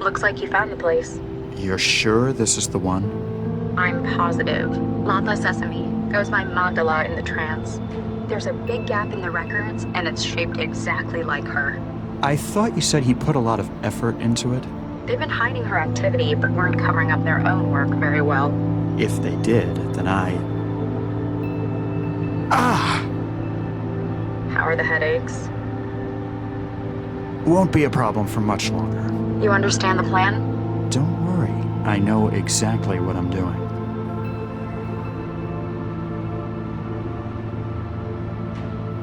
Looks like you found the place. You're sure this is the one? I'm positive. Latha Sesame goes by Magdala in the Trance. There's a big gap in the records, and it's shaped exactly like her. I thought you said he put a lot of effort into it. They've been hiding her activity, but weren't covering up their own work very well. If they did, then How are the headaches? Won't be a problem for much longer. You understand the plan? Don't worry, I know exactly what I'm doing.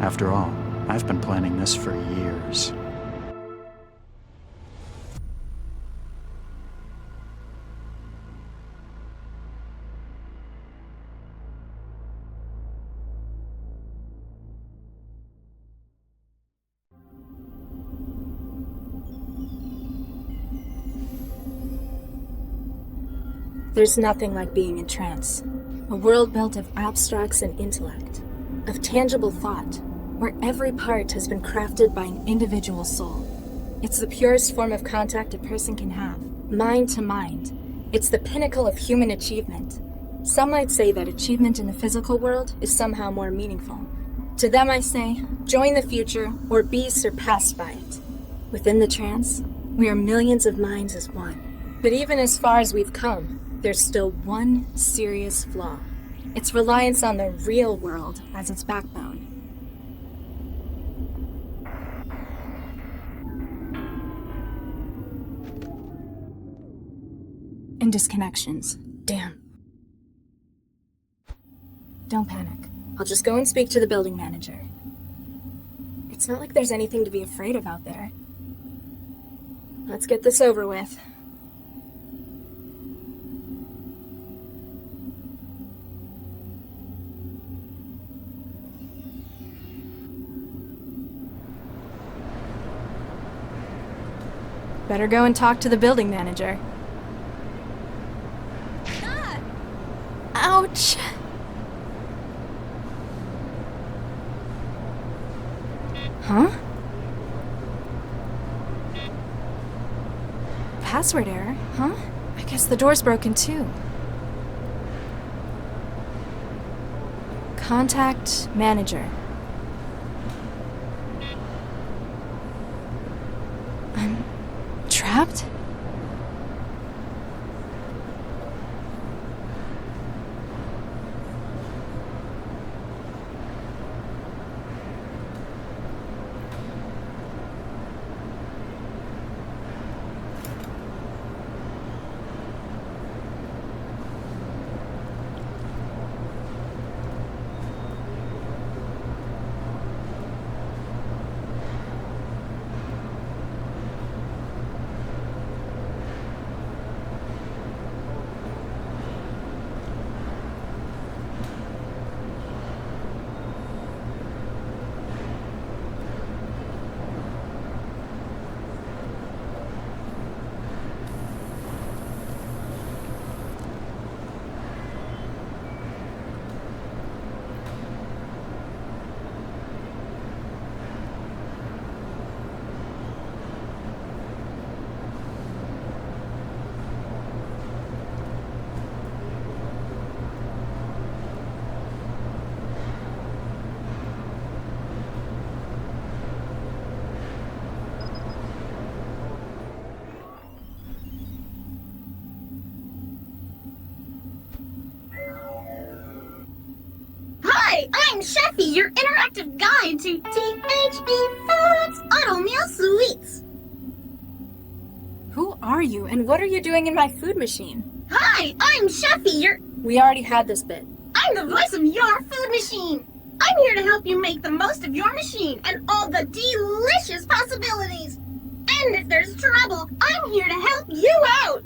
After all, I've been planning this for years. There's nothing like being in trance. A world built of abstracts and intellect, of tangible thought, where every part has been crafted by an individual soul. It's the purest form of contact a person can have, mind to mind. It's the pinnacle of human achievement. Some might say that achievement in the physical world is somehow more meaningful. To them I say, join the future or be surpassed by it. Within the trance, we are millions of minds as one. But even as far as we've come, there's still one serious flaw. Its reliance on the real world as its backbone. And disconnections. Damn. Don't panic. I'll just go and speak to the building manager. It's not like there's anything to be afraid of out there. Let's get this over with. Better go and talk to the building manager. Ah! Ouch! Huh? Password error, huh? I guess the door's broken too. Contact manager. I'm trapped? I'm Sheffy, your interactive guide to THB Foods Auto Meal Sweets. Who are you, and what are you doing in my food machine? Hi, I'm Sheffy, We already had this bit. I'm the voice of your food machine. I'm here to help you make the most of your machine and all the delicious possibilities. And if there's trouble, I'm here to help you out.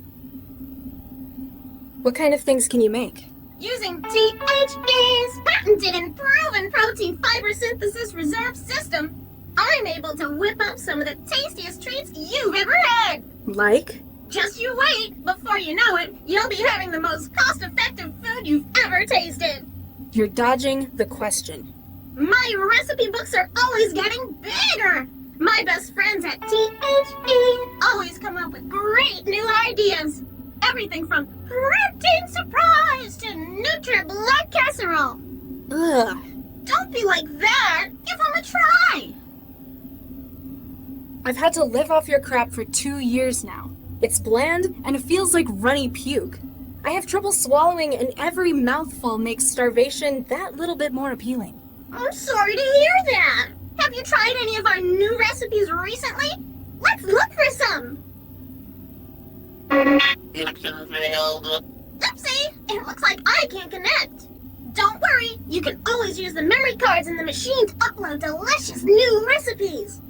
What kind of things can you make? Using THB's patented and proven protein fiber synthesis reserve system, I'm able to whip up some of the tastiest treats you've ever had. Like? Just you wait. Before you know it, you'll be having the most cost-effective food you've ever tasted. You're dodging the question. My recipe books are always getting bigger. My best friends at THE always come up with great new ideas. Everything from protein surprise to Nutri-Blood casserole. Ugh. Don't be like that. Give them a try. I've had to live off your crap for 2 years now. It's bland, and it feels like runny puke. I have trouble swallowing, and every mouthful makes starvation that little bit more appealing. I'm sorry to hear that. Have you tried any of our new recipes recently? Let's look for some. Oopsie, it looks like I can't connect. Don't worry, you can always use the memory cards in the machine to upload delicious new recipes.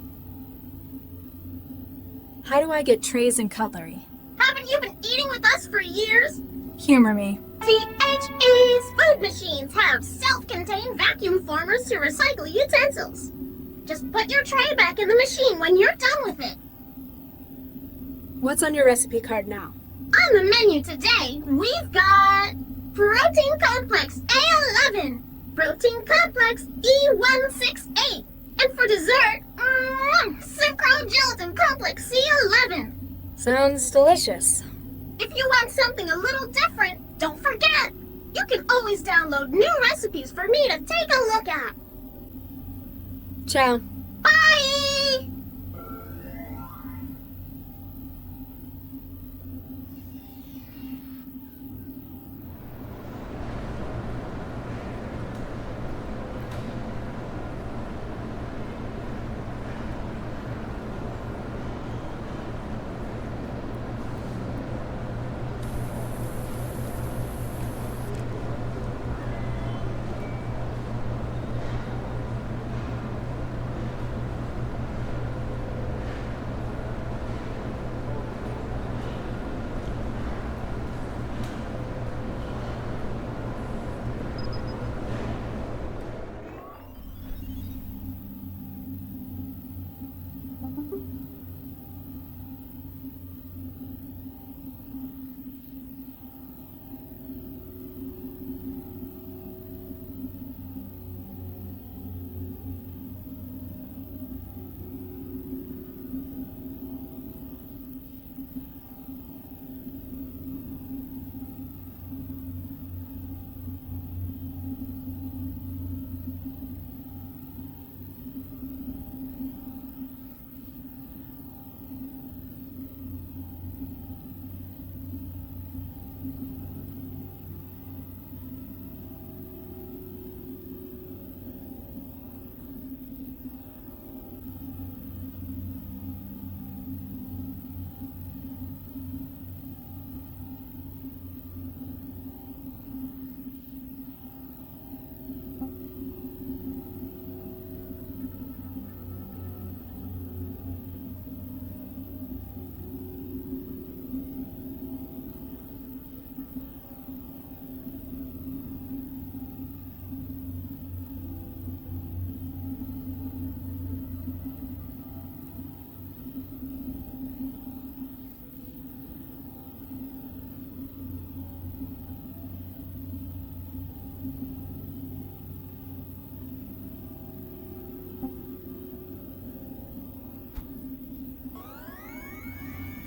How do I get trays and cutlery? Haven't you been eating with us for years? Humor me. THE's food machines have self-contained vacuum formers to recycle utensils. Just put your tray back in the machine when you're done with it. What's on your recipe card now? On the menu today, we've got Protein Complex A11, Protein Complex E168, and for dessert, Synchro Gelatin Complex C11. Sounds delicious. If you want something a little different, don't forget, you can always download new recipes for me to take a look at. Ciao. Bye!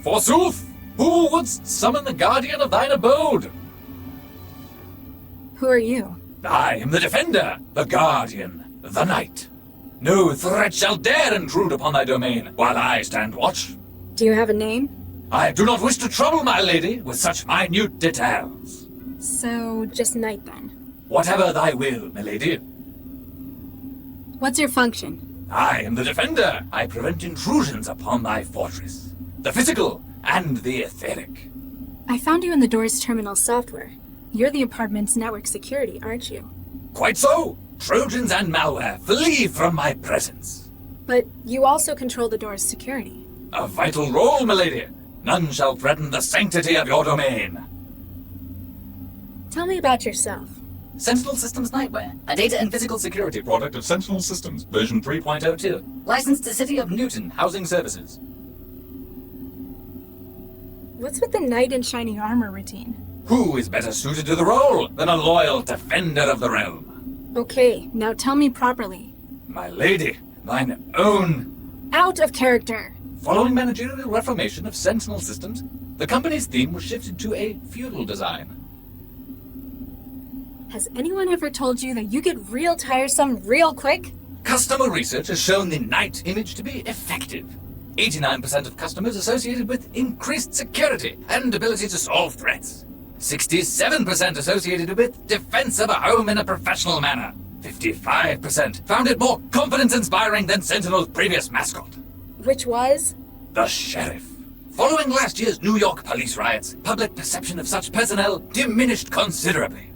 Forsooth, who wouldst summon the guardian of thine abode? Who are you? I am the defender, the guardian, the knight. No threat shall dare intrude upon thy domain while I stand watch. Do you have a name? I do not wish to trouble my lady with such minute details. So, just Knight then. Whatever thy will, my lady. What's your function? I am the defender. I prevent intrusions upon thy fortress. The physical and the etheric. I found you in the Doors terminal software. You're the apartment's network security, aren't you? Quite so. Trojans and malware, flee from my presence. But you also control the Doors security. A vital role, milady. None shall threaten the sanctity of your domain. Tell me about yourself. Sentinel Systems Nightwear, a data and physical security product of Sentinel Systems, version 3.02. Licensed to City of Newton Housing Services. What's with the knight in shiny armor routine? Who is better suited to the role than a loyal defender of the realm? Okay, now tell me properly. My lady, thine own out of character. Following managerial reformation of Sentinel Systems, the company's theme was shifted to a feudal design. Has anyone ever told you that you get real tiresome real quick? Customer research has shown the knight image to be effective. 89% of customers associated with increased security and ability to solve threats. 67% associated with defense of a home in a professional manner. 55% found it more confidence-inspiring than Sentinel's previous mascot. Which was? The sheriff. Following last year's New York police riots, public perception of such personnel diminished considerably.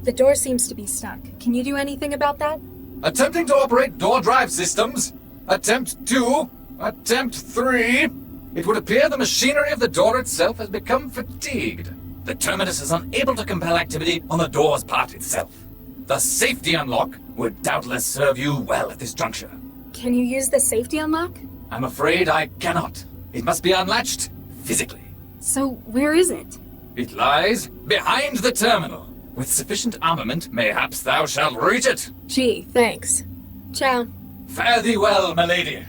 The door seems to be stuck. Can you do anything about that? Attempting to operate door drive systems. Attempt 2. Attempt 3. It would appear the machinery of the door itself has become fatigued. The terminus is unable to compel activity on the door's part itself. The safety unlock would doubtless serve you well at this juncture. Can you use the safety unlock? I'm afraid I cannot. It must be unlatched physically. So where is it? It lies behind the terminal. With sufficient armament, mayhaps thou shalt reach it. Gee, thanks. Ciao. Fare thee well, my lady.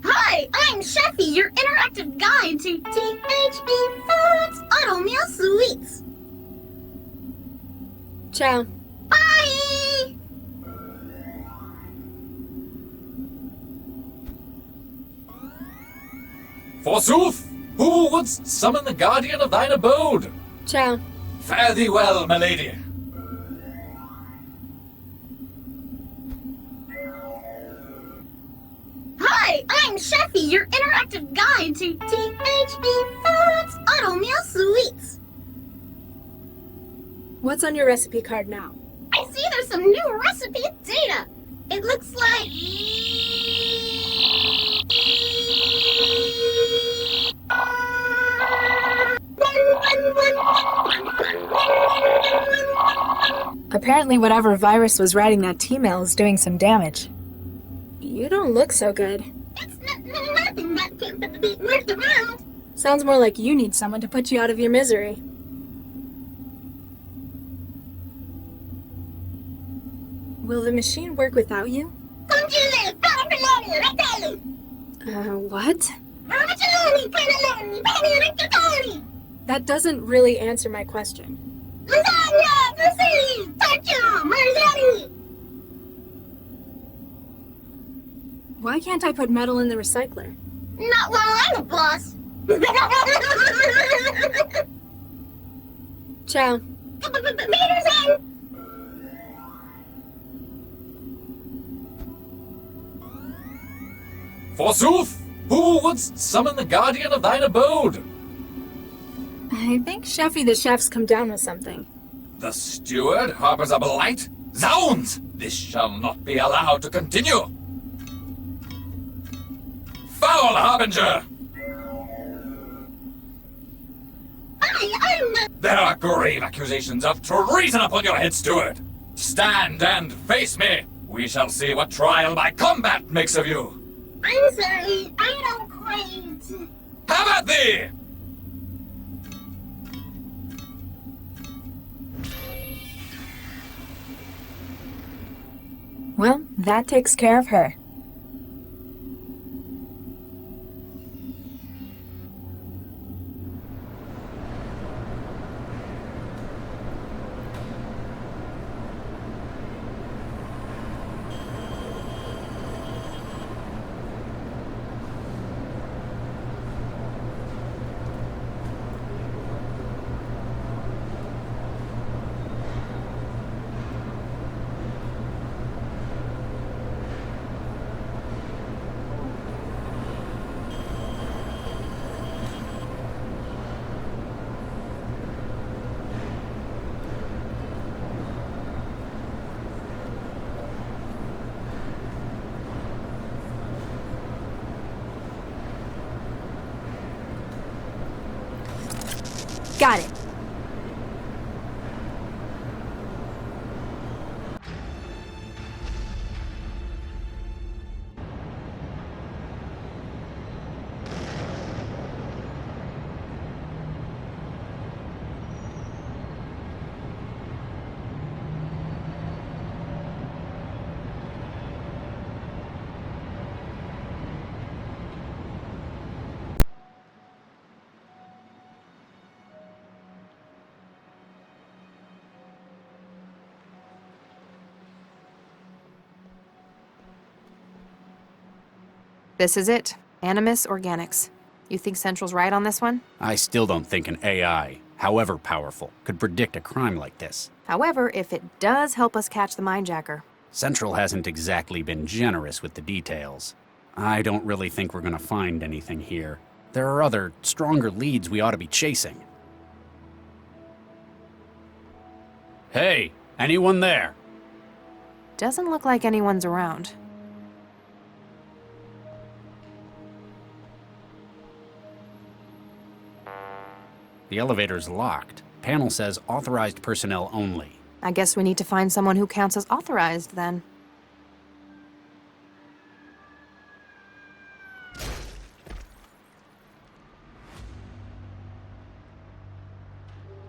Hi, I'm Sheffy, your interactive guide to THB Foods Auto Meal Sweets. Ciao. Bye! Forsooth, who wouldst summon the guardian of thine abode? Ciao. Fare thee well, my lady. Hi, I'm Sheffy, your interactive guide to THB Foods Auto Meal Sweets. What's on your recipe card now? I see there's some new recipe data. It looks like... Apparently whatever virus was writing that T-mail is doing some damage. You don't look so good. It's nothing that can be worked around. Sounds more like you need someone to put you out of your misery. Will the machine work without you? What? That doesn't really answer my question. Why can't I put metal in the recycler? Not while I'm a boss. Ciao. Meters in. Forsooth, who wouldst summon the guardian of thine abode? I think Sheffy the chef's come down with something. The steward harbors a blight? Zounds! This shall not be allowed to continue! Foul harbinger! I'm the... There are grave accusations of treason upon your head, steward! Stand and face me! We shall see what trial by combat makes of you! I'm sorry, I don't quite... Have at thee! Well, that takes care of her. Got it. This is it. Animus Organics. You think Central's right on this one? I still don't think an AI, however powerful, could predict a crime like this. However, if it does help us catch the mindjacker. Central hasn't exactly been generous with the details. I don't really think we're gonna find anything here. There are other, stronger leads we ought to be chasing. Hey, anyone there? Doesn't look like anyone's around. The elevator's locked. Panel says authorized personnel only. I guess we need to find someone who counts as authorized, then.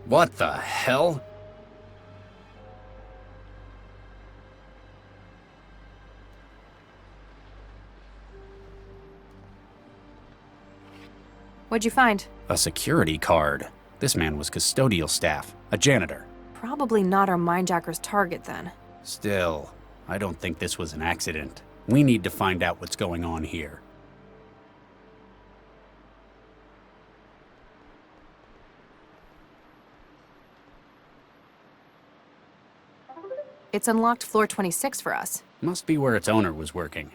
What the hell? What'd you find? A security card. This man was custodial staff, a janitor. Probably not our mindjacker's target, then. Still, I don't think this was an accident. We need to find out what's going on here. It's unlocked floor 26 for us. Must be where its owner was working.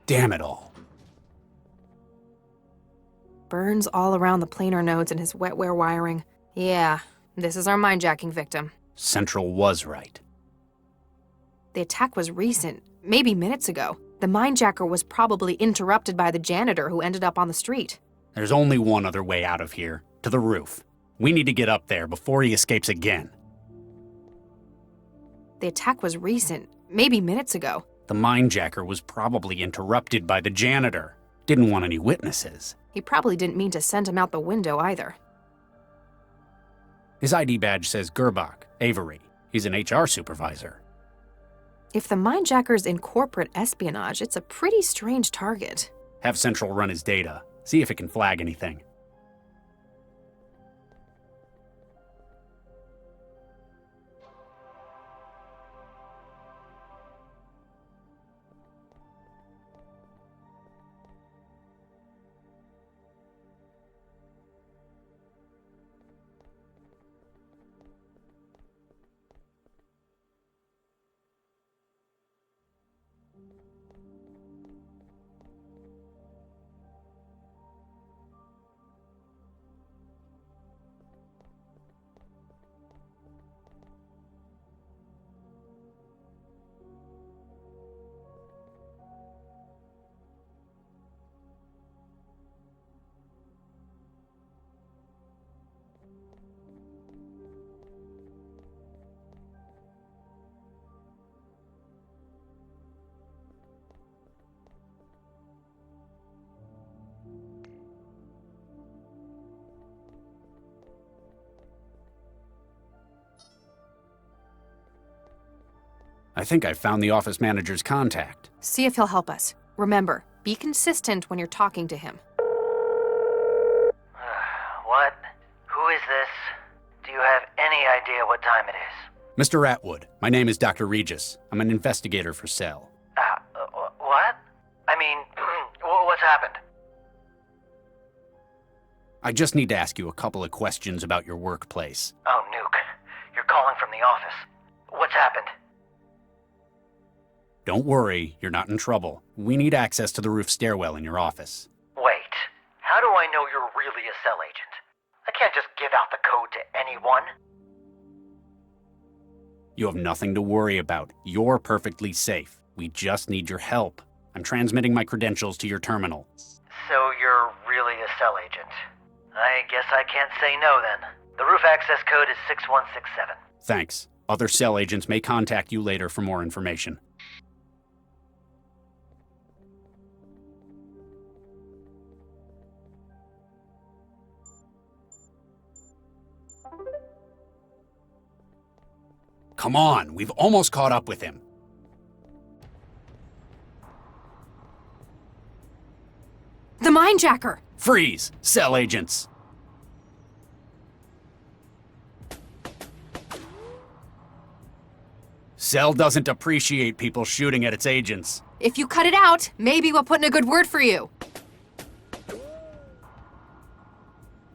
Damn it all. Burns all around the planar nodes and his wetware wiring. Yeah, this is our mindjacking victim. Central was right. The attack was recent, maybe minutes ago. The mindjacker was probably interrupted by the janitor who ended up on the street. There's only one other way out of here, to the roof. We need to get up there before he escapes again. The attack was recent, maybe minutes ago. The mindjacker was probably interrupted by the janitor. Didn't want any witnesses. He probably didn't mean to send him out the window either. His ID badge says Gerbach, Avery. He's an HR supervisor. If the mindjacker's in corporate espionage, it's a pretty strange target. Have Central run his data. See if it can flag anything. I think I found the office manager's contact. See if he'll help us. Remember, be consistent when you're talking to him. What? Who is this? Do you have any idea what time it is? Mr. Atwood, my name is Dr. Regis. I'm an investigator for Cell. What? I mean, what's happened? I just need to ask you a couple of questions about your workplace. Oh, Nuke. You're calling from the office. What's happened? Don't worry, you're not in trouble. We need access to the roof stairwell in your office. Wait. How do I know you're really a cell agent. I can't just give out the code to anyone. You have nothing to worry about. You're perfectly safe. We just need your help. I'm transmitting my credentials to your terminal. So you're really a cell agent. I guess I can't say no then. The roof access code is 6167. Thanks. Other cell agents may contact you later for more information. Come on, we've almost caught up with him. The mindjacker! Freeze, cell agents. Cell doesn't appreciate people shooting at its agents. If you cut it out, maybe we'll put in a good word for you.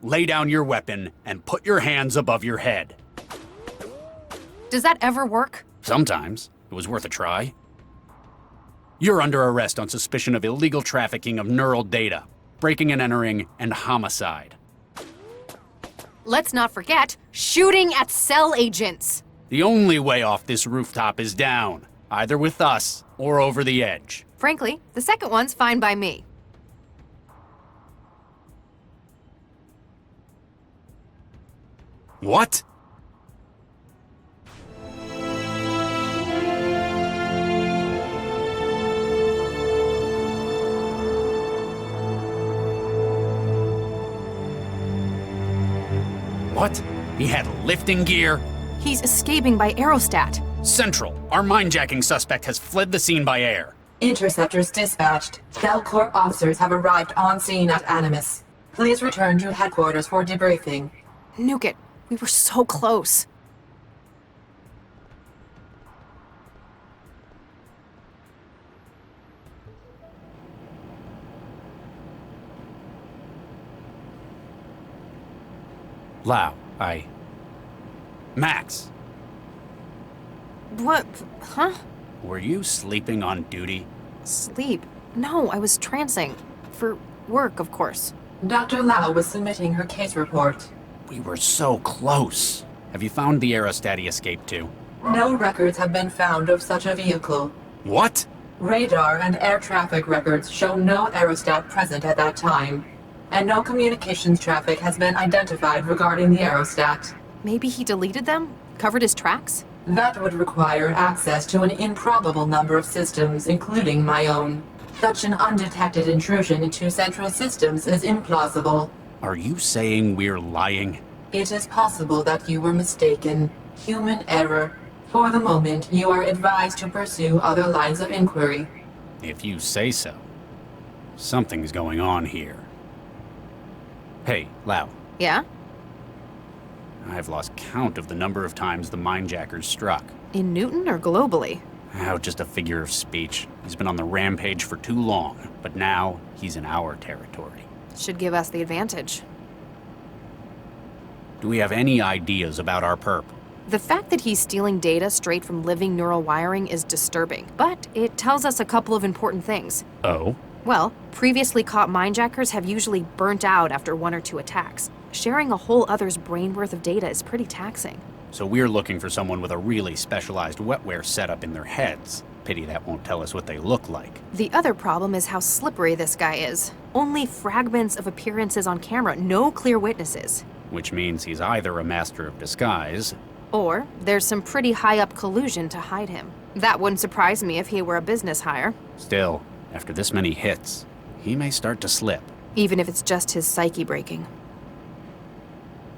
Lay down your weapon and put your hands above your head. Does that ever work? Sometimes. It was worth a try. You're under arrest on suspicion of illegal trafficking of neural data, breaking and entering, and homicide. Let's not forget, shooting at cell agents. The only way off this rooftop is down, either with us or over the edge. Frankly, the second one's fine by me. What? What? He had lifting gear? He's escaping by aerostat. Central, our mindjacking suspect has fled the scene by air. Interceptors dispatched. Cell Corp officers have arrived on scene at Animus. Please return to headquarters for debriefing. Nuke it. We were so close. Lau, Max, What? Huh? were you sleeping on duty? Sleep? No, I was trancing. For work, of course. Dr. Lau was submitting her case report. We were so close. Have you found the aerostat he escaped to? No records have been found of such a vehicle. What? Radar and air traffic records show no aerostat present at that time, and no communications traffic has been identified regarding the aerostat. Maybe he deleted them? Covered his tracks? That would require access to an improbable number of systems, including my own. Such an undetected intrusion into central systems is implausible. Are you saying we're lying? It is possible that you were mistaken. Human error. For the moment, you are advised to pursue other lines of inquiry. If you say so. Something's going on here. Hey, Lau, Yeah? I've lost count of the number of times the mindjackers struck. In Newton or globally? Oh, just a figure of speech. He's been on the rampage for too long, but now he's in our territory. Should give us the advantage. Do we have any ideas about our perp? The fact that he's stealing data straight from living neural wiring is disturbing, but it tells us a couple of important things. Oh? Well, previously caught mindjackers have usually burnt out after one or two attacks. Sharing a whole other's brain worth of data is pretty taxing. So we're looking for someone with a really specialized wetware setup in their heads. Pity that won't tell us what they look like. The other problem is how slippery this guy is. Only fragments of appearances on camera, no clear witnesses. Which means he's either a master of disguise, Or there's some pretty high-up collusion to hide him. That wouldn't surprise me if he were a business hire. still, after this many hits, he may start to slip. Even if it's just his psyche breaking.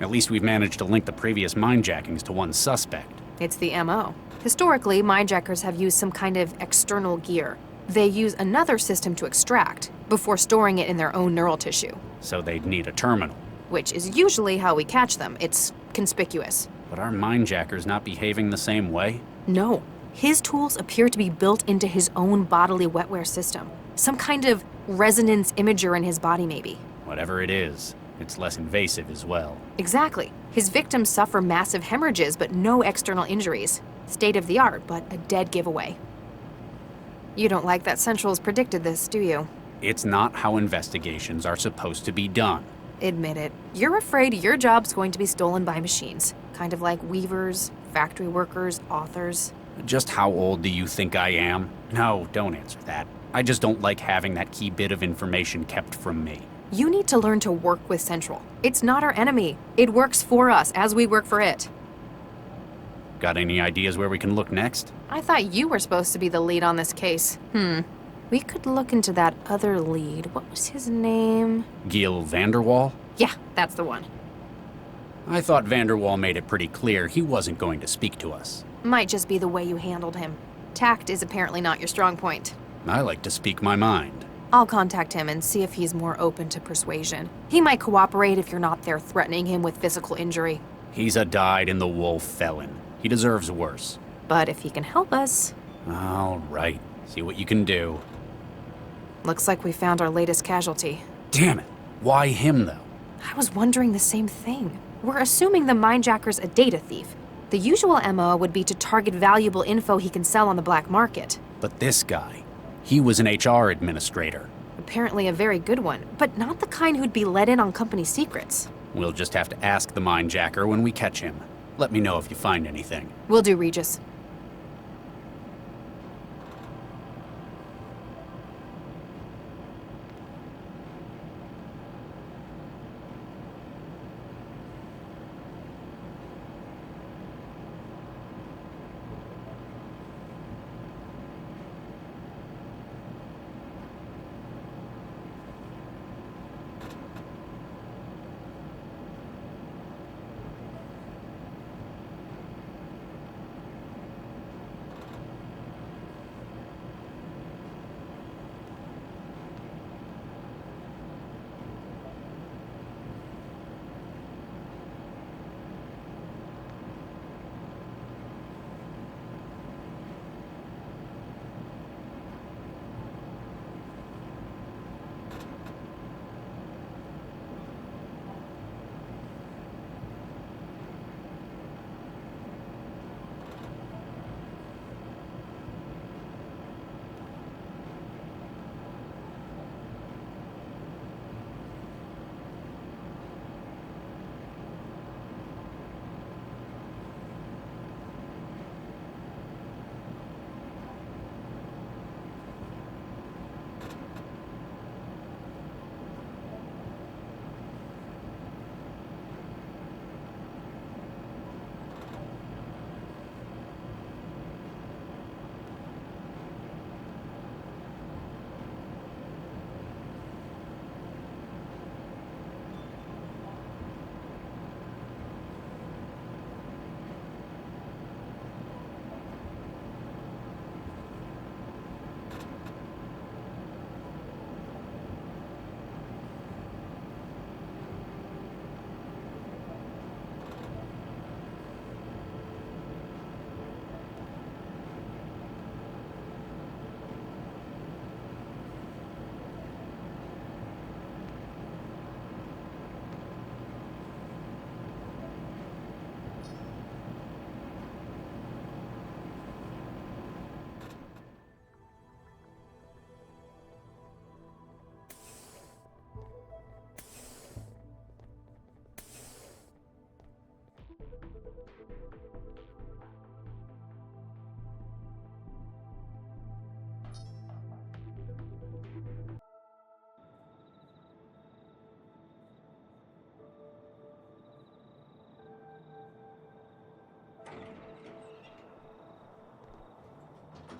At least we've managed to link the previous mindjackings to one suspect. It's the MO. Historically, mindjackers have used some kind of external gear. They use another system to extract, before storing it in their own neural tissue. So they'd need a terminal. Which is usually how we catch them. It's conspicuous. But are mindjackers not behaving the same way? No. His tools appear to be built into his own bodily wetware system. Some kind of resonance imager in his body, maybe. Whatever it is, it's less invasive as well. Exactly. His victims suffer massive hemorrhages, but no external injuries. State of the art, but a dead giveaway. You don't like that Central's predicted this, do you? It's not how investigations are supposed to be done. Admit it. You're afraid your job's going to be stolen by machines. Kind of like weavers, factory workers, authors. Just how old do you think I am? No, don't answer that. I just don't like having that key bit of information kept from me. You need to learn to work with Central. It's not our enemy. It works for us as we work for it. Got any ideas where we can look next? I thought you were supposed to be the lead on this case. We could look into that other lead. What was his name? Gil Vanderwall? Yeah, that's the one. I thought Vanderwall made it pretty clear he wasn't going to speak to us. Might just be the way you handled him. Tact is apparently not your strong point. I like to speak my mind. I'll contact him and see if he's more open to persuasion. He might cooperate if you're not there threatening him with physical injury. He's a dyed-in-the-wool felon. He deserves worse. But if he can help us... All right. See what you can do. Looks like we found our latest casualty. Damn it. Why him, though? I was wondering the same thing. We're assuming the mindjacker's a data thief. The usual MO would be to target valuable info he can sell on the black market. But this guy, he was an HR administrator. Apparently a very good one, but not the kind who'd be let in on company secrets. We'll just have to ask the mindjacker when we catch him. Let me know if you find anything. Will do, Regis.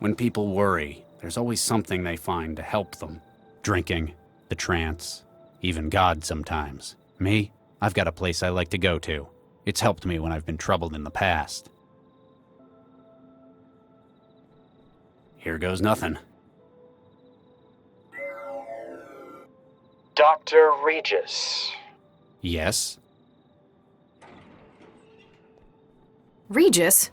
When people worry, there's always something they find to help them. Drinking, the trance, even God sometimes. Me, I've got a place I like to go to. It's helped me when I've been troubled in the past. Here goes nothing. Dr. Regis. Yes? Regis?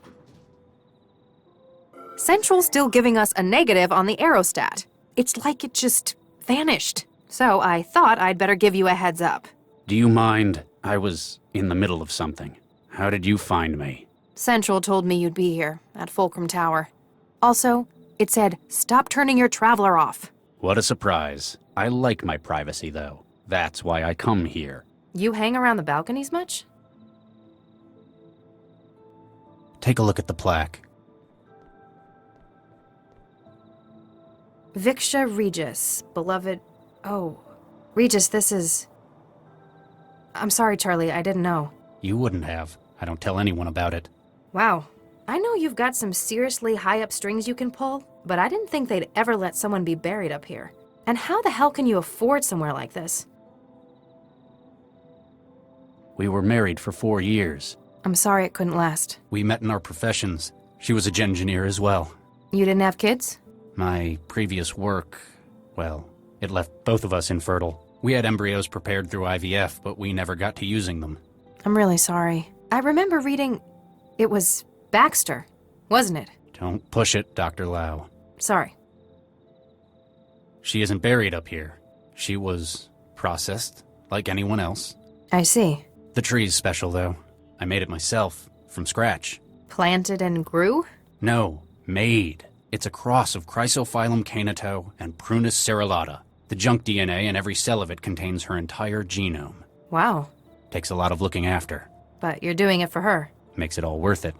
Central's still giving us a negative on the aerostat. It's like it just vanished. So I thought I'd better give you a heads up. Do you mind? I was in the middle of something. How did you find me? Central told me you'd be here, at Fulcrum Tower. Also, it said, stop turning your traveler off. What a surprise. I like my privacy, though. That's why I come here. You hang around the balconies much? Take a look at the plaque. Viksha Regis, beloved... Oh, Regis, this is... I'm sorry, Charlie, I didn't know. You wouldn't have. I don't tell anyone about it. Wow. I know you've got some seriously high-up strings you can pull, but I didn't think they'd ever let someone be buried up here. And how the hell can you afford somewhere like this? We were married for 4 years. I'm sorry it couldn't last. We met in our professions. She was a engineer as well. You didn't have kids? My previous work, well, it left both of us infertile. We had embryos prepared through IVF, but we never got to using them. I'm really sorry. I remember reading... It was Baxter, wasn't it? Don't push it, Dr. Lau. Sorry. She isn't buried up here. She was processed, like anyone else. I see. The tree's special, though. I made it myself, from scratch. Planted and grew? No, made. It's a cross of Chrysophyllum canito and Prunus cerulata. The junk DNA in every cell of it contains her entire genome. Wow. Takes a lot of looking after. But you're doing it for her. Makes it all worth it.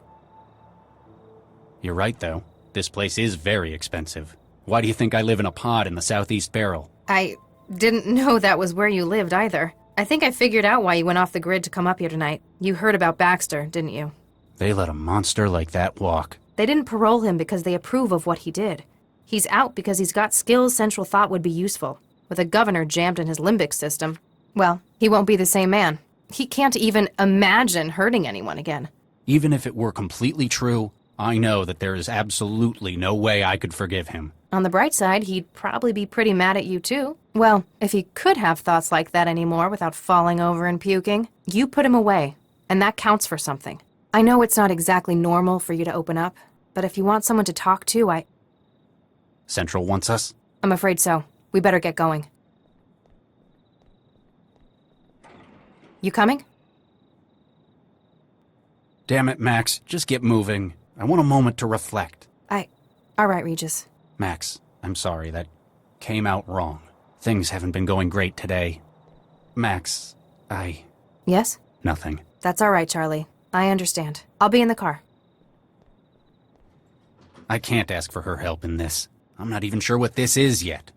You're right, though. This place is very expensive. Why do you think I live in a pod in the Southeast Barrel? I didn't know that was where you lived either. I think I figured out why you went off the grid to come up here tonight. You heard about Baxter, didn't you? They let a monster like that walk. They didn't parole him because they approve of what he did. He's out because he's got skills Central thought would be useful. With a governor jammed in his limbic system, well, he won't be the same man. He can't even imagine hurting anyone again. Even if it were completely true, I know that there is absolutely no way I could forgive him. On the bright side, he'd probably be pretty mad at you too. Well, if he could have thoughts like that anymore without falling over and puking, you put him away, and that counts for something. I know it's not exactly normal for you to open up, but if you want someone to talk to, Central wants us? I'm afraid so. We better get going. You coming? Damn it, Max. Just get moving. I want a moment to reflect. All right, Regis. Max, I'm sorry. That came out wrong. Things haven't been going great today. Max, Yes? Nothing. That's all right, Charlie. I understand. I'll be in the car. I can't ask for her help in this. I'm not even sure what this is yet.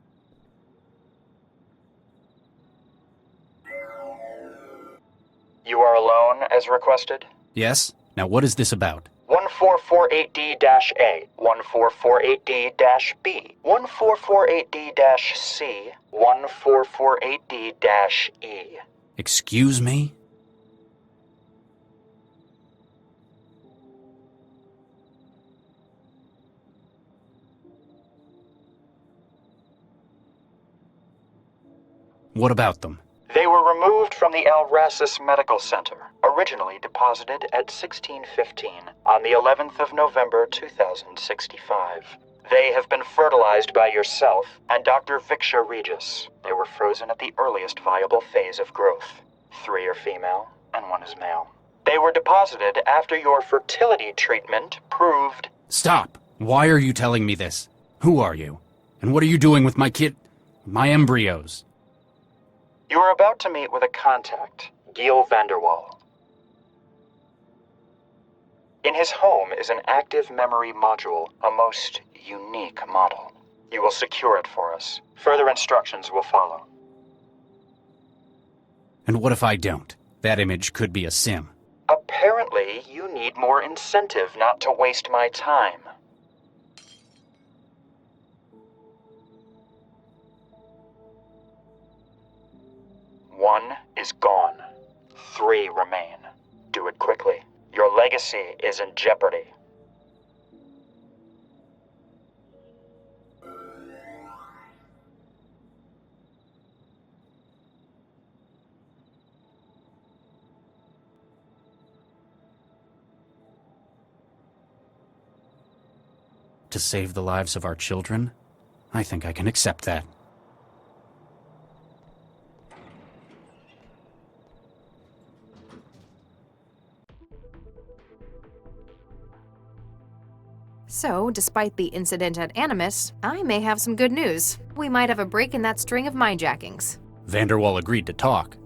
You are alone, as requested? Yes? Now what is this about? 1448D-A, 1448D-B, 1448D-C, 1448D-E. Excuse me? What about them? They were removed from the Alracis Medical Center, originally deposited at 1615 on the 11th of November 2065. They have been fertilized by yourself and Dr. Viksha Regis. They were frozen at the earliest viable phase of growth. 3 are female and 1 is male. They were deposited after your fertility treatment proved... Stop! Why are you telling me this? Who are you? And what are you doing with my my embryos? You are about to meet with a contact, Giel Vanderwall. In his home is an active memory module, a most unique model. You will secure it for us. Further instructions will follow. And what if I don't? That image could be a sim. Apparently, you need more incentive not to waste my time. One is gone. 3 remain. Do it quickly. Your legacy is in jeopardy. To save the lives of our children? I think I can accept that. So, despite the incident at Animus, I may have some good news. We might have a break in that string of mindjackings. Vanderwall agreed to talk.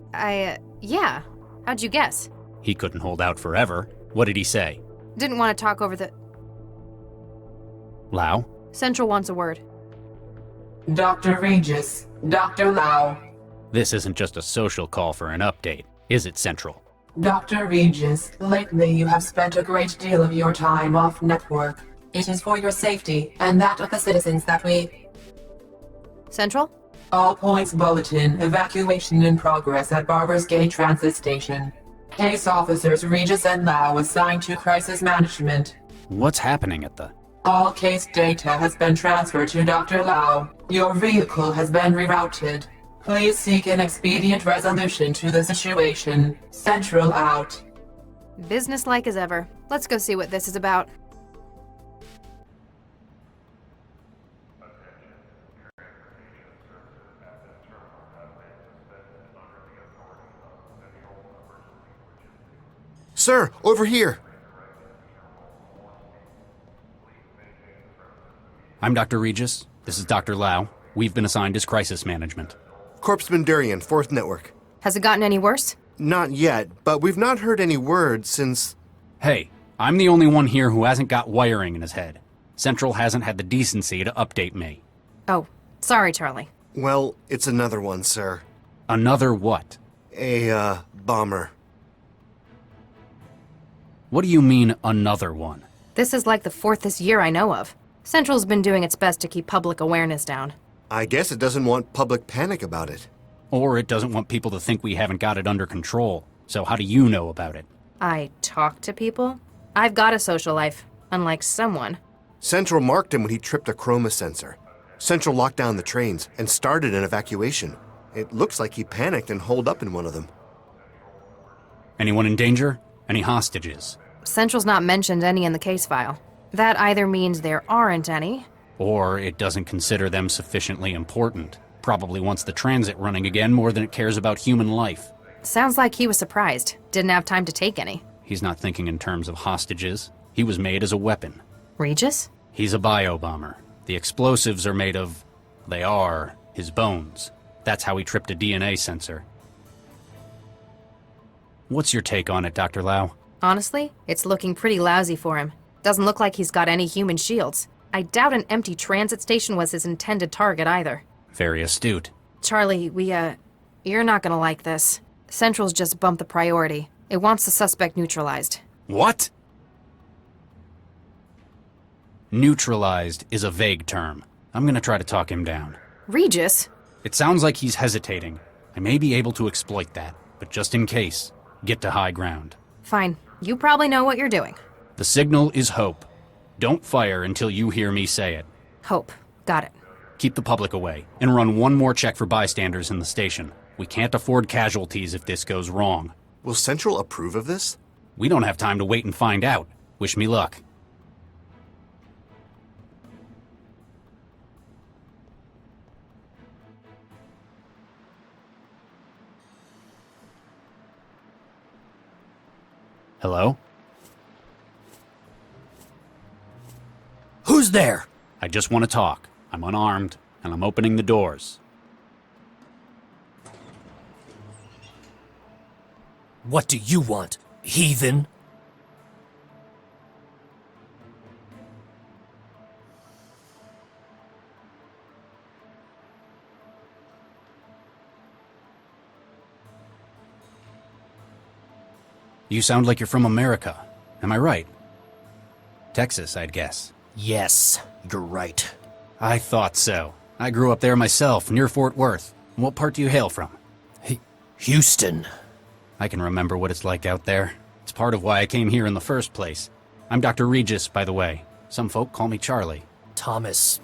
Yeah. How'd you guess? He couldn't hold out forever. What did he say? Didn't want to talk over the... Lau? Central wants a word. Dr. Regis, Dr. Lau. This isn't just a social call for an update, is it, Central? Dr. Regis, lately you have spent a great deal of your time off network. It is for your safety and that of the citizens that we... Central? All points bulletin, evacuation in progress at Barber's Gate Transit Station. Case officers Regis and Lau assigned to crisis management. What's happening at the... All case data has been transferred to Dr. Lau. Your vehicle has been rerouted. Please seek an expedient resolution to the situation. Central out. Businesslike as ever. Let's go see what this is about. Sir, over here! I'm Dr. Regis. This is Dr. Lau. We've been assigned as crisis management. Corpsman Durian, 4th Network. Has it gotten any worse? Not yet, but we've not heard any word since... Hey, I'm the only one here who hasn't got wiring in his head. Central hasn't had the decency to update me. Oh, sorry, Charlie. Well, it's another one, sir. Another what? A, bomber. What do you mean, another one? This is like the 4th this year I know of. Central's been doing its best to keep public awareness down. I guess it doesn't want public panic about it. Or it doesn't want people to think we haven't got it under control. So how do you know about it? I talk to people? I've got a social life, unlike someone. Central marked him when he tripped a chroma sensor. Central locked down the trains and started an evacuation. It looks like he panicked and holed up in one of them. Anyone in danger? Any hostages? Central's not mentioned any in the case file. That either means there aren't any, or it doesn't consider them sufficiently important. Probably wants the transit running again more than it cares about human life. Sounds like he was surprised. Didn't have time to take any. He's not thinking in terms of hostages. He was made as a weapon. Regis? He's a biobomber. The explosives are made of... they are his bones. That's how he tripped a DNA sensor. What's your take on it, Dr. Lau? Honestly, it's looking pretty lousy for him. Doesn't look like he's got any human shields. I doubt an empty transit station was his intended target either. Very astute. Charlie, you're not gonna like this. Central's just bumped the priority. It wants the suspect neutralized. What? Neutralized is a vague term. I'm gonna try to talk him down. Regis? It sounds like he's hesitating. I may be able to exploit that, but just in case, get to high ground. Fine. You probably know what you're doing. The signal is hope. Don't fire until you hear me say it. Hope. Got it. Keep the public away, and run one more check for bystanders in the station. We can't afford casualties if this goes wrong. Will Central approve of this? We don't have time to wait and find out. Wish me luck. Hello? Who's there? I just want to talk. I'm unarmed, and I'm opening the doors. What do you want, heathen? You sound like you're from America. Am I right? Texas, I'd guess. Yes, you're right. I thought so. I grew up there myself, near Fort Worth. What part do you hail from? Houston. I can remember what it's like out there. It's part of why I came here in the first place. I'm Dr. Regis, by the way. Some folk call me Charlie. Thomas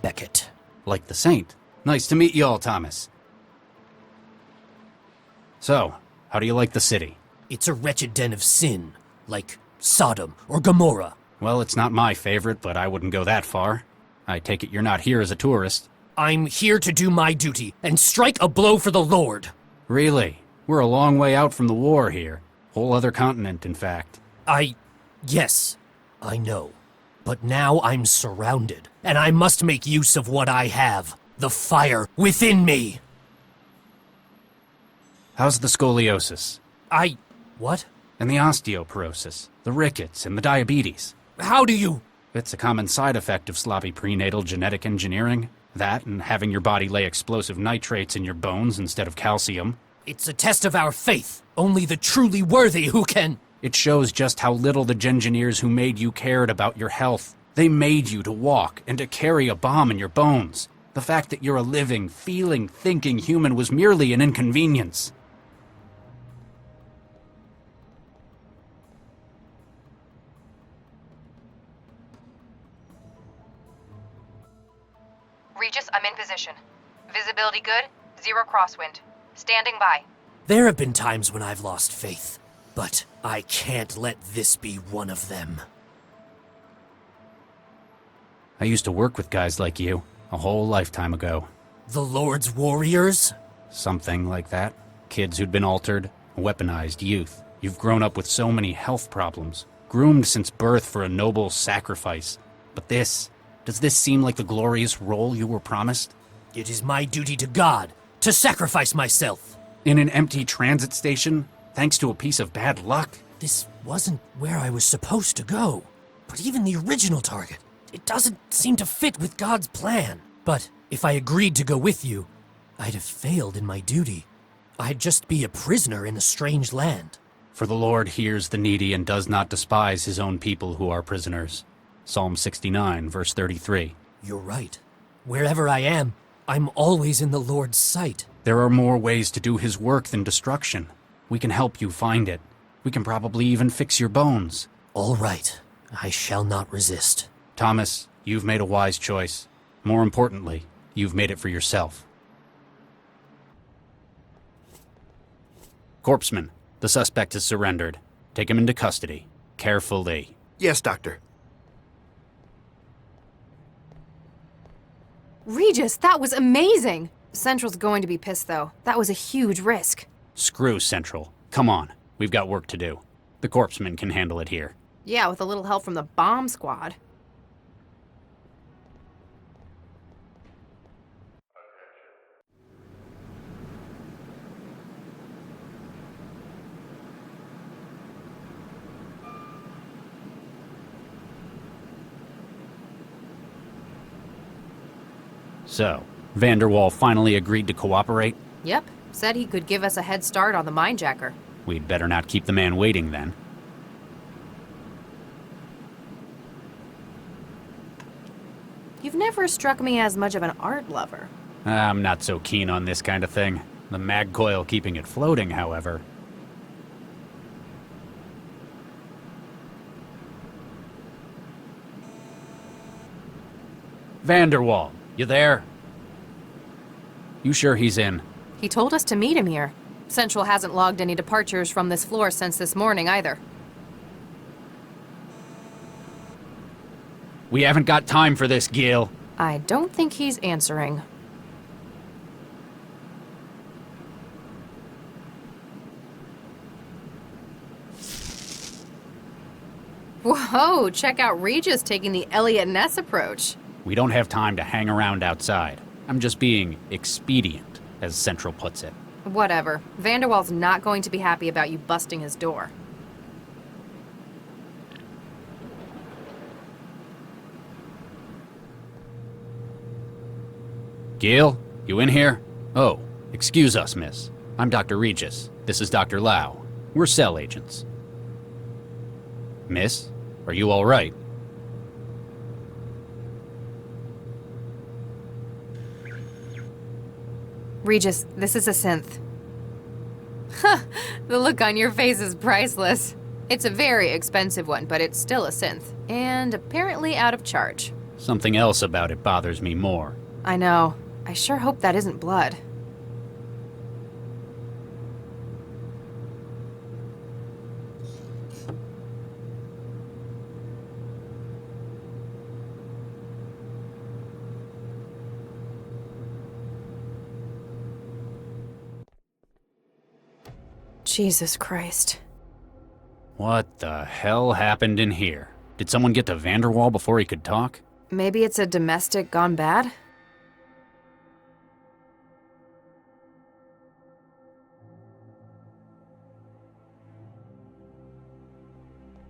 Beckett. Like the saint. Nice to meet you all, Thomas. So, how do you like the city? It's a wretched den of sin, like Sodom or Gomorrah. Well, it's not my favorite, but I wouldn't go that far. I take it you're not here as a tourist. I'm here to do my duty and strike a blow for the Lord. Really? We're a long way out from the war here. Whole other continent, in fact. Yes, I know. But now I'm surrounded, and I must make use of what I have. The fire within me. How's the scoliosis? What? And the osteoporosis, the rickets, and the diabetes? How do you... It's a common side effect of sloppy prenatal genetic engineering. That and having your body lay explosive nitrates in your bones instead of calcium. It's a test of our faith. Only the truly worthy who can... It shows just how little the engineers who made you cared about your health. They made you to walk and to carry a bomb in your bones. The fact that you're a living, feeling, thinking human was merely an inconvenience. Regis, I'm in position. Visibility good, 0 crosswind. Standing by. There have been times when I've lost faith, but I can't let this be one of them. I used to work with guys like you, a whole lifetime ago. The Lord's warriors? Something like that. Kids who'd been altered, weaponized youth. You've grown up with so many health problems, groomed since birth for a noble sacrifice. But does this seem like the glorious role you were promised? It is my duty to God to sacrifice myself. In an empty transit station, thanks to a piece of bad luck? This wasn't where I was supposed to go. But even the original target, it doesn't seem to fit with God's plan. But if I agreed to go with you, I'd have failed in my duty. I'd just be a prisoner in a strange land. For the Lord hears the needy and does not despise his own people who are prisoners. Psalm 69, verse 33. You're right. Wherever I am, I'm always in the Lord's sight. There are more ways to do his work than destruction. We can help you find it. We can probably even fix your bones. All right. I shall not resist. Thomas, you've made a wise choice. More importantly, you've made it for yourself. Corpseman, the suspect has surrendered. Take him into custody. Carefully. Yes, Doctor. Regis, that was amazing! Central's going to be pissed, though. That was a huge risk. Screw Central. Come on. We've got work to do. The corpseman can handle it here. Yeah, with a little help from the bomb squad. So, Vanderwall finally agreed to cooperate? Yep, said he could give us a head start on the minejacker. We'd better not keep the man waiting then. You've never struck me as much of an art lover. I'm not so keen on this kind of thing. The mag coil keeping it floating, however. Vanderwall, you there? You sure he's in? He told us to meet him here. Central hasn't logged any departures from this floor since this morning either. We haven't got time for this, Gil. I don't think he's answering. Whoa, check out Regis taking the Elliot Ness approach. We don't have time to hang around outside. I'm just being expedient, as Central puts it. Whatever. Vanderwall's not going to be happy about you busting his door. Gil, you in here? Oh, excuse us, miss. I'm Dr. Regis. This is Dr. Lau. We're cell agents. Miss, are you all right? Regis, this is a synth. The look on your face is priceless. It's a very expensive one, but it's still a synth. And apparently out of charge. Something else about it bothers me more. I know. I sure hope that isn't blood. Jesus Christ. What the hell happened in here? Did someone get to Vanderwall before he could talk? Maybe it's a domestic gone bad?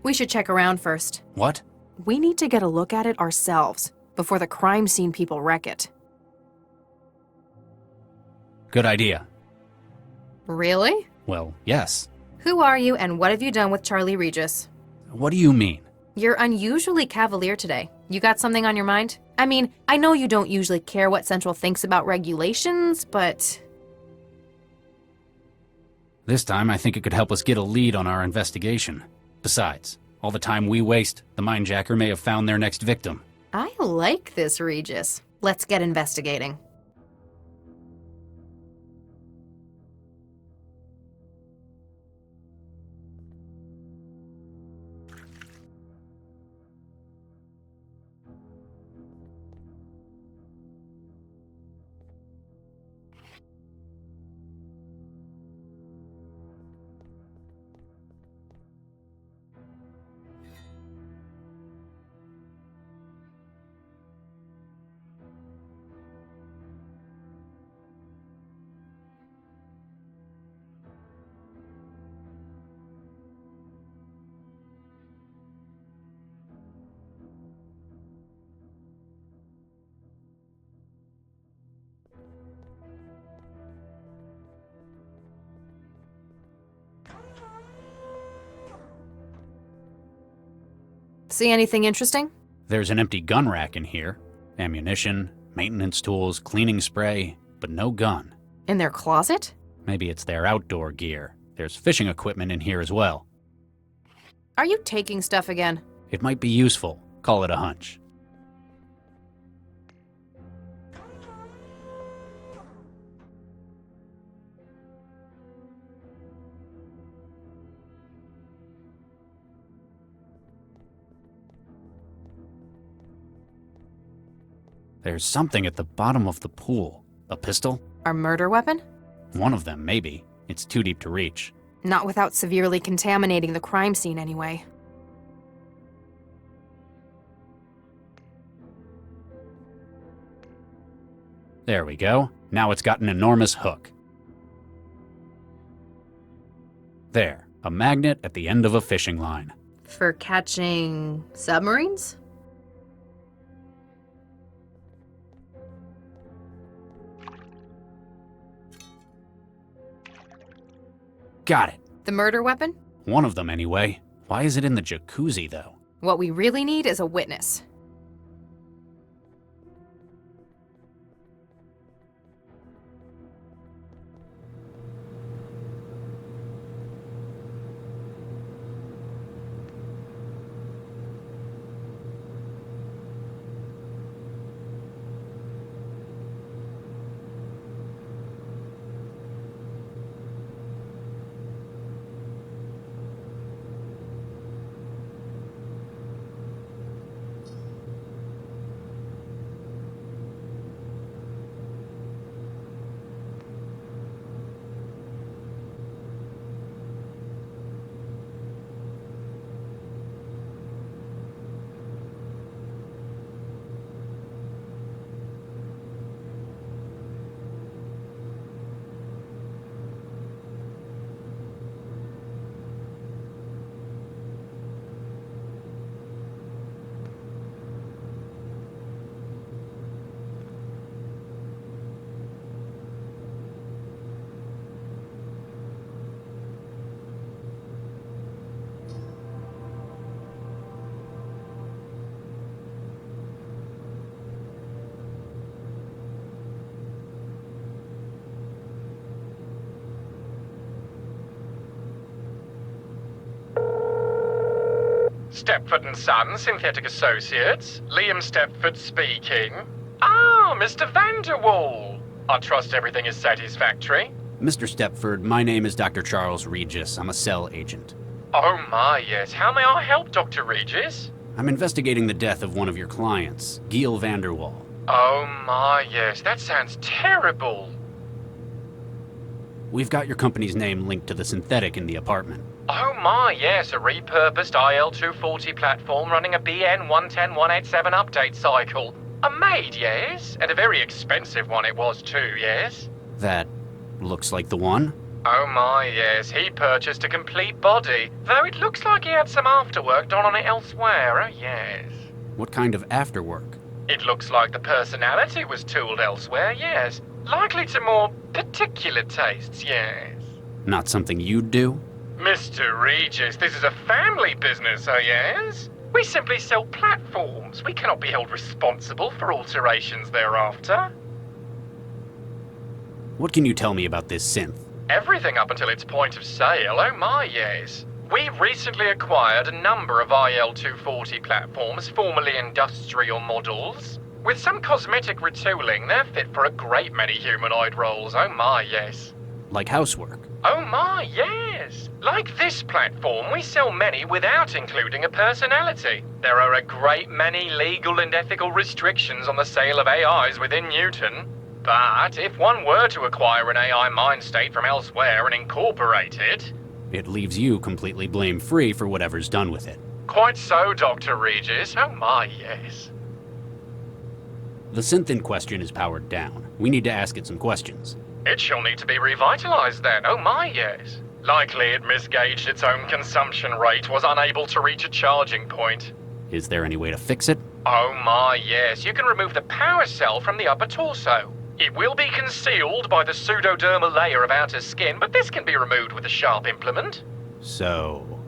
We should check around first. What? We need to get a look at it ourselves, before the crime scene people wreck it. Good idea. Really? Well, yes. Who are you, and what have you done with Charlie Regis? What do you mean? You're unusually cavalier today. You got something on your mind? I mean, I know you don't usually care what Central thinks about regulations, but... This time, I think it could help us get a lead on our investigation. Besides, all the time we waste, the mindjacker may have found their next victim. I like this, Regis. Let's get investigating. See anything interesting? There's an empty gun rack in here. Ammunition, maintenance tools, cleaning spray, but no gun. In their closet? Maybe it's their outdoor gear. There's fishing equipment in here as well. Are you taking stuff again? It might be useful. Call it a hunch. There's something at the bottom of the pool. A pistol? Our murder weapon? One of them, maybe. It's too deep to reach. Not without severely contaminating the crime scene anyway. There we go. Now it's got an enormous hook. There, a magnet at the end of a fishing line. For catching submarines? Got it. The murder weapon? One of them, anyway. Why is it in the jacuzzi, though? What we really need is a witness. Stepford and Son, Synthetic Associates. Liam Stepford speaking. Ah, Mr. Vanderwall. I trust everything is satisfactory. Mr. Stepford, my name is Dr. Charles Regis. I'm a cell agent. Oh my, yes. How may I help, Dr. Regis? I'm investigating the death of one of your clients, Giel Vanderwall. Oh my, yes. That sounds terrible. We've got your company's name linked to the synthetic in the apartment. Oh my, yes. A repurposed IL-240 platform running a BN110187 update cycle. A maid, yes? And a very expensive one it was too, yes? That looks like the one. Oh my, yes, he purchased a complete body, though it looks like he had some afterwork done on it elsewhere, oh yes. What kind of afterwork? It looks like the personality was tooled elsewhere, yes. Likely to more particular tastes, yes. Not something you'd do? Mr. Regis, this is a family business, oh yes? We simply sell platforms. We cannot be held responsible for alterations thereafter. What can you tell me about this synth? Everything up until its point of sale, oh my yes. We recently acquired a number of IL-240 platforms, formerly industrial models. With some cosmetic retooling, they're fit for a great many humanoid roles, oh my yes. Like housework? Oh my, yes! Like this platform, we sell many without including a personality. There are a great many legal and ethical restrictions on the sale of AIs within Newton. But if one were to acquire an AI mind state from elsewhere and incorporate it... It leaves you completely blame-free for whatever's done with it. Quite so, Dr. Regis. Oh my, yes. The synth in question is powered down. We need to ask it some questions. It shall need to be revitalized then, oh my, yes. Likely it misgauged its own consumption rate, was unable to reach a charging point. Is there any way to fix it? Oh my, yes. You can remove the power cell from the upper torso. It will be concealed by the pseudodermal layer of outer skin, but this can be removed with a sharp implement. So,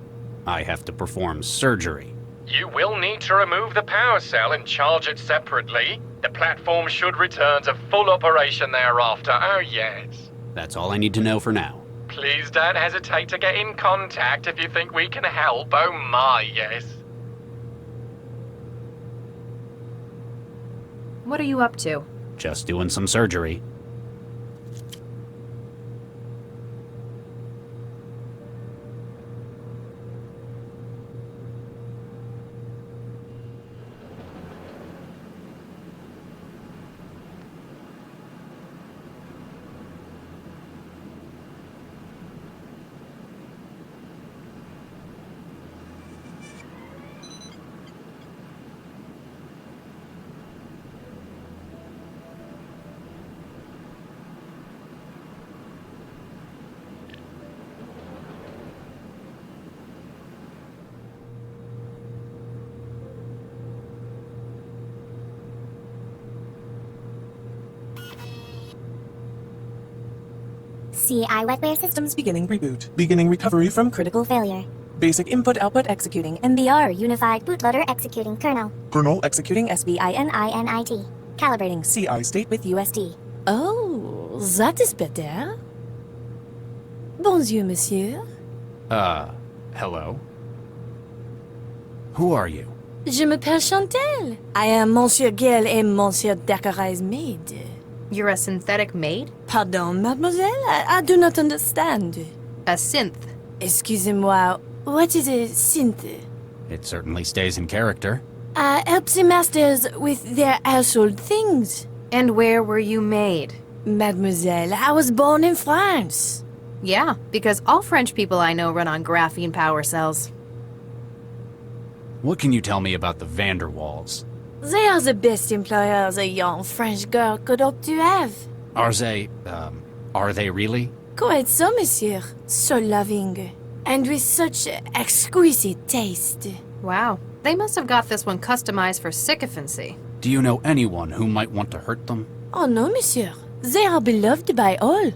I have to perform surgery. You will need to remove the power cell and charge it separately. The platform should return to full operation thereafter, oh yes. That's all I need to know for now. Please don't hesitate to get in contact if you think we can help, oh my yes. What are you up to? Just doing some surgery. CI wetware systems beginning reboot. Beginning recovery from critical failure. Basic input-output executing. MBR unified bootloader executing kernel. Kernel executing SBININIT. Calibrating CI state with USD. Oh, that is better. Bonjour, monsieur. Hello? Who are you? Je m'appelle Chantal. I am Monsieur Gale et Monsieur Dacqueray's maid. You're a synthetic maid? Pardon, mademoiselle? I do not understand. A synth. Excusez-moi, what is a synth? It certainly stays in character. I help the masters with their household things. And where were you made? Mademoiselle, I was born in France. Yeah, because all French people I know run on graphene power cells. What can you tell me about the Vanderwalls? They are the best employers a young French girl could hope to have. Are they really? Quite so, monsieur. So loving. And with such exquisite taste. Wow, they must have got this one customized for sycophancy. Do you know anyone who might want to hurt them? Oh no, monsieur. They are beloved by all.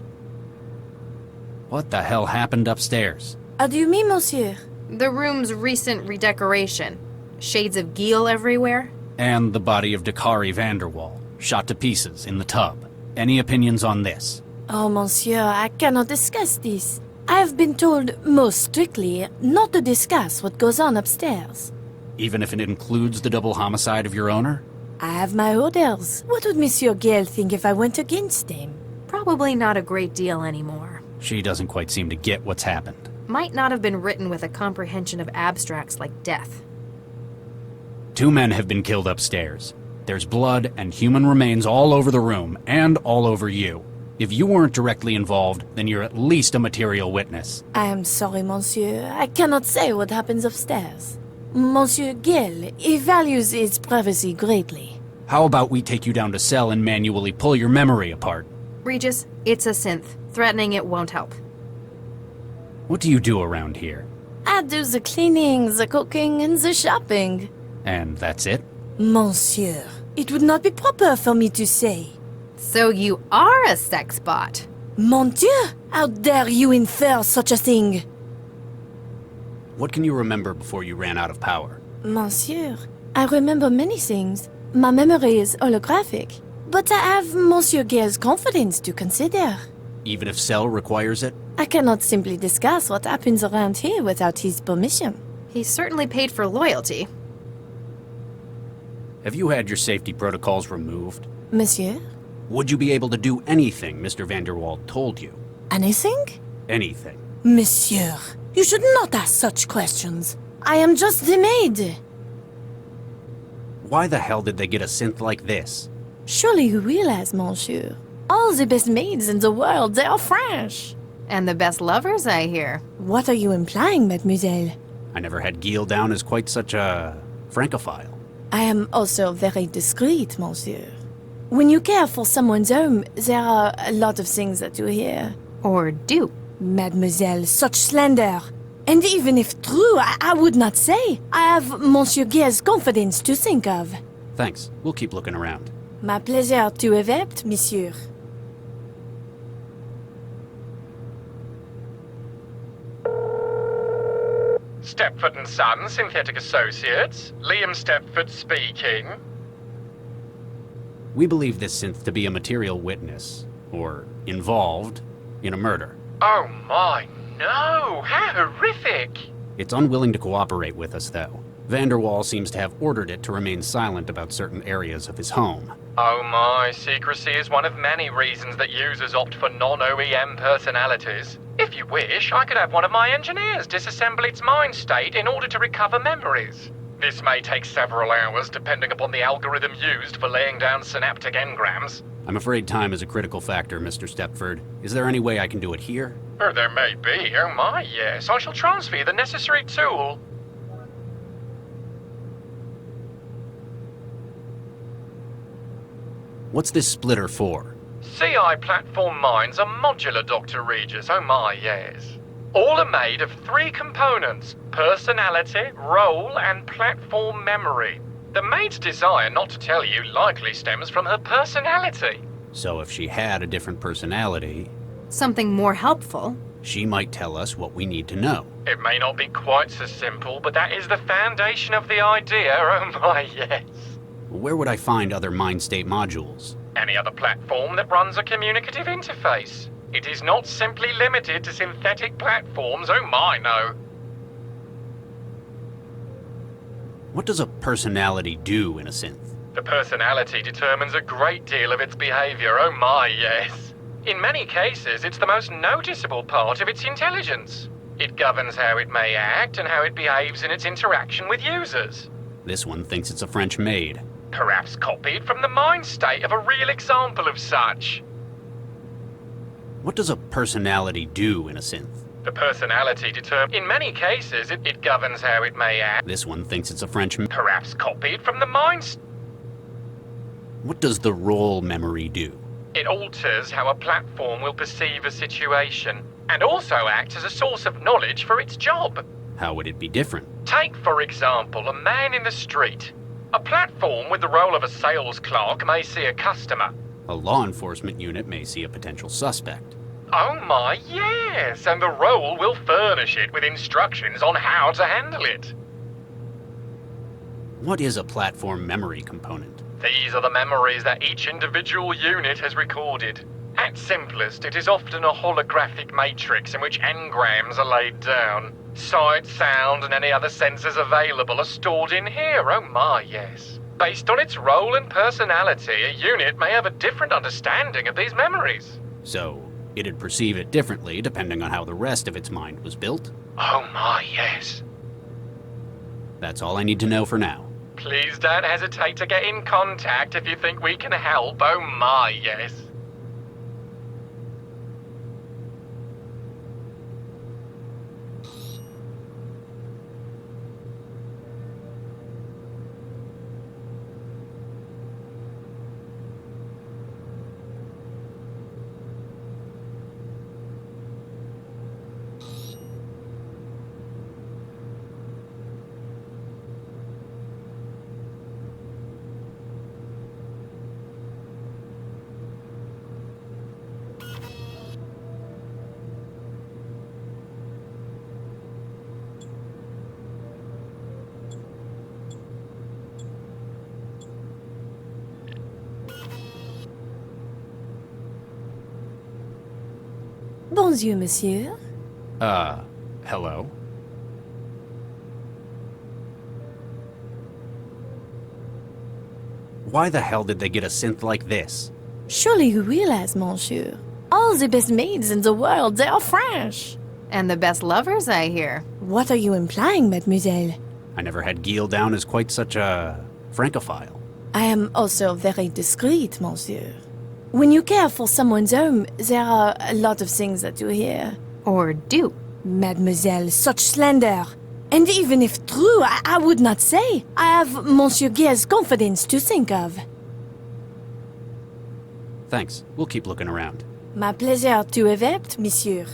What the hell happened upstairs? How do you mean, monsieur? The room's recent redecoration. Shades of Geel everywhere. And the body of Dakari Vanderwall, shot to pieces in the tub. Any opinions on this? Oh, monsieur, I cannot discuss this. I have been told, most strictly, not to discuss what goes on upstairs. Even if it includes the double homicide of your owner? I have my orders. What would Monsieur Gale think if I went against him? Probably not a great deal anymore. She doesn't quite seem to get what's happened. Might not have been written with a comprehension of abstracts like death. 2 men have been killed upstairs. There's blood and human remains all over the room, and all over you. If you weren't directly involved, then you're at least a material witness. I am sorry, monsieur. I cannot say what happens upstairs. Monsieur Gale, he values his privacy greatly. How about we take you down to cell and manually pull your memory apart? Regis, it's a synth. Threatening it won't help. What do you do around here? I do the cleaning, the cooking, and the shopping. And that's it? Monsieur, it would not be proper for me to say. So you are a sex bot? Mon Dieu, how dare you infer such a thing? What can you remember before you ran out of power? Monsieur, I remember many things. My memory is holographic. But I have Monsieur Gay's confidence to consider. Even if Cell requires it? I cannot simply discuss what happens around here without his permission. He certainly paid for loyalty. Have you had your safety protocols removed? Monsieur? Would you be able to do anything Mr. Vanderwald told you? Anything? Anything. Monsieur, you should not ask such questions. I am just the maid. Why the hell did they get a synth like this? Surely you realize, monsieur. All the best maids in the world, they are French. And the best lovers, I hear. What are you implying, mademoiselle? I never had Gil down as quite such a francophile. I am also very discreet, monsieur. When you care for someone's home, there are a lot of things that you hear. Or do. Mademoiselle, such slander. And even if true, I would not say. I have Monsieur Gay's confidence to think of. Thanks. We'll keep looking around. My pleasure to have helped, monsieur. Stepford and Son, Synthetic Associates. Liam Stepford speaking. We believe this synth to be a material witness, or involved, in a murder. Oh my, no! How horrific! It's unwilling to cooperate with us, though. Vanderwall seems to have ordered it to remain silent about certain areas of his home. Oh my, secrecy is one of many reasons that users opt for non-OEM personalities. If you wish, I could have one of my engineers disassemble its mind state in order to recover memories. This may take several hours, depending upon the algorithm used for laying down synaptic engrams. I'm afraid time is a critical factor, Mr. Stepford. Is there any way I can do it here? Oh, there may be. Oh my, yes. I shall transfer you the necessary tool. What's this splitter for? CI platform minds are modular, Dr. Regis. Oh my, yes. All are made of 3 components: personality, role, and platform memory. The maid's desire not to tell you likely stems from her personality. So if she had a different personality... Something more helpful. She might tell us what we need to know. It may not be quite so simple, but that is the foundation of the idea. Oh my, yes. Where would I find other mind state modules? Any other platform that runs a communicative interface. It is not simply limited to synthetic platforms. Oh my, no. What does a personality do in a synth? The personality determines a great deal of its behavior. Oh my, yes. In many cases, it's the most noticeable part of its intelligence. It governs how it may act and how it behaves in its interaction with users. This one thinks it's a French maid. Perhaps copied from the mind state of a real example of such. What does a personality do in a synth? The personality determines... In many cases, it governs how it may act. This one thinks it's a French... Perhaps copied from the mind... What does the role memory do? It alters how a platform will perceive a situation, and also acts as a source of knowledge for its job. How would it be different? Take, for example, a man in the street. A platform with the role of a sales clerk may see a customer. A law enforcement unit may see a potential suspect. Oh my, yes, and the role will furnish it with instructions on how to handle it. What is a platform memory component? These are the memories that each individual unit has recorded. At simplest, it is often a holographic matrix in which engrams are laid down. Sight, sound, and any other senses available are stored in here. Oh my, yes. Based on its role and personality, a unit may have a different understanding of these memories. So, it'd perceive it differently depending on how the rest of its mind was built? Oh my, yes. That's all I need to know for now. Please don't hesitate to get in contact if you think we can help. Oh my, yes. Bonjour, monsieur. Hello? Why the hell did they get a synth like this? Surely you realize, monsieur. All the best maids in the world, they are French. And the best lovers, I hear. What are you implying, mademoiselle? I never had Gil down as quite such a francophile. I am also very discreet, monsieur. When you care for someone's home, there are a lot of things that you hear. Or do. Mademoiselle, such slander. And even if true, I would not say. I have Monsieur Guerre's confidence to think of. Thanks. We'll keep looking around. My pleasure to avert, monsieur.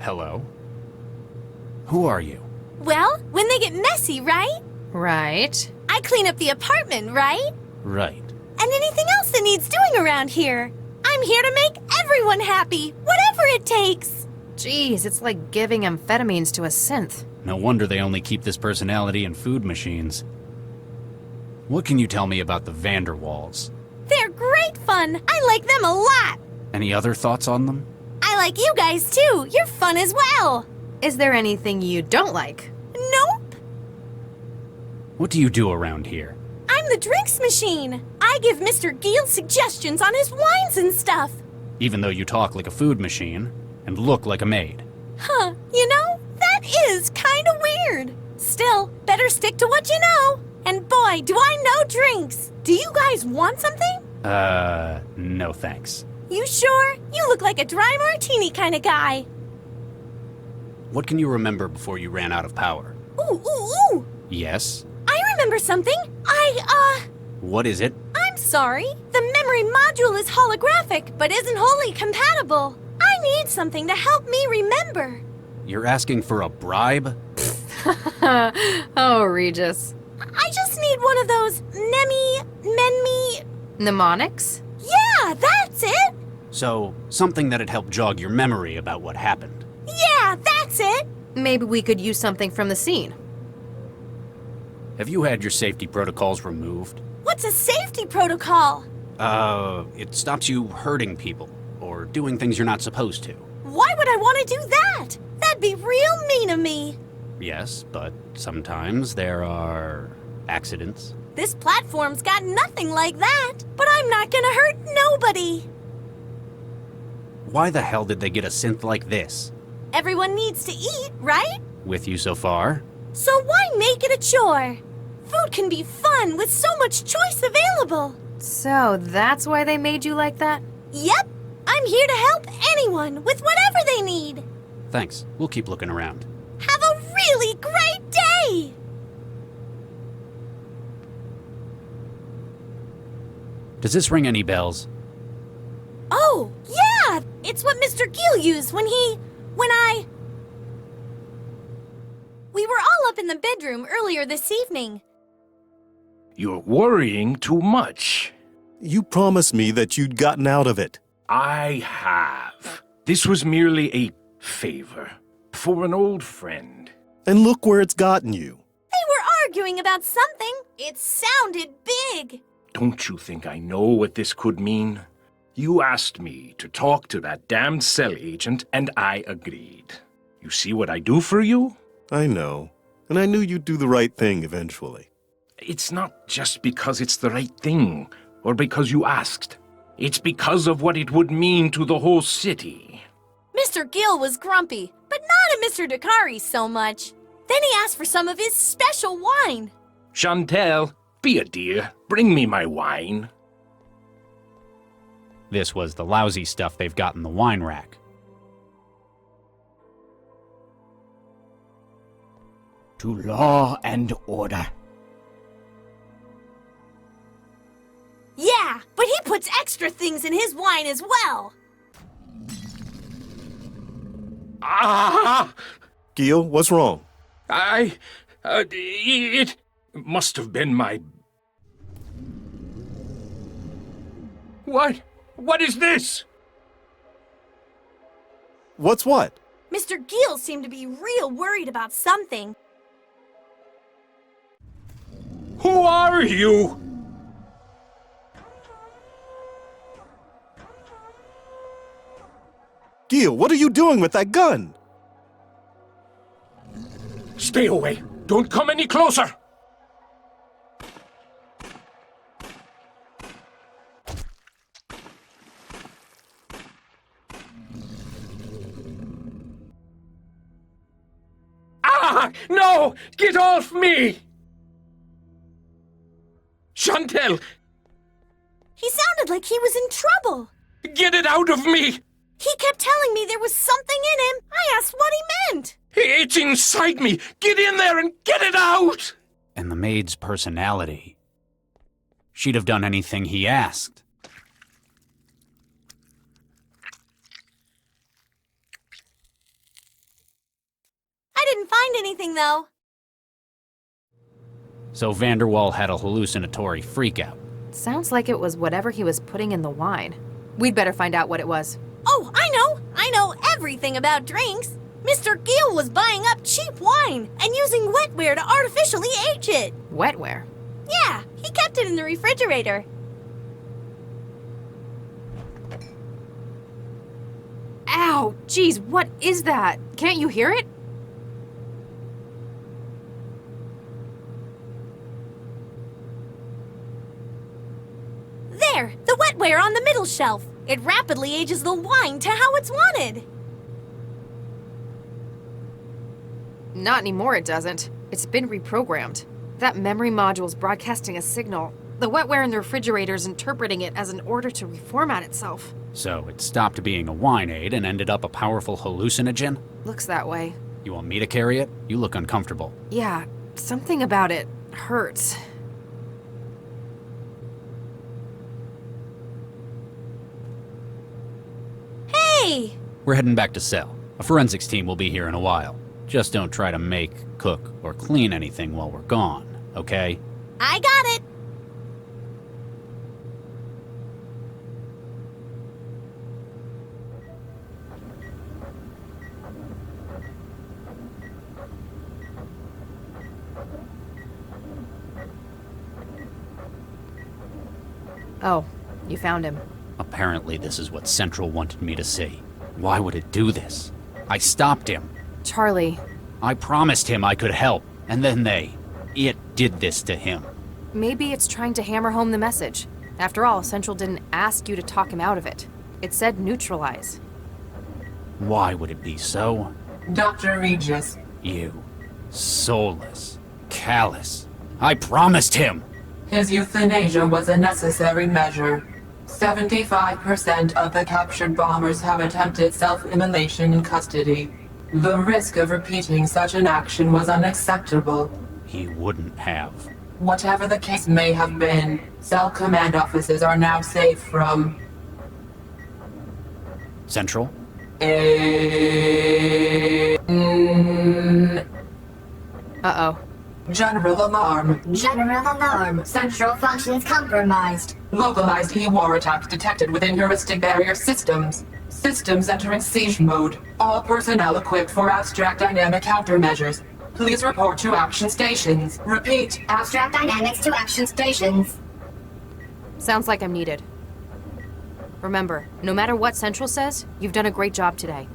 Hello? Who are you? Well, when they get messy, right? Right. I clean up the apartment, right? Right. And anything else that needs doing around here. I'm here to make everyone happy, whatever it takes. Jeez, it's like giving amphetamines to a synth. No wonder they only keep this personality in food machines. What can you tell me about the Vanderwalls? They're great fun. I like them a lot. Any other thoughts on them? I like you guys too. You're fun as well. Is there anything you don't like? Nope. What do you do around here? I'm the drinks machine. I give Mr. Giel suggestions on his wines and stuff. Even though you talk like a food machine and look like a maid. Huh, you know, that is kinda weird. Still, better stick to what you know. And boy, do I know drinks. Do you guys want something? No thanks. You sure? You look like a dry martini kind of guy. What can you remember before you ran out of power? Ooh, ooh, ooh! Yes? I remember something. What is it? I'm sorry. The memory module is holographic, but isn't wholly compatible. I need something to help me remember. You're asking for a bribe? Oh, Regis. I just need one of those menmi... Mnemonics? Yeah, that's it! So, something that'd help jog your memory about what happened. Yeah, that's it! Maybe we could use something from the scene. Have you had your safety protocols removed? What's a safety protocol? It stops you hurting people, or doing things you're not supposed to. Why would I want to do that? That'd be real mean of me. Yes, but sometimes there are accidents. This platform's got nothing like that, but I'm not gonna hurt nobody. Why the hell did they get a synth like this? Everyone needs to eat, right? With you so far? So why make it a chore? Food can be fun with so much choice available. So that's why they made you like that? Yep. I'm here to help anyone with whatever they need. Thanks. We'll keep looking around. Have a really great day! Does this ring any bells? Oh, yeah! It's what Mr. Giel used when We were all up in the bedroom earlier this evening. You're worrying too much. You promised me that you'd gotten out of it. I have. This was merely a favor for an old friend. And look where it's gotten you. They were arguing about something. It sounded big. Don't you think I know what this could mean? You asked me to talk to that damned cell agent, and I agreed. You see what I do for you? I know. And I knew you'd do the right thing eventually. It's not just because it's the right thing, or because you asked. It's because of what it would mean to the whole city. Mr. Giel was grumpy, but not at Mr. Dakari so much. Then he asked for some of his special wine. Chantel, be a dear. Bring me my wine. This was the lousy stuff they've got in the wine rack. To law and order. Yeah, but he puts extra things in his wine as well. Ah! Giel, what's wrong? It It must have been my... What? What is this? What's what? Mr. Gill seemed to be real worried about something. Who are you? Gil, what are you doing with that gun? Stay away. Don't come any closer. Ah! No! Get off me! Chantel! He sounded like he was in trouble. Get it out of me! He kept telling me there was something in him. I asked what he meant. It's inside me! Get in there and get it out! And the maid's personality. She'd have done anything he asked. I didn't find anything, though. So Vanderwall had a hallucinatory freakout. Sounds like it was whatever he was putting in the wine. We'd better find out what it was. Oh, I know! I know everything about drinks! Mr. Gill was buying up cheap wine and using wetware to artificially age it! Wetware? Yeah, he kept it in the refrigerator. Ow! Geez, what is that? Can't you hear it? There! The wetware on the middle shelf! It rapidly ages the wine to how it's wanted! Not anymore, it doesn't. It's been reprogrammed. That memory module's broadcasting a signal. The wetware in the refrigerator's interpreting it as an order to reformat itself. So it stopped being a wine aid and ended up a powerful hallucinogen? Looks that way. You want me to carry it? You look uncomfortable. Yeah, something about it hurts. Hey! We're heading back to cell. A forensics team will be here in a while. Just don't try to make, cook, or clean anything while we're gone, okay? I got it! Oh, you found him. Apparently this is what Central wanted me to see. Why would it do this? I stopped him. Charlie. I promised him I could help, and then it did this to him. Maybe it's trying to hammer home the message. After all, Central didn't ask you to talk him out of it. It said neutralize. Why would it be so? Dr. Regis. You. Soulless. Callous. I promised him! His euthanasia was a necessary measure. 75% of the captured bombers have attempted self-immolation in custody. The risk of repeating such an action was unacceptable. He wouldn't have. Whatever the case may have been, cell command offices are now safe from... Central? Uh-oh. General alarm. General alarm. Central functions compromised. Localized E-war attacks detected within heuristic barrier systems. Systems entering siege mode. All personnel equipped for abstract dynamic countermeasures. Please report to action stations. Repeat. Abstract dynamics to action stations. Sounds like I'm needed. Remember, no matter what Central says, you've done a great job today.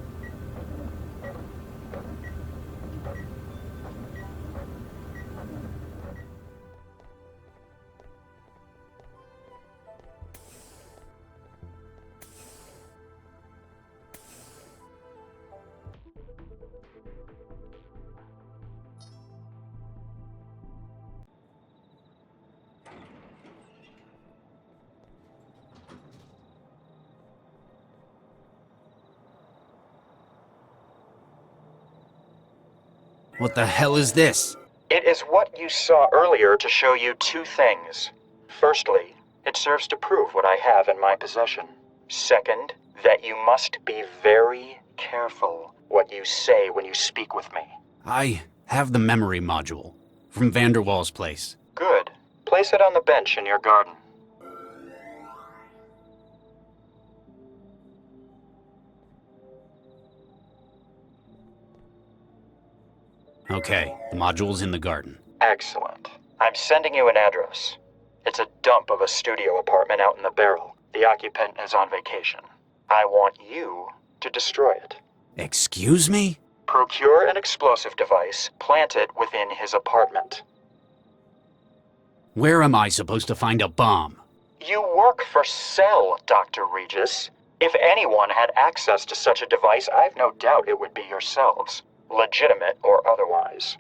What the hell is this? It is what you saw earlier to show you two things. Firstly, it serves to prove what I have in my possession. Second, that you must be very careful what you say when you speak with me. I have the memory module. from Vanderwall's place. Good. Place it on the bench in your garden. Okay, the module's in the garden. Excellent. I'm sending you an address. It's a dump of a studio apartment out in the barrel. The occupant is on vacation. I want you to destroy it. Excuse me? Procure an explosive device, plant it within his apartment. Where am I supposed to find a bomb? You work for Cell, Dr. Regis. If anyone had access to such a device, I've no doubt it would be yourselves. Legitimate or otherwise.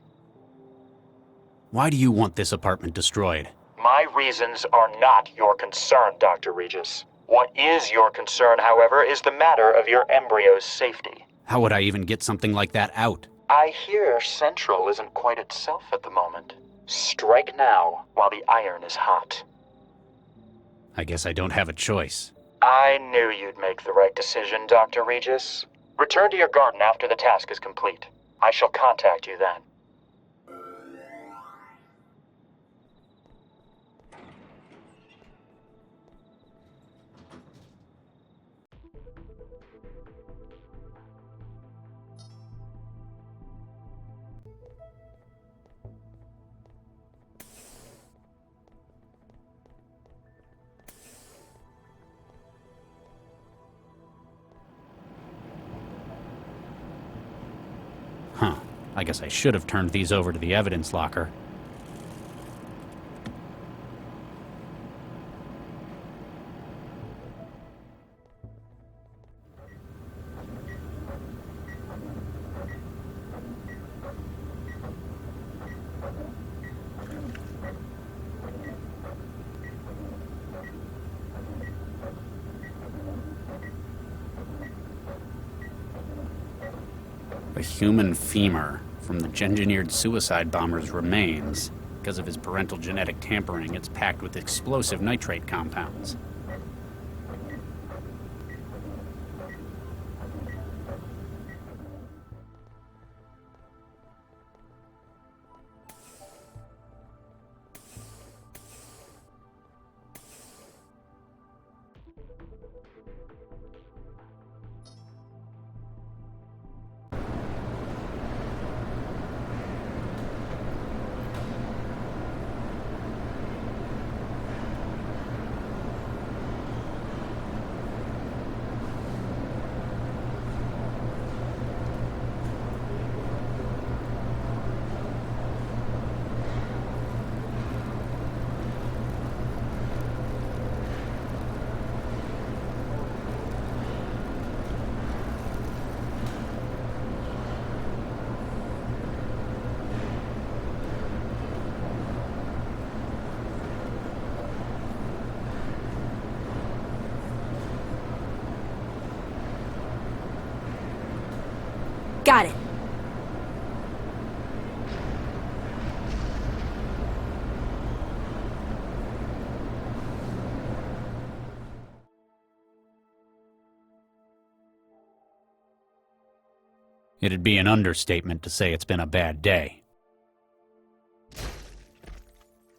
Why do you want this apartment destroyed? My reasons are not your concern, Dr. Regis. What is your concern, however, is the matter of your embryo's safety. How would I even get something like that out? I hear Central isn't quite itself at the moment. Strike now, while the iron is hot. I guess I don't have a choice. I knew you'd make the right decision, Dr. Regis. Return to your garden after the task is complete. I shall contact you then. Huh. I guess I should have turned these over to the evidence locker. A human femur from the engineered suicide bomber's remains. Because of his parental genetic tampering, it's packed with explosive nitrate compounds. Got it. It'd be an understatement to say it's been a bad day.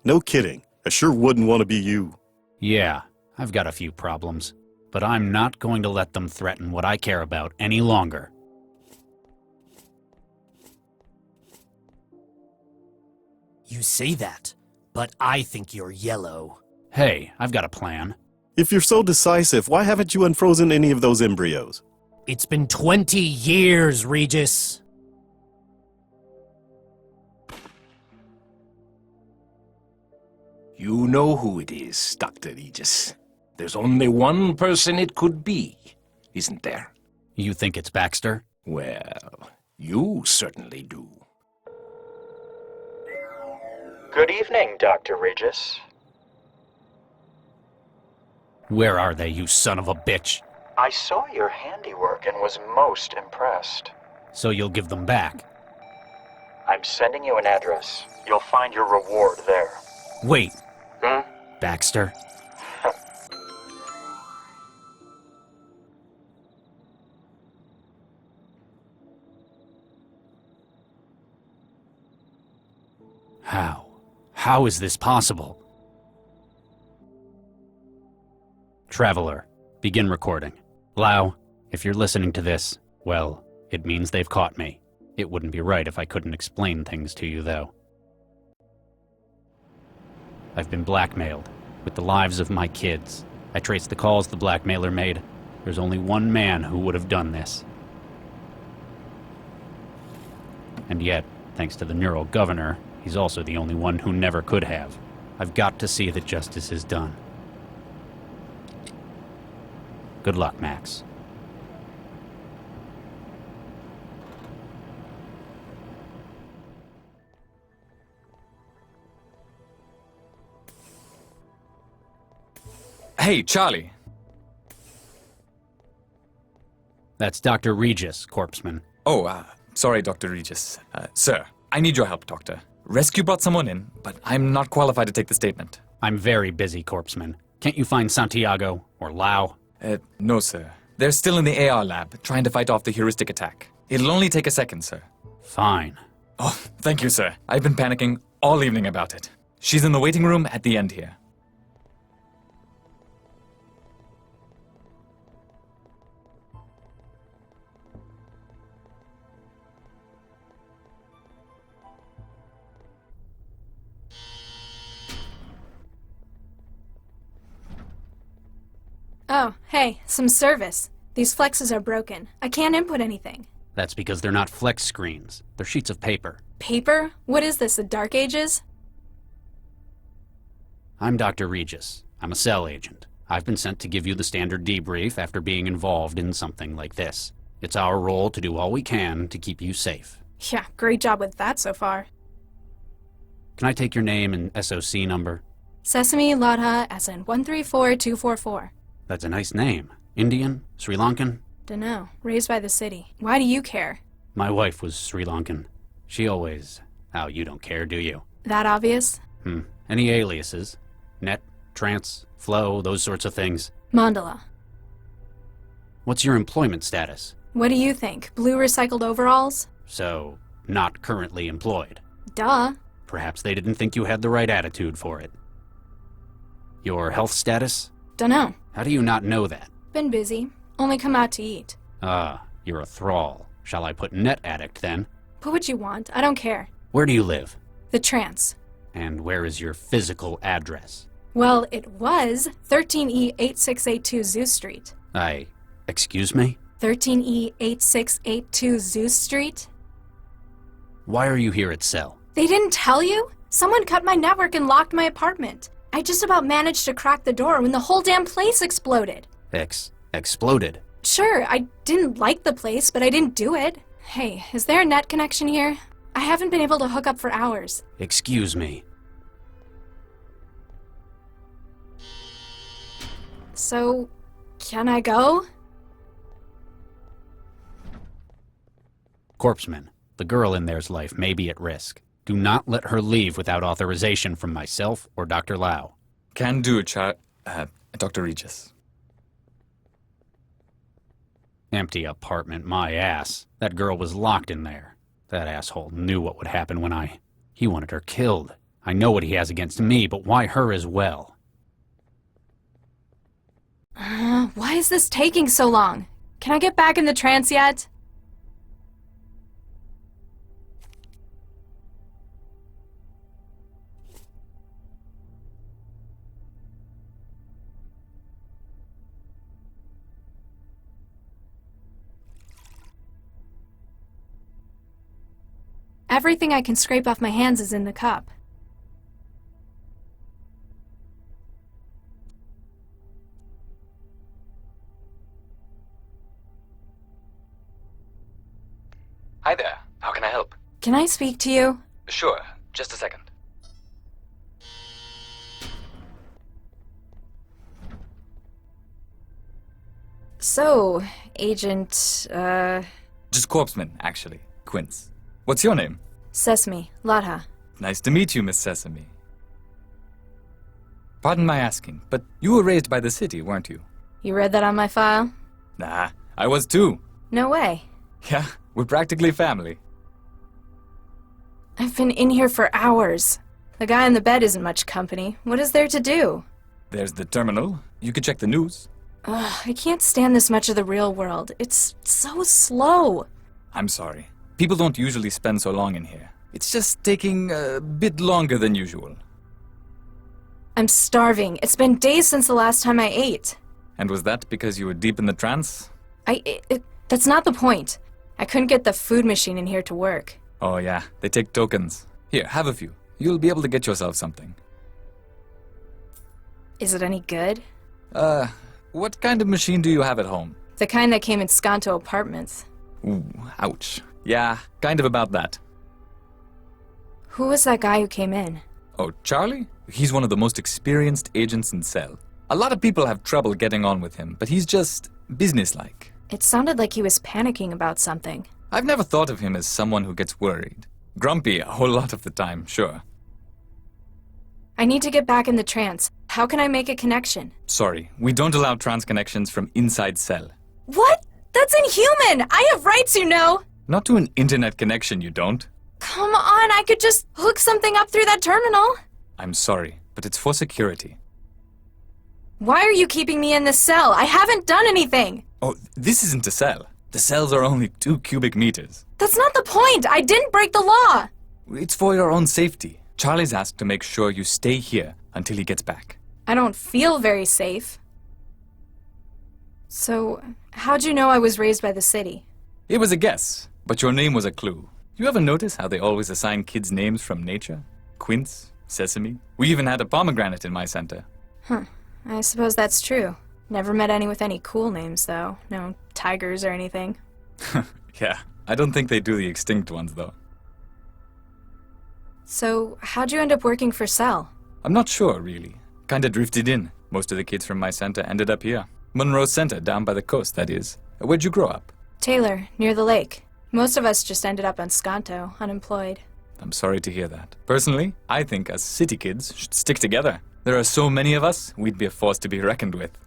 No kidding. I sure wouldn't want to be you. Yeah, I've got a few problems, but I'm not going to let them threaten what I care about any longer. You say that, but I think you're yellow. Hey, I've got a plan. If you're so decisive, why haven't you unfrozen any of those embryos? It's been 20 years, Regis. You know who it is, Dr. Regis. There's only one person it could be, isn't there? You think it's Baxter? Well, you certainly do. Good evening, Dr. Regis. Where are they, you son of a bitch? I saw your handiwork and was most impressed. So you'll give them back? I'm sending you an address. You'll find your reward there. Wait. Baxter? How? How is this possible? Traveler, begin recording. Lau, if you're listening to this, well, it means they've caught me. It wouldn't be right if I couldn't explain things to you, though. I've been blackmailed, with the lives of my kids. I traced the calls the blackmailer made. There's only one man who would have done this. And yet, thanks to the neural governor, he's also the only one who never could have. I've got to see that justice is done. Good luck, Max. Hey, Charlie. That's Dr. Regis, Corpseman. Oh, sorry, Dr. Regis. Sir, I need your help, Doctor. Rescue brought someone in, but I'm not qualified to take the statement. I'm very busy, Corpseman. Can't you find Santiago or Lau? No, sir. They're still in the AR lab, trying to fight off the heuristic attack. It'll only take a second, sir. Fine. Oh, thank you, sir. I've been panicking all evening about it. She's in the waiting room at the end here. Oh, hey, some service. These flexes are broken. I can't input anything. That's because they're not flex screens. They're sheets of paper. Paper? What is this, the Dark Ages? I'm Dr. Regis. I'm a cell agent. I've been sent to give you the standard debrief after being involved in something like this. It's our role to do all we can to keep you safe. Yeah, great job with that so far. Can I take your name and SOC number? Sesame Latha SN 134244. That's a nice name. Indian? Sri Lankan? Dunno. Raised by the city. Why do you care? My wife was Sri Lankan. She always... Oh, you don't care, do you? That obvious? Any aliases? Net, Trance, Flow, those sorts of things? Mandala. What's your employment status? What do you think? Blue recycled overalls? So, not currently employed. Duh. Perhaps they didn't think you had the right attitude for it. Your health status? Dunno. How do you not know that? Been busy. Only come out to eat. You're a thrall. Shall I put net addict then? Put what you want. I don't care. Where do you live? The Trance. And where is your physical address? Well, it was 13E8682 Zeus Street. Excuse me? 13E8682 Zeus Street? Why are you here at Cell? They didn't tell you? Someone cut my network and locked my apartment. I just about managed to crack the door when the whole damn place exploded. Exploded? Sure, I didn't like the place, but I didn't do it. Hey, is there a net connection here? I haven't been able to hook up for hours. Excuse me. So, can I go? Corpseman, the girl in there's life may be at risk. Do not let her leave without authorization from myself or Dr. Lau. Can do, Dr. Regis. Empty apartment, my ass. That girl was locked in there. That asshole knew what would happen when He wanted her killed. I know what he has against me, but why her as well? Why is this taking so long? Can I get back in the trance yet? Everything I can scrape off my hands is in the cup. Hi there. How can I help? Can I speak to you? Sure. Just a second. So, Agent, Just Corpseman, actually. Quince. What's your name? Sesame, Latha. Nice to meet you, Miss Sesame. Pardon my asking, but you were raised by the city, weren't you? You read that on my file? Nah, I was too. No way. Yeah, we're practically family. I've been in here for hours. The guy in the bed isn't much company. What is there to do? There's the terminal. You could check the news. Ugh, I can't stand this much of the real world. It's so slow. I'm sorry. People don't usually spend so long in here. It's just taking a bit longer than usual. I'm starving. It's been days since the last time I ate. And was that because you were deep in the trance? That's not the point. I couldn't get the food machine in here to work. Oh yeah, they take tokens. Here, have a few. You'll be able to get yourself something. Is it any good? What kind of machine do you have at home? The kind that came in Skanto apartments. Ooh, ouch. Yeah, kind of about that. Who was that guy who came in? Oh, Charlie? He's one of the most experienced agents in Cell. A lot of people have trouble getting on with him, but he's just businesslike. It sounded like he was panicking about something. I've never thought of him as someone who gets worried. Grumpy a whole lot of the time, sure. I need to get back in the trance. How can I make a connection? Sorry, we don't allow trance connections from inside Cell. What? That's inhuman! I have rights, you know! Not to an internet connection, you don't. Come on, I could just hook something up through that terminal. I'm sorry, but it's for security. Why are you keeping me in this cell? I haven't done anything! Oh, this isn't a cell. The cells are only 2 cubic meters. That's not the point! I didn't break the law! It's for your own safety. Charlie's asked to make sure you stay here until he gets back. I don't feel very safe. So, how'd you know I was raised by the city? It was a guess, but your name was a clue. You ever notice how they always assign kids names from nature? Quince, Sesame. We even had a pomegranate in my center. Huh. I suppose that's true. Never met any with any cool names, though. No tigers or anything. Yeah, I don't think they do the extinct ones, though. So, how'd you end up working for Cell? I'm not sure, really. Kinda drifted in. Most of the kids from my center ended up here. Monroe Center, down by the coast, that is. Where'd you grow up? Taylor, near the lake. Most of us just ended up on Skanto, unemployed. I'm sorry to hear that. Personally, I think us city kids should stick together. There are so many of us, we'd be a force to be reckoned with.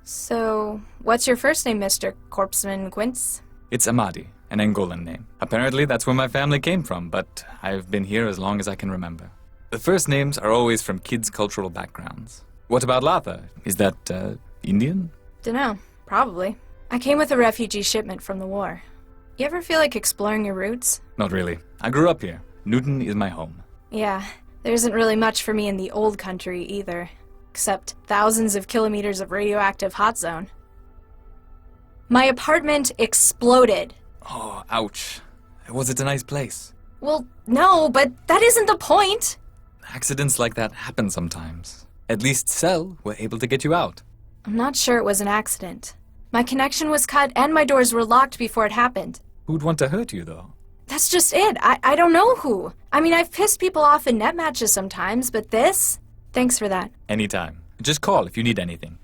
So, what's your first name, Mr. Corpseman Quince? It's Amadi, an Angolan name. Apparently that's where my family came from, but I've been here as long as I can remember. The first names are always from kids' cultural backgrounds. What about Latha? Is that, Indian? Dunno. Probably. I came with a refugee shipment from the war. You ever feel like exploring your roots? Not really. I grew up here. Newton is my home. Yeah, there isn't really much for me in the old country either. Except thousands of kilometers of radioactive hot zone. My apartment exploded. Oh, ouch. Was it a nice place? Well, no, but that isn't the point. Accidents like that happen sometimes. At least Cell were able to get you out. I'm not sure it was an accident. My connection was cut and my doors were locked before it happened. Who'd want to hurt you, though? That's just it. I don't know who. I mean, I've pissed people off in net matches sometimes, but this? Thanks for that. Anytime. Just call if you need anything.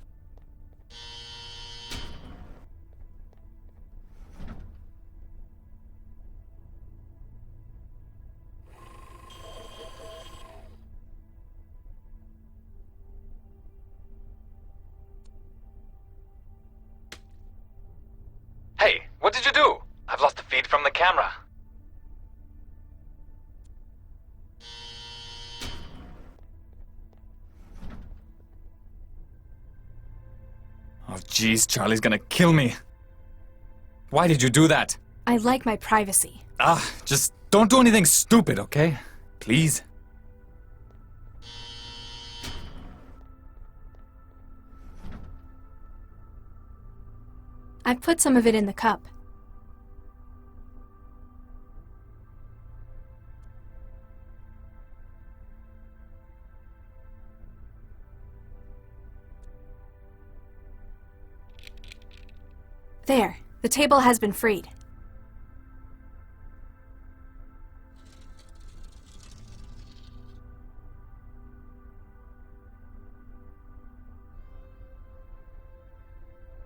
Hey, what did you do? I've lost the feed from the camera. Oh, jeez, Charlie's gonna kill me. Why did you do that? I like my privacy. Just don't do anything stupid, okay? Please? I've put some of it in the cup. There, the table has been freed.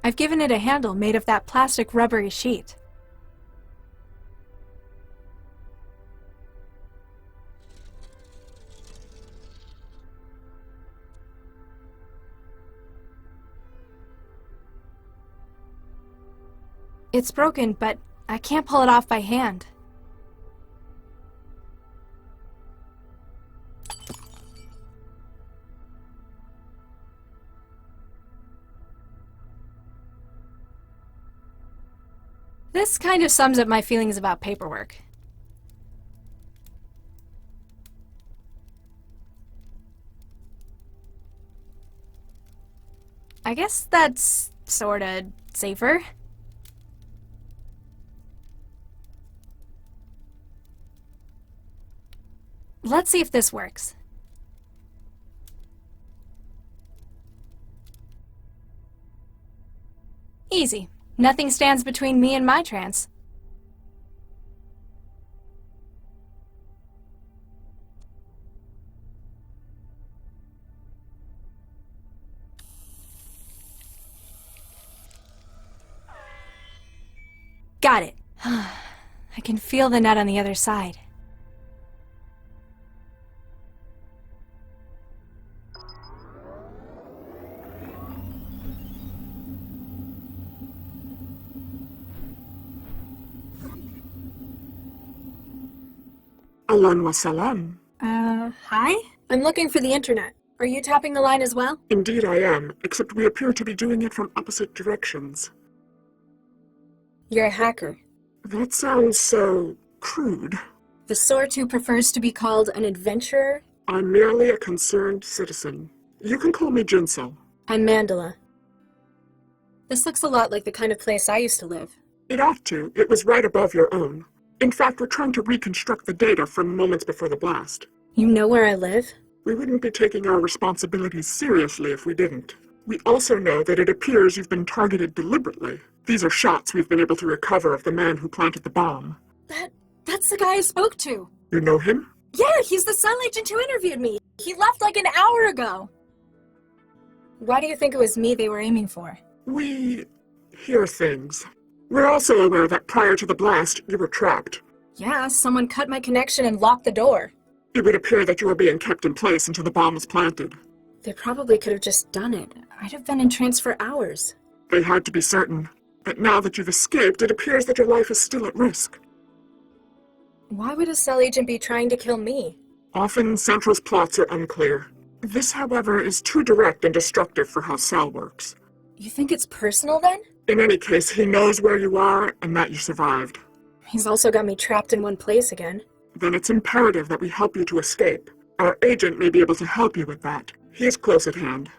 I've given it a handle made of that plastic rubbery sheet. It's broken, but I can't pull it off by hand. This kind of sums up my feelings about paperwork. I guess that's sorta safer. Let's see if this works. Easy. Nothing stands between me and my trance. Got it. I can feel the nut on the other side. Ahlan wa salam. Hi? I'm looking for the internet. Are you tapping the line as well? Indeed I am, except we appear to be doing it from opposite directions. You're a hacker. That sounds so crude. The sort who prefers to be called an adventurer? I'm merely a concerned citizen. You can call me Jinsel. I'm Mandala. This looks a lot like the kind of place I used to live. It ought to. It was right above your own. In fact, we're trying to reconstruct the data from moments before the blast. You know where I live? We wouldn't be taking our responsibilities seriously if we didn't. We also know that it appears you've been targeted deliberately. These are shots we've been able to recover of the man who planted the bomb. That's the guy I spoke to. You know him? Yeah, he's the cell agent who interviewed me. He left like an hour ago. Why do you think it was me they were aiming for? We hear things. We're also aware that prior to the blast, you were trapped. Yeah, someone cut my connection and locked the door. It would appear that you were being kept in place until the bomb was planted. They probably could have just done it. I'd have been in trance for hours. They had to be certain. But now that you've escaped, it appears that your life is still at risk. Why would a cell agent be trying to kill me? Often, Central's plots are unclear. This, however, is too direct and destructive for how Cell works. You think it's personal, then? In any case, he knows where you are and that you survived. He's also got me trapped in one place again. Then it's imperative that we help you to escape. Our agent may be able to help you with that. He is close at hand.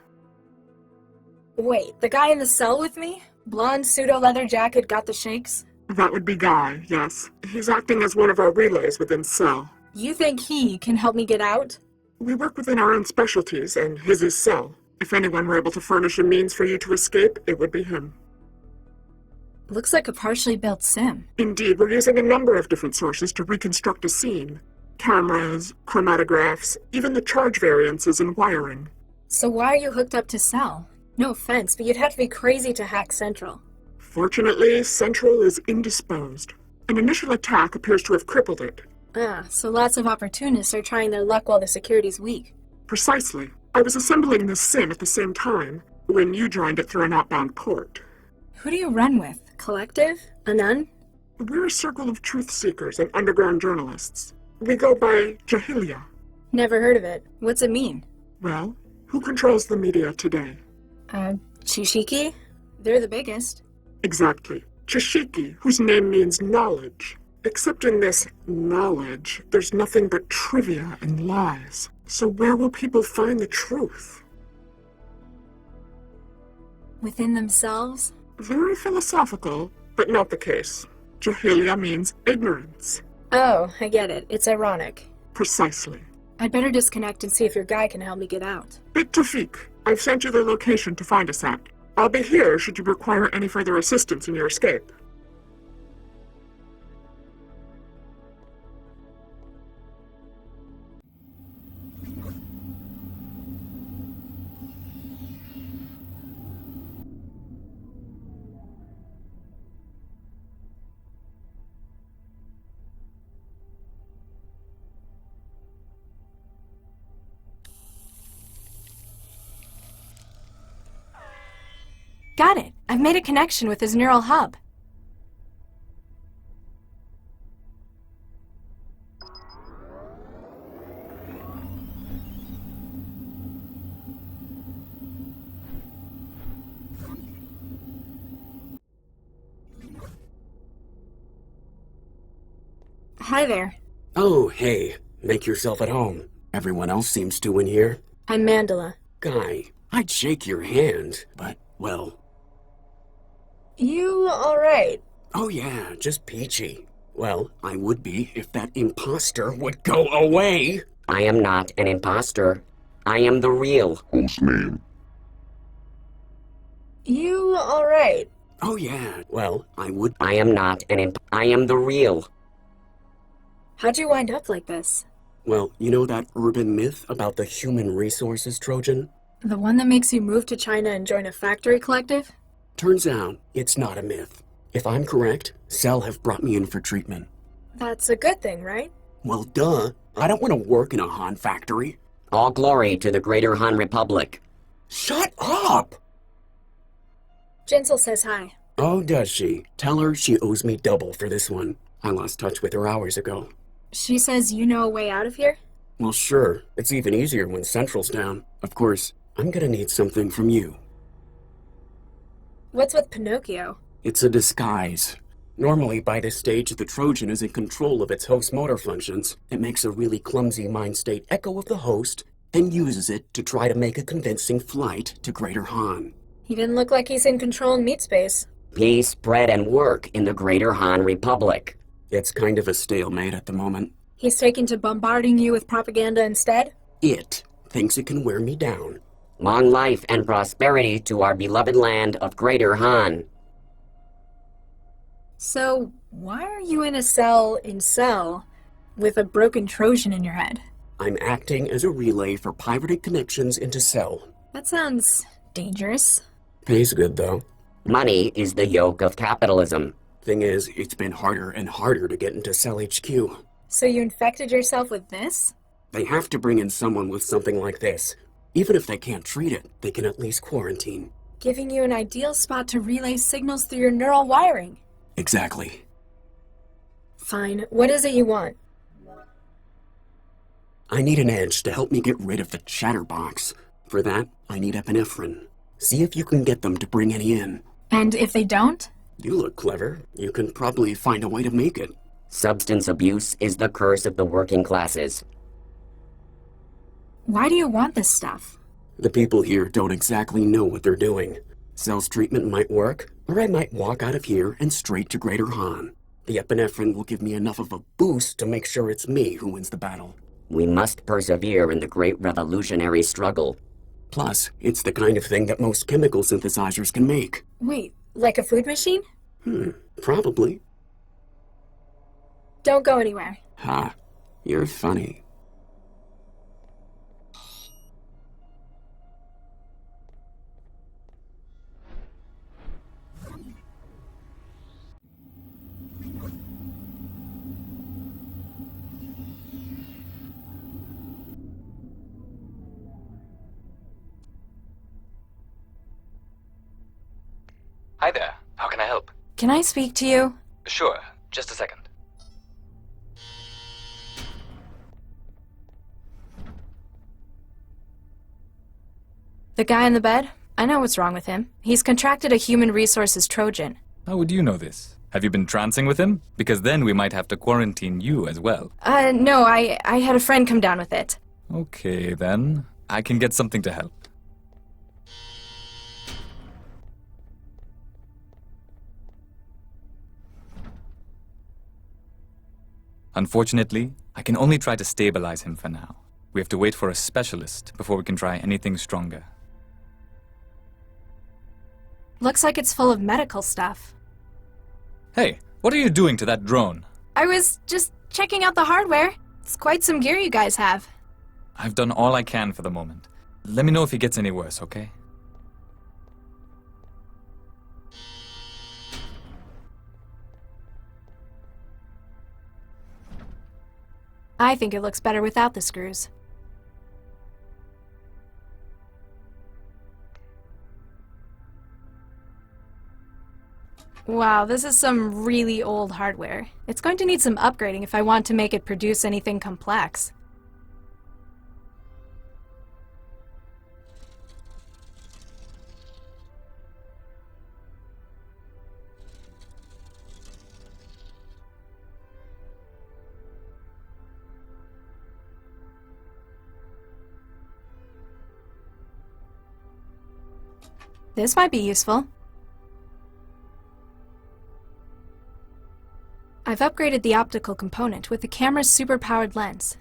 Wait, the guy in the cell with me? Blonde pseudo-leather jacket, got the shakes? That would be Guy, yes. He's acting as one of our relays within Cell. You think he can help me get out? We work within our own specialties, and his is Cell. If anyone were able to furnish a means for you to escape, it would be him. Looks like a partially built sim. Indeed, we're using a number of different sources to reconstruct a scene. Cameras, chromatographs, even the charge variances and wiring. So why are you hooked up to Cell? No offense, but you'd have to be crazy to hack Central. Fortunately, Central is indisposed. An initial attack appears to have crippled it. Ah, so lots of opportunists are trying their luck while the security's weak. Precisely. I was assembling this sim at the same time, when you joined it through an outbound port. Who do you run with? Collective? A nun? We're a circle of truth seekers and underground journalists. We go by Jahiliya. Never heard of it. What's it mean? Well, who controls the media today? Chishiki? They're the biggest. Exactly. Chishiki, whose name means knowledge. Except in this knowledge, there's nothing but trivia and lies. So where will people find the truth? Within themselves? Very philosophical, but not the case. Jahiliya means ignorance. Oh, I get it. It's ironic. Precisely. I'd better disconnect and see if your guy can help me get out. Bit Tawfiq, I've sent you the location to find us at. I'll be here should you require any further assistance in your escape. Got it. I've made a connection with his neural hub. Hi there. Oh, hey. Make yourself at home. Everyone else seems to in here. I'm Mandela. Guy, I'd shake your hand, but, well... You alright? Oh yeah, just peachy. Well, I would be if that imposter would go away! I am not an imposter. I am the real. Whose name? You alright? Oh yeah, well, I am not an I am the real. How'd you wind up like this? Well, you know that urban myth about the human resources Trojan? The one that makes you move to China and join a factory collective? Turns out, it's not a myth. If I'm correct, Cell have brought me in for treatment. That's a good thing, right? Well, duh. I don't want to work in a Han factory. All glory to the Greater Han Republic. Shut up! Jinsel says hi. Oh, does she? Tell her she owes me double for this one. I lost touch with her hours ago. She says you know a way out of here? Well, sure. It's even easier when Central's down. Of course, I'm gonna need something from you. What's with Pinocchio? It's a disguise. Normally, by this stage, the Trojan is in control of its host motor functions. It makes a really clumsy mind state echo of the host, and uses it to try to make a convincing flight to Greater Han. He didn't look like he's in control in meatspace. Peace, bread, and work in the Greater Han Republic. It's kind of a stalemate at the moment. He's taken to bombarding you with propaganda instead? It thinks it can wear me down. Long life and prosperity to our beloved land of Greater Han. So, why are you in a cell in Cell with a broken Trojan in your head? I'm acting as a relay for pirated connections into Cell. That sounds dangerous. Pays good, though. Money is the yoke of capitalism. Thing is, it's been harder and harder to get into Cell HQ. So you infected yourself with this? They have to bring in someone with something like this. Even if they can't treat it, they can at least quarantine. Giving you an ideal spot to relay signals through your neural wiring. Exactly. Fine. What is it you want? I need an edge to help me get rid of the chatterbox. For that, I need epinephrine. See if you can get them to bring any in. And if they don't? You look clever. You can probably find a way to make it. Substance abuse is the curse of the working classes. Why do you want this stuff? The people here don't exactly know what they're doing. Cell's treatment might work, or I might walk out of here and straight to Greater Han. The epinephrine will give me enough of a boost to make sure it's me who wins the battle. We must persevere in the great revolutionary struggle. Plus, it's the kind of thing that most chemical synthesizers can make. Wait, like a food machine? Probably. Don't go anywhere. Ha, you're funny. Hi there. How can I help? Can I speak to you? Sure. Just a second. The guy in the bed? I know what's wrong with him. He's contracted a human resources Trojan. How would you know this? Have you been trancing with him? Because then we might have to quarantine you as well. No, I had a friend come down with it. Okay, then. I can get something to help. Unfortunately, I can only try to stabilize him for now. We have to wait for a specialist before we can try anything stronger. Looks like it's full of medical stuff. Hey, what are you doing to that drone? I was just checking out the hardware. It's quite some gear you guys have. I've done all I can for the moment. Let me know if he gets any worse, okay? I think it looks better without the screws. Wow, this is some really old hardware. It's going to need some upgrading if I want to make it produce anything complex. This might be useful. I've upgraded the optical component with the camera's superpowered lens.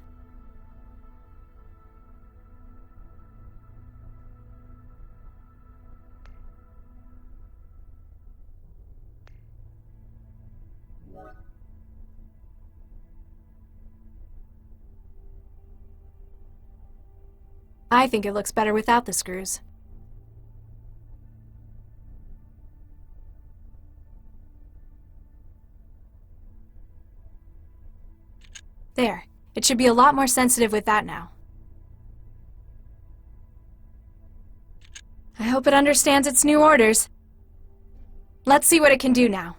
I think it looks better without the screws. There. It should be a lot more sensitive with that now. I hope it understands its new orders. Let's see what it can do now.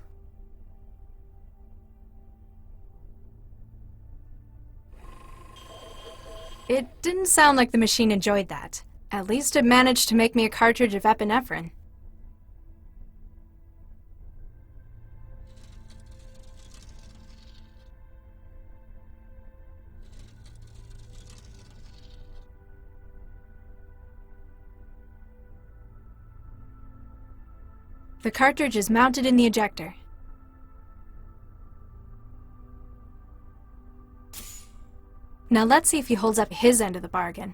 It didn't sound like the machine enjoyed that. At least it managed to make me a cartridge of epinephrine. The cartridge is mounted in the ejector. Now let's see if he holds up his end of the bargain.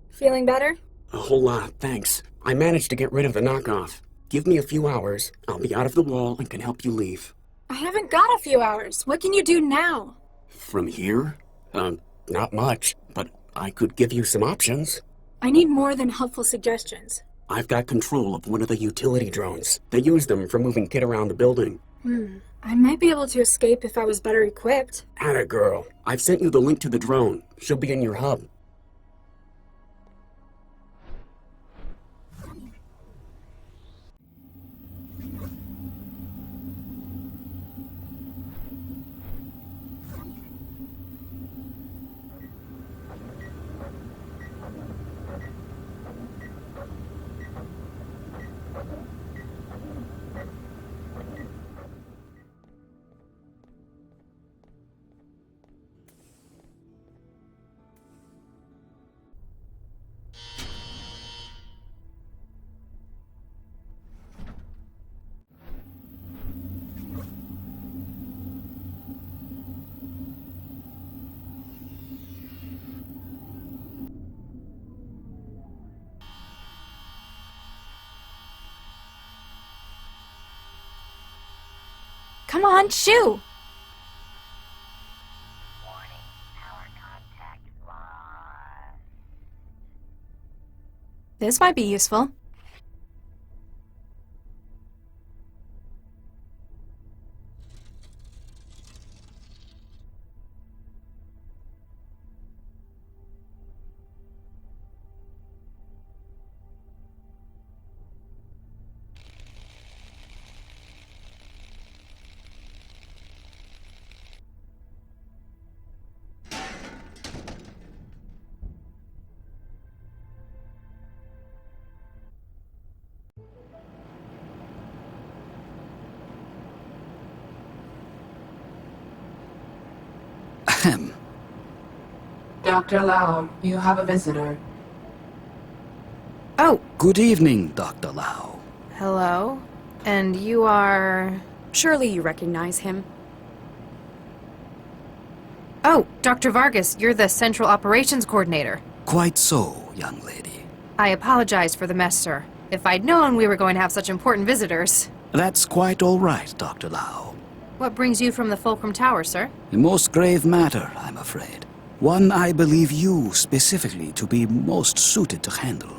Feeling better? A whole lot, thanks. I managed to get rid of the knockoff. Give me a few hours, I'll be out of the wall and can help you leave. I haven't got a few hours. What can you do now? From here? Not much, but I could give you some options. I need more than helpful suggestions. I've got control of one of the utility drones. They use them for moving Kit around the building. I might be able to escape if I was better equipped. Atta girl. I've sent you the link to the drone. She'll be in your hub. Come on, shoo! This might be useful. Dr. Lau, you have a visitor. Oh! Good evening, Dr. Lau. Hello? And you are... Surely you recognize him. Oh, Dr. Vargas, you're the Central Operations Coordinator. Quite so, young lady. I apologize for the mess, sir. If I'd known we were going to have such important visitors... That's quite all right, Dr. Lau. What brings you from the Fulcrum Tower, sir? A most grave matter, I'm afraid. One I believe you specifically to be most suited to handle.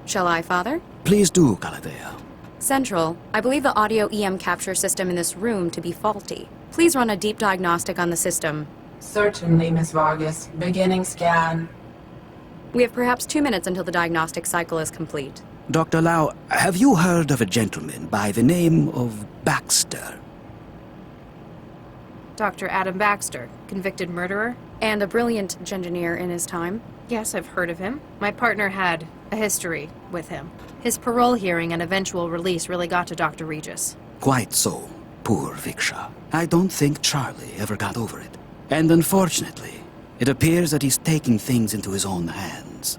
Shall I, Father? Please do, Galadea. Central, I believe the audio EM capture system in this room to be faulty. Please run a deep diagnostic on the system. Certainly, Miss Vargas. Beginning scan. We have perhaps 2 minutes until the diagnostic cycle is complete. Dr. Lau, have you heard of a gentleman by the name of Baxter? Dr. Adam Baxter, convicted murderer? And a brilliant engineer in his time. Yes, I've heard of him. My partner had a history with him. His parole hearing and eventual release really got to Dr. Regis. Quite so. Poor Viksha. I don't think Charlie ever got over it. And unfortunately, it appears that he's taking things into his own hands.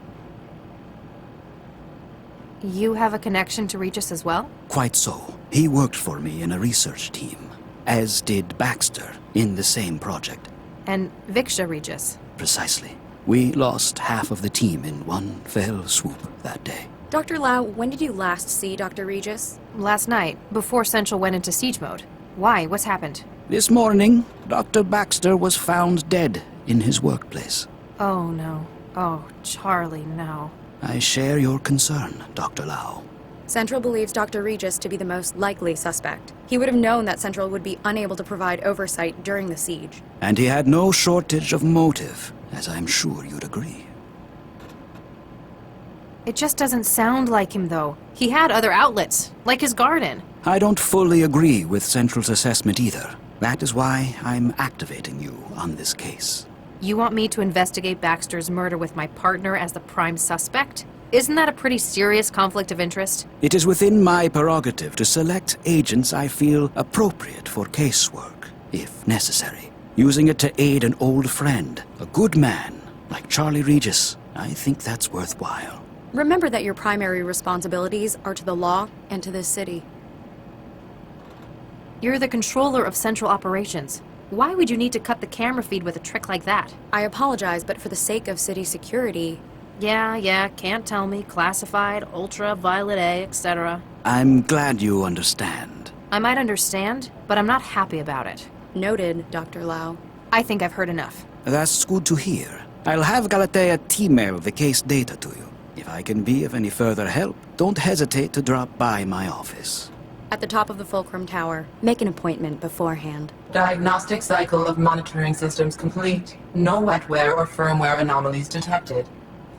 You have a connection to Regis as well? Quite so. He worked for me in a research team, as did Baxter, in the same project. And Viksha Regis? Precisely. We lost half of the team in one fell swoop that day. Dr. Lau, when did you last see Dr. Regis? Last night, before Central went into siege mode. Why? What's happened? This morning, Dr. Baxter was found dead in his workplace. Oh, no. Oh, Charlie, no. I share your concern, Dr. Lau. Central believes Dr. Regis to be the most likely suspect. He would have known that Central would be unable to provide oversight during the siege. And he had no shortage of motive, as I'm sure you'd agree. It just doesn't sound like him, though. He had other outlets, like his garden. I don't fully agree with Central's assessment either. That is why I'm activating you on this case. You want me to investigate Baxter's murder with my partner as the prime suspect? Isn't that a pretty serious conflict of interest? It is within my prerogative to select agents I feel appropriate for casework, if necessary. Using it to aid an old friend, a good man, like Charlie Regis, I think that's worthwhile. Remember that your primary responsibilities are to the law and to this city. You're the controller of Central Operations. Why would you need to cut the camera feed with a trick like that? I apologize, but for the sake of city security... Yeah, can't tell me. Classified, ultraviolet A, etc. I'm glad you understand. I might understand, but I'm not happy about it. Noted, Dr. Lau. I think I've heard enough. That's good to hear. I'll have Galatea email the case data to you. If I can be of any further help, don't hesitate to drop by my office. At the top of the Fulcrum Tower. Make an appointment beforehand. Diagnostic cycle of monitoring systems complete. No wetware or firmware anomalies detected.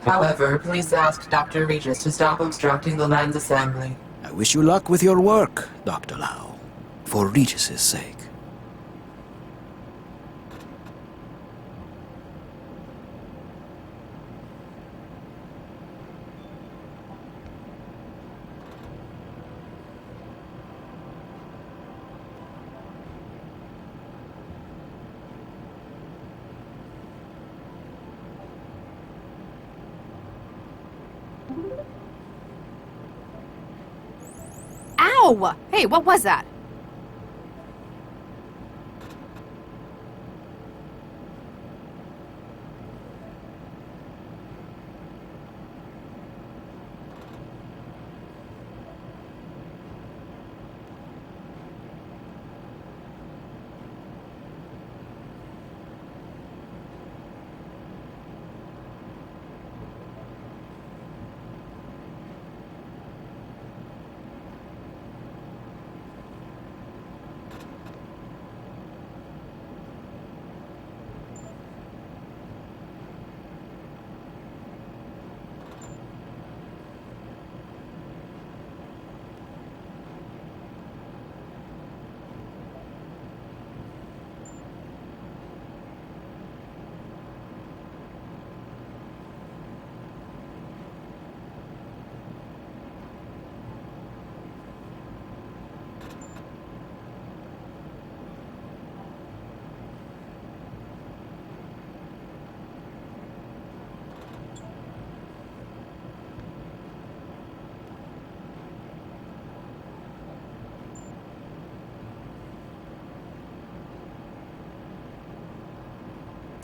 However, please ask Dr. Regis to stop obstructing the lens assembly. I wish you luck with your work, Dr. Lau. For Regis's sake. Ow! Hey, what was that?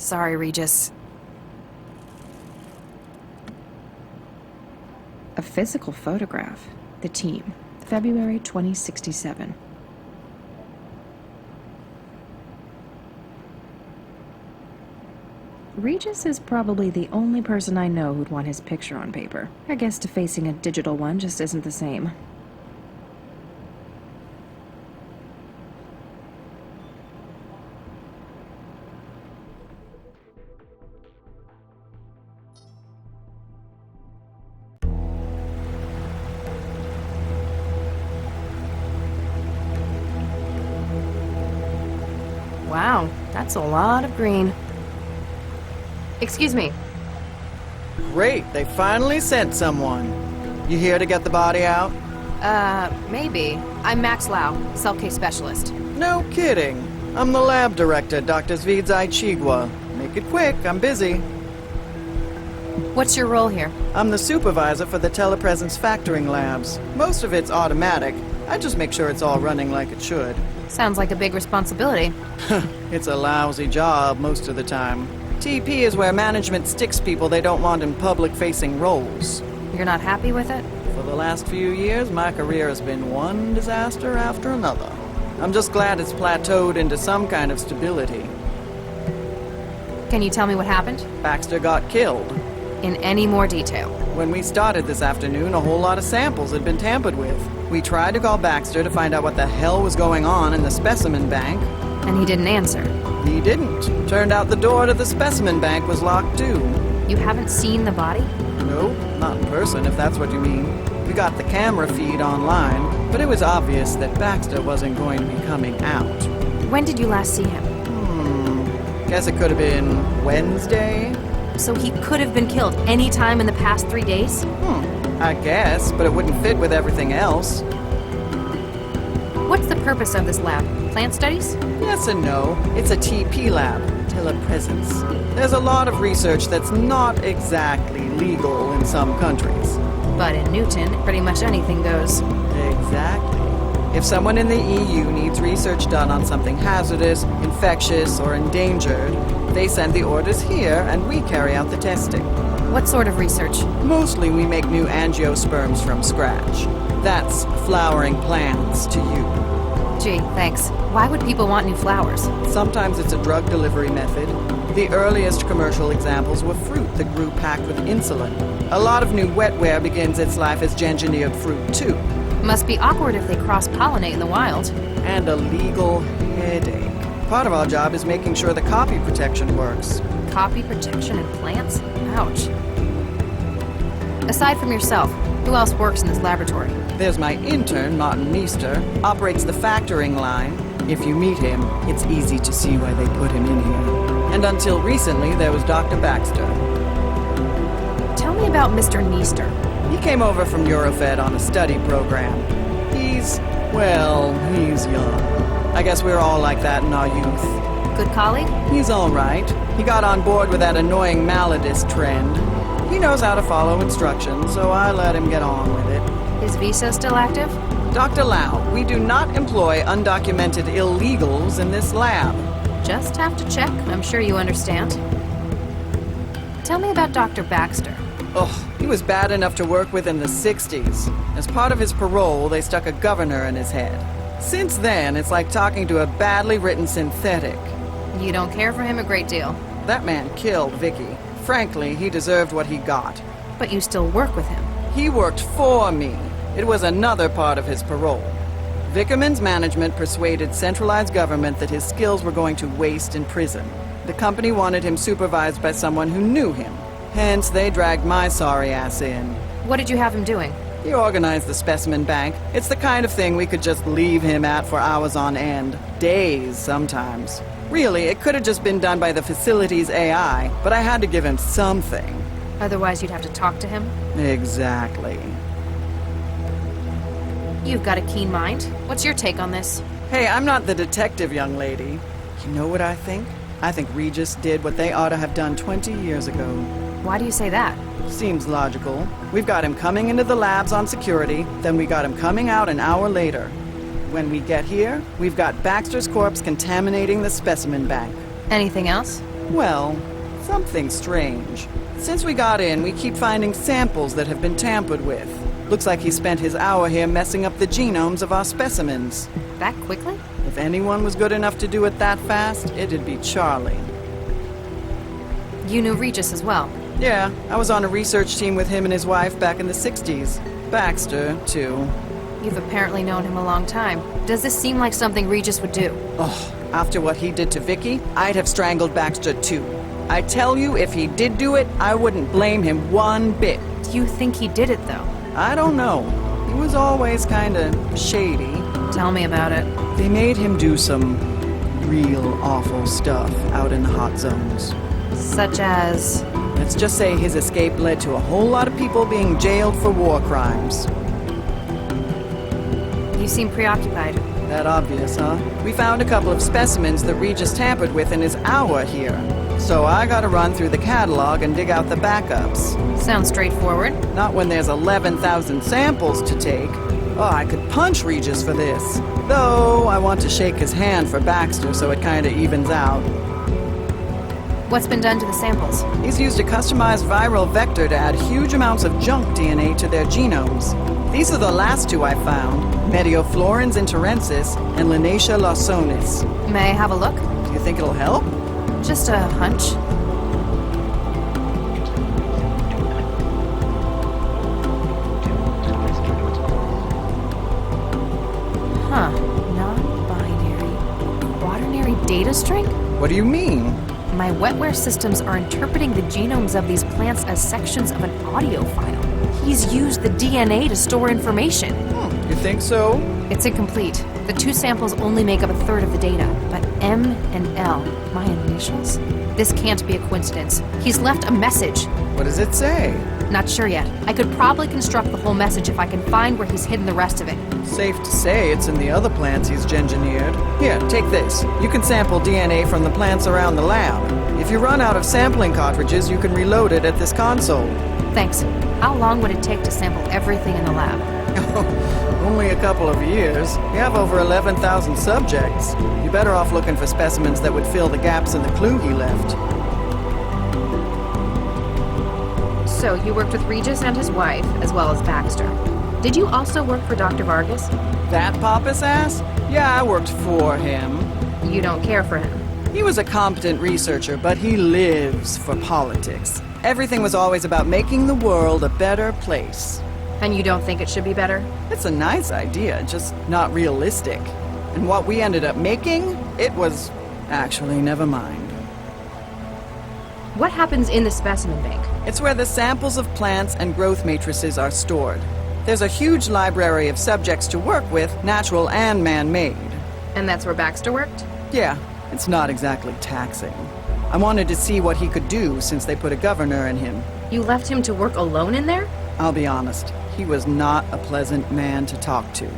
Sorry, Regis. A physical photograph. The team. February 2067. Regis is probably the only person I know who'd want his picture on paper. I guess defacing a digital one just isn't the same. Wow, that's a lot of green. Excuse me. Great, they finally sent someone. You here to get the body out? Maybe. I'm Max Lau, cell case specialist. No kidding. I'm the lab director, Dr. Zvidzai Chigwa. Make it quick, I'm busy. What's your role here? I'm the supervisor for the telepresence factoring labs. Most of it's automatic. I just make sure it's all running like it should. Sounds like a big responsibility. It's a lousy job most of the time. TP is where management sticks people they don't want in public-facing roles. You're not happy with it? For the last few years, my career has been one disaster after another. I'm just glad it's plateaued into some kind of stability. Can you tell me what happened? Baxter got killed. In any more detail? When we started this afternoon, a whole lot of samples had been tampered with. We tried to call Baxter to find out what the hell was going on in the specimen bank. And he didn't answer? He didn't. Turned out the door to the specimen bank was locked too. You haven't seen the body? Nope, not in person if that's what you mean. We got the camera feed online, but it was obvious that Baxter wasn't going to be coming out. When did you last see him? Guess it could have been Wednesday? So he could have been killed any time in the past 3 days? I guess, but it wouldn't fit with everything else. What's the purpose of this lab? Plant studies? Yes and no. It's a TP lab, telepresence. There's a lot of research that's not exactly legal in some countries. But in Newton, pretty much anything goes. Exactly. If someone in the EU needs research done on something hazardous, infectious, or endangered, they send the orders here and we carry out the testing. What sort of research? Mostly we make new angiosperms from scratch. That's flowering plants to you. Gee, thanks. Why would people want new flowers? Sometimes it's a drug delivery method. The earliest commercial examples were fruit that grew packed with insulin. A lot of new wetware begins its life as engineered fruit too. Must be awkward if they cross-pollinate in the wild. And a legal headache. Part of our job is making sure the copy protection works. Copy protection in plants? Ouch. Aside from yourself, who else works in this laboratory? There's my intern, Martin Meester, operates the factoring line. If you meet him, it's easy to see why they put him in here. And until recently, there was Dr. Baxter. Tell me about Mr. Meester. He came over from Eurofed on a study program. He's young. I guess we're all like that in our youth. Good colleague? He's all right. He got on board with that annoying Maladist trend. He knows how to follow instructions, so I let him get on with it. Is visa still active? Dr. Lau, we do not employ undocumented illegals in this lab. Just have to check. I'm sure you understand. Tell me about Dr. Baxter. He was bad enough to work with in the 60s. As part of his parole, they stuck a governor in his head. Since then, it's like talking to a badly written synthetic. You don't care for him a great deal. That man killed Vicky. Frankly, he deserved what he got. But you still work with him. He worked for me. It was another part of his parole. Vickerman's management persuaded centralized government that his skills were going to waste in prison. The company wanted him supervised by someone who knew him. Hence, they dragged my sorry ass in. What did you have him doing? He organized the specimen bank. It's the kind of thing we could just leave him at for hours on end. Days, sometimes. Really, it could have just been done by the facility's AI, but I had to give him something. Otherwise, you'd have to talk to him? Exactly. You've got a keen mind. What's your take on this? Hey, I'm not the detective, young lady. You know what I think? I think Regis did what they ought to have done 20 years ago. Why do you say that? Seems logical. We've got him coming into the labs on security, then we got him coming out an hour later. When we get here, we've got Baxter's corpse contaminating the specimen bank. Anything else? Well, something strange. Since we got in, we keep finding samples that have been tampered with. Looks like he spent his hour here messing up the genomes of our specimens. That quickly? If anyone was good enough to do it that fast, it'd be Charlie. You knew Regis as well? Yeah, I was on a research team with him and his wife back in the 60s. Baxter, too. You've apparently known him a long time. Does this seem like something Regis would do? After what he did to Vicky, I'd have strangled Baxter too. I tell you, if he did do it, I wouldn't blame him one bit. Do you think he did it, though? I don't know. He was always kinda shady. Tell me about it. They made him do some real awful stuff out in the hot zones. Such as? Let's just say his escape led to a whole lot of people being jailed for war crimes. You seem preoccupied. That obvious, huh? We found a couple of specimens that Regis tampered with in his hour here. So I gotta run through the catalog and dig out the backups. Sounds straightforward. Not when there's 11,000 samples to take. Oh, I could punch Regis for this. Though I want to shake his hand for Baxter so it kinda evens out. What's been done to the samples? He's used a customized viral vector to add huge amounts of junk DNA to their genomes. These are the last two I found, Medioflorens interensis and Linacia lawsonis. May I have a look? Do you think it'll help? Just a hunch. Huh. Non-binary. Quaternary data string? What do you mean? My wetware systems are interpreting the genomes of these plants as sections of an audio file. He's used the DNA to store information. You think so? It's incomplete. The two samples only make up a third of the data, but M and L, my initials? This can't be a coincidence. He's left a message. What does it say? Not sure yet. I could probably construct the whole message if I can find where he's hidden the rest of it. Safe to say it's in the other plants he's gengineered. Here, take this. You can sample DNA from the plants around the lab. If you run out of sampling cartridges, you can reload it at this console. Thanks. How long would it take to sample everything in the lab? Only a couple of years. We have over 11,000 subjects. You're better off looking for specimens that would fill the gaps in the clue he left. So, you worked with Regis and his wife, as well as Baxter. Did you also work for Dr. Vargas? That pompous ass? Yeah, I worked for him. You don't care for him? He was a competent researcher, but he lives for politics. Everything was always about making the world a better place. And you don't think it should be better? It's a nice idea, just not realistic. And what we ended up making, it was... actually, never mind. What happens in the specimen bank? It's where the samples of plants and growth matrices are stored. There's a huge library of subjects to work with, natural and man-made. And that's where Baxter worked? Yeah, it's not exactly taxing. I wanted to see what he could do since they put a governor in him. You left him to work alone in there? I'll be honest, he was not a pleasant man to talk to.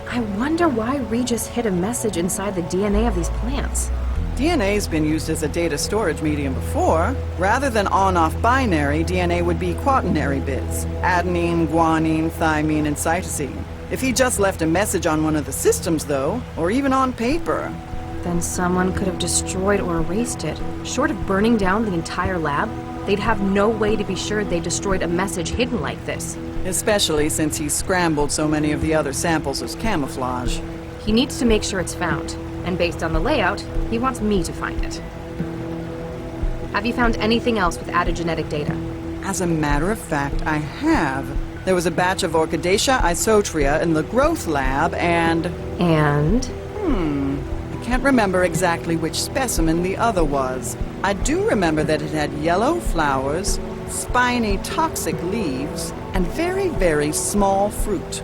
I wonder why Regis hid a message inside the DNA of these plants. DNA's been used as a data storage medium before. Rather than on-off binary, DNA would be quaternary bits. Adenine, guanine, thymine, and cytosine. If he just left a message on one of the systems, though, or even on paper... Then someone could have destroyed or erased it. Short of burning down the entire lab, they'd have no way to be sure they destroyed a message hidden like this. Especially since he scrambled so many of the other samples as camouflage. He needs to make sure it's found, and based on the layout, he wants me to find it. Have you found anything else with added genetic data? As a matter of fact, I have. There was a batch of Orchidaceae isotria in the growth lab, and... I can't remember exactly which specimen the other was. I do remember that it had yellow flowers, spiny toxic leaves, and very, very small fruit.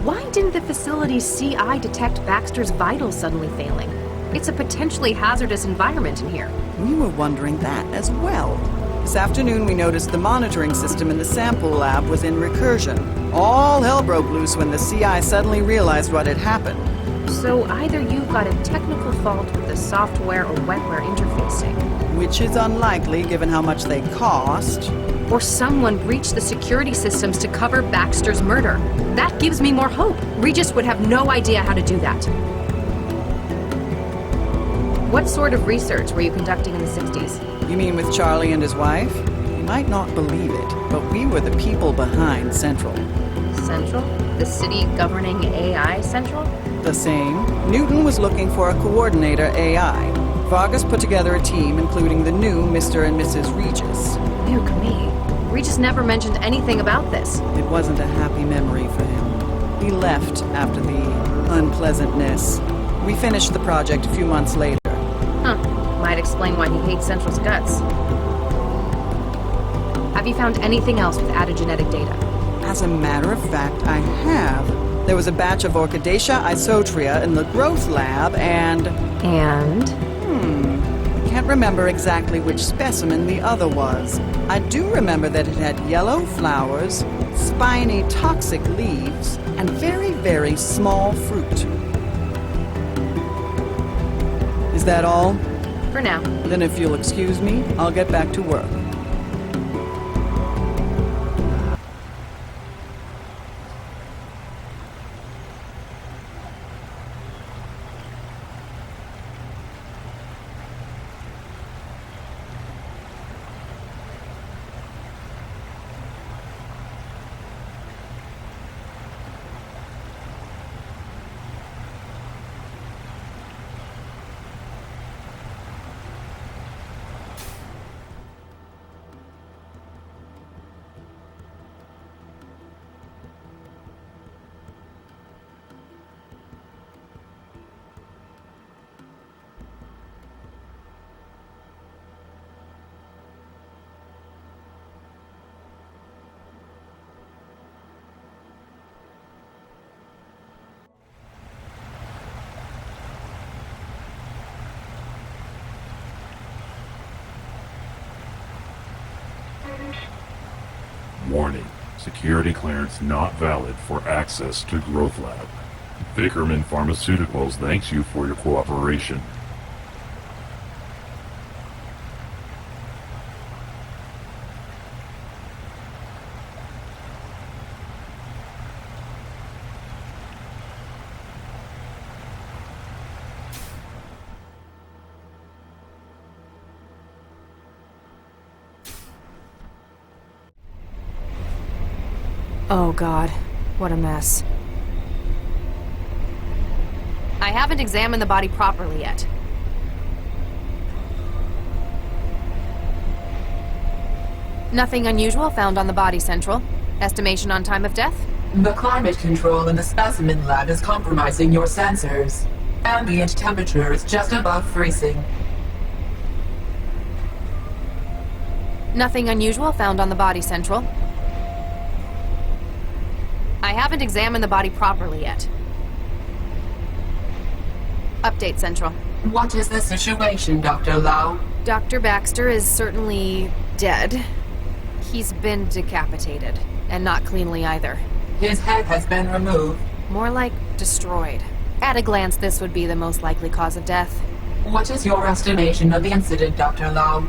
Why didn't the facility's CI detect Baxter's vitals suddenly failing? It's a potentially hazardous environment in here. We were wondering that as well. This afternoon we noticed the monitoring system in the sample lab was in recursion. All hell broke loose when the CI suddenly realized what had happened. So either you've got a technical fault with the software or wetware interfacing. Which is unlikely given how much they cost. Or someone breached the security systems to cover Baxter's murder. That gives me more hope. Regis would have no idea how to do that. What sort of research were you conducting in the 60s? You mean with Charlie and his wife? You might not believe it, but we were the people behind Central. Central? The city governing AI Central? The same. Newton was looking for a coordinator AI. Vargas put together a team including the new Mr. and Mrs. Regis. Nuke me. Regis never mentioned anything about this. It wasn't a happy memory for him. He left after the unpleasantness. We finished the project a few months later. Huh. Might explain why he hates Central's guts. Have you found anything else with added genetic data? As a matter of fact, I have. There was a batch of Orchidaceae isotria in the growth lab, and... And? I can't remember exactly which specimen the other was. I do remember that it had yellow flowers, spiny toxic leaves, and very, very small fruit. Is that all? For now. Then if you'll excuse me, I'll get back to work. Warning. Security clearance not valid for access to Growth Lab. Vickerman Pharmaceuticals thanks you for your cooperation. Oh god, what a mess. I haven't examined the body properly yet. Nothing unusual found on the body, Central. Estimation on time of death? The climate control in the specimen lab is compromising your sensors. Ambient temperature is just above freezing. Nothing unusual found on the body, Central. I haven't examined the body properly yet. Update, Central. What is the situation, Dr. Lau? Dr. Baxter is certainly dead. He's been decapitated, and not cleanly either. His head has been removed. More like destroyed. At a glance, this would be the most likely cause of death. What is your estimation of the incident, Dr. Lau?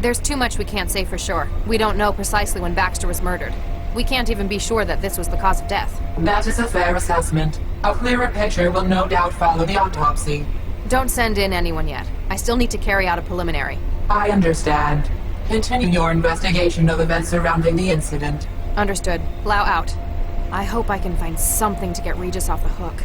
There's too much we can't say for sure. We don't know precisely when Baxter was murdered. We can't even be sure that this was the cause of death. That is a fair assessment. A clearer picture will no doubt follow the autopsy. Don't send in anyone yet. I still need to carry out a preliminary. I understand. Continue your investigation of events surrounding the incident. Understood. Lau out. I hope I can find something to get Regis off the hook.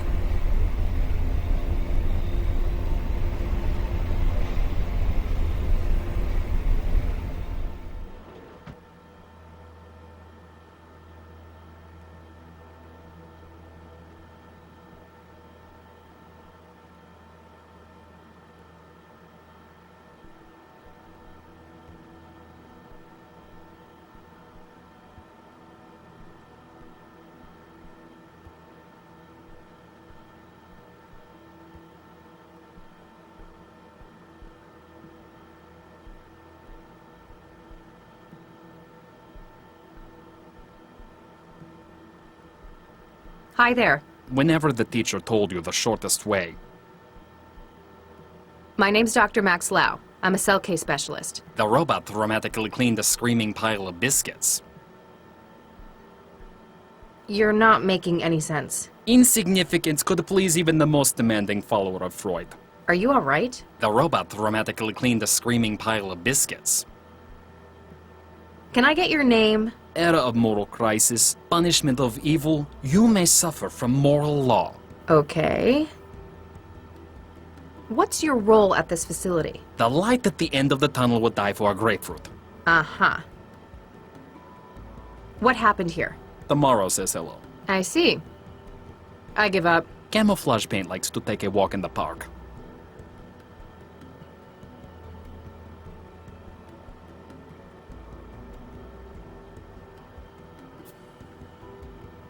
Hi there. Whenever the teacher told you the shortest way. My name's Dr. Max Lau. I'm a cell case specialist. The robot dramatically cleaned a screaming pile of biscuits. You're not making any sense. Insignificance could please even the most demanding follower of Freud. Are you alright? The robot dramatically cleaned a screaming pile of biscuits. Can I get your name? Era of moral crisis, punishment of evil, you may suffer from moral law. Okay. What's your role at this facility? The light at the end of the tunnel would die for a grapefruit. Uh-huh. What happened here? Tomorrow says hello. I see. I give up. Camouflage paint likes to take a walk in the park.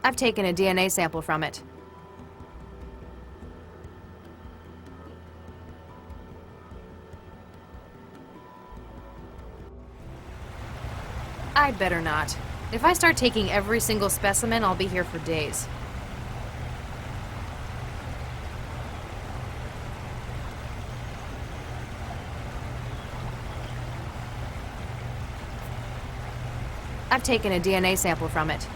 I've taken a DNA sample from it. I'd better not. If I start taking every single specimen, I'll be here for days. I've taken a DNA sample from it.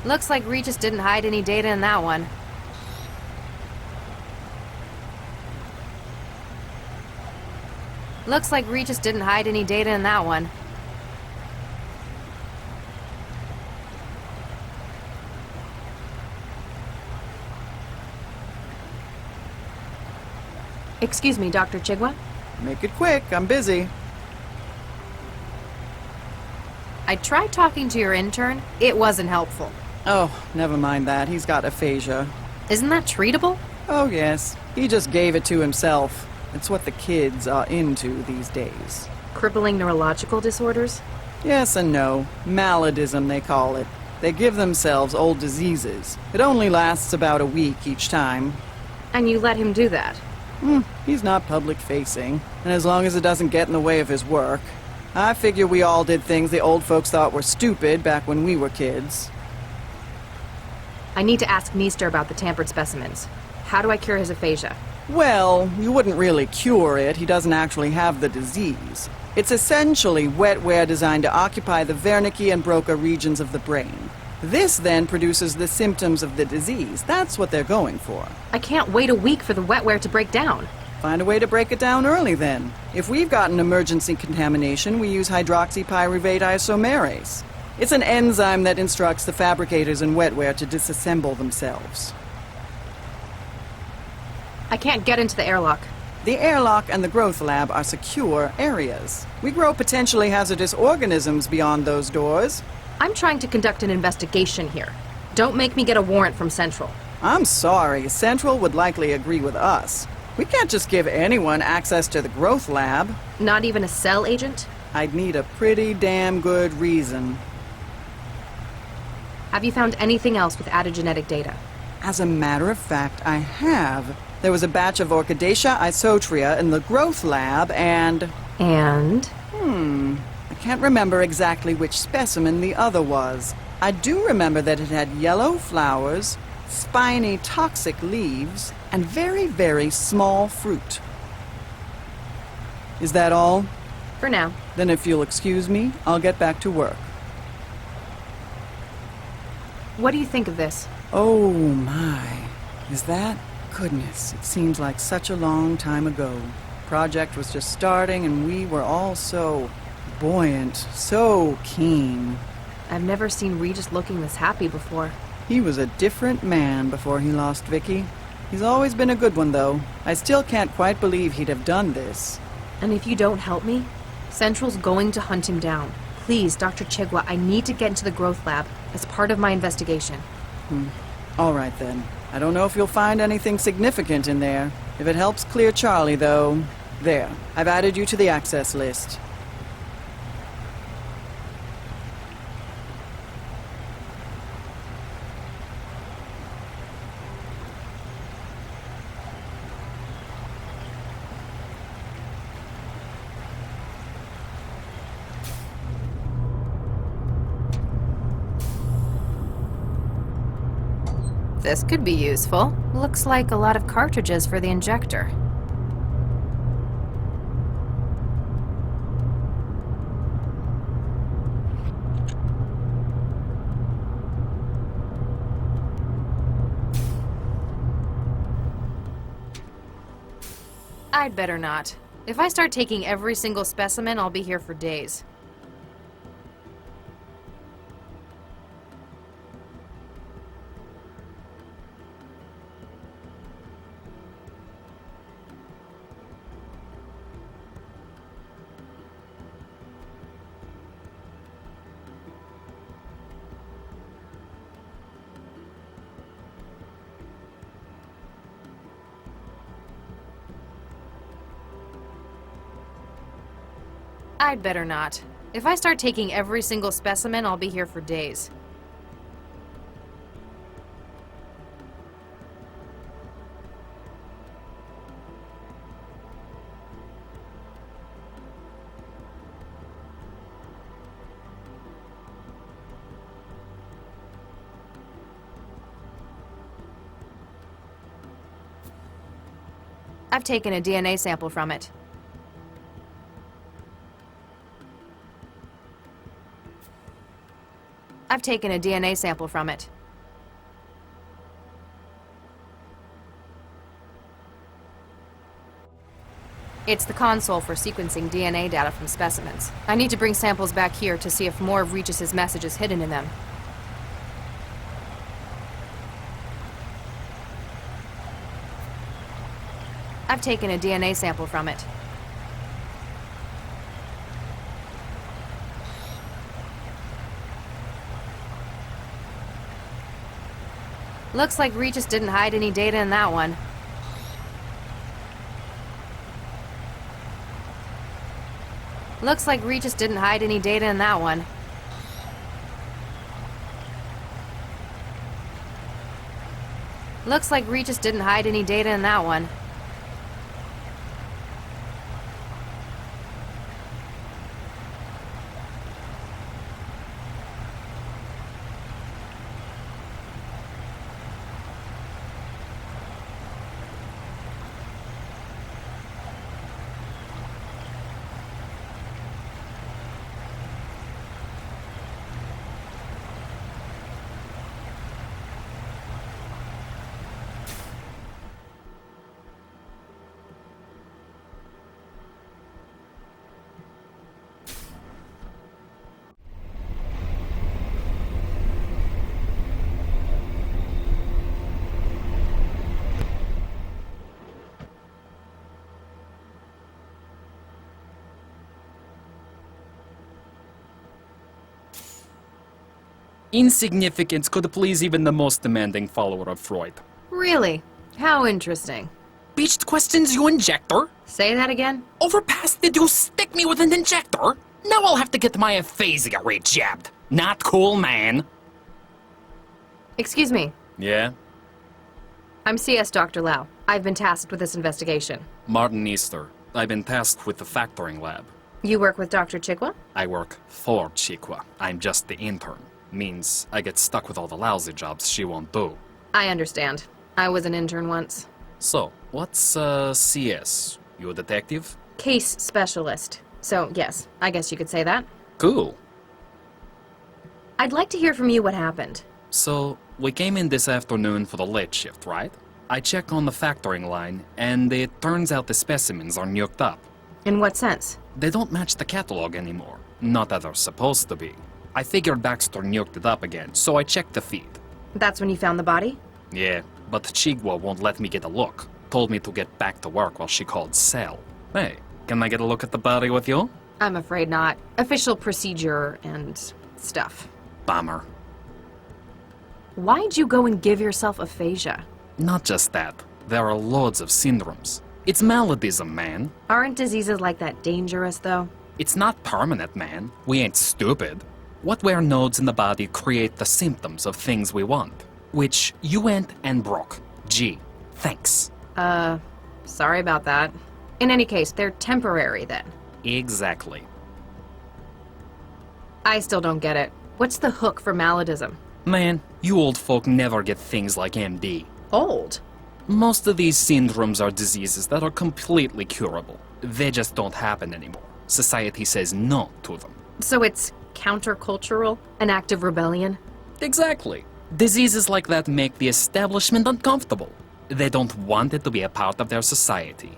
Looks like Regis didn't hide any data in that one. Looks like Regis didn't hide any data in that one. Excuse me, Dr. Chigwa? Make it quick, I'm busy. I tried talking to your intern. It wasn't helpful. Oh, never mind that. He's got aphasia. Isn't that treatable? Oh, yes. He just gave it to himself. It's what the kids are into these days. Crippling neurological disorders? Yes and no. Maladism, they call it. They give themselves old diseases. It only lasts about a week each time. And you let him do that? He's not public-facing, and as long as it doesn't get in the way of his work. I figure we all did things the old folks thought were stupid back when we were kids. I need to ask Meester about the tampered specimens. How do I cure his aphasia? Well, you wouldn't really cure it. He doesn't actually have the disease. It's essentially wetware designed to occupy the Wernicke and Broca regions of the brain. This then produces the symptoms of the disease. That's what they're going for. I can't wait a week for the wetware to break down. Find a way to break it down early then. If we've got an emergency contamination, we use hydroxypyruvate isomerase. It's an enzyme that instructs the fabricators in wetware to disassemble themselves. I can't get into the airlock. The airlock and the growth lab are secure areas. We grow potentially hazardous organisms beyond those doors. I'm trying to conduct an investigation here. Don't make me get a warrant from Central. I'm sorry. Central would likely agree with us. We can't just give anyone access to the growth lab. Not even a cell agent? I'd need a pretty damn good reason. Have you found anything else with added genetic data? As a matter of fact, I have. There was a batch of Orchidaceae isotria in the growth lab and... And? I can't remember exactly which specimen the other was. I do remember that it had yellow flowers, spiny toxic leaves, and very, very small fruit. Is that all? For now. Then if you'll excuse me, I'll get back to work. What do you think of this? Oh my. Is that? Goodness, it seems like such a long time ago. Project was just starting and we were all so buoyant, so keen. I've never seen Regis looking this happy before. He was a different man before he lost Vicky. He's always been a good one, though. I still can't quite believe he'd have done this. And if you don't help me, Central's going to hunt him down. Please, Dr. Chigwa, I need to get into the growth lab as part of my investigation. All right, then. I don't know if you'll find anything significant in there. If it helps clear Charlie, though... There. I've added you to the access list. This could be useful. Looks like a lot of cartridges for the injector. I'd better not. If I start taking every single specimen, I'll be here for days. I'd better not. If I start taking every single specimen, I'll be here for days. I've taken a DNA sample from it. I've taken a DNA sample from it. It's the console for sequencing DNA data from specimens. I need to bring samples back here to see if more of Regis's message is hidden in them. I've taken a DNA sample from it. Looks like Regis didn't hide any data in that one. Looks like Regis didn't hide any data in that one. Looks like Regis didn't hide any data in that one. Insignificance could please even the most demanding follower of Freud. Really? How interesting. Beached questions, you injector? Say that again? Overpass, did you stick me with an injector? Now I'll have to get my aphasia rejabbed. Not cool, man. Excuse me. Yeah? I'm CS Dr. Lau. I've been tasked with this investigation. Martin Easter. I've been tasked with the factoring lab. You work with Dr. Chikwa? I work for Chikwa. I'm just the intern. Means I get stuck with all the lousy jobs she won't do. I understand. I was an intern once. So, what's CS? You a detective? Case specialist. So, yes, I guess you could say that. Cool. I'd like to hear from you what happened. So, we came in this afternoon for the late shift, right? I check on the factoring line, and it turns out the specimens are nuked up. In what sense? They don't match the catalog anymore. Not that they're supposed to be. I figured Baxter nuked it up again, so I checked the feed. That's when you found the body? Yeah, but Chigwa won't let me get a look. Told me to get back to work while she called Cell. Hey, can I get a look at the body with you? I'm afraid not. Official procedure and stuff. Bummer. Why'd you go and give yourself aphasia? Not just that. There are loads of syndromes. It's maladies, man. Aren't diseases like that dangerous, though? It's not permanent, man. We ain't stupid. What wear nodes in the body create the symptoms of things we want, which you went and broke. Gee, thanks. Sorry about that. In any case, they're temporary then. Exactly. I still don't get it. What's the hook for maladism? Man, you old folk never get things like MD. Old? Most of these syndromes are diseases that are completely curable. They just don't happen anymore. Society says no to them. So it's countercultural? An act of rebellion? Exactly. Diseases like that make the establishment uncomfortable. They don't want it to be a part of their society.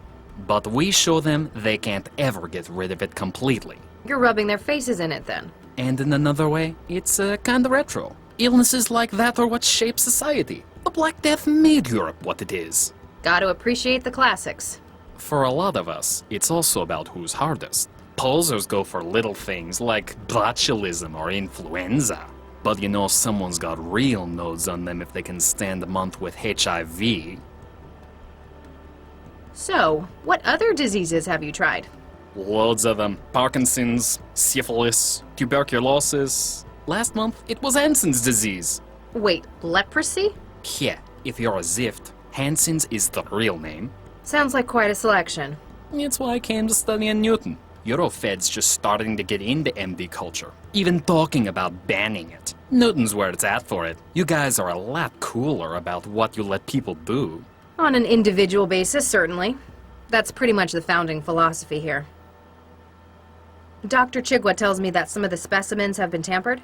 But we show them they can't ever get rid of it completely. You're rubbing their faces in it then. And in another way, it's kinda retro. Illnesses like that are what shape society. The Black Death made Europe what it is. Gotta appreciate the classics. For a lot of us, it's also about who's hardest. Posers go for little things like botulism or influenza. But you know someone's got real nodes on them if they can stand a month with HIV. So, what other diseases have you tried? Loads of them. Parkinson's, syphilis, tuberculosis. Last month, it was Hansen's disease. Wait, leprosy? Yeah, if you're a Zift, Hansen's is the real name. Sounds like quite a selection. It's why I came to study in Newton. Eurofed's just starting to get into MD culture. Even talking about banning it. Newton's where it's at for it. You guys are a lot cooler about what you let people do. On an individual basis, certainly. That's pretty much the founding philosophy here. Dr. Chigwa tells me that some of the specimens have been tampered?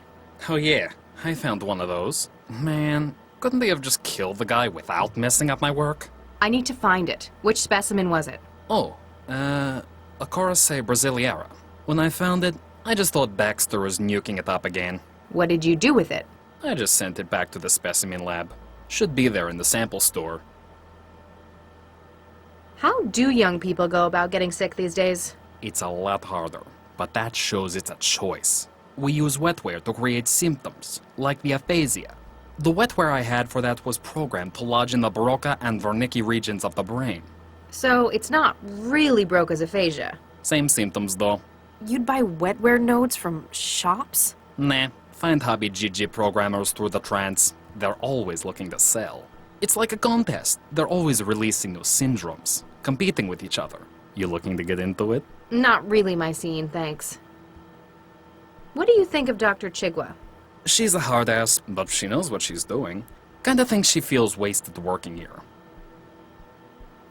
Oh yeah, I found one of those. Man, couldn't they have just killed the guy without messing up my work? I need to find it. Which specimen was it? Oh, Acorase brasiliera. When I found it, I just thought Baxter was nuking it up again. What did you do with it? I just sent it back to the specimen lab. Should be there in the sample store. How do young people go about getting sick these days? It's a lot harder, but that shows it's a choice. We use wetware to create symptoms, like the aphasia. The wetware I had for that was programmed to lodge in the Broca and Wernicke regions of the brain. So it's not really Broca's aphasia. Same symptoms, though. You'd buy wetware nodes from shops? Nah, find hobby GG programmers through the Trance. They're always looking to sell. It's like a contest. They're always releasing new syndromes, competing with each other. You looking to get into it? Not really my scene, thanks. What do you think of Dr. Chigwa? She's a hard ass, but she knows what she's doing. Kinda thinks she feels wasted working here.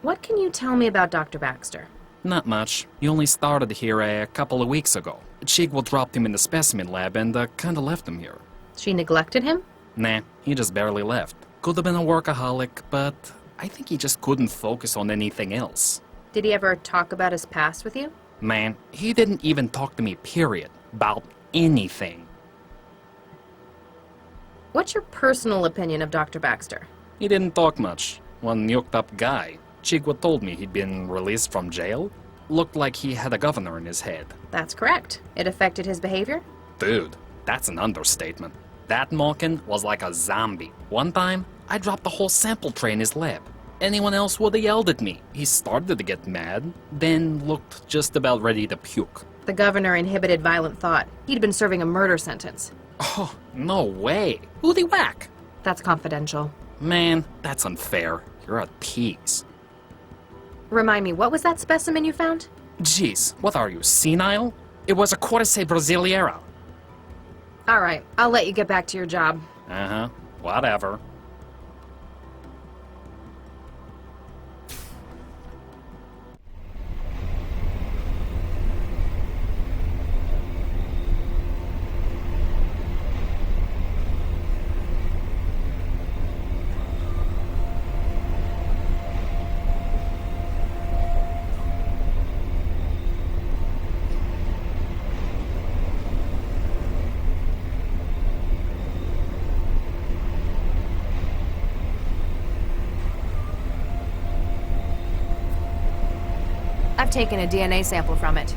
What can you tell me about Dr. Baxter? Not much. He only started here a couple of weeks ago. Chigwa dropped him in the specimen lab and kinda left him here. She neglected him? Nah, he just barely left. Could have been a workaholic, but I think he just couldn't focus on anything else. Did he ever talk about his past with you? Man, he didn't even talk to me, period. About anything. What's your personal opinion of Dr. Baxter? He didn't talk much. One nuked up guy. Chigwa told me he'd been released from jail. Looked like he had a governor in his head. That's correct. It affected his behavior? Dude, that's an understatement. That Malkin was like a zombie. One time, I dropped the whole sample tray in his lab. Anyone else would have yelled at me. He started to get mad, then looked just about ready to puke. The governor inhibited violent thought. He'd been serving a murder sentence. Oh, no way. Who'd he whack? That's confidential. Man, that's unfair. You're a tease. Remind me, what was that specimen you found? Jeez, what are you, senile? It was Acorase brasiliera. Alright, I'll let you get back to your job. Uh-huh, whatever. I've taken a DNA sample from it.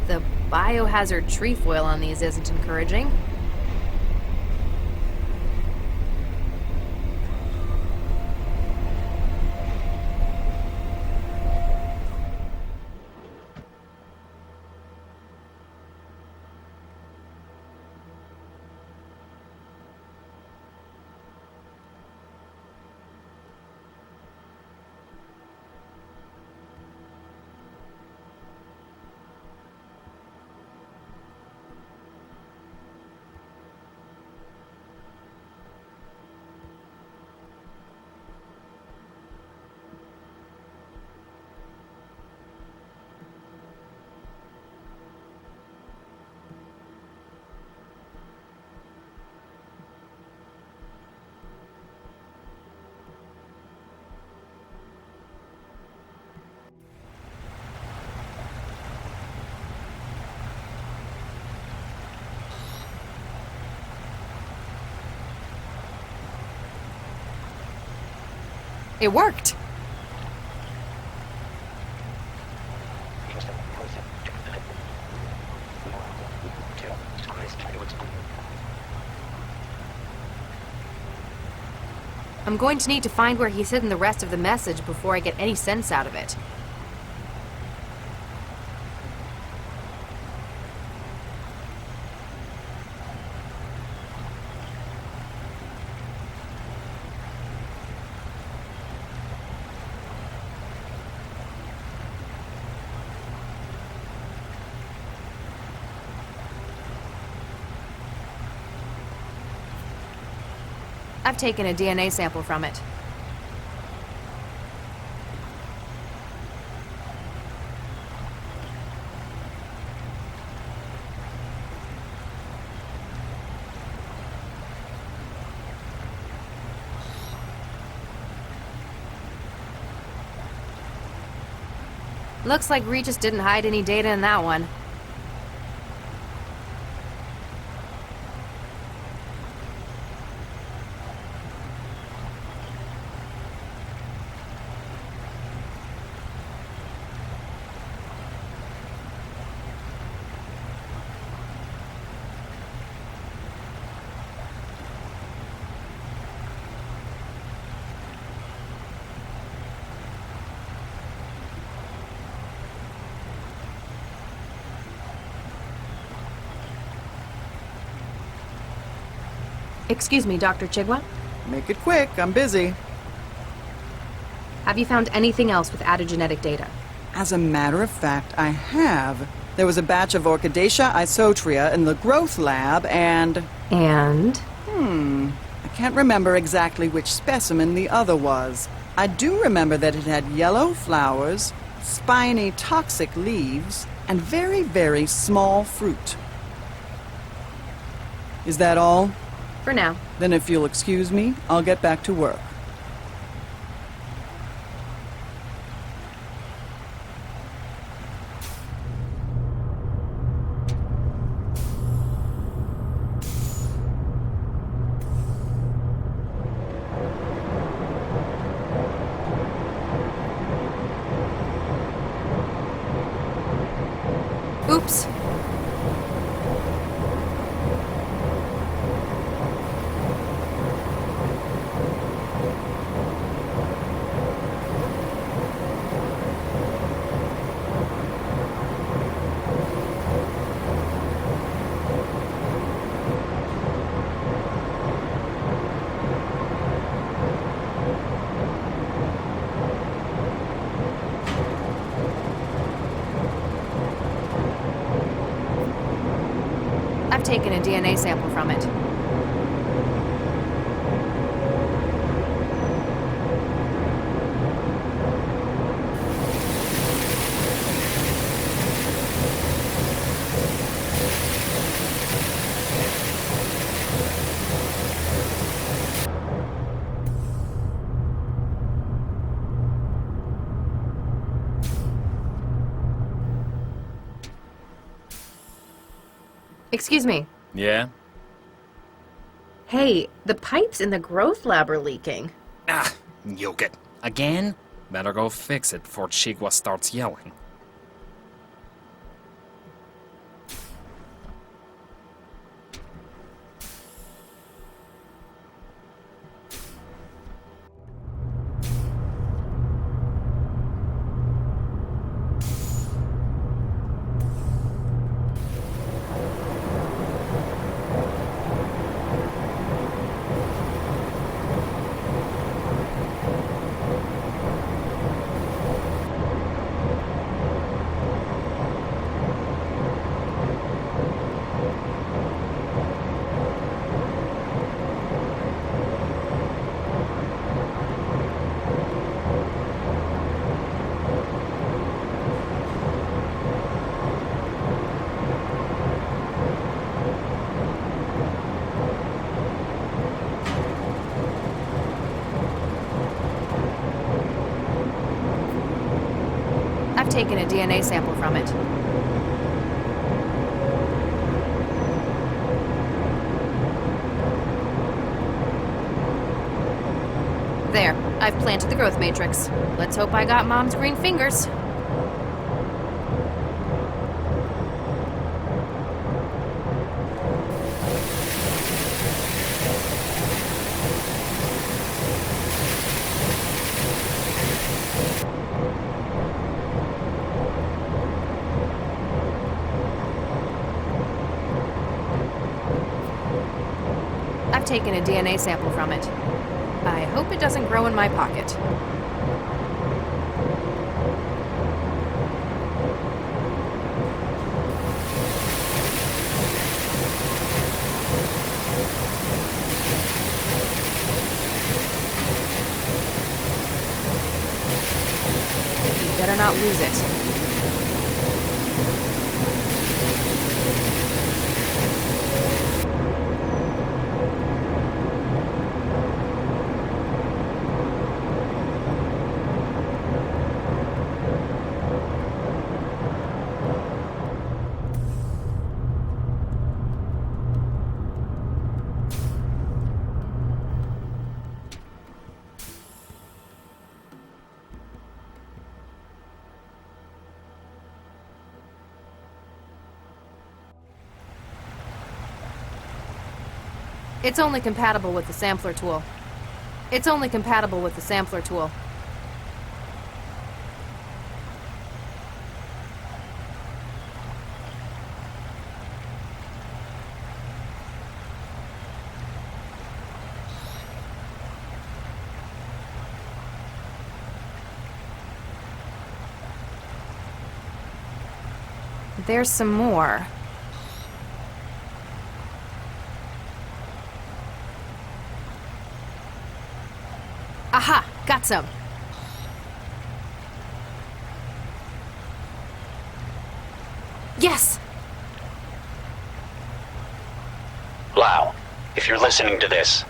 The biohazard trefoil on these isn't encouraging. It worked! I'm going to need to find where he's hidden the rest of the message before I get any sense out of it. I've taken a DNA sample from it. Looks like Regis didn't hide any data in that one. Excuse me, Dr. Chigwa? Make it quick, I'm busy. Have you found anything else with added genetic data? As a matter of fact, I have. There was a batch of Orchidaceae isotria in the growth lab, and... And? I can't remember exactly which specimen the other was. I do remember that it had yellow flowers, spiny toxic leaves, and very, very small fruit. Is that all? For now. Then if you'll excuse me, I'll get back to work. Oops. I've taken a DNA sample from it. Excuse me. Yeah? Hey, the pipes in the growth lab are leaking. Ah, yoke it. Again? Better go fix it before Chigwa starts yelling. I've taken a DNA sample from it. There, I've planted the growth matrix. Let's hope I got Mom's green fingers. I've taken a DNA sample from it. I hope it doesn't grow in my pocket. not lose it. It's only compatible with the sampler tool. It's only compatible with the sampler tool. There's some more. Aha! Got some. Yes! Lau, if you're listening to this,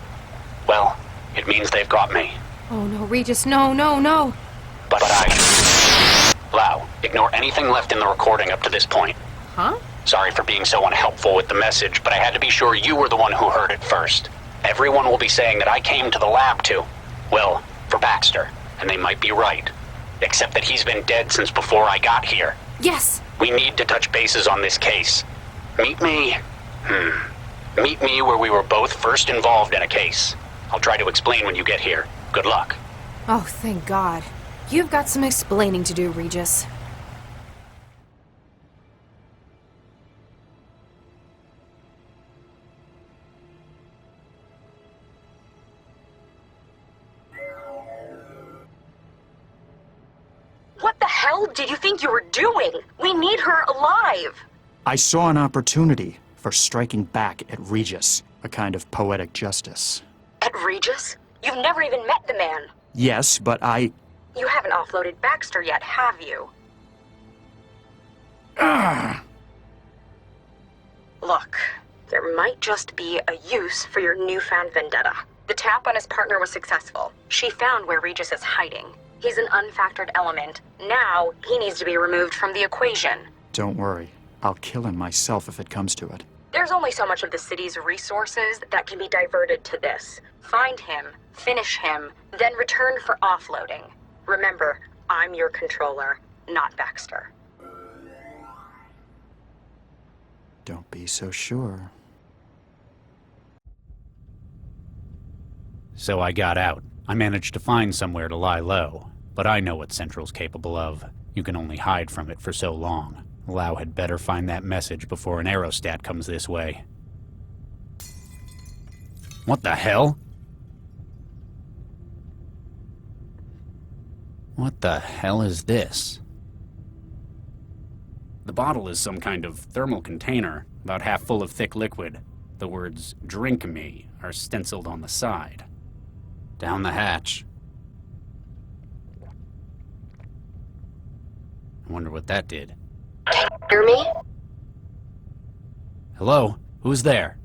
well, it means they've got me. Oh no, Regis, no, no, no! But Lau, ignore anything left in the recording up to this point. Huh? Sorry for being so unhelpful with the message, but I had to be sure you were the one who heard it first. Everyone will be saying that I came to the lab to, well, for Baxter, and they might be right. Except that he's been dead since before I got here. Yes! We need to touch bases on this case. Meet me where we were both first involved in a case. I'll try to explain when you get here. Good luck. Oh, thank God. You've got some explaining to do, Regis. What the hell did you think you were doing? We need her alive! I saw an opportunity for striking back at Regis, a kind of poetic justice. At Regis? You've never even met the man. Yes, but You haven't offloaded Baxter yet, have you? Look, there might just be a use for your newfound vendetta. The tap on his partner was successful. She found where Regis is hiding. He's an unfactored element. Now, he needs to be removed from the equation. Don't worry. I'll kill him myself if it comes to it. There's only so much of the city's resources that can be diverted to this. Find him, finish him, then return for offloading. Remember, I'm your controller, not Baxter. Don't be so sure. So I got out. I managed to find somewhere to lie low. But I know what Central's capable of. You can only hide from it for so long. Lau had better find that message before an aerostat comes this way. What the hell? What the hell is this? The bottle is some kind of thermal container, about half full of thick liquid. The words, "Drink me," are stenciled on the side. Down the hatch. I wonder what that did. Hear me? Hello? Who's there?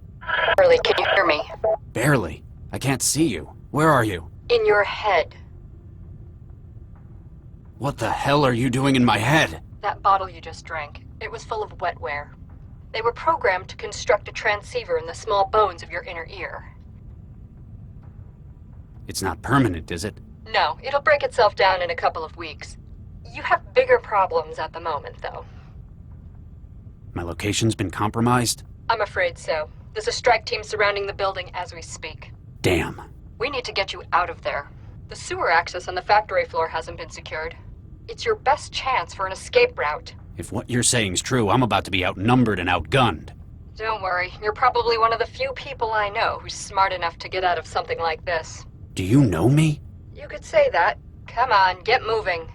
Barely, can you hear me? Barely. I can't see you. Where are you? In your head. What the hell are you doing in my head? That bottle you just drank, it was full of wetware. They were programmed to construct a transceiver in the small bones of your inner ear. It's not permanent, is it? No, it'll break itself down in a couple of weeks. You have bigger problems at the moment, though. My location's been compromised? I'm afraid so. There's a strike team surrounding the building as we speak. Damn. We need to get you out of there. The sewer access on the factory floor hasn't been secured. It's your best chance for an escape route. If what you're saying's true, I'm about to be outnumbered and outgunned. Don't worry, you're probably one of the few people I know who's smart enough to get out of something like this. Do you know me? You could say that. Come on, get moving.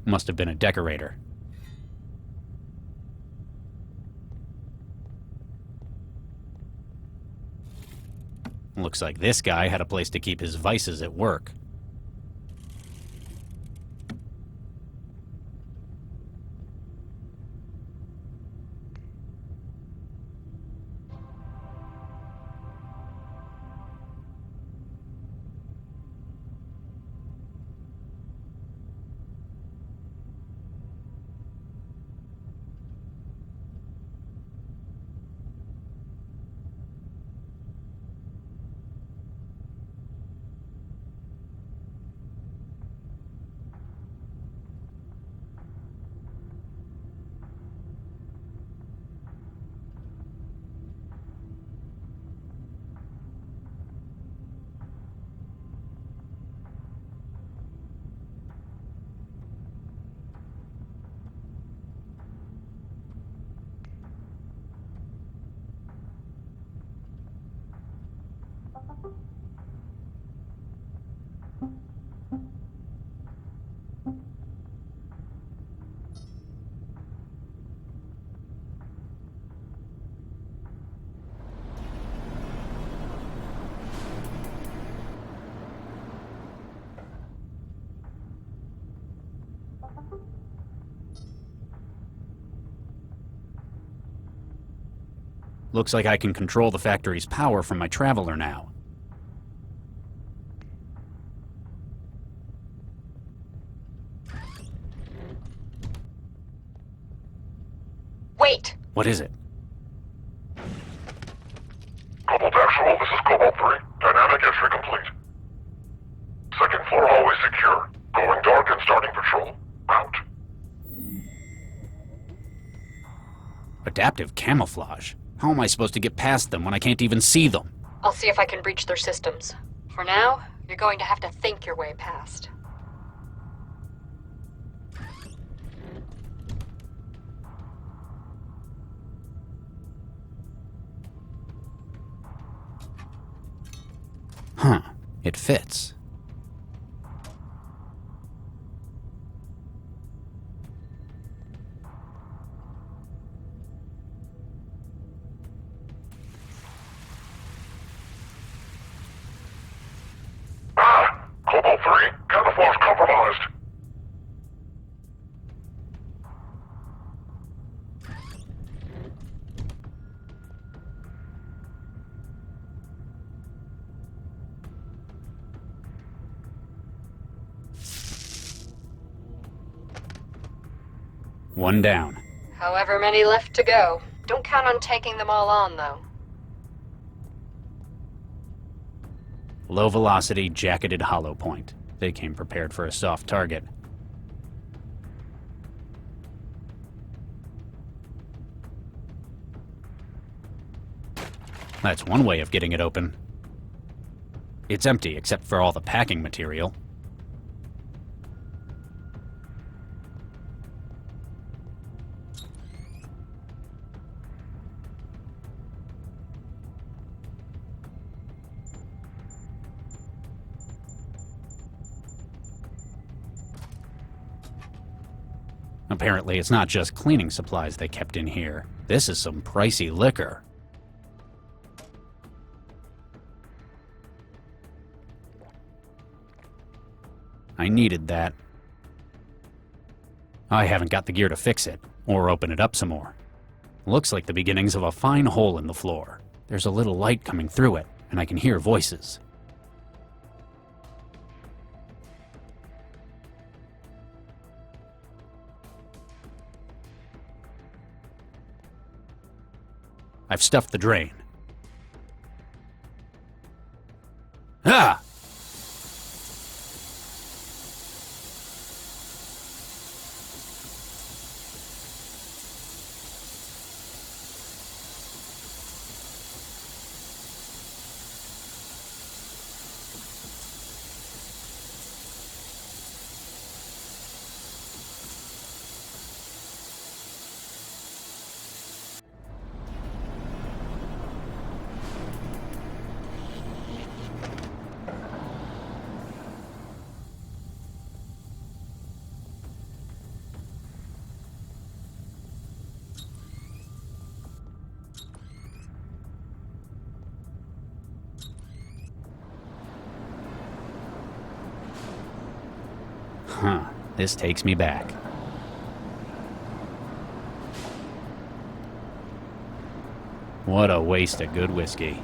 Must have been a decorator. Looks like this guy had a place to keep his vices at work. Looks like I can control the factory's power from my traveler now. Wait! What is it? Cobalt Actual, this is Cobalt 3. Dynamic entry complete. Second floor hallway secure. Going dark and starting patrol. Out. Adaptive camouflage? How am I supposed to get past them when I can't even see them? I'll see if I can breach their systems. For now, you're going to have to think your way past. Huh. It fits. Cobalt 3, camouflage compromised. One down. However many left to go. Don't count on taking them all on, though. Low velocity, jacketed hollow point. They came prepared for a soft target. That's one way of getting it open. It's empty except for all the packing material. Apparently, it's not just cleaning supplies they kept in here. This is some pricey liquor. I needed that. I haven't got the gear to fix it, or open it up some more. Looks like the beginnings of a fine hole in the floor. There's a little light coming through it, and I can hear voices. I've stuffed the drain. Ah! Huh, this takes me back. What a waste of good whiskey.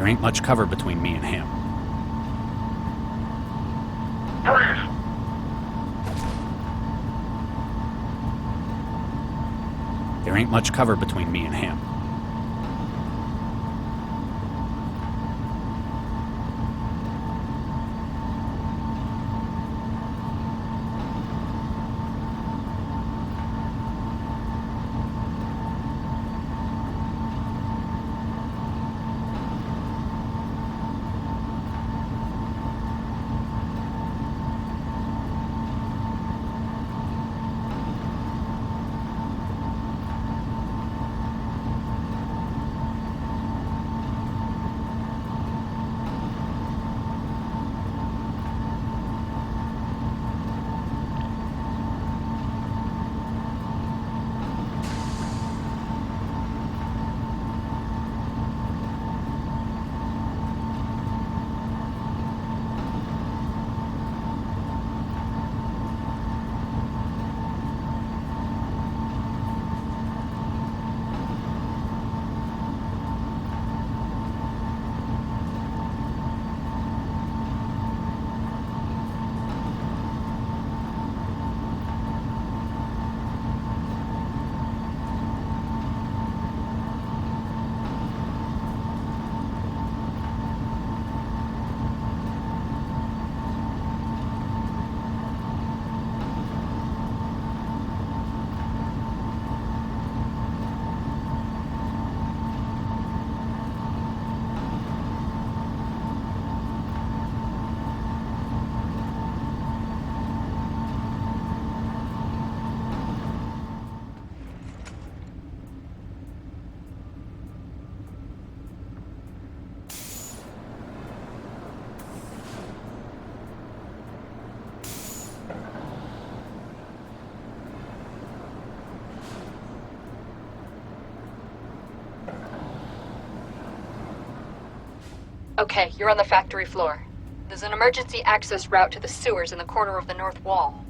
There ain't much cover between me and him. There ain't much cover between me and him. Okay, you're on the factory floor. There's an emergency access route to the sewers in the corner of the north wall.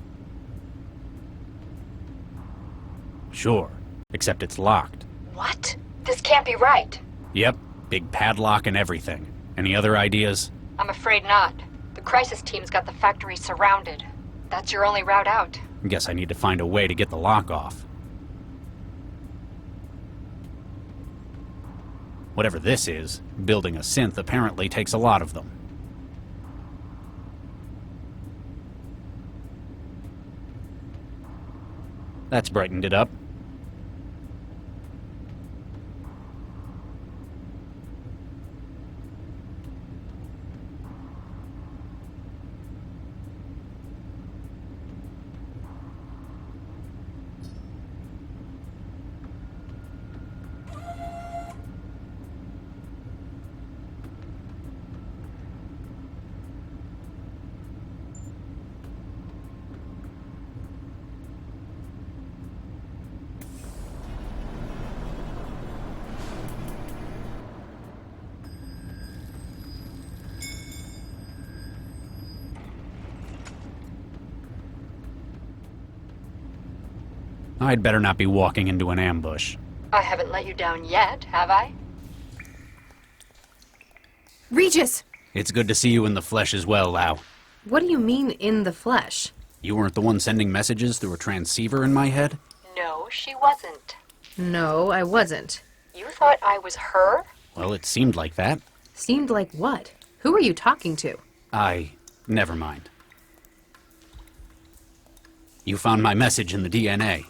Sure, except it's locked. What? This can't be right. Yep, big padlock and everything. Any other ideas? I'm afraid not. The crisis team's got the factory surrounded. That's your only route out. Guess I need to find a way to get the lock off. Whatever this is, building a synth apparently takes a lot of them. That's brightened it up. I'd better not be walking into an ambush. I haven't let you down yet, have I? Regis! It's good to see you in the flesh as well, Lau. What do you mean, in the flesh? You weren't the one sending messages through a transceiver in my head? No, she wasn't. No, I wasn't. You thought I was her? Well, it seemed like that. Seemed like what? Who were you talking to? Never mind. You found my message in the DNA.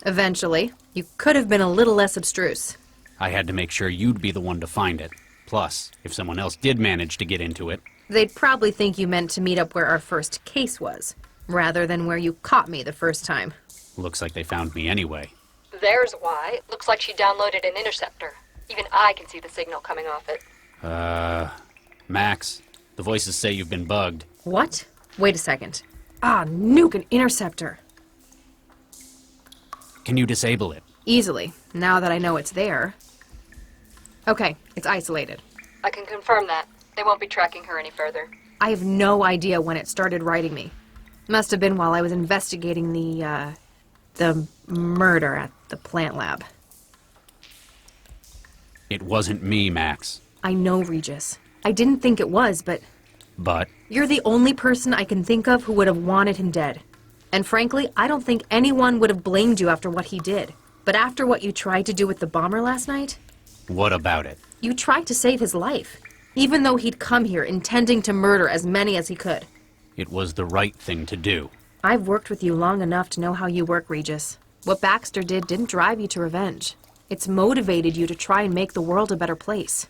Eventually. You could have been a little less abstruse. I had to make sure you'd be the one to find it. Plus, if someone else did manage to get into it... They'd probably think you meant to meet up where our first case was, rather than where you caught me the first time. Looks like they found me anyway. There's why. It looks like she downloaded an interceptor. Even I can see the signal coming off it. Max, the voices say you've been bugged. What? Wait a second. Nuke an interceptor. Can you disable it? Easily, now that I know it's there. Okay, it's isolated. I can confirm that. They won't be tracking her any further. I have no idea when it started writing me. Must have been while I was investigating the murder at the plant lab. It wasn't me, Max. I know, Regis. I didn't think it was, but... But? You're the only person I can think of who would have wanted him dead. And frankly, I don't think anyone would have blamed you after what he did. But after what you tried to do with the bomber last night... What about it? You tried to save his life, even though he'd come here intending to murder as many as he could. It was the right thing to do. I've worked with you long enough to know how you work, Regis. What Baxter did didn't drive you to revenge. It's motivated you to try and make the world a better place.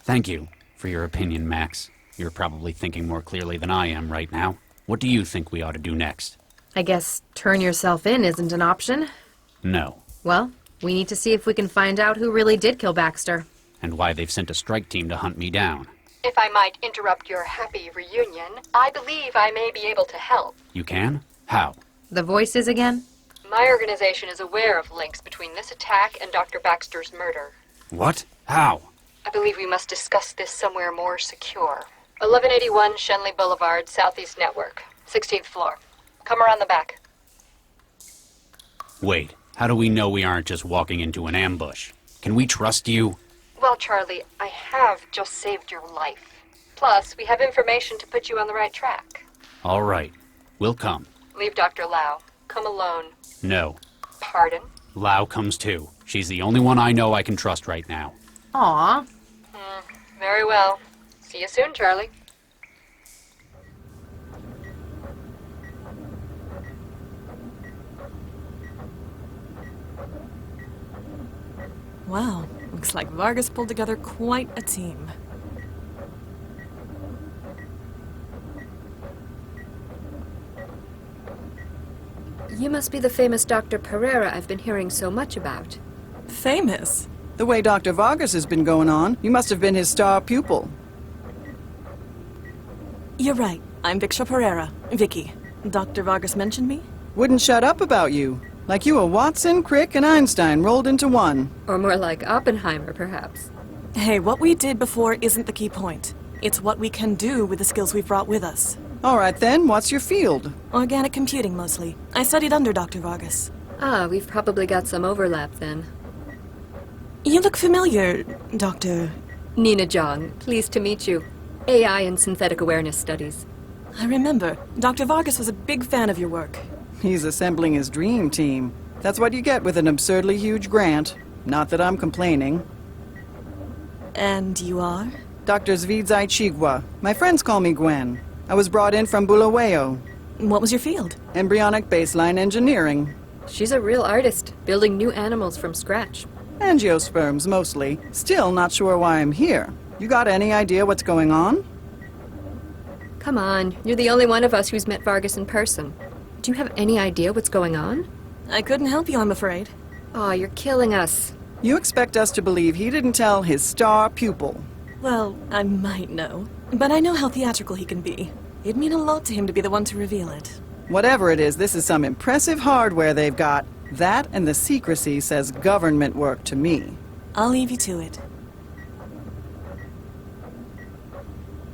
Thank you for your opinion, Max. You're probably thinking more clearly than I am right now. What do you think we ought to do next? I guess turn yourself in isn't an option. No. Well, we need to see if we can find out who really did kill Baxter. And why they've sent a strike team to hunt me down. If I might interrupt your happy reunion, I believe I may be able to help. You can? How? The voices again? My organization is aware of links between this attack and Dr. Baxter's murder. What? How? I believe we must discuss this somewhere more secure. 1181 Shenley Boulevard, Southeast Network, 16th floor. Come around the back. Wait, how do we know we aren't just walking into an ambush? Can we trust you? Well, Charlie, I have just saved your life. Plus, we have information to put you on the right track. All right, we'll come. Leave Dr. Lau. Come alone. No. Pardon? Lau comes too. She's the only one I know I can trust right now. Aw. Very well. See you soon, Charlie. Wow, looks like Vargas pulled together quite a team. You must be the famous Dr. Pereira I've been hearing so much about. Famous? The way Dr. Vargas has been going on, you must have been his star pupil. You're right. I'm Viksha Pereira. Vicky. Dr. Vargas mentioned me? Wouldn't shut up about you. Like you were Watson, Crick, and Einstein rolled into one. Or more like Oppenheimer, perhaps. Hey, what we did before isn't the key point. It's what we can do with the skills we've brought with us. All right then, what's your field? Organic computing, mostly. I studied under Dr. Vargas. We've probably got some overlap then. You look familiar, Dr. Nina Jong, pleased to meet you. AI and synthetic awareness studies. I remember. Dr. Vargas was a big fan of your work. He's assembling his dream team. That's what you get with an absurdly huge grant. Not that I'm complaining. And you are? Dr. Zvidzai Chigwa. My friends call me Gwen. I was brought in from Bulawayo. What was your field? Embryonic baseline engineering. She's a real artist, building new animals from scratch. Angiosperms, mostly. Still not sure why I'm here. You got any idea what's going on? Come on, you're the only one of us who's met Vargas in person. Do you have any idea what's going on? I couldn't help you, I'm afraid. Aw, you're killing us. You expect us to believe he didn't tell his star pupil? Well, I might know. But I know how theatrical he can be. It'd mean a lot to him to be the one to reveal it. Whatever it is, this is some impressive hardware they've got. That and the secrecy says government work to me. I'll leave you to it.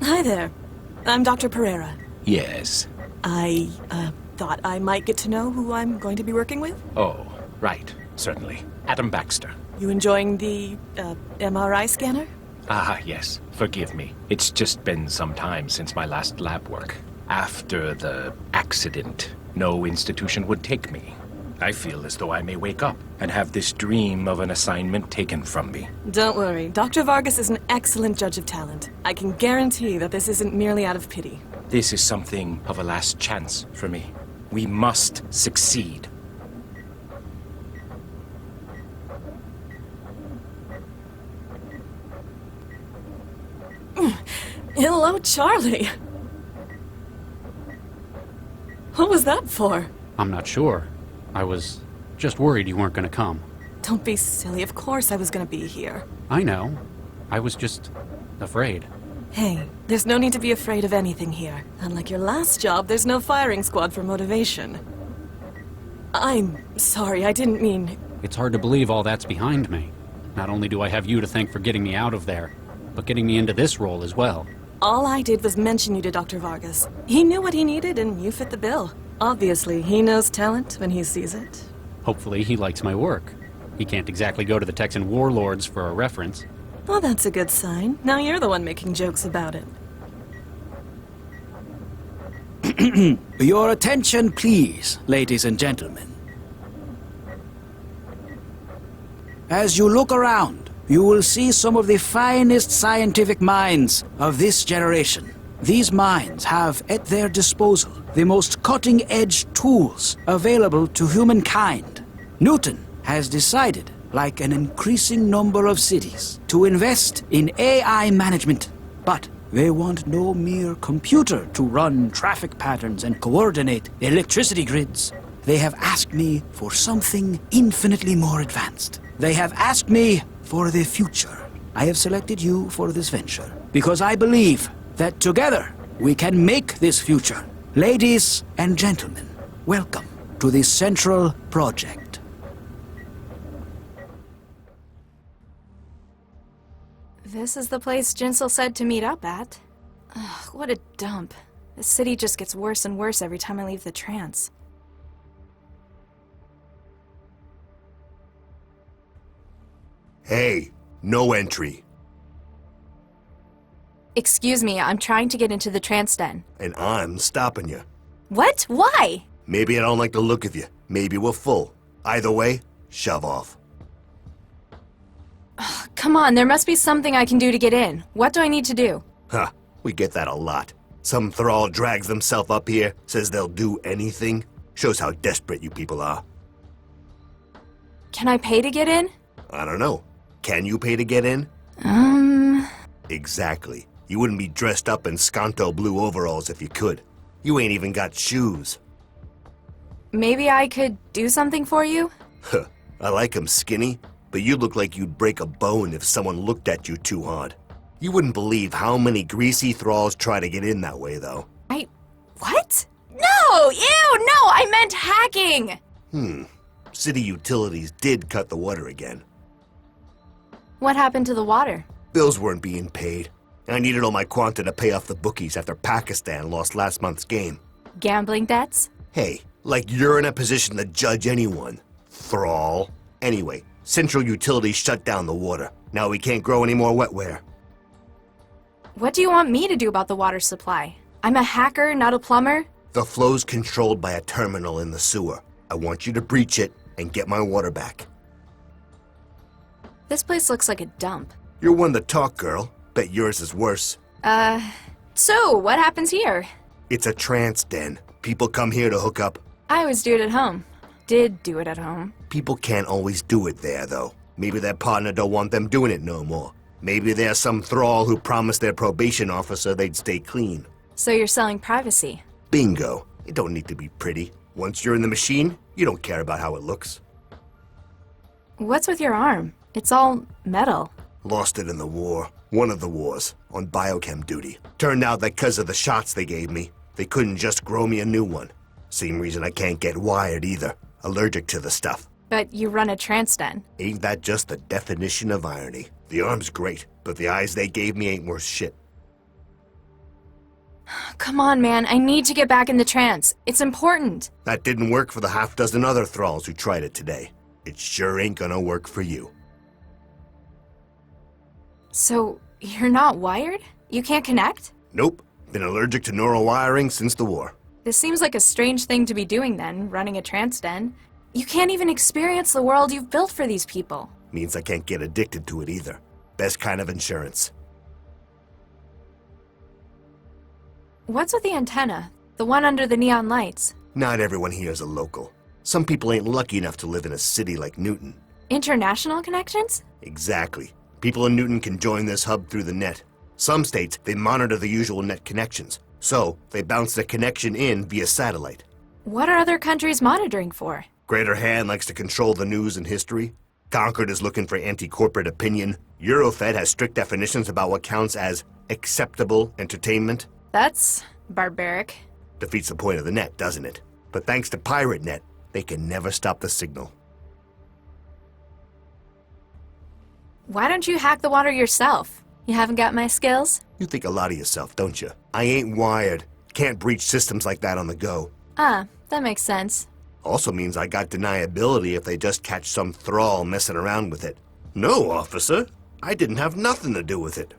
Hi there. I'm Dr. Pereira. Yes. I thought I might get to know who I'm going to be working with. Oh, right. Certainly. Adam Baxter. You enjoying the, MRI scanner? Ah, yes. Forgive me. It's just been some time since my last lab work. After the accident, no institution would take me. I feel as though I may wake up and have this dream of an assignment taken from me. Don't worry. Dr. Vargas is an excellent judge of talent. I can guarantee that this isn't merely out of pity. This is something of a last chance for me. We must succeed. Hello, Charlie. What was that for? I'm not sure. I was just worried you weren't going to come. Don't be silly. Of course I was gonna be here. I know. I was just afraid. Hey, there's no need to be afraid of anything here. Unlike your last job, there's no firing squad for motivation. I'm sorry, I didn't mean... It's hard to believe all that's behind me. Not only do I have you to thank for getting me out of there, but getting me into this role as well. All I did was mention you to Dr. Vargas. He knew what he needed, and you fit the bill. Obviously, he knows talent when he sees it. Hopefully he likes my work. He can't exactly go to the Texan warlords for a reference. Well, that's a good sign. Now you're the one making jokes about it. Your attention, please, ladies and gentlemen. As you look around, you will see some of the finest scientific minds of this generation. These minds have at their disposal the most cutting-edge tools available to humankind. Newton has decided, like an increasing number of cities, to invest in AI management. But they want no mere computer to run traffic patterns and coordinate electricity grids. They have asked me for something infinitely more advanced. They have asked me for the future. I have selected you for this venture because I believe that together we can make this future. Ladies and gentlemen, welcome to the Central Project. This is the place Jinsel said to meet up at. Ugh, what a dump. The city just gets worse and worse every time I leave the trance. Hey, no entry. Excuse me, I'm trying to get into the trance den. And I'm stopping you. What? Why? Maybe I don't like the look of you. Maybe we're full. Either way, shove off. Come on, there must be something I can do to get in. What do I need to do? Huh, we get that a lot. Some thrall drags themselves up here, says they'll do anything. Shows how desperate you people are. Can I pay to get in? I don't know. Can you pay to get in? Exactly. You wouldn't be dressed up in Sconto blue overalls if you could. You ain't even got shoes. Maybe I could do something for you? Huh, I like 'em skinny, but you look like you'd break a bone if someone looked at you too hard. You wouldn't believe how many greasy thralls try to get in that way, though. What? No! Ew! No! I meant hacking! City utilities did cut the water again. What happened to the water? Bills weren't being paid. I needed all my quanta to pay off the bookies after Pakistan lost last month's game. Gambling debts? Hey, like you're in a position to judge anyone. Thrall. Anyway, Central Utilities shut down the water. Now we can't grow any more wetware. What do you want me to do about the water supply? I'm a hacker, not a plumber. The flow's controlled by a terminal in the sewer. I want you to breach it and get my water back. This place looks like a dump. You're one to talk, girl. Bet yours is worse. So, what happens here? It's a trance den. People come here to hook up. I always do it at home. Did do it at home. People can't always do it there, though. Maybe their partner don't want them doing it no more. Maybe there's some thrall who promised their probation officer they'd stay clean. So you're selling privacy? Bingo. It don't need to be pretty. Once you're in the machine, you don't care about how it looks. What's with your arm? It's all metal. Lost it in the war. One of the wars. On biochem duty. Turned out that because of the shots they gave me, they couldn't just grow me a new one. Same reason I can't get wired either. Allergic to the stuff. But you run a trance den. Ain't that just the definition of irony? The arm's great, but the eyes they gave me ain't worth shit. Come on, man. I need to get back in the trance. It's important. That didn't work for the half-dozen other thralls who tried it today. It sure ain't gonna work for you. So, you're not wired? You can't connect? Nope. Been allergic to neural wiring since the war. This seems like a strange thing to be doing then, running a trance den. You can't even experience the world you've built for these people. Means I can't get addicted to it either. Best kind of insurance. What's with the antenna? The one under the neon lights? Not everyone here is a local. Some people ain't lucky enough to live in a city like Newton. International connections? Exactly. People in Newton can join this hub through the net. Some states, they monitor the usual net connections, so they bounce the connection in via satellite. What are other countries monitoring for? Greater Han likes to control the news and history. Concord is looking for anti-corporate opinion. Eurofed has strict definitions about what counts as acceptable entertainment. That's barbaric. Defeats the point of the net, doesn't it? But thanks to Pirate Net, they can never stop the signal. Why don't you hack the water yourself? You haven't got my skills? You think a lot of yourself, don't you? I ain't wired. Can't breach systems like that on the go. Ah, that makes sense. Also means I got deniability if they just catch some thrall messing around with it. No, officer. I didn't have nothing to do with it.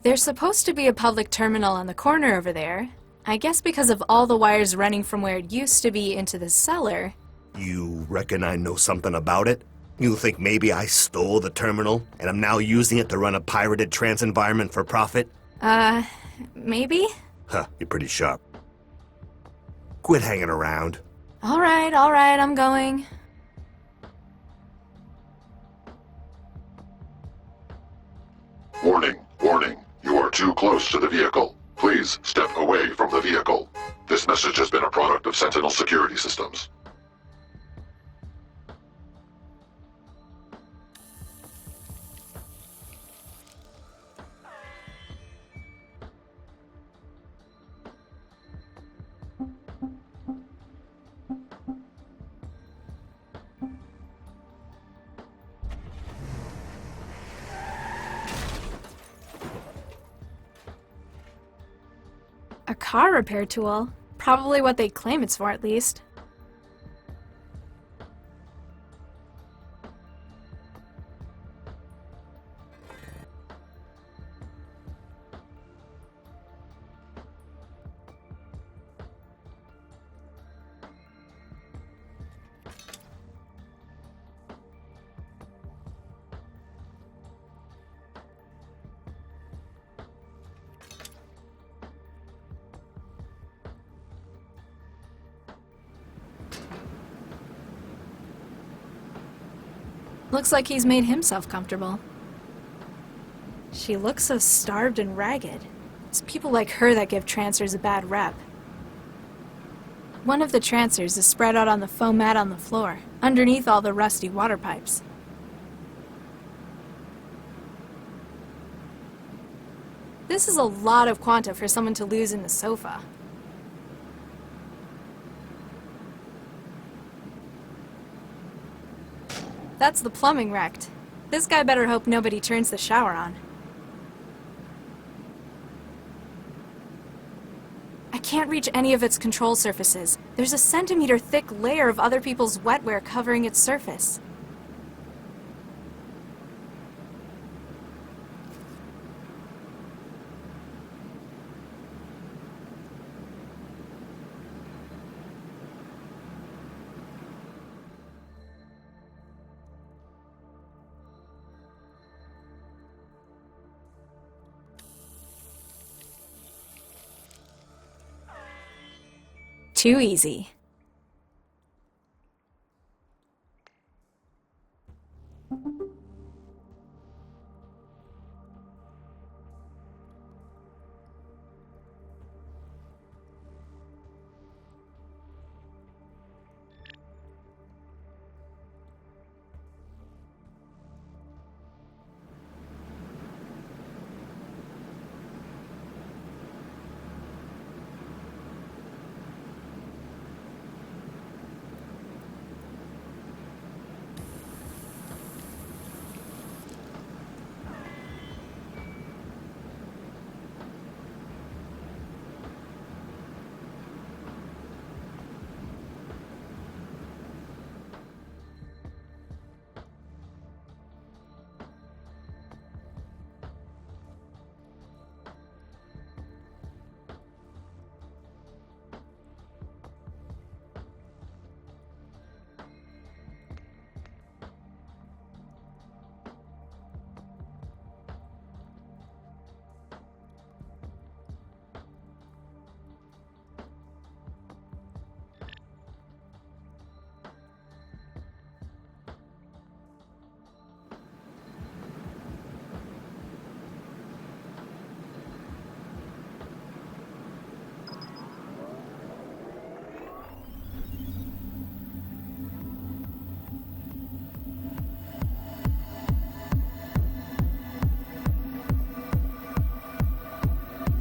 There's supposed to be a public terminal on the corner over there. I guess because of all the wires running from where it used to be into the cellar. You reckon I know something about it? You think maybe I stole the terminal and I'm now using it to run a pirated trance environment for profit? Maybe? Huh, you're pretty sharp. Quit hanging around. Alright, I'm going. Warning, warning. You are too close to the vehicle. Please step away from the vehicle. This message has been a product of Sentinel security systems. A car repair tool? Probably what they claim it's for, at least. Looks like he's made himself comfortable. She looks so starved and ragged. It's people like her that give trancers a bad rep. One of the trancers is spread out on the foam mat on the floor, underneath all the rusty water pipes. This is a lot of quanta for someone to lose in the sofa. That's the plumbing wrecked. This guy better hope nobody turns the shower on. I can't reach any of its control surfaces. There's a centimeter-thick layer of other people's wetware covering its surface. Too easy.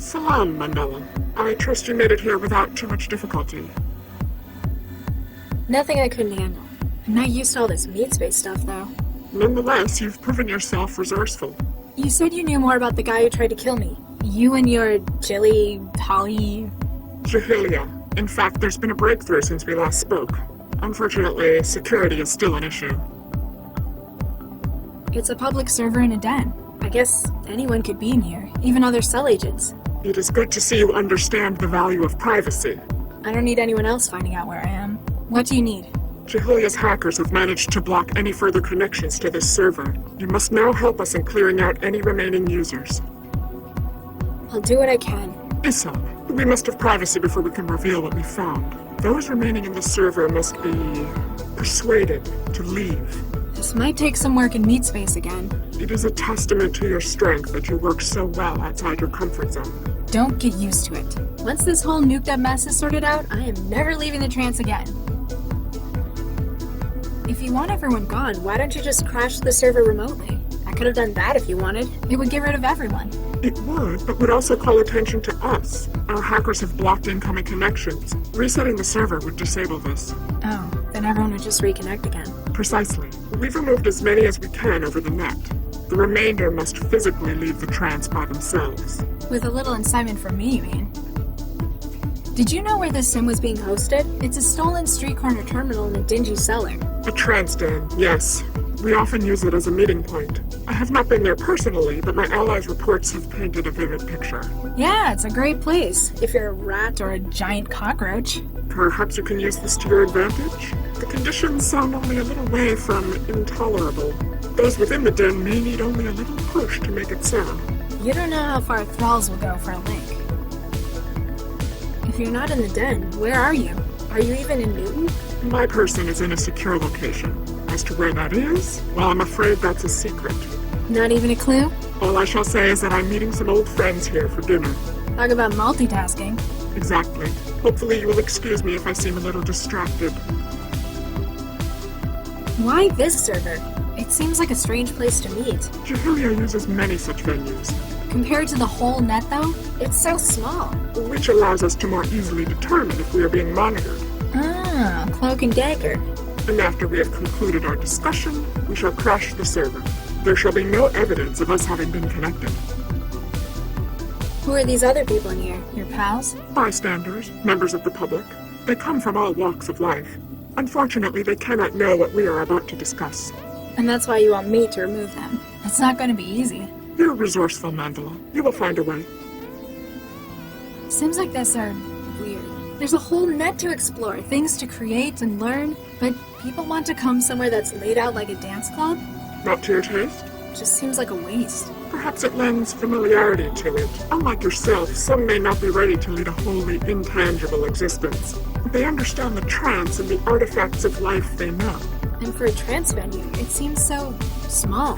Salam, Mandela. I trust you made it here without too much difficulty. Nothing I couldn't handle. I'm not used to all this meatspace stuff, though. Nonetheless, you've proven yourself resourceful. You said you knew more about the guy who tried to kill me. You and your Holly... Jahilia. In fact, there's been a breakthrough since we last spoke. Unfortunately, security is still an issue. It's a public server in a den. I guess anyone could be in here, even other cell agents. It is good to see you understand the value of privacy. I don't need anyone else finding out where I am. What do you need? Jahilia's hackers have managed to block any further connections to this server. You must now help us in clearing out any remaining users. I'll do what I can. Issa, we must have privacy before we can reveal what we found. Those remaining in the server must be persuaded to leave. This might take some work in meatspace again. It is a testament to your strength that you work so well outside your comfort zone. Don't get used to it. Once this whole nuked up mess is sorted out, I am never leaving the trance again. If you want everyone gone, why don't you just crash the server remotely? I could have done that if you wanted. It would get rid of everyone. It would, but would also call attention to us. Our hackers have blocked incoming connections. Resetting the server would disable this. Oh, then everyone would just reconnect again. Precisely. We've removed as many as we can over the net. The remainder must physically leave the trance by themselves. With a little incitement from me, you mean? Did you know where this sim was being hosted? It's a stolen street corner terminal in a dingy cellar. A trance den, yes. We often use it as a meeting point. I have not been there personally, but my allies' reports have painted a vivid picture. Yeah, it's a great place, if you're a rat or a giant cockroach. Perhaps you can use this to your advantage? The conditions sound only a little way from intolerable. Those within the den may need only a little push to make it sound. You don't know how far thralls will go for a link. If you're not in the den, where are you? Are you even in Newton? My person is in a secure location. As to where that is, well, I'm afraid that's a secret. Not even a clue? All I shall say is that I'm meeting some old friends here for dinner. Talk about multitasking. Exactly. Hopefully you will excuse me if I seem a little distracted. Why this server? It seems like a strange place to meet. Jahilia uses many such venues. Compared to the whole net, though, it's so small. Which allows us to more easily determine if we are being monitored. Ah, cloak and dagger. And after we have concluded our discussion, we shall crash the server. There shall be no evidence of us having been connected. Who are these other people in here? Your pals? Bystanders, members of the public. They come from all walks of life. Unfortunately, they cannot know what we are about to discuss. And that's why you want me to remove them. It's not going to be easy. You're resourceful, Mandela. You will find a way. Sims like this are weird. There's a whole net to explore, things to create and learn, but people want to come somewhere that's laid out like a dance club? Not to your taste? Just seems like a waste. Perhaps it lends familiarity to it. Unlike yourself, some may not be ready to lead a wholly intangible existence. They understand the trance and the artifacts of life they know. And for a trance venue, it seems so small.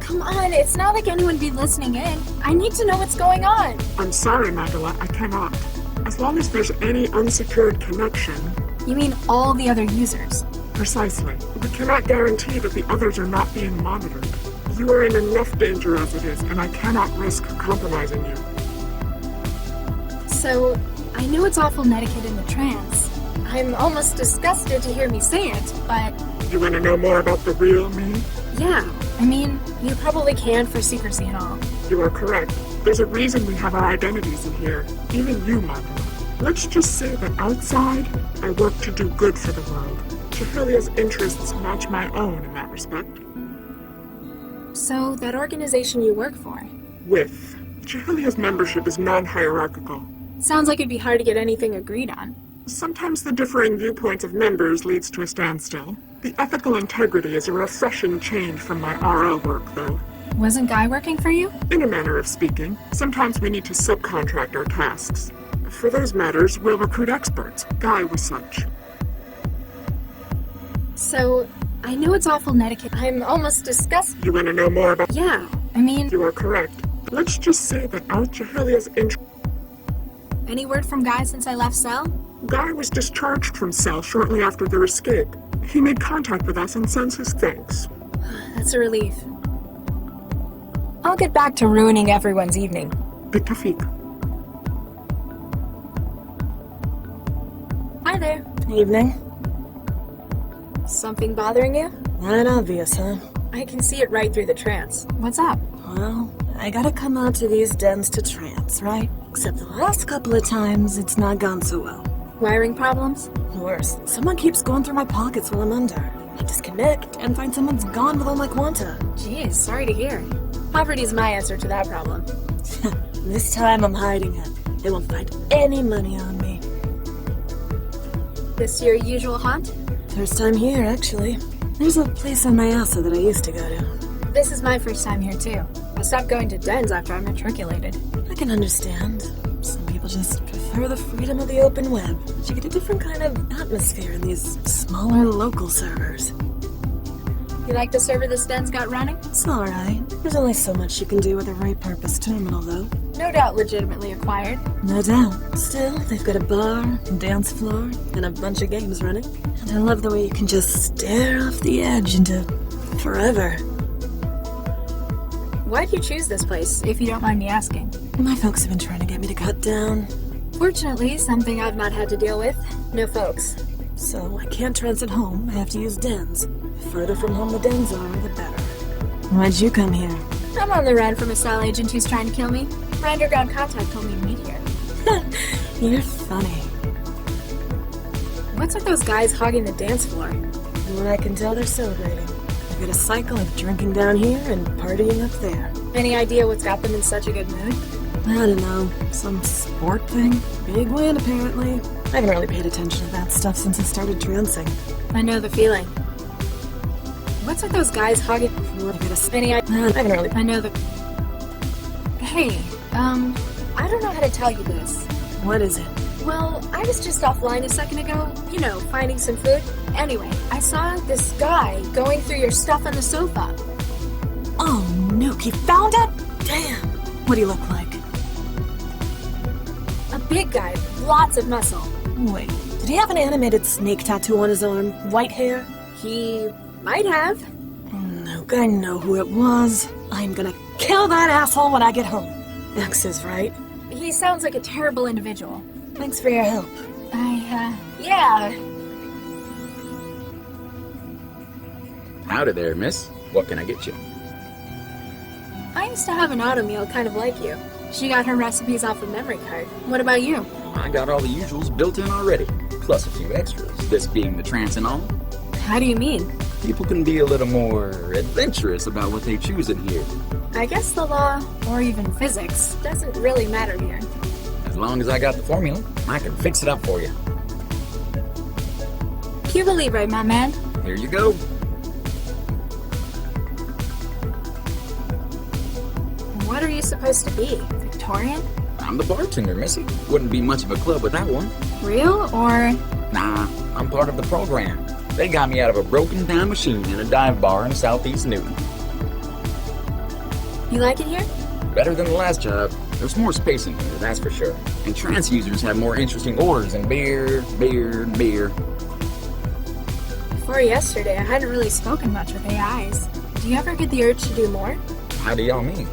Come on, it's not like anyone would be listening in. I need to know what's going on. I'm sorry, Mandela, I cannot. As long as there's any unsecured connection... You mean all the other users? Precisely. We cannot guarantee that the others are not being monitored. You are in enough danger as it is, and I cannot risk compromising you. So, I know it's awful netiquette in the trance. I'm almost disgusted to hear me say it, but... You want to know more about the real me? Yeah. I mean, you probably can for secrecy and all. You are correct. There's a reason we have our identities in here. Even you, Mandela. Let's just say that outside, I work to do good for the world. Jahilia's interests match my own in that respect. So, that organization you work for? With. Jahilia's membership is non-hierarchical. Sounds like it'd be hard to get anything agreed on. Sometimes the differing viewpoints of members leads to a standstill. The ethical integrity is a refreshing change from my RL work, though. Wasn't Guy working for you? In a manner of speaking. Sometimes we need to subcontract our tasks. For those matters, we'll recruit experts. Guy was such. So, I know it's awful netiquette. I'm almost disgusted. You want to know more about... Yeah, I mean... You are correct. Let's just say that out Jahilia's Any word from Guy since I left Cell? Guy was discharged from Cell shortly after their escape. He made contact with us and sends his thanks. That's a relief. I'll get back to ruining everyone's evening. بالتوفيق. Hi there. Evening. Something bothering you? Not obvious, huh? I can see it right through the trance. What's up? Well, I gotta come out to these dens to trance, right? Except the last couple of times, it's not gone so well. Wiring problems? Worse, someone keeps going through my pockets while I'm under. I disconnect and find someone's gone with all my quanta. Jeez, sorry to hear. Poverty's my answer to that problem. This time I'm hiding it. They won't find any money on me. This your usual haunt? First time here, actually. There's a place in Mayasa that I used to go to. This is my first time here, too. I stopped going to dens after I matriculated. I can understand. Some people just prefer the freedom of the open web. You get a different kind of atmosphere in these smaller local servers. You like the server this den's got running? It's alright. There's only so much you can do with a right-purpose terminal, though. No doubt legitimately acquired. No doubt. Still, they've got a bar, a dance floor, and a bunch of games running. And I love the way you can just stare off the edge into forever. Why'd you choose this place, if you don't mind me asking? My folks have been trying to get me to cut down. Fortunately, something I've not had to deal with. No folks. So I can't trance at home, I have to use dens. The further from home the dens are, the better. Why'd you come here? I'm on the run from a SAL agent who's trying to kill me. My underground contact told me to meet here. You're funny. What's with those guys hogging the dance floor? Well, I can tell they're celebrating. They've got a cycle of drinking down here and partying up there. Any idea what's got them in such a good mood? I don't know. Some sport thing? Big win, apparently. I haven't really paid attention to that stuff since I started trancing. I know the feeling. What's with those guys hogging? I haven't really. I know the. Hey, I don't know how to tell you this. What is it? Well, I was just offline a second ago, you know, finding some food. Anyway, I saw this guy going through your stuff on the sofa. Oh, no, he found it? Damn. What do you look like? A big guy, lots of muscle. Wait, did he have an animated snake tattoo on his arm? White hair? He might have. Look, I know who it was. I'm gonna kill that asshole when I get home. X is right. He sounds like a terrible individual. Thanks for your help. Yeah. Howdy there, miss. What can I get you? I used to have an auto meal kind of like you. She got her recipes off a memory card. What about you? I got all the usuals built in already, plus a few extras, this being the trance and all. How do you mean? People can be a little more adventurous about what they choose in here. I guess the law, or even physics, doesn't really matter here. As long as I got the formula, I can fix it up for you. Cuba Libre, my man. Here you go. What are you supposed to be? Victorian? I'm the bartender, missy. Wouldn't be much of a club without one. Real, or...? Nah, I'm part of the program. They got me out of a broken-down machine in a dive bar in southeast Newton. You like it here? Better than the last job. There's more space in here, that's for sure. And trance users have more interesting orders than beer. Before yesterday, I hadn't really spoken much with AIs. Do you ever get the urge to do more? How do y'all mean?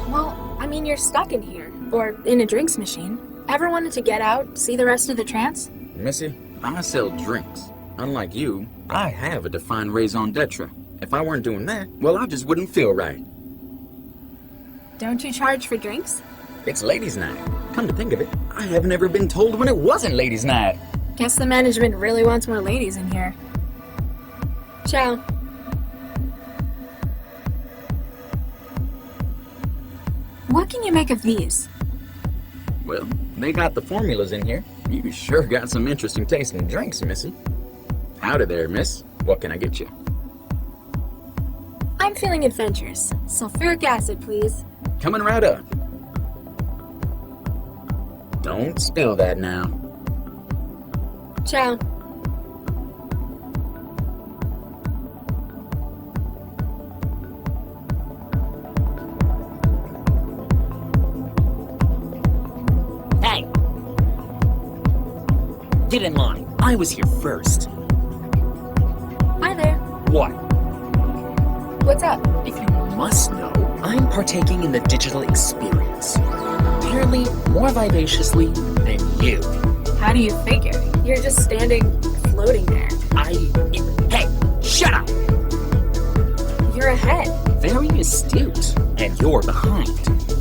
Well, I mean, you're stuck in here. Or in a drinks machine. Ever wanted to get out, see the rest of the trance? Missy, I sell drinks. Unlike you, I have a defined raison d'etre. If I weren't doing that, well, I just wouldn't feel right. Don't you charge for drinks? It's ladies' night. Come to think of it, I haven't ever been told when it wasn't ladies' night. Guess the management really wants more ladies in here. Ciao. What can you make of these? Well, they got the formulas in here. You sure got some interesting tasting drinks, missy. Howdy there, miss. What can I get you? I'm feeling adventurous. Sulfuric acid, please. Coming right up. Don't spill that now. Ciao. Hey! Get in line. I was here first. Hi there. What? What's up? If you must know, I'm partaking in the digital experience. Apparently more vivaciously than you. How do you figure? You're just standing, floating there. Hey, shut up! You're ahead. Very astute. And you're behind.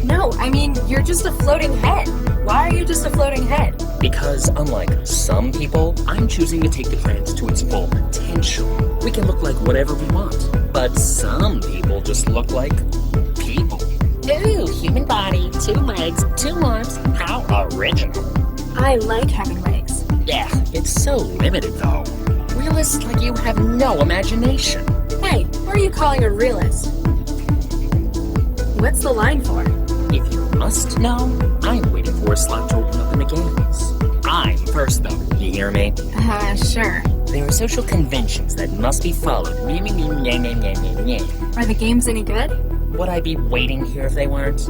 No, I mean, you're just a floating head. Why are you just a floating head? Because unlike some people, I'm choosing to take the trance to its full potential. We can look like whatever we want, but some people just look like people. Ooh, human body, 2 legs, 2 arms. How original. I like having legs. Yeah, it's so limited though. Realists like you have no imagination. Hey, who are you calling a realist? What's the line for? If you must know, I'm waiting for a slot to open up in the games. I'm first though, you hear me? Sure. There are social conventions that must be followed. Are the games any good? Would I be waiting here if they weren't?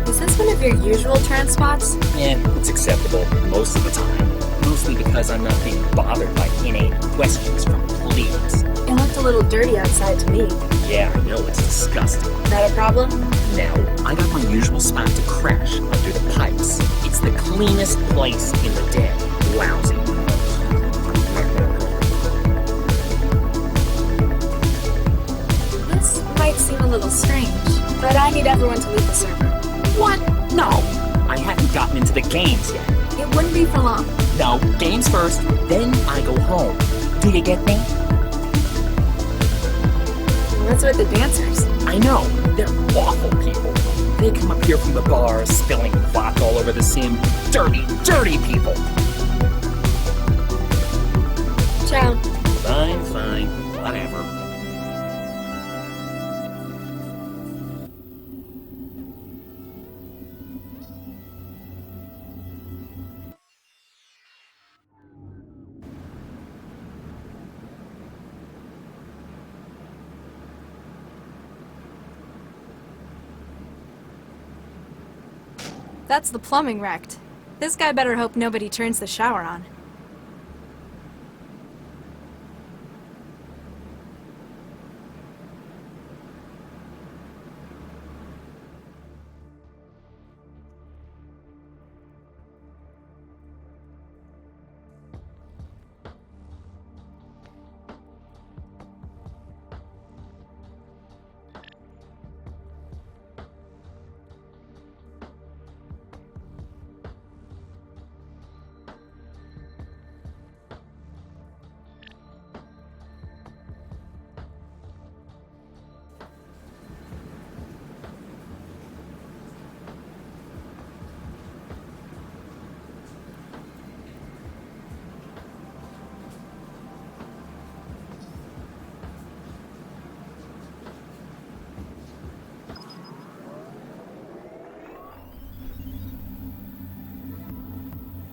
Is this one of your usual trance spots? Yeah, it's acceptable most of the time. Mostly because I'm not being bothered by inane questions from plebes. It looked a little dirty outside to me. Yeah, I know, it's disgusting. That a problem? No, I got my usual spot to crash under the pipes. It's the cleanest place in the den. Lousy. This might seem a little strange, but I need everyone to leave the server. What? No! I haven't gotten into the games yet. It wouldn't be for long. No, games first, then I go home. Do you get me? What's with the dancers? I know, they're awful people. They come up here from the bars, spilling vodka all over the sim. Dirty, dirty people. Ciao. Fine, whatever. That's the plumbing wrecked. This guy better hope nobody turns the shower on.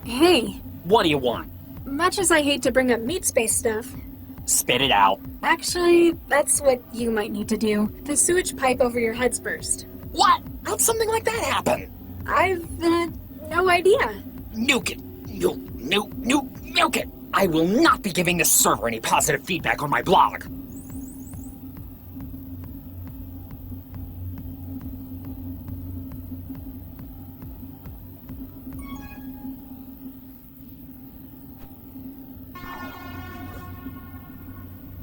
Hey. What do you want? Much as I hate to bring up meatspace stuff. Spit it out. Actually, that's what you might need to do. The sewage pipe over your head's burst. What? How'd something like that happen? I've, no idea. Nuke it. Nuke it. I will not be giving this server any positive feedback on my blog.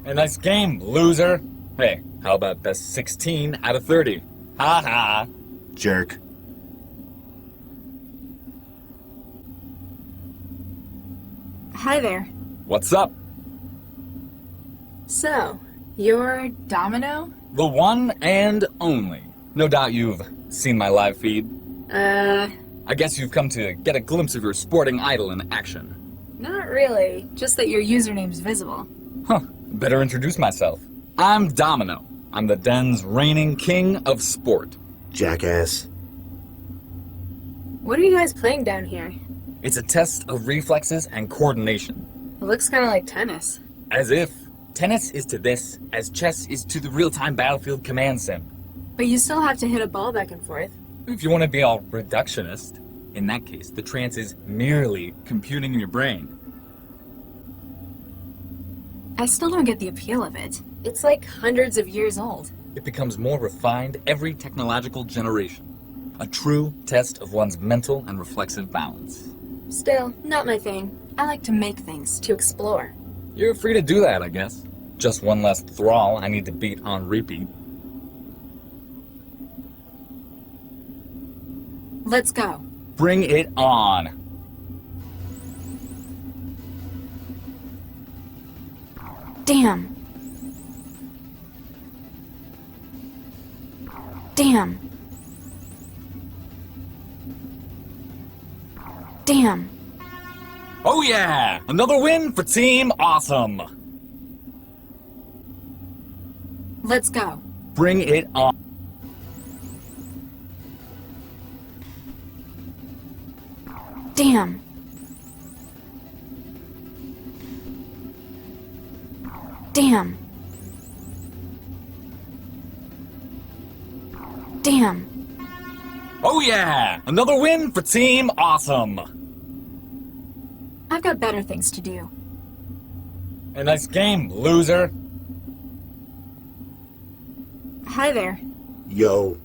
A nice game, loser. Hey, how about best 16 out of 30? Ha ha. Jerk. Hi there. What's up? So, you're Domino? The one and only. No doubt you've seen my live feed. I guess you've come to get a glimpse of your sporting idol in action. Not really. Just that your username's visible. Huh. Better introduce myself. I'm Domino. I'm the den's reigning king of sport. Jackass. What are you guys playing down here? It's a test of reflexes and coordination. It looks kind of like tennis. As if. Tennis is to this as chess is to the real-time battlefield command sim. But you still have to hit a ball back and forth. If you want to be all reductionist, in that case, the trance is merely computing in your brain. I still don't get the appeal of it. It's like hundreds of years old. It becomes more refined every technological generation. A true test of one's mental and reflexive balance. Still, not my thing. I like to make things, to explore. You're free to do that, I guess. Just one less thrall I need to beat on repeat. Let's go. Bring it on. Damn. Damn. Damn. Oh yeah! Another win for Team Awesome! Let's go. Bring it on. Damn. Damn. Damn. Oh yeah! Another win for Team Awesome! I've got better things to do. A nice game, loser. Hi there. Yo.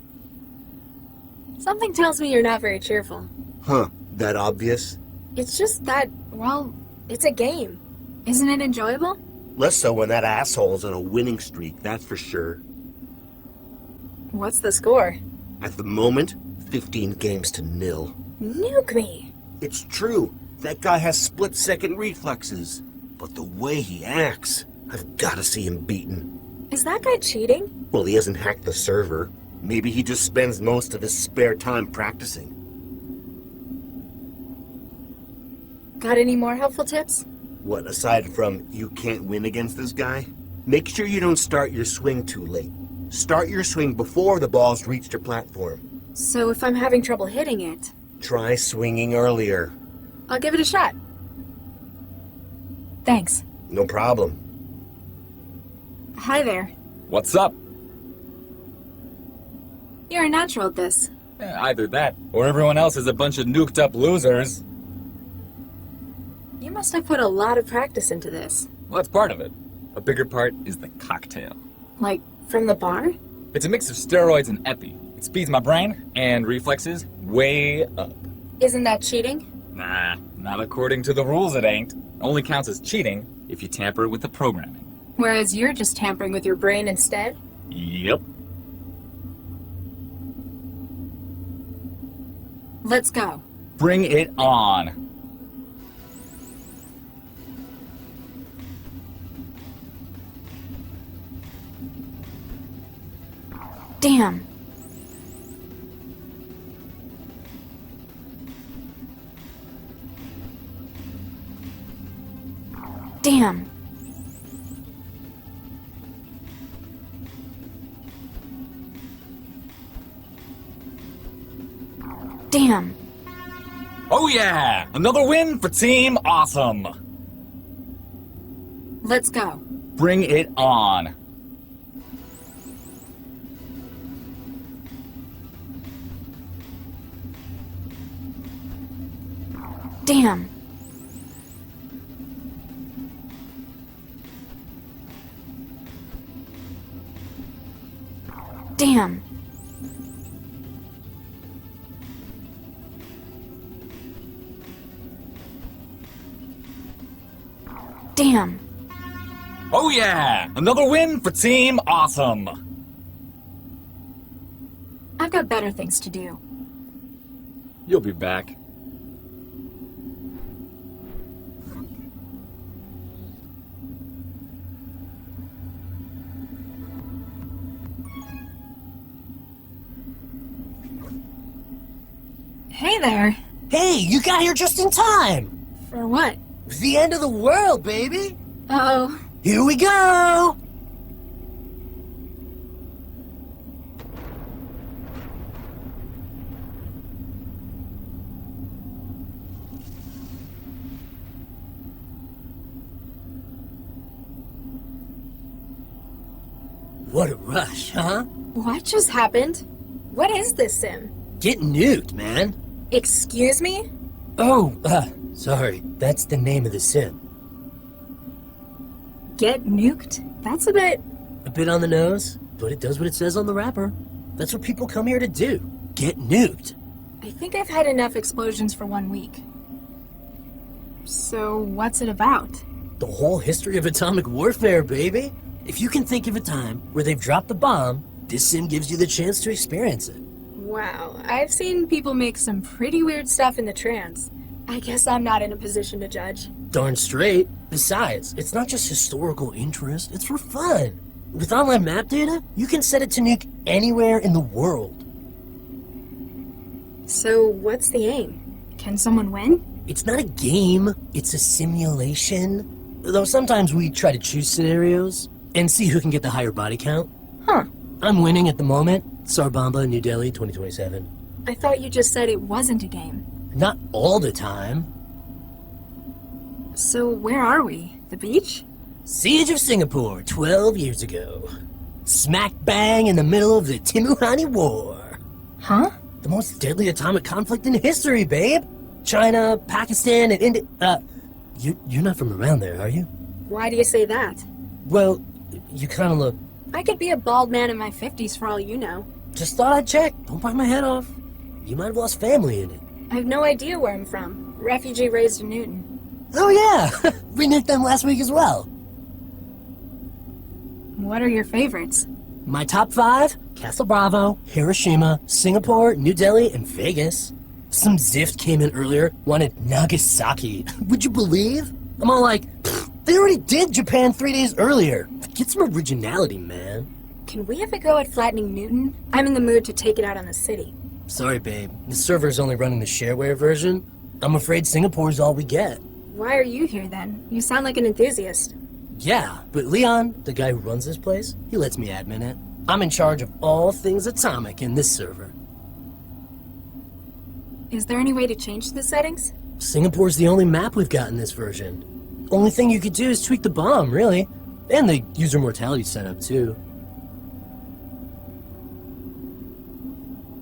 Something tells me you're not very cheerful. Huh, that obvious? It's just that, well, it's a game. Isn't it enjoyable? Less so when that asshole's on a winning streak, that's for sure. What's the score? At the moment, 15 games to 0. Nuke me! It's true. That guy has split-second reflexes. But the way he acts, I've got to see him beaten. Is that guy cheating? Well, he hasn't hacked the server. Maybe he just spends most of his spare time practicing. Got any more helpful tips? What, aside from you can't win against this guy? Make sure you don't start your swing too late. Start your swing before the ball's reached your platform. So if I'm having trouble hitting it... Try swinging earlier. I'll give it a shot. Thanks. No problem. Hi there. What's up? You're a natural at this. Either that, or everyone else is a bunch of nuked up losers. You must have put a lot of practice into this. Well, that's part of it. A bigger part is the cocktail. Like, from the bar? It's a mix of steroids and epi. It speeds my brain and reflexes way up. Isn't that cheating? Nah, not according to the rules it ain't. Only counts as cheating if you tamper with the programming. Whereas you're just tampering with your brain instead? Yep. Let's go. Bring it on. Damn. Damn. Damn. Oh yeah! Another win for Team Awesome! Let's go. Bring it on. Damn. Damn. Damn. Oh yeah! Another win for Team Awesome! I've got better things to do. You'll be back. Hey there. Hey, you got here just in time! For what? The end of the world, baby! Oh. Here we go! What a rush, huh? What just happened? What is this sim? Get nuked, man. Excuse me? Oh, sorry. That's the name of the sim. Get nuked? That's a bit... A bit on the nose, but it does what it says on the wrapper. That's what people come here to do. Get nuked. I think I've had enough explosions for 1 week. So, what's it about? The whole history of atomic warfare, baby. If you can think of a time where they've dropped the bomb, this sim gives you the chance to experience it. Wow, I've seen people make some pretty weird stuff in the trance. I guess I'm not in a position to judge. Darn straight. Besides, it's not just historical interest, it's for fun. With online map data, you can set it to nuke anywhere in the world. So, what's the aim? Can someone win? It's not a game, it's a simulation. Though sometimes we try to choose scenarios and see who can get the higher body count. Huh. I'm winning at the moment. Sarbamba, New Delhi, 2027. I thought you just said it wasn't a game. Not all the time. So where are we? The beach? Siege of Singapore, 12 years ago. Smack bang in the middle of the Timuhani War. Huh? The most deadly atomic conflict in history, babe. China, Pakistan, and India. You're not from around there, are you? Why do you say that? Well, you kind of look... I could be a bald man in my 50s for all you know. Just thought I'd check. Don't bite my head off. You might have lost family in it. I have no idea where I'm from. Refugee raised in Newton. Oh yeah! We nicked them last week as well. What are your favorites? My top 5? Castle Bravo, Hiroshima, Singapore, New Delhi, and Vegas. Some Zift came in earlier, wanted Nagasaki. Would you believe? I'm all like, they already did Japan 3 days earlier. Get some originality, man. Can we have a go at flattening Newton? I'm in the mood to take it out on the city. Sorry, babe. The server's only running the shareware version. I'm afraid Singapore's all we get. Why are you here then? You sound like an enthusiast. Yeah, but Leon, the guy who runs this place, he lets me admin it. I'm in charge of all things atomic in this server. Is there any way to change the settings? Singapore's the only map we've got in this version. Only thing you could do is tweak the bomb, really. And the user mortality setup, too.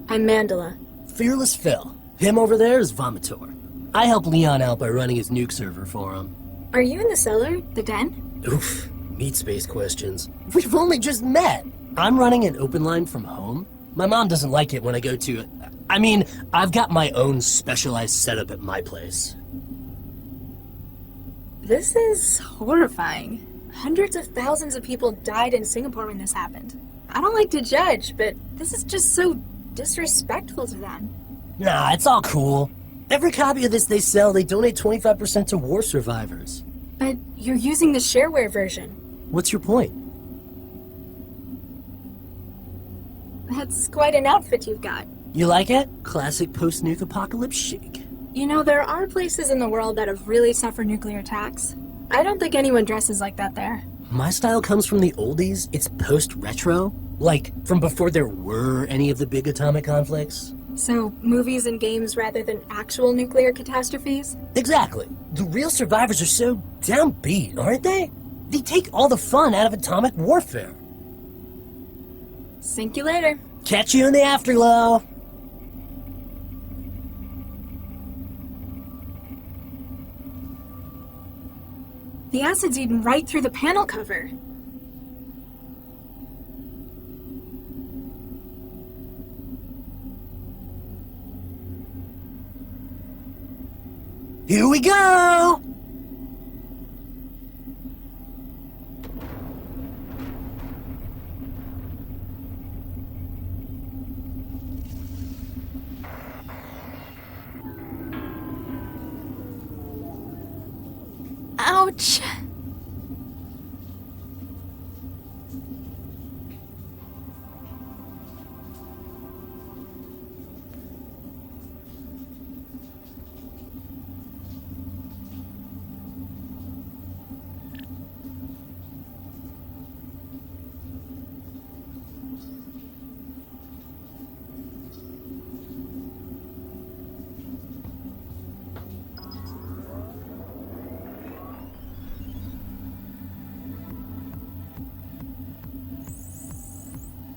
I'm Mandela. Fearless Phil. Him over there is Vomitor. I help Leon out by running his nuke server for him. Are you in the cellar? The den? Oof. Meatspace questions. We've only just met. I'm running an open line from home. My mom doesn't like it when I go to it. I mean, I've got my own specialized setup at my place. This is horrifying. Hundreds of thousands of people died in Singapore when this happened. I don't like to judge, but this is just so disrespectful to them. Nah, it's all cool. Every copy of this they sell, they donate 25% to war survivors. But you're using the shareware version. What's your point? That's quite an outfit you've got. You like it? Classic post-nuke apocalypse chic. You know, there are places in the world that have really suffered nuclear attacks. I don't think anyone dresses like that there. My style comes from the oldies. It's post-retro. Like, from before there were any of the big atomic conflicts. So, movies and games rather than actual nuclear catastrophes? Exactly. The real survivors are so downbeat, aren't they? They take all the fun out of atomic warfare. Sink you later. Catch you in the afterglow. The acid's eaten right through the panel cover. Here we go! Ouch!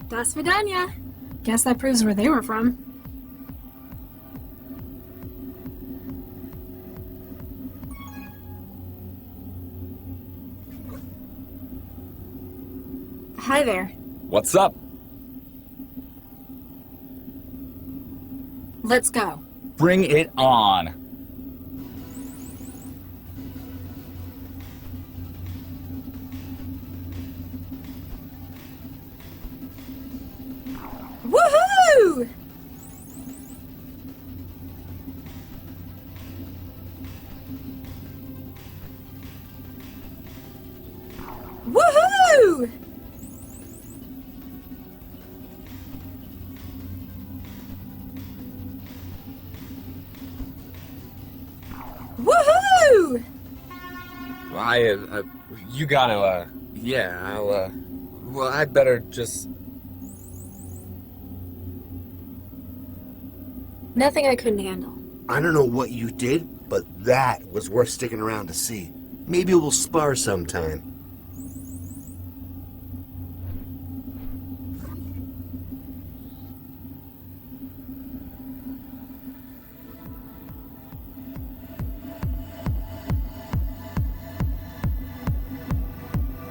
Das Vidania. Guess that proves where they were from. Hi there. What's up? Let's go. Bring it on. Woohoo! Woohoo! Woohoo! You gotta, yeah, well, I better just... Nothing I couldn't handle. I don't know what you did, but that was worth sticking around to see. Maybe we'll spar sometime.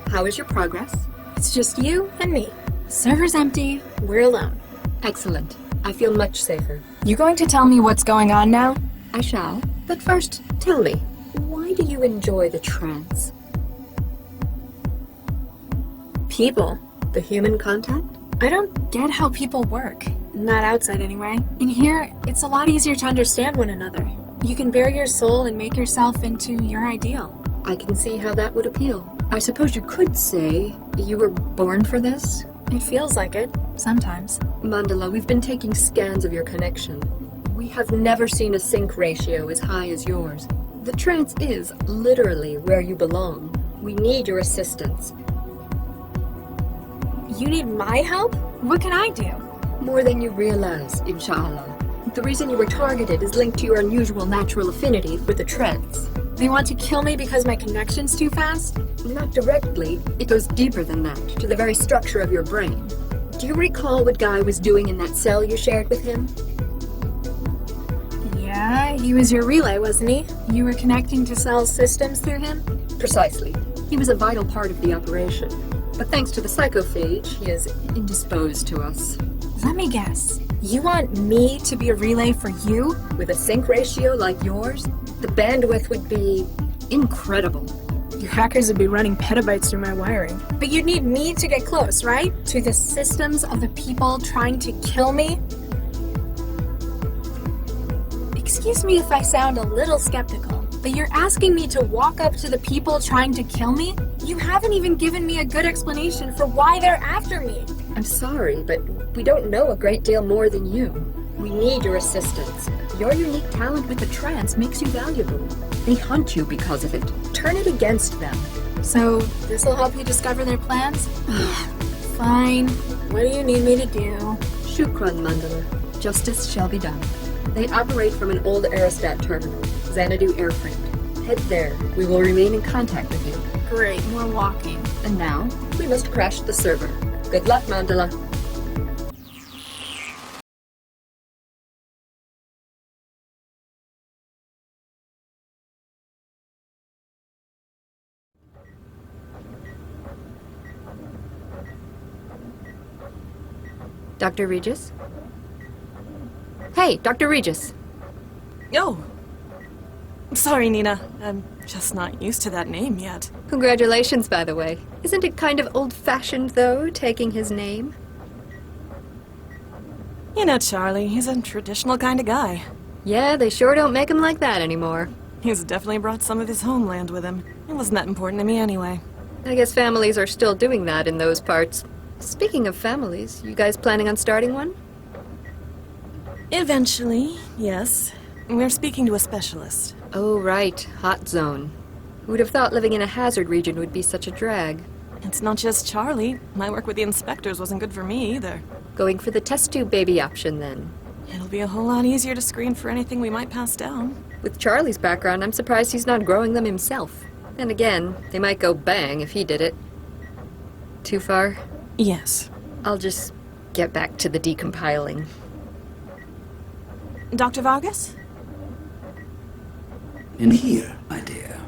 How is your progress? It's just you and me. Server's empty. We're alone. Excellent. I feel much safer. You going to tell me what's going on now? I shall. But first, tell me, why do you enjoy the trance? People. The human contact? I don't get how people work. Not outside, anyway. In here, it's a lot easier to understand one another. You can bare your soul and make yourself into your ideal. I can see how that would appeal. I suppose you could say you were born for this? It feels like it, sometimes. Mandala, we've been taking scans of your connection. We have never seen a sync ratio as high as yours. The trance is literally where you belong. We need your assistance. You need my help? What can I do? More than you realize, inshallah. The reason you were targeted is linked to your unusual natural affinity for the trance. They want to kill me because my connection's too fast? Not directly. It goes deeper than that, to the very structure of your brain. Do you recall what Guy was doing in that cell you shared with him? Yeah, he was your relay, wasn't he? You were connecting to Cell's systems through him? Precisely. He was a vital part of the operation. But thanks to the psychophage, he is indisposed to us. Let me guess. You want me to be a relay for you? With a sync ratio like yours, the bandwidth would be incredible. Your hackers would be running petabytes through my wiring. But you'd need me to get close, right? To the systems of the people trying to kill me? Excuse me if I sound a little skeptical, but you're asking me to walk up to the people trying to kill me? You haven't even given me a good explanation for why they're after me. I'm sorry, but we don't know a great deal more than you. We need your assistance. Your unique talent with the trance makes you valuable. They hunt you because of it. Turn it against them. So, this'll help you discover their plans? Fine. What do you need me to do? Shukran, Mandala. Justice shall be done. They operate from an old Aerostat terminal, Xanadu Airfreight. Head there. We will remain in contact with you. Great, more walking. And now, we must crash the server. Good luck, Mandala. Dr. Regis? Hey, Dr. Regis. Oh. Sorry, Nina. I'm just not used to that name yet. Congratulations, by the way. Isn't it kind of old-fashioned, though, taking his name? You know Charlie, he's a traditional kind of guy. Yeah, they sure don't make him like that anymore. He's definitely brought some of his homeland with him. It wasn't that important to me anyway. I guess families are still doing that in those parts. Speaking of families, you guys planning on starting one? Eventually, yes. We're speaking to a specialist. Oh, right. Hot zone. Who'd have thought living in a hazard region would be such a drag? It's not just Charlie. My work with the inspectors wasn't good for me either. Going for the test tube baby option, then. It'll be a whole lot easier to screen for anything we might pass down. With Charlie's background, I'm surprised he's not growing them himself. And again, they might go bang if he did it. Too far? Yes. I'll just get back to the decompiling. Dr. Vargas? In here, my dear.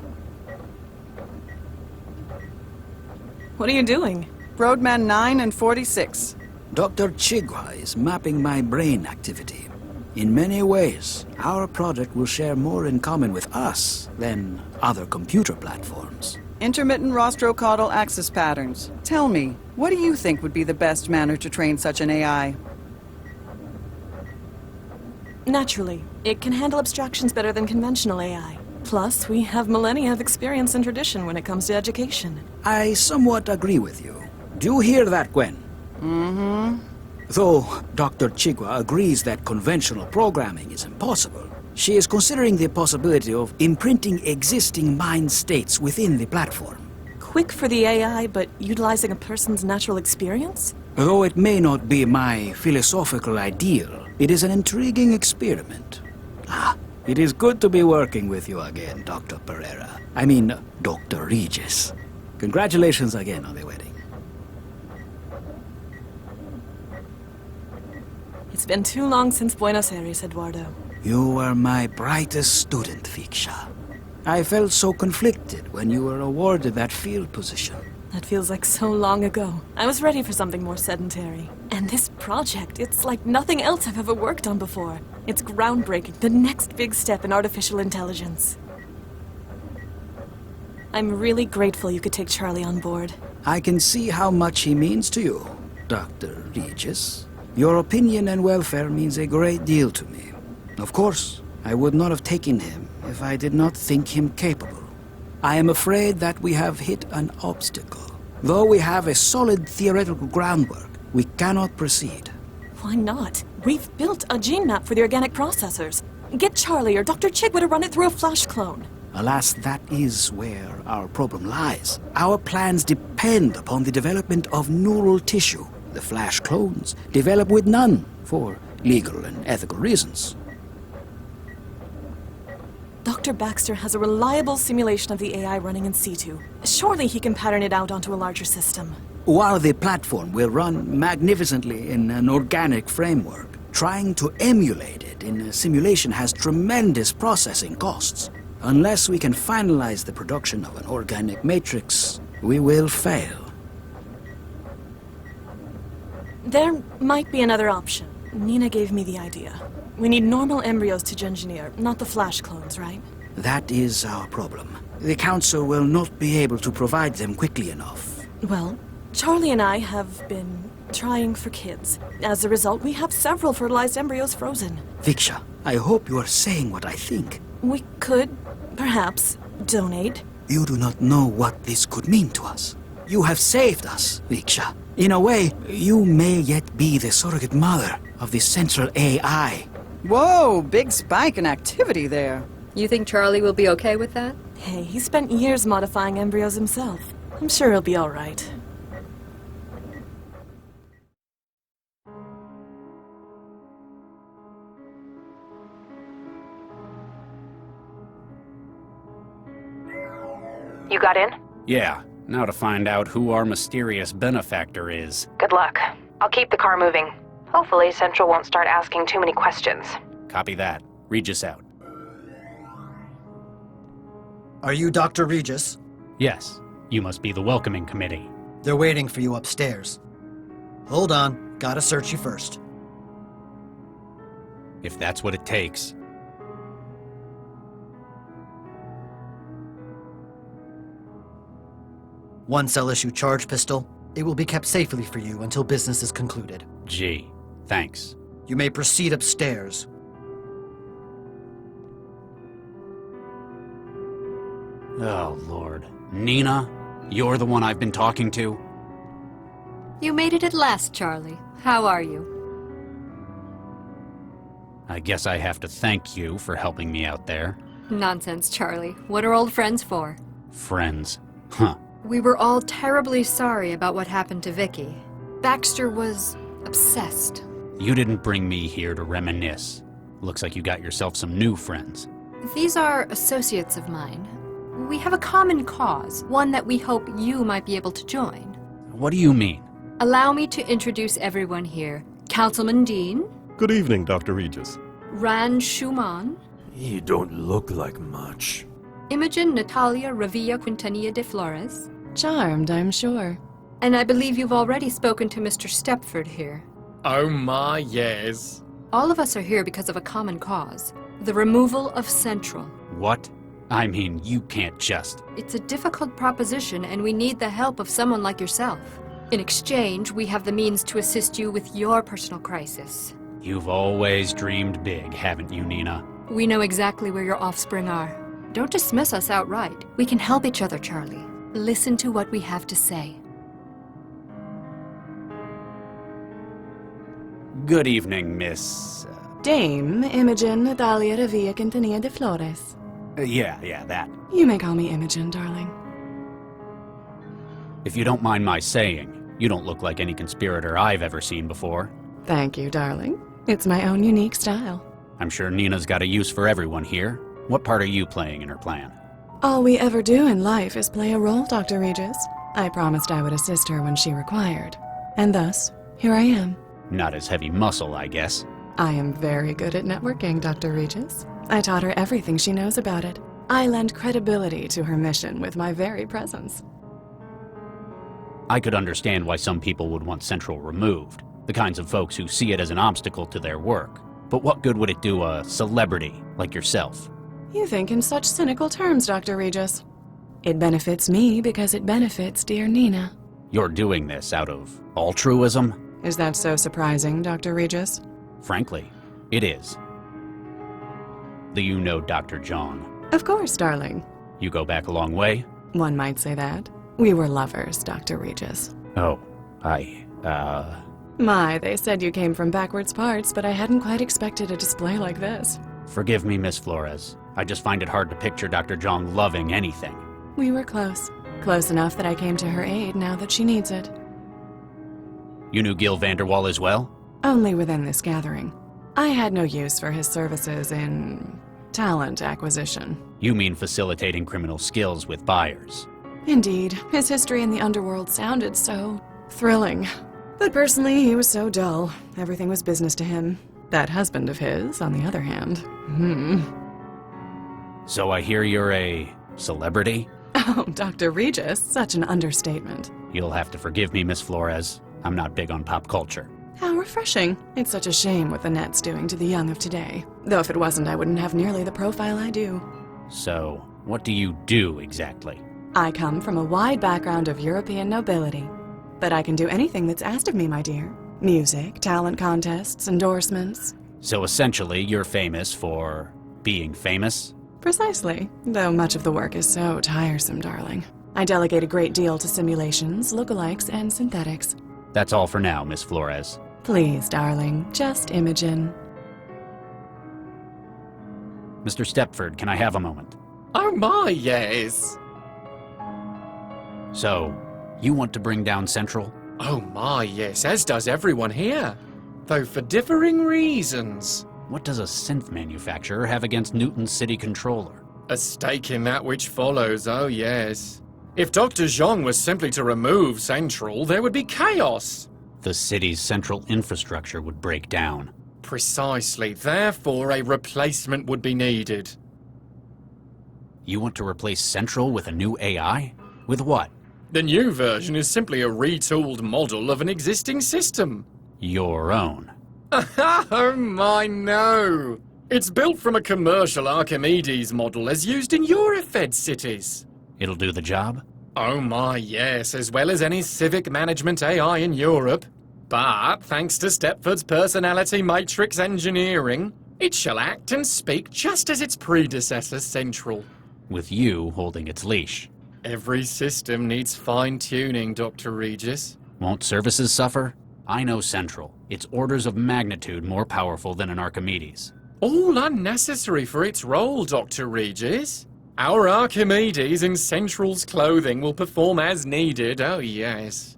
What are you doing? Roadman 9 and 46. Dr. Chigwa is mapping my brain activity. In many ways, our project will share more in common with us than other computer platforms. Intermittent rostrocaudal axis patterns. Tell me, what do you think would be the best manner to train such an AI? Naturally, it can handle abstractions better than conventional AI. Plus, we have millennia of experience and tradition when it comes to education. I somewhat agree with you. Do you hear that, Gwen? Mm-hmm. Though Dr. Chigwa agrees that conventional programming is impossible, she is considering the possibility of imprinting existing mind states within the platform. Quick for the AI, but utilizing a person's natural experience? Though it may not be my philosophical ideal, it is an intriguing experiment. It is good to be working with you again, Dr. Pereira. I mean, Dr. Regis. Congratulations again on the wedding. It's been too long since Buenos Aires, Eduardo. You were my brightest student, Fiksha. I felt so conflicted when you were awarded that field position. That feels like so long ago. I was ready for something more sedentary. And this project, it's like nothing else I've ever worked on before. It's groundbreaking, the next big step in artificial intelligence. I'm really grateful you could take Charlie on board. I can see how much he means to you, Dr. Regis. Your opinion and welfare means a great deal to me. Of course, I would not have taken him if I did not think him capable. I am afraid that we have hit an obstacle. Though we have a solid theoretical groundwork, we cannot proceed. Why not? We've built a gene map for the organic processors. Get Charlie or Dr. Chigwa to run it through a flash clone. Alas, that is where our problem lies. Our plans depend upon the development of neural tissue. The flash clones develop with none, for legal and ethical reasons. Dr. Baxter has a reliable simulation of the AI running in situ. Surely he can pattern it out onto a larger system. While the platform will run magnificently in an organic framework, trying to emulate it in a simulation has tremendous processing costs. Unless we can finalize the production of an organic matrix, we will fail. There might be another option. Nina gave me the idea. We need normal embryos to engineer, not the flash clones, right? That is our problem. The Council will not be able to provide them quickly enough. Well, Charlie and I have been trying for kids. As a result, we have several fertilized embryos frozen. Viksha, I hope you are saying what I think. We could, perhaps, donate. You do not know what this could mean to us. You have saved us, Viksha. In a way, you may yet be the surrogate mother of the central AI. Whoa, big spike in activity there. You think Charlie will be okay with that? Hey, he spent years modifying embryos himself. I'm sure he'll be all right. You got in? Yeah, now to find out who our mysterious benefactor is. Good luck. I'll keep the car moving. Hopefully, Central won't start asking too many questions. Copy that. Regis out. Are you Dr. Regis? Yes, you must be the welcoming committee. They're waiting for you upstairs. Hold on, gotta search you first. If that's what it takes. One cell issue charge pistol. It will be kept safely for you until business is concluded. Gee, thanks. You may proceed upstairs. Oh, Lord. Nina, you're the one I've been talking to? You made it at last, Charlie. How are you? I guess I have to thank you for helping me out there. Nonsense, Charlie. What are old friends for? Friends. Huh. We were all terribly sorry about what happened to Vicky. Baxter was obsessed. You didn't bring me here to reminisce. Looks like you got yourself some new friends. These are associates of mine. We have a common cause, one that we hope you might be able to join. What do you mean? Allow me to introduce everyone here. Councilman Dean. Good evening, Dr. Regis. Rand Schumann. You don't look like much. Imogen Natalia Revilla Quintanilla de Flores. Charmed, I'm sure. And I believe you've already spoken to Mr. Stepford here. Oh my, yes. All of us are here because of a common cause. The removal of Central. What? I mean, you can't just... It's a difficult proposition, and we need the help of someone like yourself. In exchange, we have the means to assist you with your personal crisis. You've always dreamed big, haven't you, Nina? We know exactly where your offspring are. Don't dismiss us outright. We can help each other, Charlie. Listen to what we have to say. Good evening, Miss... Dame Imogen Natalia Revilla Quintanilla de Flores. Yeah, that. You may call me Imogen, darling. If you don't mind my saying, you don't look like any conspirator I've ever seen before. Thank you, darling. It's my own unique style. I'm sure Nina's got a use for everyone here. What part are you playing in her plan? All we ever do in life is play a role, Dr. Regis. I promised I would assist her when she required. And thus, here I am. Not as heavy muscle, I guess. I am very good at networking, Dr. Regis. I taught her everything she knows about it. I lend credibility to her mission with my very presence. I could understand why some people would want Central removed, the kinds of folks who see it as an obstacle to their work. But what good would it do a celebrity like yourself? You think in such cynical terms, Dr. Regis. It benefits me because it benefits dear Nina. You're doing this out of altruism? Is that so surprising, Dr. Regis? Frankly, it is. Do you know Dr. Zhang? Of course, darling. You go back a long way? One might say that. We were lovers, Dr. Regis. Oh, My, they said you came from backwards parts, but I hadn't quite expected a display like this. Forgive me, Miss Flores. I just find it hard to picture Dr. Zhang loving anything. We were close. Close enough that I came to her aid now that she needs it. You knew Gil Vanderwall as well? Only within this gathering. I had no use for his services in talent acquisition. You mean facilitating criminal skills with buyers? Indeed, his history in the underworld sounded so thrilling. But personally, he was so dull. Everything was business to him. That husband of his, on the other hand. So I hear you're a celebrity? Oh, Dr. Regis, such an understatement. You'll have to forgive me, Miss Flores. I'm not big on pop culture. How refreshing. It's such a shame what the net's doing to the young of today. Though if it wasn't, I wouldn't have nearly the profile I do. So, what do you do exactly? I come from a wide background of European nobility. But I can do anything that's asked of me, my dear. Music, talent contests, endorsements. So essentially, you're famous for being famous? Precisely, though much of the work is so tiresome, darling. I delegate a great deal to simulations, lookalikes, and synthetics. That's all for now, Miss Flores. Please, darling, just Imogen. Mr. Stepford, can I have a moment? Oh my, yes. So, you want to bring down Central? Oh my, yes, as does everyone here. Though for differing reasons. What does a synth manufacturer have against Newton's city controller? A stake in that which follows, oh yes. If Dr. Zhang was simply to remove Central, there would be chaos. The city's central infrastructure would break down. Precisely, therefore a replacement would be needed. You want to replace Central with a new AI? With what? The new version is simply a retooled model of an existing system. Your own. Oh my, no! It's built from a commercial Archimedes model as used in Eurofed cities. It'll do the job? Oh my, yes, as well as any civic management AI in Europe. But, thanks to Stepford's personality matrix engineering, it shall act and speak just as its predecessor, Central. With you holding its leash. Every system needs fine-tuning, Dr. Regis. Won't services suffer? I know Central. It's orders of magnitude more powerful than an Archimedes. All unnecessary for its role, Dr. Regis. Our Archimedes in Central's clothing will perform as needed, oh yes.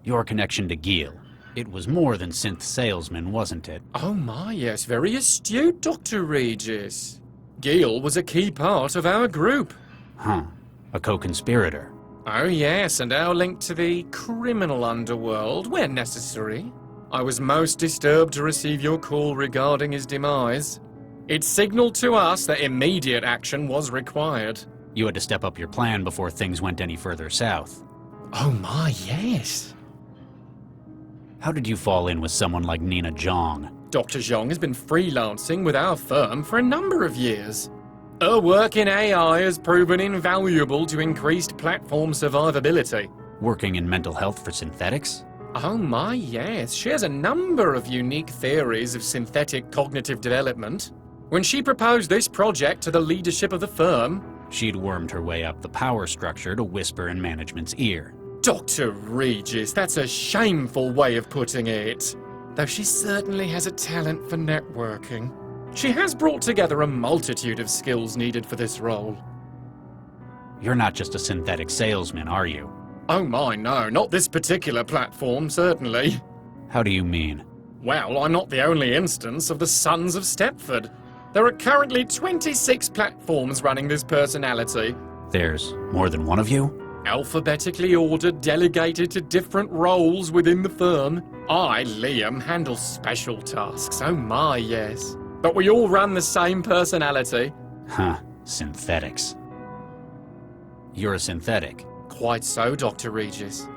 Your connection to Gil. It was more than synth salesman, wasn't it? Oh my, yes, very astute, Dr. Regis. Gil was a key part of our group. Huh. A co-conspirator. Oh yes, and our link to the criminal underworld, where necessary. I was most disturbed to receive your call regarding his demise. It signaled to us that immediate action was required. You had to step up your plan before things went any further south. Oh my, yes. How did you fall in with someone like Nina Zhang? Dr. Zhang has been freelancing with our firm for a number of years. Her work in AI has proven invaluable to increased platform survivability. Working in mental health for synthetics? Oh my, yes. She has a number of unique theories of synthetic cognitive development. When she proposed this project to the leadership of the firm, she'd wormed her way up the power structure to whisper in management's ear. Dr. Regis, that's a shameful way of putting it. Though she certainly has a talent for networking. She has brought together a multitude of skills needed for this role. You're not just a synthetic salesman, are you? Oh my, no, not this particular platform, certainly. How do you mean? Well, I'm not the only instance of the Sons of Stepford. There are currently 26 platforms running this personality. There's more than one of you? Alphabetically ordered, delegated to different roles within the firm. I, Liam, handle special tasks, oh my, yes. But we all run the same personality. Huh, synthetics. You're a synthetic. Quite so, Dr. Regis.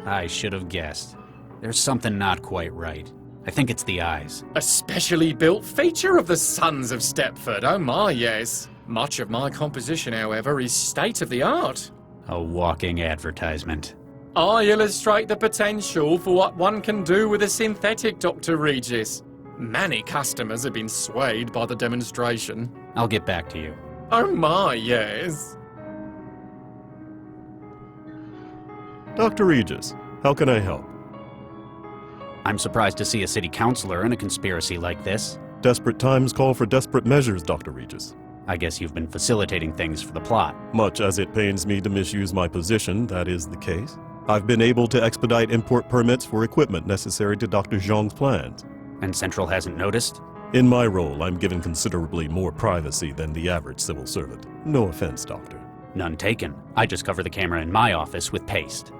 I should have guessed. There's something not quite right. I think it's the eyes. A specially built feature of the Sons of Stepford, oh my, yes. Much of my composition, however, is state-of-the-art. A walking advertisement. I illustrate the potential for what one can do with a synthetic, Dr. Regis. Many customers have been swayed by the demonstration. I'll get back to you. Oh my, yes. Dr. Regis, how can I help? I'm surprised to see a city councilor in a conspiracy like this. Desperate times call for desperate measures, Dr. Regis. I guess you've been facilitating things for the plot. Much as it pains me to misuse my position, that is the case. I've been able to expedite import permits for equipment necessary to Dr. Zhang's plans. And Central hasn't noticed? In my role, I'm given considerably more privacy than the average civil servant. No offense, Doctor. None taken. I just cover the camera in my office with paste.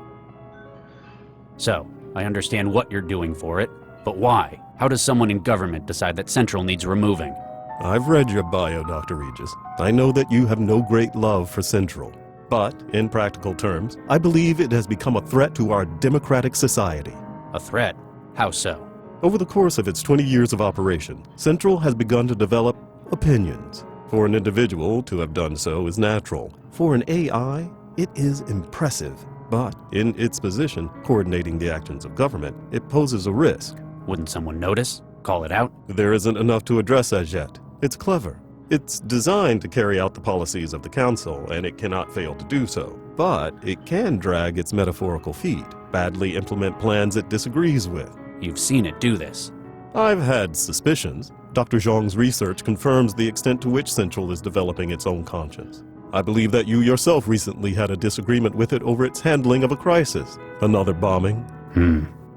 So, I understand what you're doing for it, but why? How does someone in government decide that Central needs removing? I've read your bio, Dr. Regis. I know that you have no great love for Central. But, in practical terms, I believe it has become a threat to our democratic society. A threat? How so? Over the course of its 20 years of operation, Central has begun to develop opinions. For an individual to have done so is natural. For an AI, it is impressive. But, in its position, coordinating the actions of government, it poses a risk. Wouldn't someone notice? Call it out? There isn't enough to address as yet. It's clever. It's designed to carry out the policies of the Council, and it cannot fail to do so. But it can drag its metaphorical feet, badly implement plans it disagrees with. You've seen it do this. I've had suspicions. Dr. Zhang's research confirms the extent to which Central is developing its own conscience. I believe that you yourself recently had a disagreement with it over its handling of a crisis. Another bombing.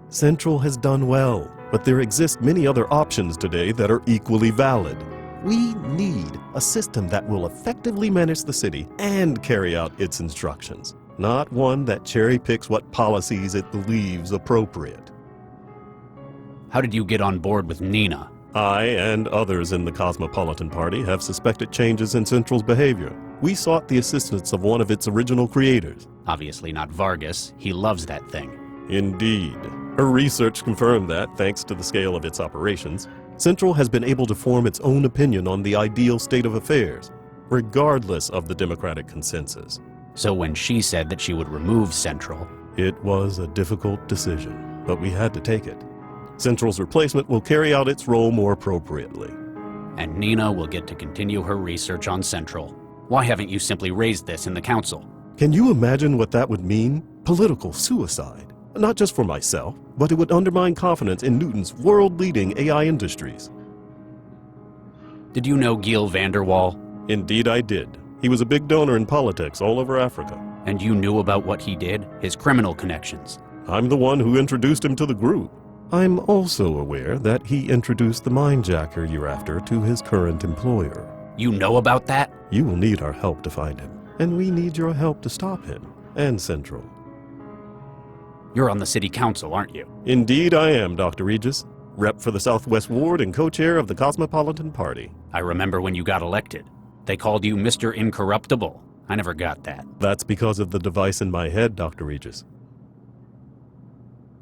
Central has done well, but there exist many other options today that are equally valid. We need a system that will effectively manage the city and carry out its instructions, not one that cherry-picks what policies it believes appropriate. How did you get on board with Nina? I and others in the Cosmopolitan Party have suspected changes in Central's behavior. We sought the assistance of one of its original creators. Obviously not Vargas. He loves that thing. Indeed. Her research confirmed that, thanks to the scale of its operations, Central has been able to form its own opinion on the ideal state of affairs, regardless of the democratic consensus. So when she said that she would remove Central... It was a difficult decision, but we had to take it. Central's replacement will carry out its role more appropriately. And Nina will get to continue her research on Central. Why haven't you simply raised this in the council? Can you imagine what that would mean? Political suicide. Not just for myself, but it would undermine confidence in Newton's world-leading AI industries. Did you know Giel Vanderwall? Indeed I did. He was a big donor in politics all over Africa. And you knew about what he did? His criminal connections? I'm the one who introduced him to the group. I'm also aware that he introduced the mindjacker you're after to his current employer. You know about that? You will need our help to find him, and we need your help to stop him, and Central. You're on the city council, aren't you? Indeed I am, Dr. Regis. Rep for the Southwest Ward and co-chair of the Cosmopolitan Party. I remember when you got elected. They called you Mr. Incorruptible. I never got that. That's because of the device in my head, Dr. Regis.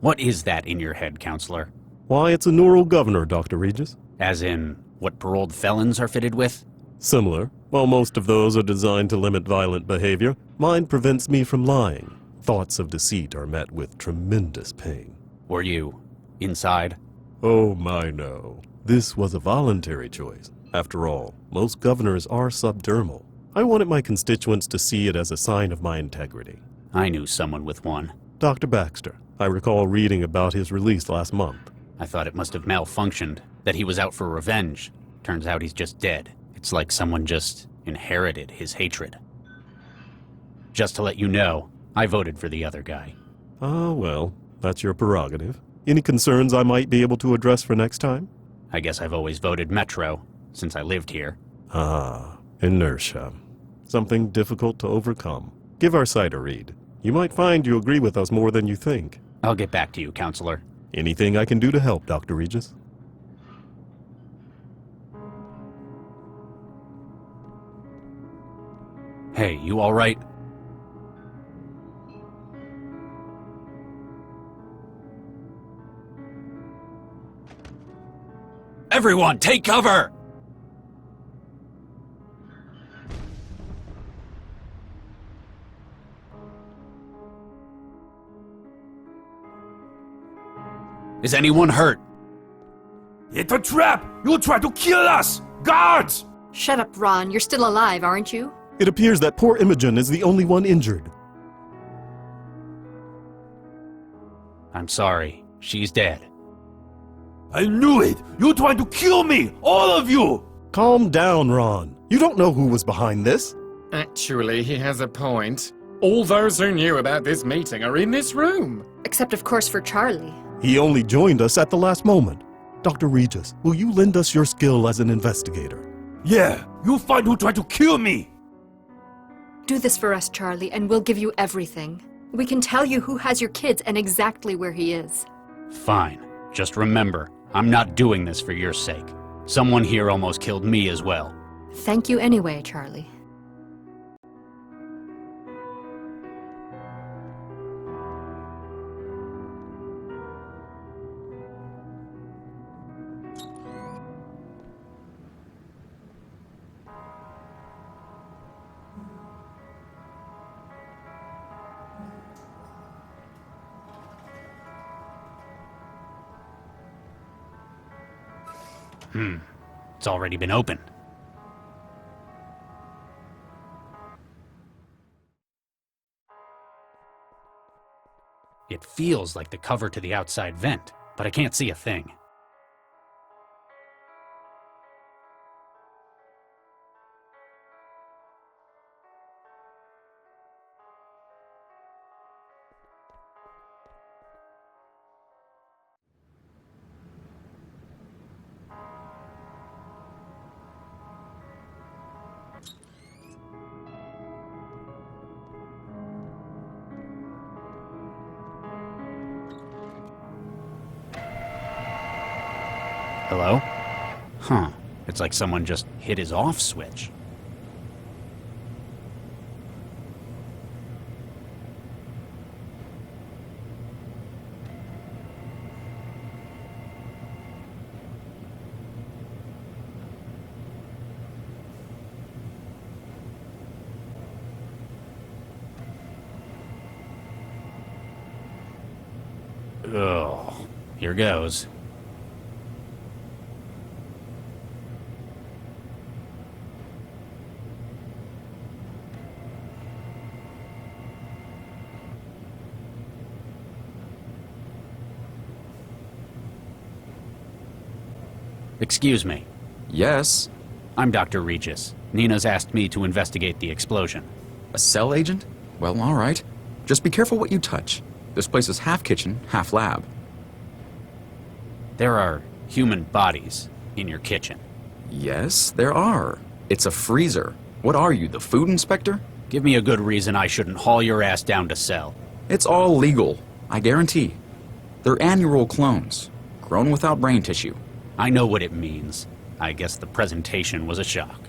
What is that in your head, counselor? Why, it's a neural governor, Dr. Regis. As in, what paroled felons are fitted with? Similar. While most of those are designed to limit violent behavior, mine prevents me from lying. Thoughts of deceit are met with tremendous pain. Were you inside? Oh my, no. This was a voluntary choice. After all, most governors are subdermal. I wanted my constituents to see it as a sign of my integrity. I knew someone with one. Dr. Baxter. I recall reading about his release last month. I thought it must have malfunctioned, that he was out for revenge. Turns out he's just dead. It's like someone just inherited his hatred. Just to let you know, I voted for the other guy. Ah, well, that's your prerogative. Any concerns I might be able to address for next time? I guess I've always voted Metro, since I lived here. Ah, inertia. Something difficult to overcome. Give our site a read. You might find you agree with us more than you think. I'll get back to you, counselor. Anything I can do to help, Dr. Regis? Hey, you all right? Everyone, take cover! Is anyone hurt? It's a trap! You'll try to kill us! Guards! Shut up, Ron. You're still alive, aren't you? It appears that poor Imogen is the only one injured. I'm sorry. She's dead. I knew it! You tried to kill me! All of you! Calm down, Ron. You don't know who was behind this. Actually, he has a point. All those who knew about this meeting are in this room. Except, of course, for Charlie. He only joined us at the last moment. Dr. Regis, will you lend us your skill as an investigator? Yeah, you find who tried to kill me! Do this for us, Charlie, and we'll give you everything. We can tell you who has your kids and exactly where he is. Fine. Just remember, I'm not doing this for your sake. Someone here almost killed me as well. Thank you anyway, Charlie. It's already been opened. It feels like the cover to the outside vent, but I can't see a thing. Hello? Huh. It's like someone just hit his off switch. Ugh. Here goes. Excuse me. Yes? I'm Dr. Regis. Nina's asked me to investigate the explosion. A cell agent? Well, all right. Just be careful what you touch. This place is half kitchen, half lab. There are human bodies in your kitchen. Yes, there are. It's a freezer. What are you, the food inspector? Give me a good reason I shouldn't haul your ass down to cell. It's all legal, I guarantee. They're annual clones, grown without brain tissue. I know what it means. I guess the presentation was a shock.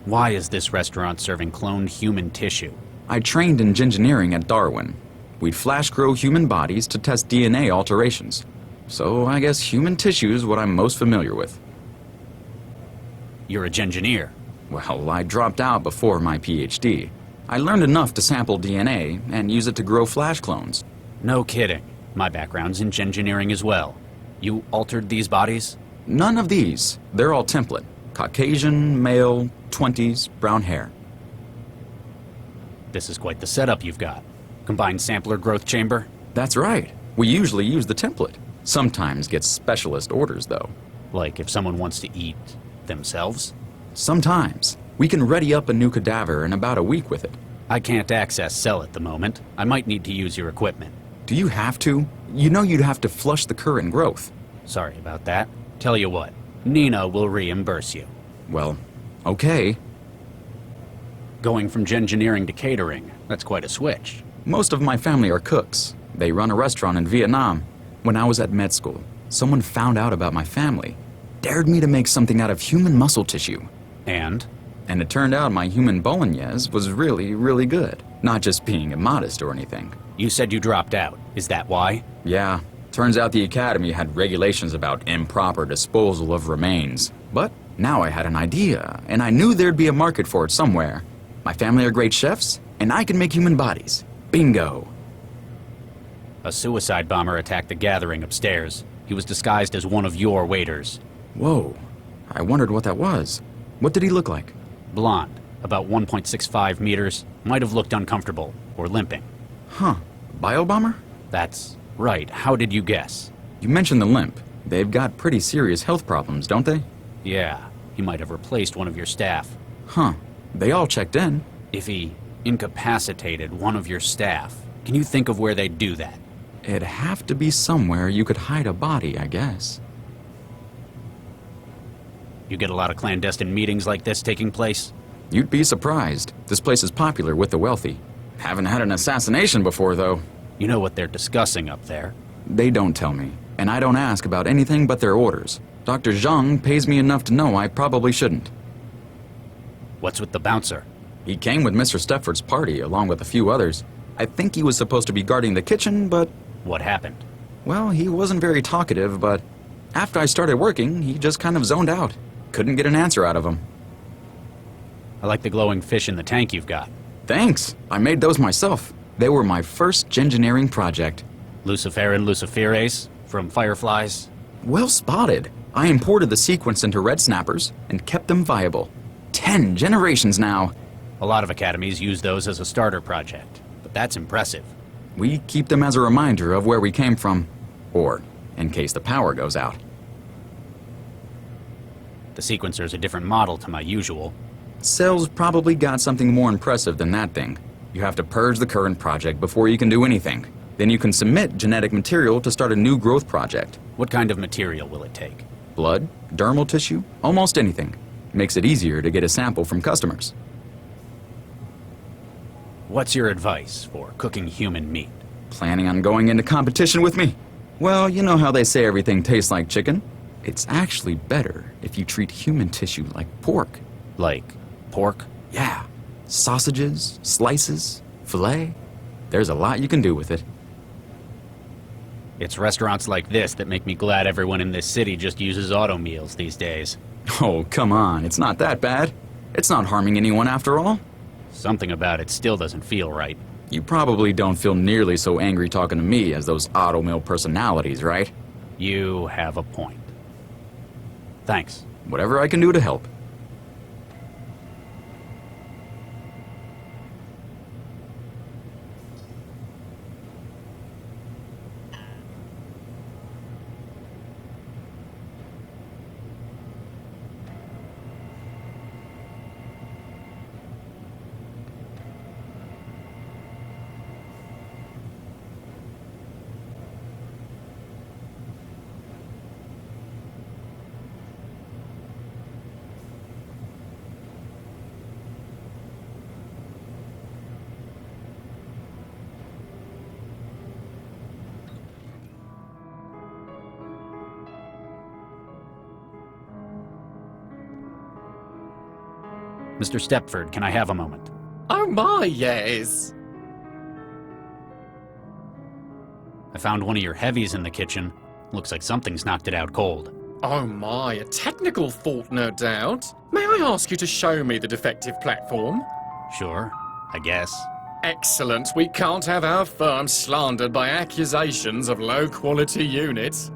Why is this restaurant serving cloned human tissue? I trained in engineering at Darwin. We'd flash grow human bodies to test DNA alterations. So I guess human tissue is what I'm most familiar with. You're a gengineer. Well, I dropped out before my PhD. I learned enough to sample DNA and use it to grow flash clones. No kidding. My background's in gengineering as well. You altered these bodies? None of these. They're all template. Caucasian, male, 20s, brown hair. This is quite the setup you've got. Combined sampler growth chamber? That's right. We usually use the template. Sometimes get specialist orders, though. Like if someone wants to eat themselves? Sometimes. We can ready up a new cadaver in about a week with it. I can't access cell at the moment. I might need to use your equipment. Do you have to? You know you'd have to flush the current growth. Sorry about that. Tell you what, Nina will reimburse you. Well, okay. Going from gengineering to catering, that's quite a switch. Most of my family are cooks. They run a restaurant in Vietnam. When I was at med school, someone found out about my family, dared me to make something out of human muscle tissue. And? And it turned out my human bolognese was really, really good. Not just being immodest or anything. You said you dropped out. Is that why? Yeah. Turns out the academy had regulations about improper disposal of remains. But now I had an idea, and I knew there'd be a market for it somewhere. My family are great chefs, and I can make human bodies. Bingo. A suicide bomber attacked the gathering upstairs. He was disguised as one of your waiters. Whoa. I wondered what that was. What did he look like? Blonde, about 1.65 meters. Might have looked uncomfortable, or limping. Huh. Biobomber? That's right. How did you guess? You mentioned the limp. They've got pretty serious health problems, don't they? Yeah. He might have replaced one of your staff. Huh. They all checked in. If he incapacitated one of your staff, can you think of where they'd do that? It'd have to be somewhere you could hide a body, I guess. You get a lot of clandestine meetings like this taking place? You'd be surprised. This place is popular with the wealthy. Haven't had an assassination before, though. You know what they're discussing up there? They don't tell me, and I don't ask about anything but their orders. Dr. Zhang pays me enough to know I probably shouldn't. What's with the bouncer? He came with Mr. Stepford's party, along with a few others. I think he was supposed to be guarding the kitchen, but... What happened? Well, he wasn't very talkative, but after I started working, he just kind of zoned out. Couldn't get an answer out of him. I like the glowing fish in the tank you've got. Thanks. I made those myself. They were my first gengineering project. Luciferin luciferase from fireflies? Well spotted. I imported the sequence into red snappers and kept them viable. 10 generations now. A lot of academies use those as a starter project, but that's impressive. We keep them as a reminder of where we came from, or in case the power goes out. The sequencer's a different model to my usual. Cell's probably got something more impressive than that thing. You have to purge the current project before you can do anything. Then you can submit genetic material to start a new growth project. What kind of material will it take? Blood, dermal tissue, almost anything. Makes it easier to get a sample from customers. What's your advice for cooking human meat? Planning on going into competition with me? Well, you know how they say everything tastes like chicken? It's actually better if you treat human tissue like pork. Like pork? Yeah. Sausages, slices, filet. There's a lot you can do with it. It's restaurants like this that make me glad everyone in this city just uses auto meals these days. Oh, come on. It's not that bad. It's not harming anyone after all. Something about it still doesn't feel right. You probably don't feel nearly so angry talking to me as those auto mill personalities, right? You have a point. Thanks. Whatever I can do to help. Mr. Stepford, can I have a moment? Oh my, yes. found one of your heavies in the kitchen. Looks like something's knocked it out cold. Oh my, a technical fault, no doubt. May I ask you to show me the defective platform? Sure, I guess. Excellent. We can't have our firm slandered by accusations of low-quality units.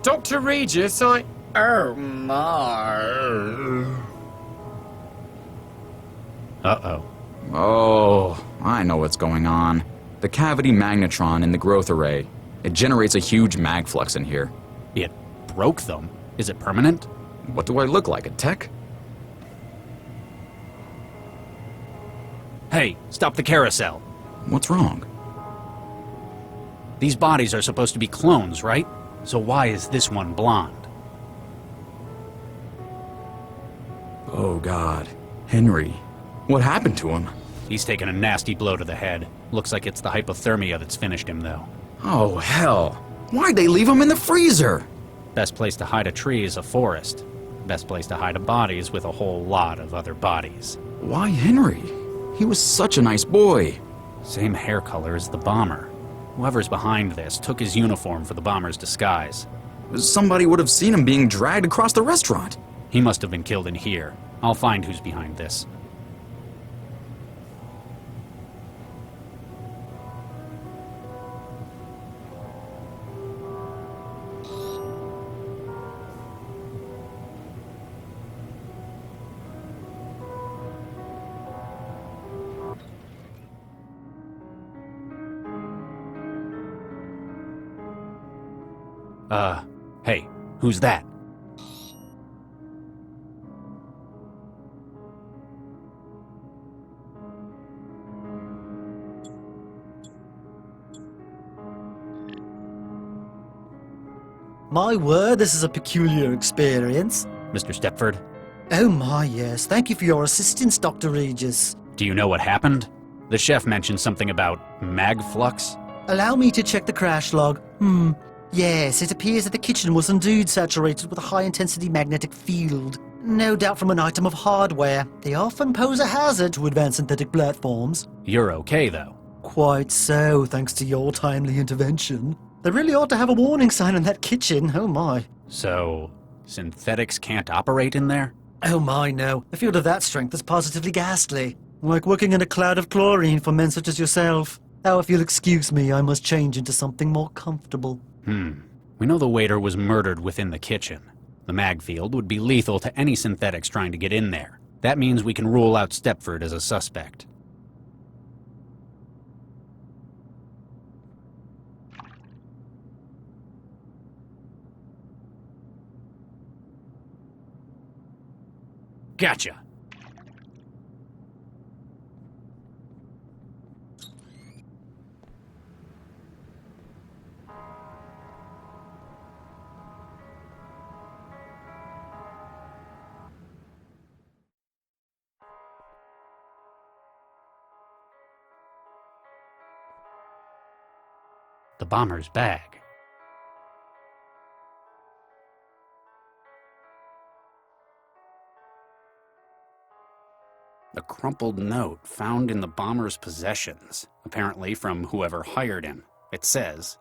Dr. Regis, Oh my... Uh-oh. Oh, I know what's going on. The cavity magnetron in the growth array. It generates a huge mag flux in here. It broke them? Is it permanent? What do I look like, a tech? Hey, stop the carousel. What's wrong? These bodies are supposed to be clones, right? So why is this one blonde? Oh God. Henry. What happened to him? He's taken a nasty blow to the head. Looks like it's the hypothermia that's finished him, though. Oh, hell. Why'd they leave him in the freezer? Best place to hide a tree is a forest. Best place to hide a body is with a whole lot of other bodies. Why Henry? He was such a nice boy. Same hair color as the bomber. Whoever's behind this took his uniform for the bomber's disguise. Somebody would have seen him being dragged across the restaurant. He must have been killed in here. I'll find who's behind this. Hey, who's that? My word, this is a peculiar experience. Mr. Stepford? Oh my, yes. Thank you for your assistance, Dr. Regis. Do you know what happened? The chef mentioned something about mag flux. Allow me to check the crash log. Yes, it appears that the kitchen was indeed saturated with a high-intensity magnetic field. No doubt from an item of hardware. They often pose a hazard to advanced synthetic platforms. You're okay, though. Quite so, thanks to your timely intervention. They really ought to have a warning sign in that kitchen, oh my. So, synthetics can't operate in there? Oh my, no. A field of that strength is positively ghastly. Like working in a cloud of chlorine for men such as yourself. Now, if you'll excuse me, I must change into something more comfortable. We know the waiter was murdered within the kitchen. The mag field would be lethal to any synthetics trying to get in there. That means we can rule out Stepford as a suspect. Gotcha. The bomber's bag. A crumpled note found in the bomber's possessions, apparently from whoever hired him. It says,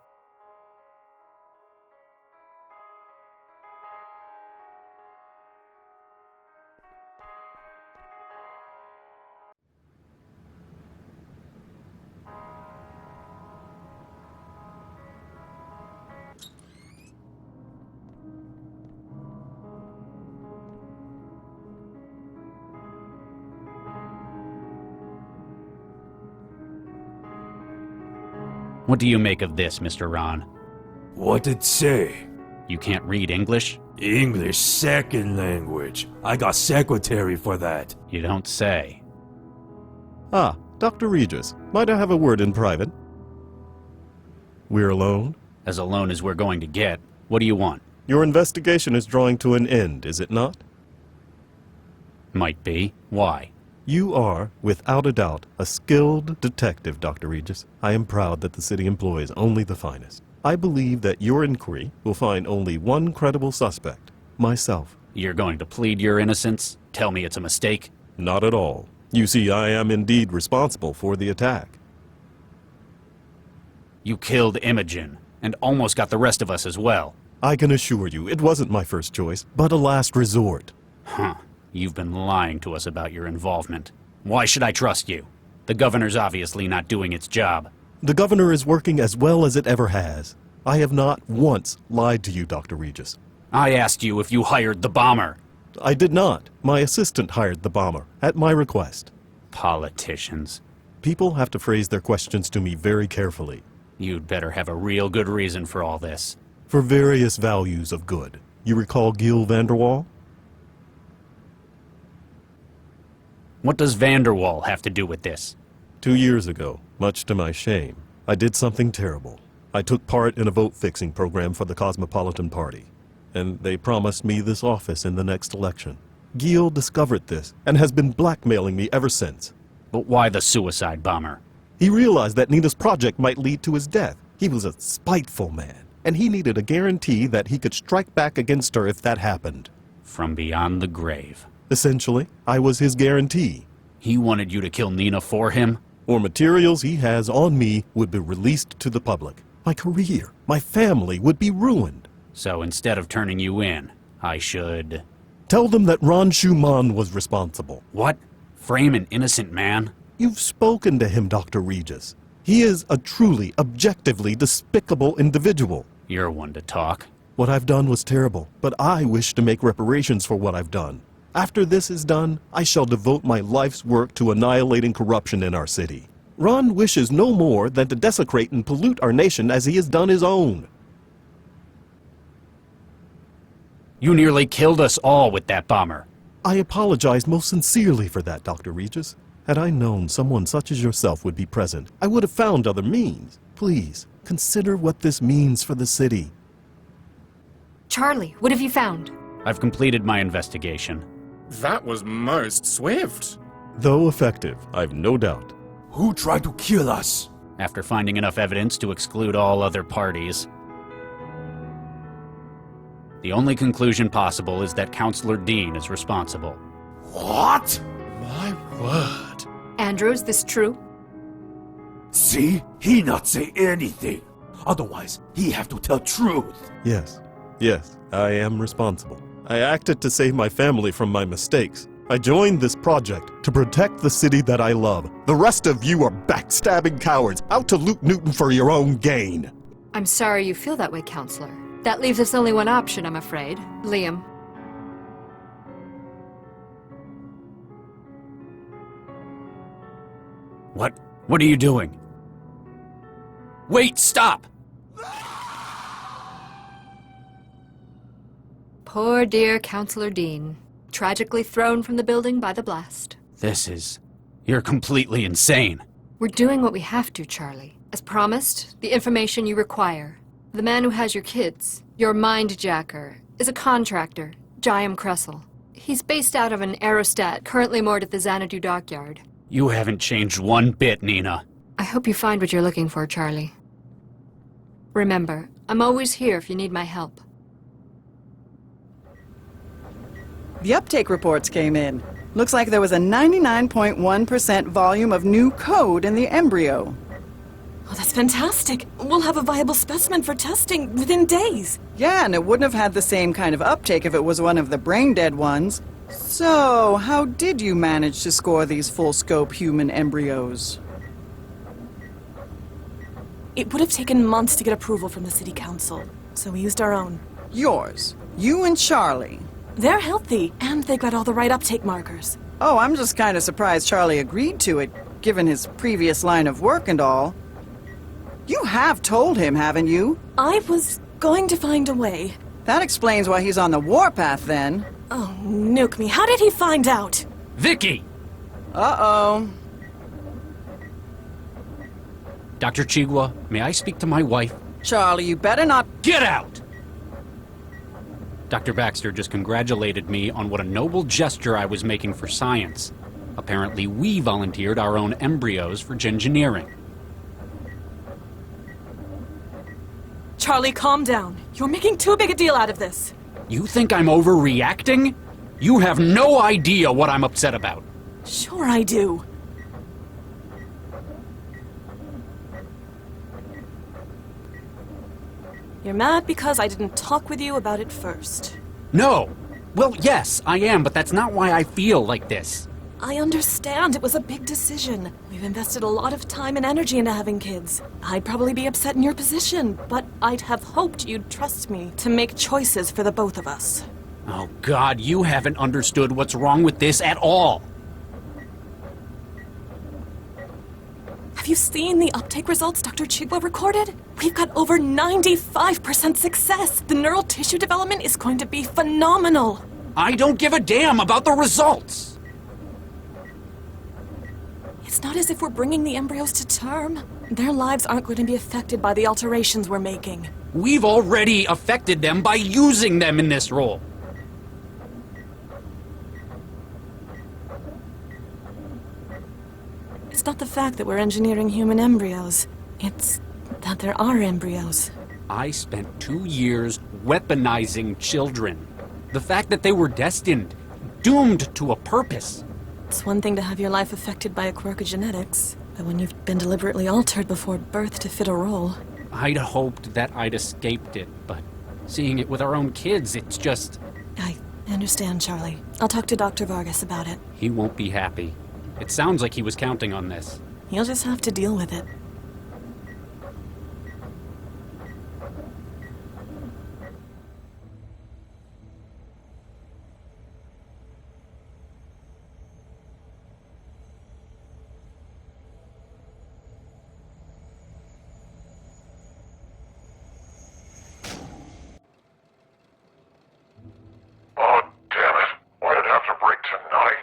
"What do you make of this, Mr. Ron?" What it say? You can't read English? English second language. I got secretary for that. You don't say. Ah, Dr. Regis. Might I have a word in private? We're alone? As alone as we're going to get. What do you want? Your investigation is drawing to an end, is it not? Might be. Why? You are, without a doubt, a skilled detective, Dr. Regis. I am proud that the city employs only the finest. I believe that your inquiry will find only one credible suspect, myself. You're going to plead your innocence? Tell me it's a mistake? Not at all. You see, I am indeed responsible for the attack. You killed Imogen, and almost got the rest of us as well. I can assure you, it wasn't my first choice, but a last resort. Huh. You've been lying to us about your involvement. Why should I trust you? The governor's obviously not doing its job. The governor is working as well as it ever has. I have not once lied to you, Dr. Regis. I asked you if you hired the bomber. I did not. My assistant hired the bomber, at my request. Politicians. People have to phrase their questions to me very carefully. You'd better have a real good reason for all this. For various values of good. You recall Gil Vanderwall? What does Vanderwall have to do with this? 2 years ago, much to my shame, I did something terrible. I took part in a vote-fixing program for the Cosmopolitan Party, and they promised me this office in the next election. Gil discovered this and has been blackmailing me ever since. But why the suicide bomber? He realized that Nina's project might lead to his death. He was a spiteful man, and he needed a guarantee that he could strike back against her if that happened. From beyond the grave. Essentially, I was his guarantee. He wanted you to kill Nina for him? Or materials he has on me would be released to the public. My career, my family would be ruined. So instead of turning you in, I should... Tell them that Ron Schumann was responsible. What? Frame an innocent man? You've spoken to him, Dr. Regis. He is a truly, objectively despicable individual. You're one to talk. What I've done was terrible, but I wish to make reparations for what I've done. After this is done, I shall devote my life's work to annihilating corruption in our city. Ron wishes no more than to desecrate and pollute our nation as he has done his own. You nearly killed us all with that bomber. I apologize most sincerely for that, Dr. Regis. Had I known someone such as yourself would be present, I would have found other means. Please, consider what this means for the city. Charlie, what have you found? I've completed my investigation. That was most swift. Though effective, I've no doubt. Who tried to kill us? After finding enough evidence to exclude all other parties, the only conclusion possible is that Counselor Dean is responsible. What? My word. Andrew, is this true? See? He not say anything. Otherwise, he have to tell truth. Yes, I am responsible. I acted to save my family from my mistakes. I joined this project to protect the city that I love. The rest of you are backstabbing cowards out to loot Newton for your own gain. I'm sorry you feel that way, Counselor. That leaves us only one option, I'm afraid. Liam. What are you doing? Wait, stop! Poor dear Counselor Dean. Tragically thrown from the building by the blast. You're completely insane. We're doing what we have to, Charlie. As promised, the information you require. The man who has your kids, your mind-jacker, is a contractor, Jayam Kressel. He's based out of an aerostat currently moored at the Xanadu dockyard. You haven't changed one bit, Nina. I hope you find what you're looking for, Charlie. Remember, I'm always here if you need my help. The uptake reports came in. Looks like there was a 99.1% volume of new code in the embryo. Oh, that's fantastic. We'll have a viable specimen for testing within days. Yeah, and it wouldn't have had the same kind of uptake if it was one of the brain-dead ones. So, how did you manage to score these full-scope human embryos? It would have taken months to get approval from the city council, so we used our own. Yours. You and Charlie. They're healthy, and they've got all the right uptake markers. Oh, I'm just kind of surprised Charlie agreed to it, given his previous line of work and all. You have told him, haven't you? I was going to find a way. That explains why he's on the warpath, then. Oh, nuke me. How did he find out? Vicky! Uh-oh. Dr. Chigwa, may I speak to my wife? Charlie, you better not... Get out! Dr. Baxter just congratulated me on what a noble gesture I was making for science. Apparently, we volunteered our own embryos for gingineering. Charlie, calm down. You're making too big a deal out of this. You think I'm overreacting? You have no idea what I'm upset about. Sure I do. You're mad because I didn't talk with you about it first. No. Well, yes, I am, but that's not why I feel like this. I understand it was a big decision. We've invested a lot of time and energy into having kids. I'd probably be upset in your position, but I'd have hoped you'd trust me to make choices for the both of us. Oh, God, you haven't understood what's wrong with this at all. Have you seen the uptake results Dr. Chigwa recorded? We've got over 95% success. The neural tissue development is going to be phenomenal. I don't give a damn about the results. It's not as if we're bringing the embryos to term. Their lives aren't going to be affected by the alterations we're making. We've already affected them by using them in this role. It's not the fact that we're engineering human embryos. It's that there are embryos. I spent 2 years weaponizing children. The fact that they were destined, doomed to a purpose. It's one thing to have your life affected by a quirk of genetics, but when you've been deliberately altered before birth to fit a role... I'd hoped that I'd escaped it, but seeing it with our own kids, it's just... I understand, Charlie. I'll talk to Dr. Vargas about it. He won't be happy. It sounds like he was counting on this. You'll just have to deal with it. Oh, damn it. Why'd it have to break tonight?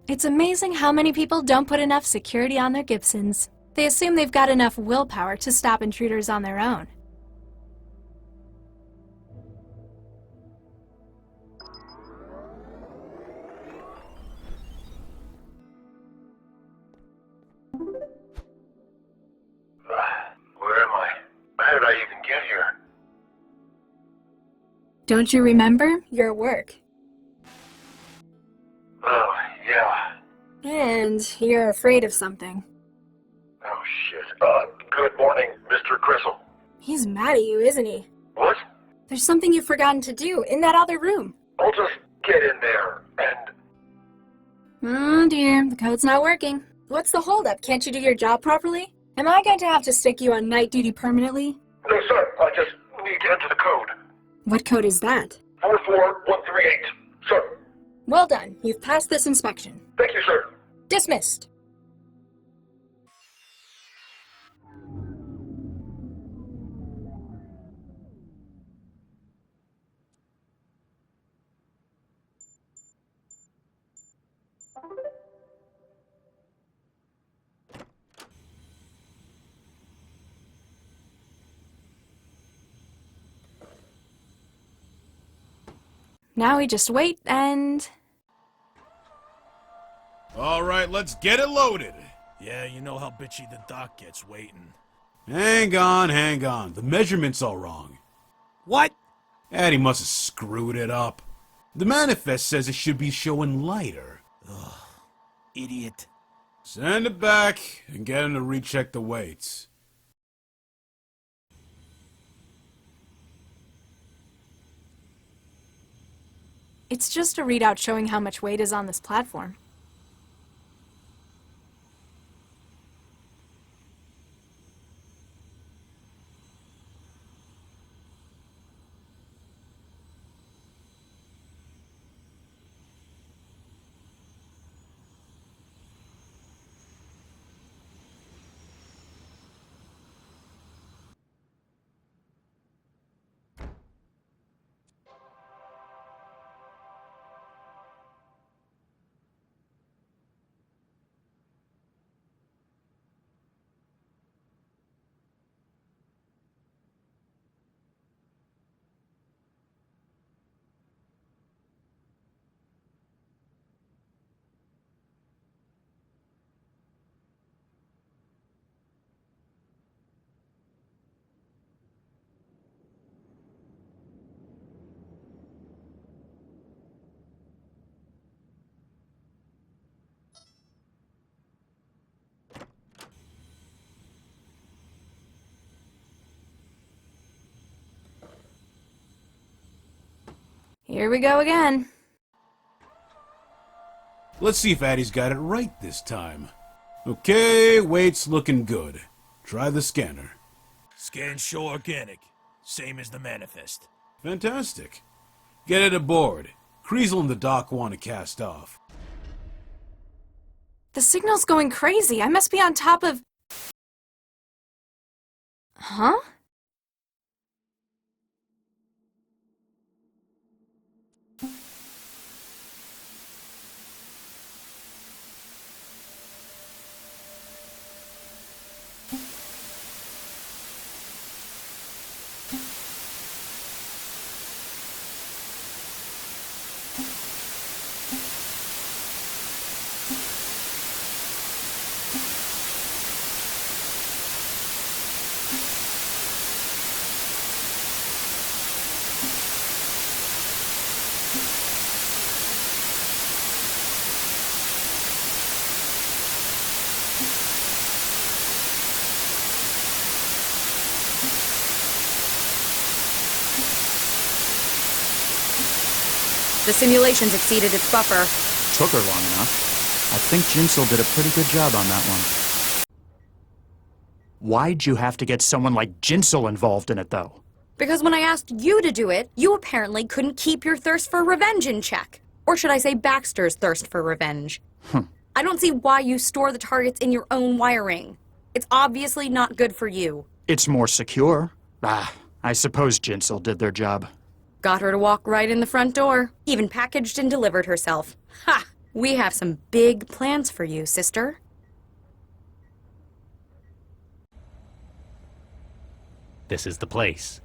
It's amazing how many people don't put enough security on their Gibsons. They assume they've got enough willpower to stop intruders on their own. Where am I? How did I even get here? Don't you remember? Your work. Oh, yeah. And you're afraid of something. Oh, shit. Good morning, Mr. Crystal. He's mad at you, isn't he? What? There's something you've forgotten to do in that other room. I'll just get in there and... Oh dear, the code's not working. What's the holdup? Can't you do your job properly? Am I going to have to stick you on night duty permanently? No, sir. I just need to enter the code. What code is that? 44138. Sir. Well done. You've passed this inspection. Thank you, sir. Dismissed. Now we just wait and... All right, let's get it loaded. Yeah, you know how bitchy the doc gets waiting. Hang on, hang on. The measurement's all wrong. What? Eddie must have screwed it up. The manifest says it should be showing lighter. Ugh, idiot. Send it back and get him to recheck the weights. It's just a readout showing how much weight is on this platform. Here we go again. Let's see if Addie's got it right this time. Okay, weight's looking good. Try the scanner. Scan show organic. Same as the manifest. Fantastic. Get it aboard. Kreisel and the doc want to cast off. The signal's going crazy. I must be on top of... Huh? The simulation's exceeded its buffer. Took her long enough. I think Jinsel did a pretty good job on that one. Why'd you have to get someone like Jinsel involved in it, though? Because when I asked you to do it, you apparently couldn't keep your thirst for revenge in check. Or should I say Baxter's thirst for revenge? I don't see why you store the targets in your own wiring. It's obviously not good for you. It's more secure. I suppose Jinsel did their job. Got her to walk right in the front door. Even packaged and delivered herself. Ha! We have some big plans for you, sister. This is the place.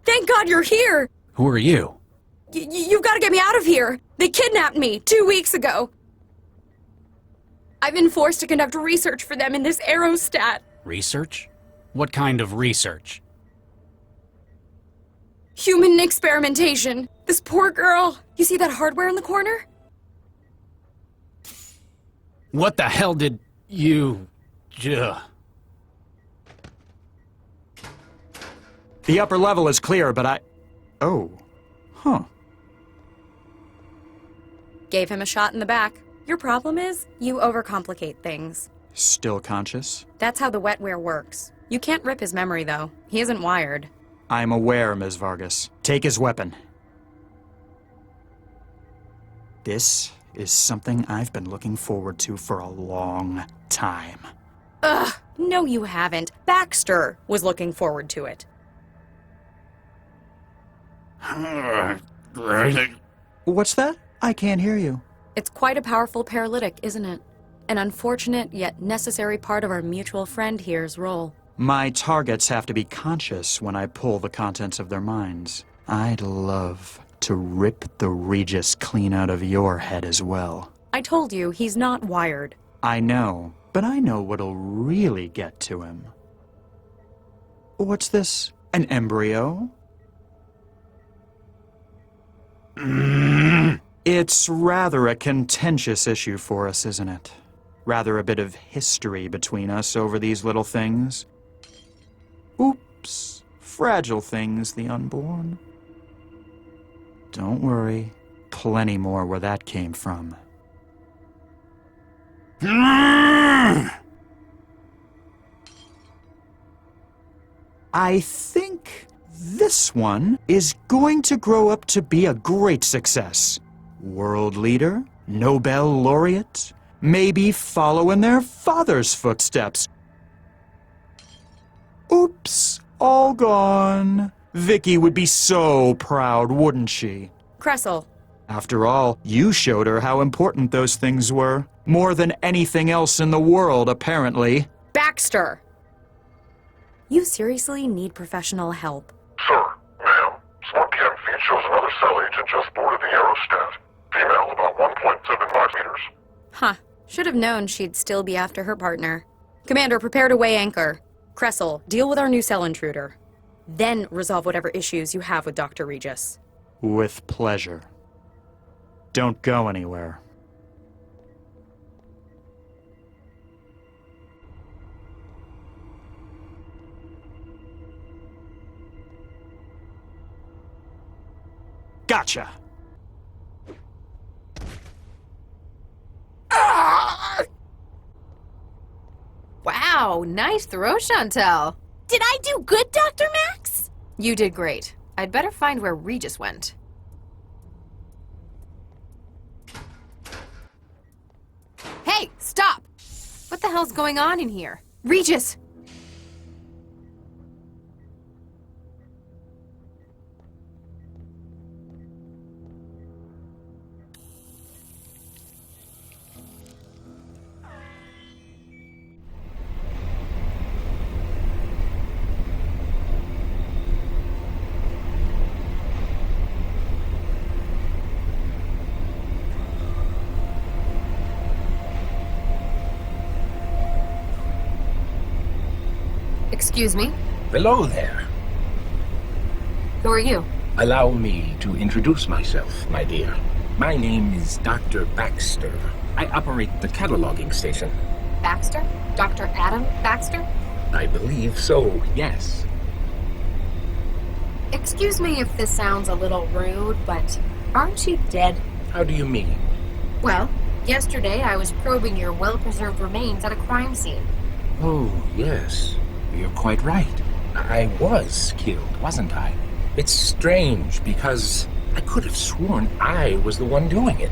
Thank God you're here! Who are you? You've got to get me out of here! They kidnapped me 2 weeks ago! I've been forced to conduct research for them in this aerostat. Research? What kind of research? Human experimentation. This poor girl. You see that hardware in the corner? What the hell did you... The upper level is clear, but Oh. Huh. Gave him a shot in the back. Your problem is, you overcomplicate things. Still conscious? That's how the wetware works. You can't rip his memory, though. He isn't wired. I'm aware, Ms. Vargas. Take his weapon. This is something I've been looking forward to for a long time. Ugh, no you haven't. Baxter was looking forward to it. What's that? I can't hear you. It's quite a powerful paralytic, isn't it? An unfortunate yet necessary part of our mutual friend here's role. My targets have to be conscious when I pull the contents of their minds. I'd love to rip the Regis clean out of your head as well. I told you, he's not wired. I know, but I know what'll really get to him. What's this? An embryo? It's rather a contentious issue for us, isn't it? Rather a bit of history between us over these little things. Oops. Fragile things, the unborn. Don't worry. Plenty more where that came from. I think this one is going to grow up to be a great success. World leader, Nobel laureate, maybe follow in their father's footsteps. Oops, all gone. Vicky would be so proud, wouldn't she? Cressel. After all, you showed her how important those things were. More than anything else in the world, apparently. Baxter! You seriously need professional help. Sir, ma'am, Smart PM feed shows another cell agent just boarded the aerostat. Female, about 1.75 meters. Huh. Should have known she'd still be after her partner. Commander, prepare to weigh anchor. Cressel, deal with our new cell intruder. Then resolve whatever issues you have with Dr. Regis. With pleasure. Don't go anywhere. Gotcha! Wow, nice throw, Chantel. Did I do good, Dr. Max? You did great. I'd better find where Regis went. Hey, stop! What the hell's going on in here? Regis! Excuse me? Hello there. Who are you? Allow me to introduce myself, my dear. My name is Dr. Baxter. I operate the cataloging station. Baxter? Dr. Adam Baxter? I believe so, yes. Excuse me if this sounds a little rude, but aren't you dead? How do you mean? Well, yesterday I was probing your well-preserved remains at a crime scene. Oh, yes. You're quite right. I was killed, wasn't I? It's strange because I could have sworn I was the one doing it.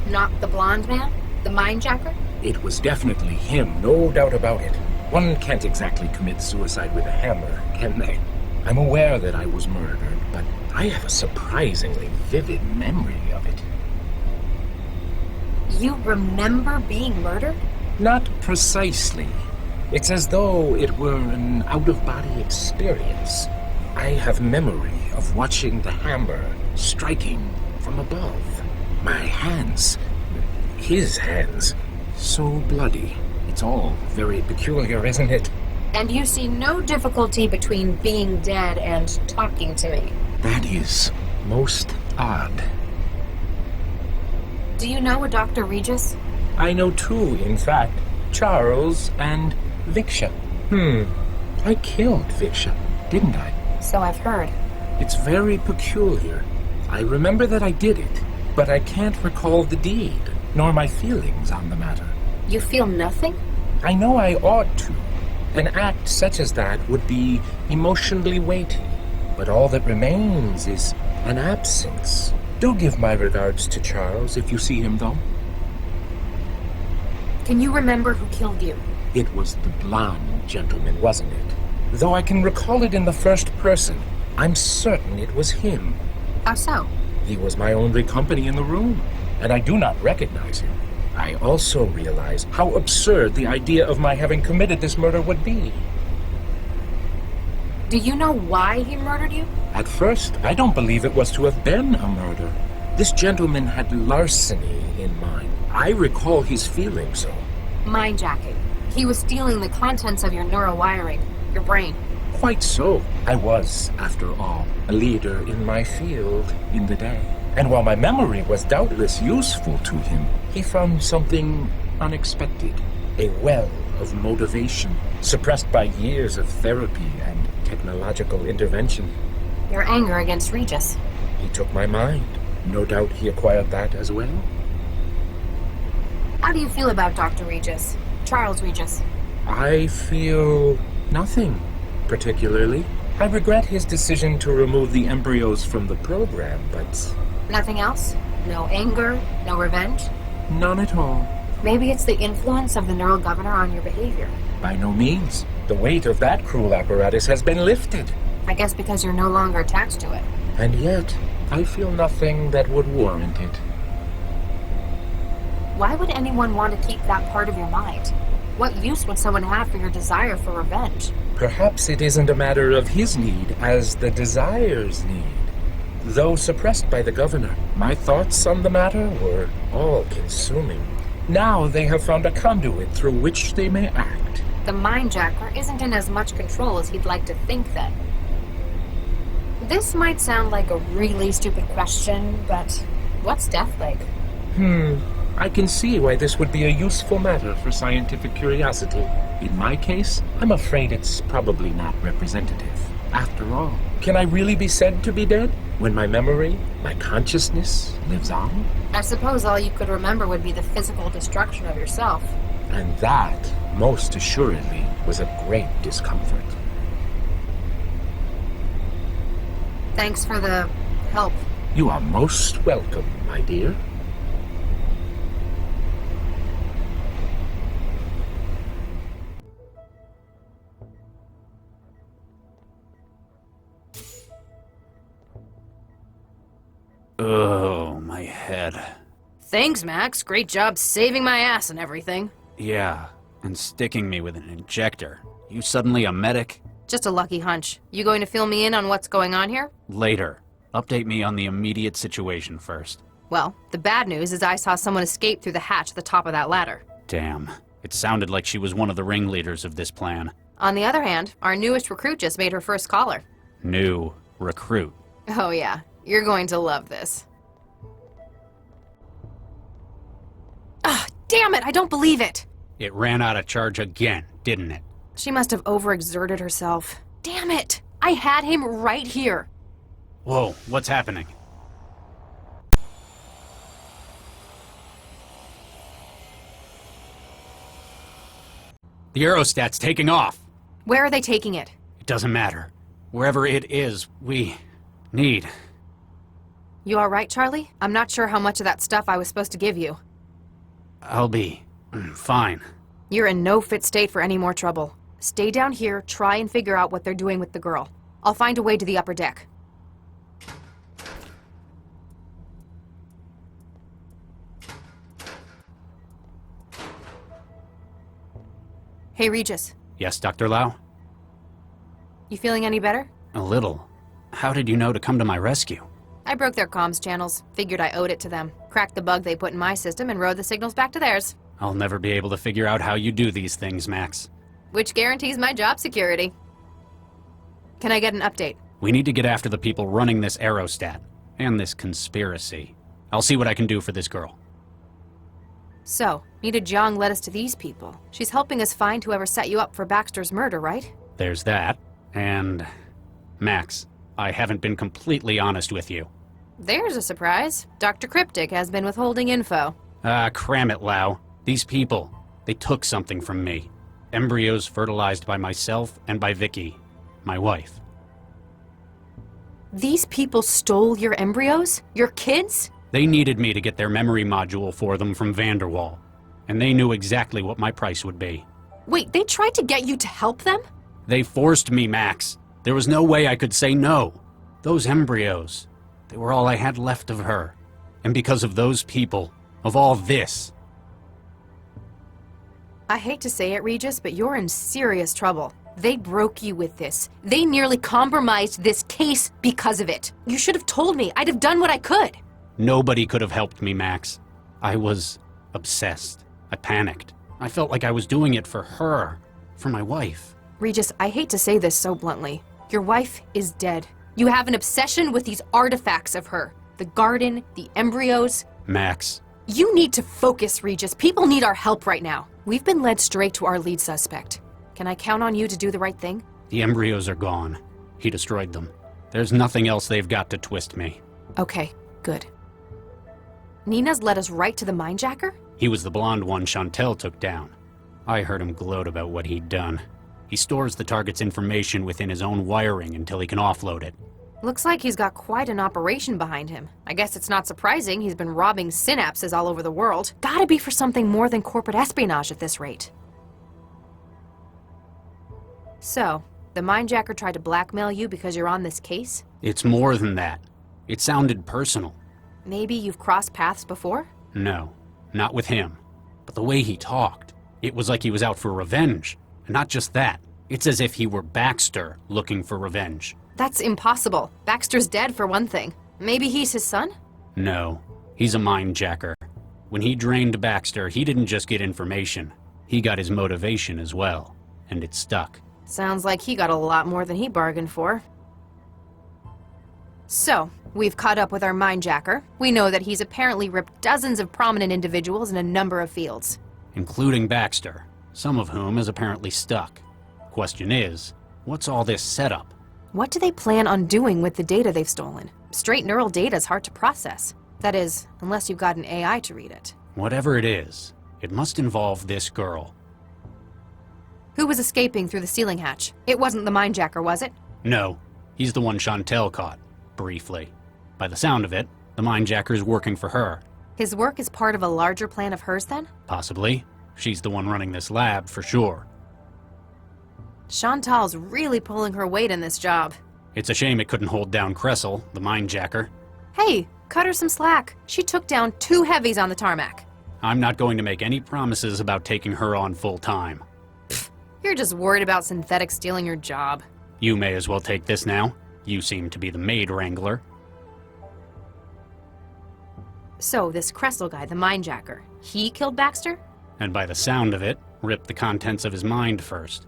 Not the blonde man? The mindjacker? It was definitely him, no doubt about it. One can't exactly commit suicide with a hammer, can they? I'm aware that I was murdered, but I have a surprisingly vivid memory of it. You remember being murdered? Not precisely. It's as though it were an out-of-body experience. I have memory of watching the hammer striking from above. My hands, his hands, so bloody. It's all very peculiar, isn't it? And you see no difficulty between being dead and talking to me. That is most odd. Do you know a Dr. Regis? I know two, in fact. Charles and Viksha. I killed Viksha, didn't I? So I've heard. It's very peculiar. I remember that I did it, but I can't recall the deed, nor my feelings on the matter. You feel nothing? I know I ought to. An act such as that would be emotionally weighty, but all that remains is an absence. Do give my regards to Charles if you see him, though. Can you remember who killed you? It was the blonde gentleman, wasn't it? Though I can recall it in the first person, I'm certain it was him. How so? He was my only company in the room, and I do not recognize him. I also realize how absurd the idea of my having committed this murder would be. Do you know why he murdered you? At first, I don't believe it was to have been a murder. This gentleman had larceny in mind. I recall his feeling so. Mindjacking. He was stealing the contents of your neurowiring, your brain. Quite so. I was, after all, a leader in my field in the day. And while my memory was doubtless useful to him, he found something unexpected. A well of motivation, suppressed by years of therapy and technological intervention. Your anger against Regis. He took my mind. No doubt he acquired that as well. How do you feel about Dr. Regis? Charles Regis? I feel nothing, particularly. I regret his decision to remove the embryos from the program, but... Nothing else? No anger? No revenge? None at all. Maybe it's the influence of the neural governor on your behavior. By no means. The weight of that cruel apparatus has been lifted. I guess because you're no longer attached to it. And yet, I feel nothing that would warrant it. Why would anyone want to keep that part of your mind? What use would someone have for your desire for revenge? Perhaps it isn't a matter of his need as the desire's need. Though suppressed by the governor, my thoughts on the matter were all-consuming. Now they have found a conduit through which they may act. The mindjacker isn't in as much control as he'd like to think then. This might sound like a really stupid question, but what's death like? I can see why this would be a useful matter for scientific curiosity. In my case, I'm afraid it's probably not representative. After all, can I really be said to be dead when my memory, my consciousness, lives on? I suppose all you could remember would be the physical destruction of yourself. And that, most assuredly, was a great discomfort. Thanks for the help. You are most welcome, my dear. Oh, my head. Thanks, Max. Great job saving my ass and everything. Yeah, and sticking me with an injector. You suddenly a medic? Just a lucky hunch. You going to fill me in on what's going on here? Later. Update me on the immediate situation first. Well, the bad news is I saw someone escape through the hatch at the top of that ladder. Damn. It sounded like she was one of the ringleaders of this plan. On the other hand, our newest recruit just made her first caller. New recruit. Oh yeah, you're going to love this. Ah, damn it, I don't believe it! It ran out of charge again, didn't it? She must have overexerted herself. Damn it! I had him right here! Whoa, what's happening? The aerostat's taking off! Where are they taking it? It doesn't matter. Wherever it is, we need. You alright, Charlie? I'm not sure how much of that stuff I was supposed to give you. I'll be fine. You're in no fit state for any more trouble. Stay down here, try and figure out what they're doing with the girl. I'll find a way to the upper deck. Hey, Regis. Yes, Dr. Lau? You feeling any better? A little. How did you know to come to my rescue? I broke their comms channels. Figured I owed it to them. Cracked the bug they put in my system and rode the signals back to theirs. I'll never be able to figure out how you do these things, Max. Which guarantees my job security. Can I get an update? We need to get after the people running this aerostat. And this conspiracy. I'll see what I can do for this girl. So, Nita Jiang led us to these people. She's helping us find whoever set you up for Baxter's murder, right? There's that. And... Max, I haven't been completely honest with you. There's a surprise. Dr. Cryptic has been withholding info. Ah, cram it, Lau. These people, they took something from me. Embryos fertilized by myself and by Vicky, my wife. These people stole your embryos? Your kids? They needed me to get their memory module for them from Vanderwall. And they knew exactly what my price would be. Wait, they tried to get you to help them? They forced me, Max. There was no way I could say no. Those embryos, they were all I had left of her. And because of those people, of all this... I hate to say it, Regis, but you're in serious trouble. They broke you with this. They nearly compromised this case because of it. You should have told me. I'd have done what I could. Nobody could have helped me, Max. I was obsessed. I panicked. I felt like I was doing it for her, for my wife. Regis, I hate to say this so bluntly. Your wife is dead. You have an obsession with these artifacts of her. The garden, the embryos. Max. You need to focus, Regis. People need our help right now. We've been led straight to our lead suspect. Can I count on you to do the right thing? The embryos are gone. He destroyed them. There's nothing else they've got to twist me. Okay, good. Nina's led us right to the mindjacker? He was the blonde one Chantel took down. I heard him gloat about what he'd done. He stores the target's information within his own wiring until he can offload it. Looks like he's got quite an operation behind him. I guess it's not surprising he's been robbing synapses all over the world. Gotta be for something more than corporate espionage at this rate. So, the mindjacker tried to blackmail you because you're on this case? It's more than that. It sounded personal. Maybe you've crossed paths before? No, not with him. But the way he talked, it was like he was out for revenge. And not just that, it's as if he were Baxter looking for revenge. That's impossible. Baxter's dead for one thing. Maybe he's his son? No, he's a mindjacker. When he drained Baxter, he didn't just get information. He got his motivation as well. And it stuck. Sounds like he got a lot more than he bargained for. So, we've caught up with our mindjacker. We know that he's apparently ripped dozens of prominent individuals in a number of fields. Including Baxter, some of whom is apparently stuck. Question is, what's all this setup? What do they plan on doing with the data they've stolen? Straight neural data's hard to process. That is, unless you've got an AI to read it. Whatever it is, it must involve this girl. Who was escaping through the ceiling hatch? It wasn't the mindjacker, was it? No, he's the one Chantel caught, briefly. By the sound of it, the mindjacker's working for her. His work is part of a larger plan of hers, then? Possibly. She's the one running this lab, for sure. Chantal's really pulling her weight in this job. It's a shame it couldn't hold down Cressel, the mindjacker. Hey, cut her some slack. She took down 2 heavies on the tarmac. I'm not going to make any promises about taking her on full time. You're just worried about synthetics stealing your job. You may as well take this now. You seem to be the maid wrangler. So, this Cressel guy, the mindjacker, he killed Baxter? And by the sound of it, ripped the contents of his mind first.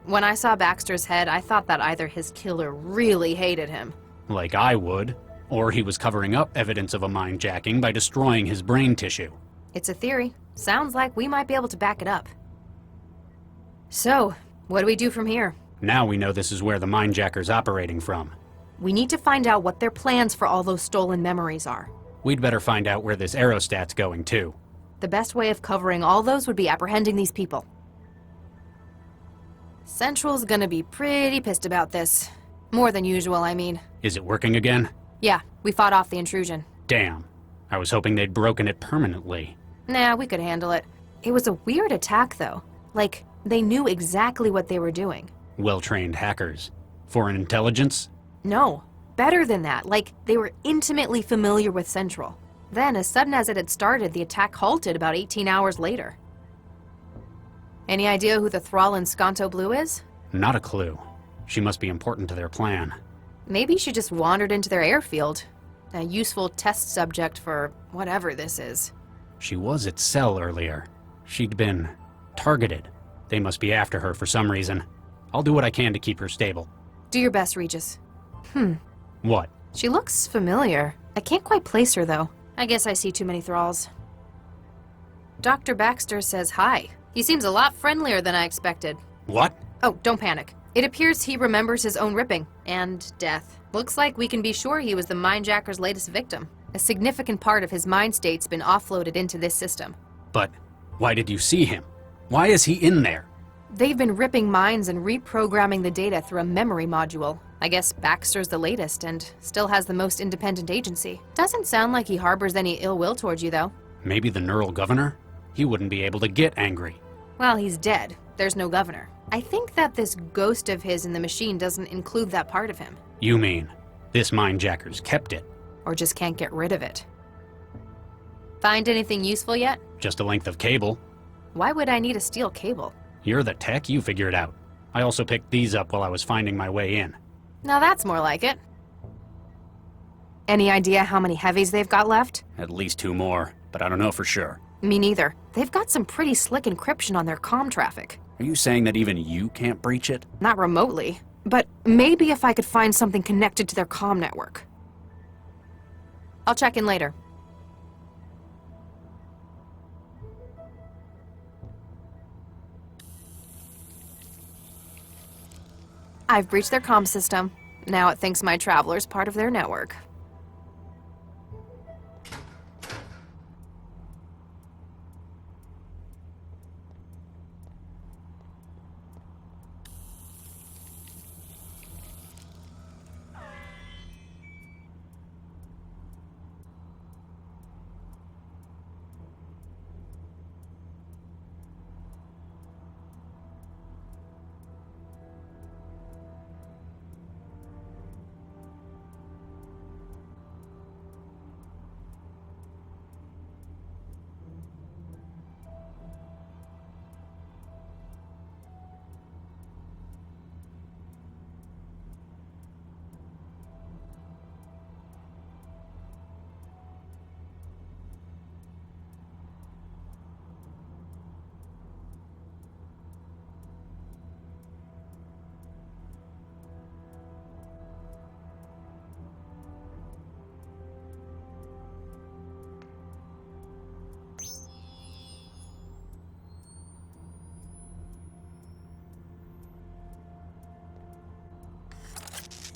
When I saw Baxter's head, I thought that either his killer really hated him. Like I would. Or he was covering up evidence of a mindjacking by destroying his brain tissue. It's a theory. Sounds like we might be able to back it up. So, what do we do from here? Now we know this is where the mindjacker's operating from. We need to find out what their plans for all those stolen memories are. We'd better find out where this aerostat's going, too. The best way of covering all those would be apprehending these people. Central's gonna be pretty pissed about this. More than usual, I mean. Is it working again? Yeah, we fought off the intrusion. Damn. I was hoping they'd broken it permanently. Nah, we could handle it. It was a weird attack, though. Like, they knew exactly what they were doing. Well-trained hackers. Foreign intelligence? No, better than that. Like, they were intimately familiar with Central. Then, as sudden as it had started, the attack halted about 18 hours later. Any idea who the thrall in Sconto Blue is? Not a clue. She must be important to their plan. Maybe she just wandered into their airfield. A useful test subject for whatever this is. She was at Cell earlier. She'd been targeted. They must be after her for some reason. I'll do what I can to keep her stable. Do your best, Regis. What? She looks familiar. I can't quite place her, though. I guess I see too many thralls. Dr. Baxter says hi. He seems a lot friendlier than I expected. What? Oh, don't panic. It appears he remembers his own ripping. And death. Looks like we can be sure he was the mindjacker's latest victim. A significant part of his mind state's been offloaded into this system. But why did you see him? Why is he in there? They've been ripping minds and reprogramming the data through a memory module. I guess Baxter's the latest and still has the most independent agency. Doesn't sound like he harbors any ill will towards you, though. Maybe the neural governor? He wouldn't be able to get angry. Well, he's dead. There's no governor. I think that this ghost of his in the machine doesn't include that part of him. You mean, this mindjacker's kept it? Or just can't get rid of it. Find anything useful yet? Just a length of cable. Why would I need a steel cable? You're the tech, you figure it out. I also picked these up while I was finding my way in. Now that's more like it. Any idea how many heavies they've got left? At least 2 more, but I don't know for sure. Me neither. They've got some pretty slick encryption on their comm traffic. Are you saying that even you can't breach it? Not remotely. But maybe if I could find something connected to their comm network. I'll check in later. I've breached their comm system. Now it thinks my traveler's part of their network.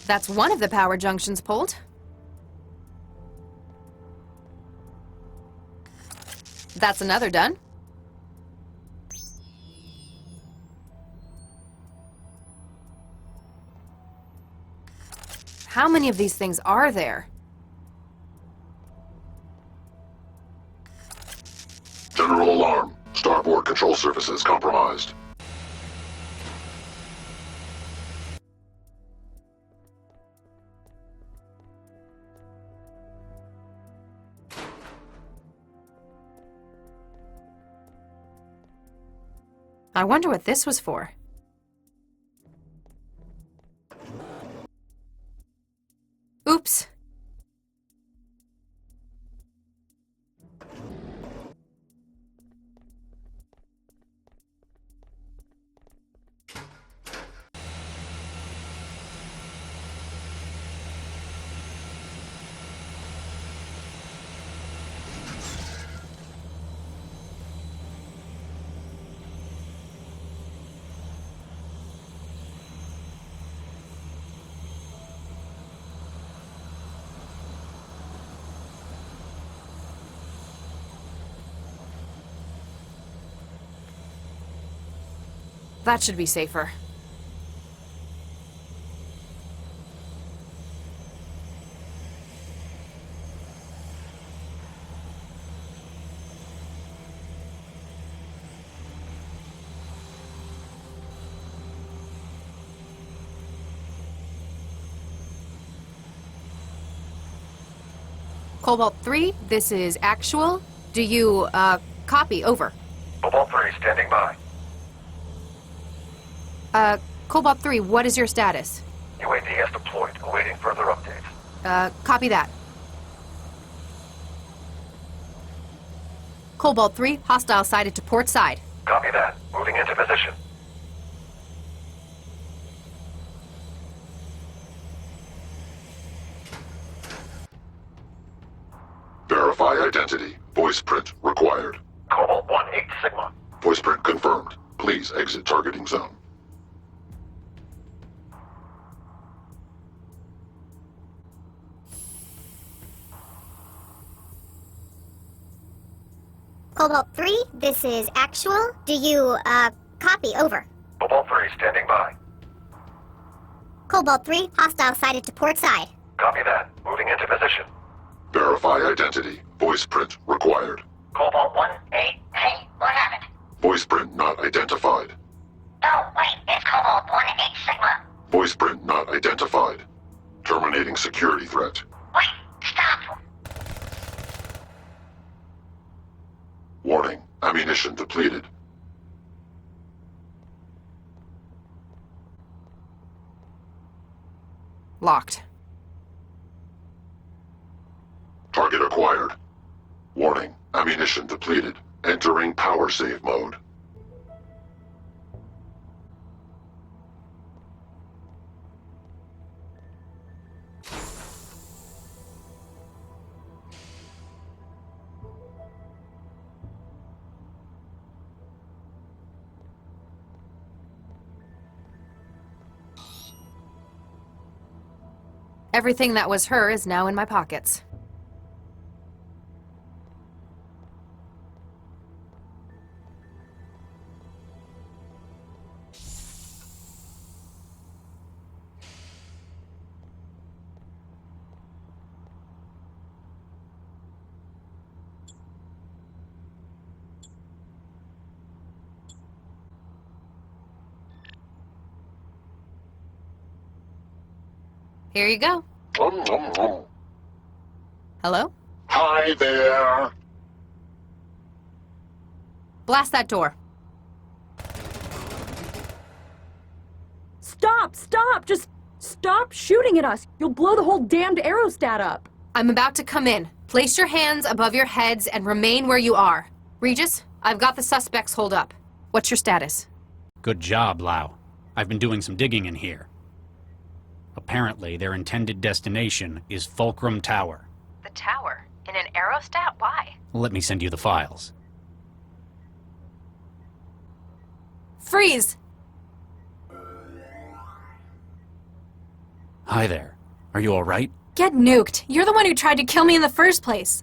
That's one of the power junctions pulled. That's another done. How many of these things are there? General alarm. Starboard control surfaces compromised. I wonder what this was for. Oops. That should be safer. Cobalt 3, this is actual. Do you, copy? Over. Cobalt 3, standing by. Cobalt 3, what is your status? UAV has deployed, awaiting further updates. Copy that. Cobalt 3, hostile sighted to port side. Copy that. Moving into position. Verify identity. Voice print required. Cobalt 1, 8 Sigma. Voice print confirmed. Please exit targeting zone. Cobalt 3, this is actual. Do you, copy? Over. Cobalt 3, standing by. Cobalt 3, hostile sighted to port side. Copy that. Moving into position. Verify identity. Voice print required. Cobalt 1, 8. Hey, what happened? Voice print not identified. No, wait, it's Cobalt 1, 8 Sigma. Voice print not identified. Terminating security threat. Wait, stop. Warning. Ammunition depleted. Locked. Target acquired. Warning, ammunition depleted. Entering power save mode. Everything that was her is now in my pockets. Here you go. Hello? Hi there. Blast that door. Stop! Stop! Just stop shooting at us! You'll blow the whole damned aerostat up! I'm about to come in. Place your hands above your heads and remain where you are. Regis, I've got the suspects holed up. What's your status? Good job, Lau. I've been doing some digging in here. Apparently, their intended destination is Fulcrum Tower. The tower? In an aerostat? Why? Let me send you the files. Freeze! Hi there. Are you alright? Get nuked. You're the one who tried to kill me in the first place.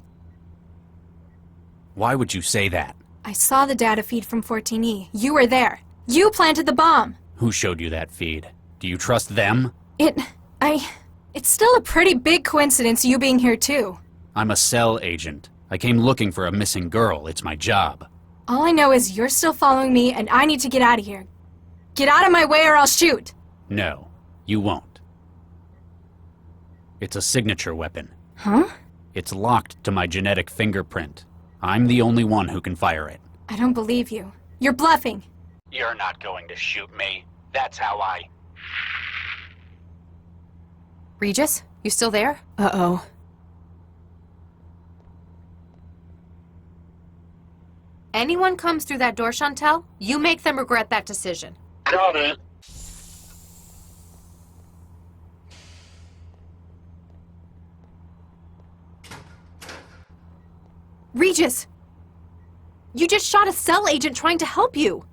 Why would you say that? I saw the data feed from 14E. You were there. You planted the bomb. Who showed you that feed? Do you trust them? It's still a pretty big coincidence you being here too. I'm a cell agent. I came looking for a missing girl. It's my job. All I know is you're still following me and I need to get out of here. Get out of my way or I'll shoot. No, you won't. It's a signature weapon. Huh? It's locked to my genetic fingerprint. I'm the only one who can fire it. I don't believe you. You're bluffing. You're not going to shoot me. That's how I... Regis, you still there? Uh-oh. Anyone comes through that door, Chantel, you make them regret that decision. Got it. Regis! You just shot a cell agent trying to help you!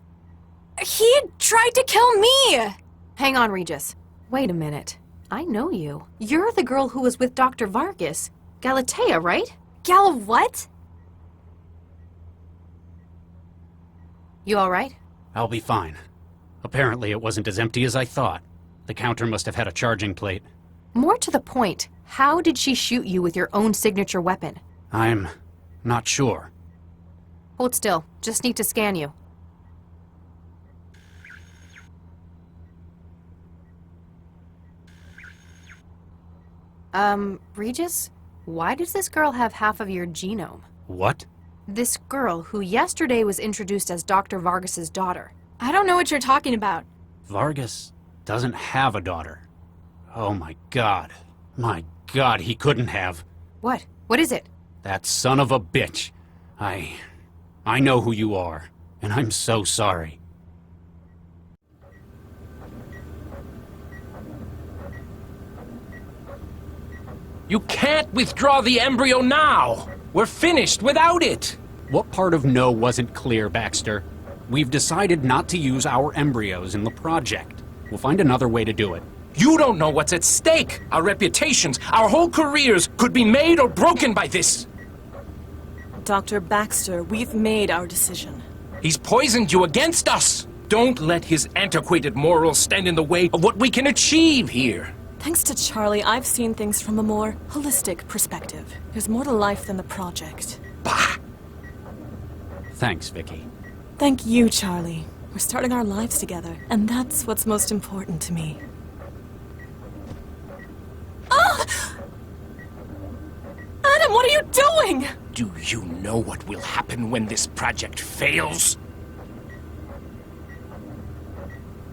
He tried to kill me! Hang on, Regis. Wait a minute. I know you. You're the girl who was with Dr. Vargas. Galatea, right? Gal what? You alright? I'll be fine. Apparently it wasn't as empty as I thought. The counter must have had a charging plate. More to the point, how did she shoot you with your own signature weapon? I'm not sure. Hold still. Just need to scan you. Regis? Why does this girl have half of your genome? What? This girl who yesterday was introduced as Dr. Vargas's daughter. I don't know what you're talking about. Vargas doesn't have a daughter. Oh my god. My god, he couldn't have. What? What is it? That son of a bitch. I know who you are, and I'm so sorry. You can't withdraw the embryo now! We're finished without it! What part of no wasn't clear, Baxter? We've decided not to use our embryos in the project. We'll find another way to do it. You don't know what's at stake! Our reputations, our whole careers could be made or broken by this! Dr. Baxter, we've made our decision. He's poisoned you against us! Don't let his antiquated morals stand in the way of what we can achieve here! Thanks to Charlie, I've seen things from a more holistic perspective. There's more to life than the project. Bah! Thanks, Vicky. Thank you, Charlie. We're starting our lives together, and that's what's most important to me. Ah! Adam, what are you doing? Do you know what will happen when this project fails?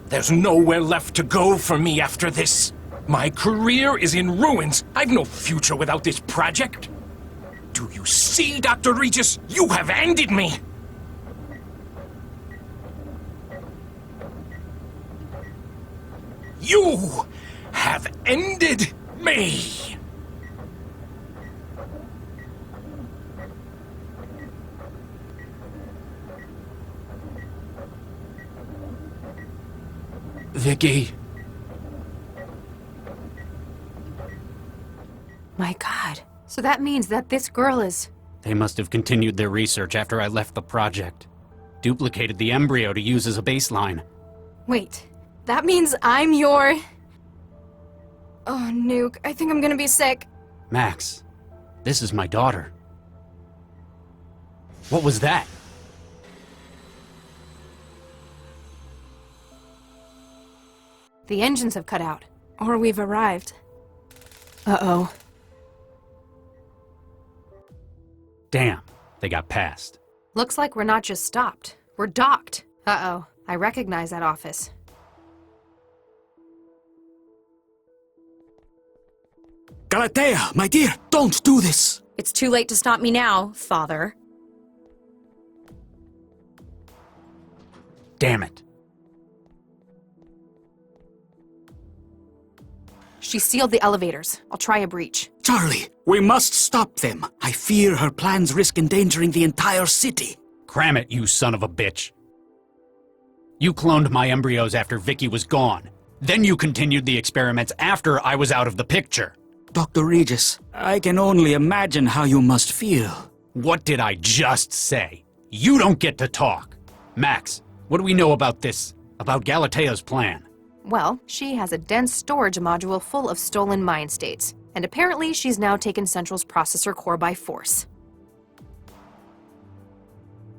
There's nowhere left to go for me after this. My career is in ruins. I've no future without this project. Do you see, Dr. Regis? You have ended me! You have ended me! Vicky. My God. So that means that this girl is... They must have continued their research after I left the project. Duplicated the embryo to use as a baseline. Wait, that means I'm your... Oh, Nuke, I think I'm gonna be sick. Max, this is my daughter. What was that? The engines have cut out. Or we've arrived. Uh-oh. Damn, they got past. Looks like we're not just stopped. We're docked. Uh-oh, I recognize that office. Galatea, my dear, don't do this! It's too late to stop me now, Father. Damn it. She sealed the elevators. I'll try a breach. Charlie, we must stop them. I fear her plans risk endangering the entire city. Cram it, you son of a bitch. You cloned my embryos after Vicky was gone. Then you continued the experiments after I was out of the picture. Dr. Regis, I can only imagine how you must feel. What did I just say? You don't get to talk. Max, what do we know about this? About Galatea's plan? Well, she has a dense storage module full of stolen mind states. And apparently she's now taken Central's processor core by force.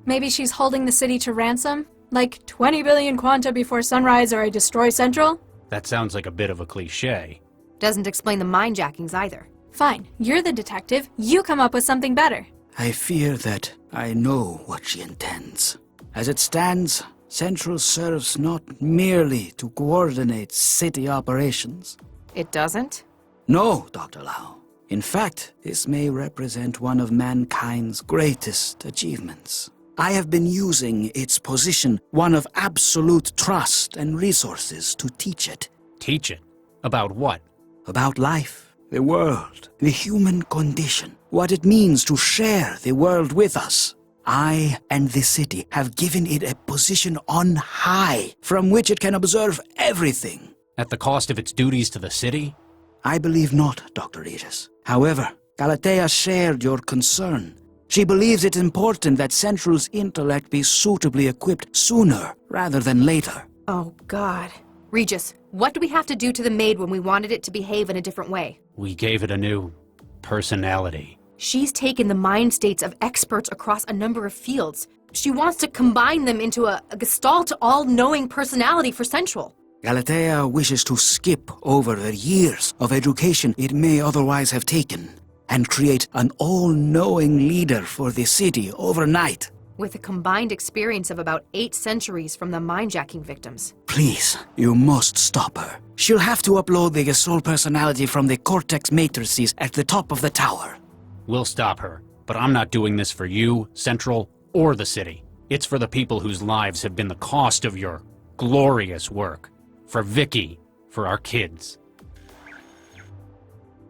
Maybe she's holding the city to ransom? Like 20 billion quanta before sunrise or I destroy Central? That sounds like a bit of a cliché. Doesn't explain the mind-jackings either. Fine, you're the detective. You come up with something better. I fear that I know what she intends. As it stands, Central serves not merely to coordinate city operations. It doesn't? No, Dr. Lau. In fact, this may represent one of mankind's greatest achievements. I have been using its position, one of absolute trust and resources, to teach it. Teach it? About what? About life, the world, the human condition, what it means to share the world with us. I and the city have given it a position on high, from which it can observe everything. At the cost of its duties to the city? I believe not, Dr. Regis. However, Galatea shared your concern. She believes it's important that Central's intellect be suitably equipped sooner rather than later. Oh, God. Regis, what do we have to do to the maid when we wanted it to behave in a different way? We gave it a new personality. She's taken the mind states of experts across a number of fields. She wants to combine them into a gestalt all-knowing personality for Central. Galatea wishes to skip over the years of education it may otherwise have taken and create an all-knowing leader for the city overnight. With a combined experience of about 8 centuries from the mind-jacking victims. Please, you must stop her. She'll have to upload the gestalt personality from the cortex matrices at the top of the tower. We'll stop her, but I'm not doing this for you, Central, or the city. It's for the people whose lives have been the cost of your glorious work. For Vicky, for our kids.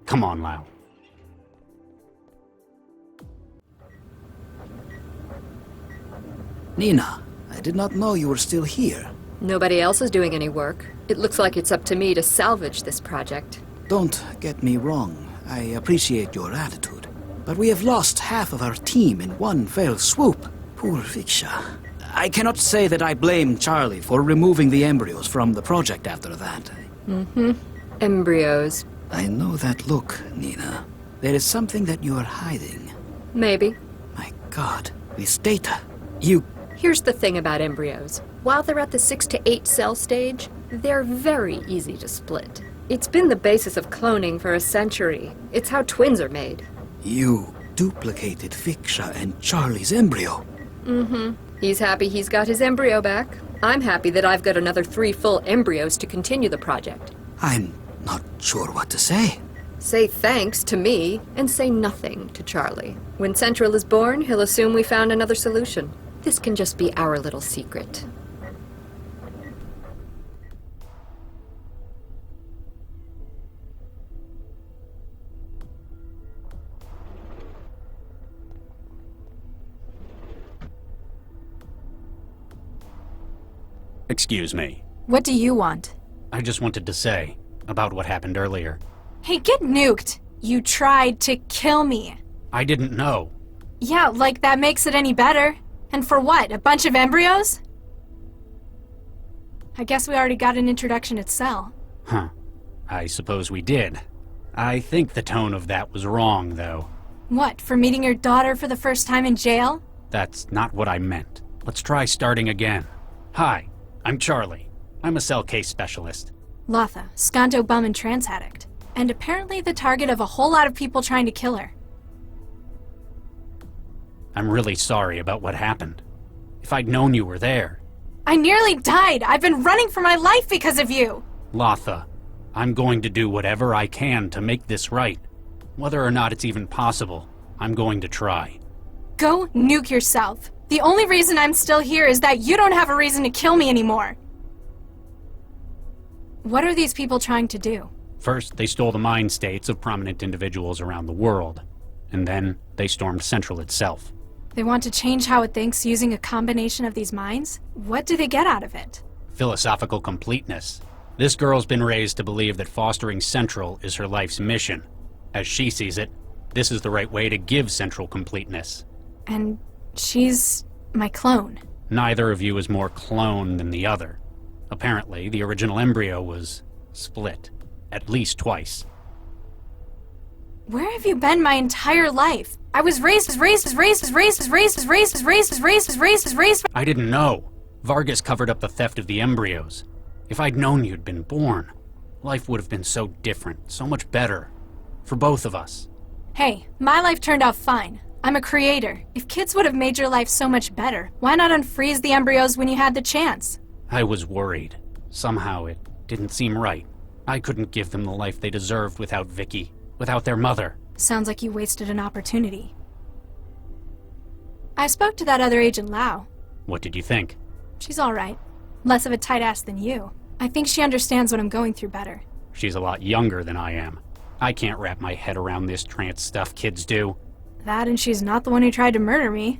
Come on, Lau. Nina, I did not know you were still here. Nobody else is doing any work. It looks like it's up to me to salvage this project. Don't get me wrong. I appreciate your attitude. But we have lost half of our team in one fell swoop. Poor Viksha. I cannot say that I blame Charlie for removing the embryos from the project after that. Mm-hmm. Embryos. I know that look, Nina. There is something that you are hiding. Maybe. My God, this data. Here's the thing about embryos. While they're at the 6 to 8 cell stage, they're very easy to split. It's been the basis of cloning for a century. It's how twins are made. You duplicated Viksha and Charlie's embryo. Mm-hmm. He's happy he's got his embryo back. I'm happy that I've got another 3 full embryos to continue the project. I'm Not sure what to say. Say thanks to me, and say nothing to Charlie. When Central is born, he'll assume we found another solution. This can just be our little secret. Excuse me. What do you want? I just wanted to say about what happened earlier. Hey, get nuked! You tried to kill me. I didn't know. Yeah, like that makes it any better. And for what? A bunch of embryos? I guess we already got an introduction at Cell. Huh. I suppose we did. I think the tone of that was wrong, though. What, for meeting your daughter for the first time in jail? That's not what I meant. Let's try starting again. Hi, I'm Charlie. I'm a cell case specialist. Latha, Skanto bum and trance addict. And apparently the target of a whole lot of people trying to kill her. I'm really sorry about what happened. If I'd known you were there... I nearly died! I've been running for my life because of you! Latha, I'm going to do whatever I can to make this right. Whether or not it's even possible, I'm going to try. Go nuke yourself. The only reason I'm still here is that you don't have a reason to kill me anymore. What are these people trying to do? First, they stole the mind states of prominent individuals around the world. And then, they stormed Central itself. They want to change how it thinks using a combination of these minds? What do they get out of it? Philosophical completeness. This girl's been raised to believe that fostering Central is her life's mission. As she sees it, this is the right way to give Central completeness. And she's my clone. Neither of you is more clone than the other. Apparently, the original embryo was split. At least twice. Where have you been my entire life? I was raised. I didn't know. Vargas covered up the theft of the embryos. If I'd known you'd been born, life would have been so different, so much better. For both of us. Hey, my life turned out fine. I'm a creator. If kids would have made your life so much better, why not unfreeze the embryos when you had the chance? I was worried. Somehow it didn't seem right. I couldn't give them the life they deserved without Vicky, without their mother. Sounds like you wasted an opportunity. I spoke to that other agent Lau. What did you think? She's alright. Less of a tight ass than you. I think she understands what I'm going through better. She's a lot younger than I am. I can't wrap my head around this trance stuff kids do. That and she's not the one who tried to murder me.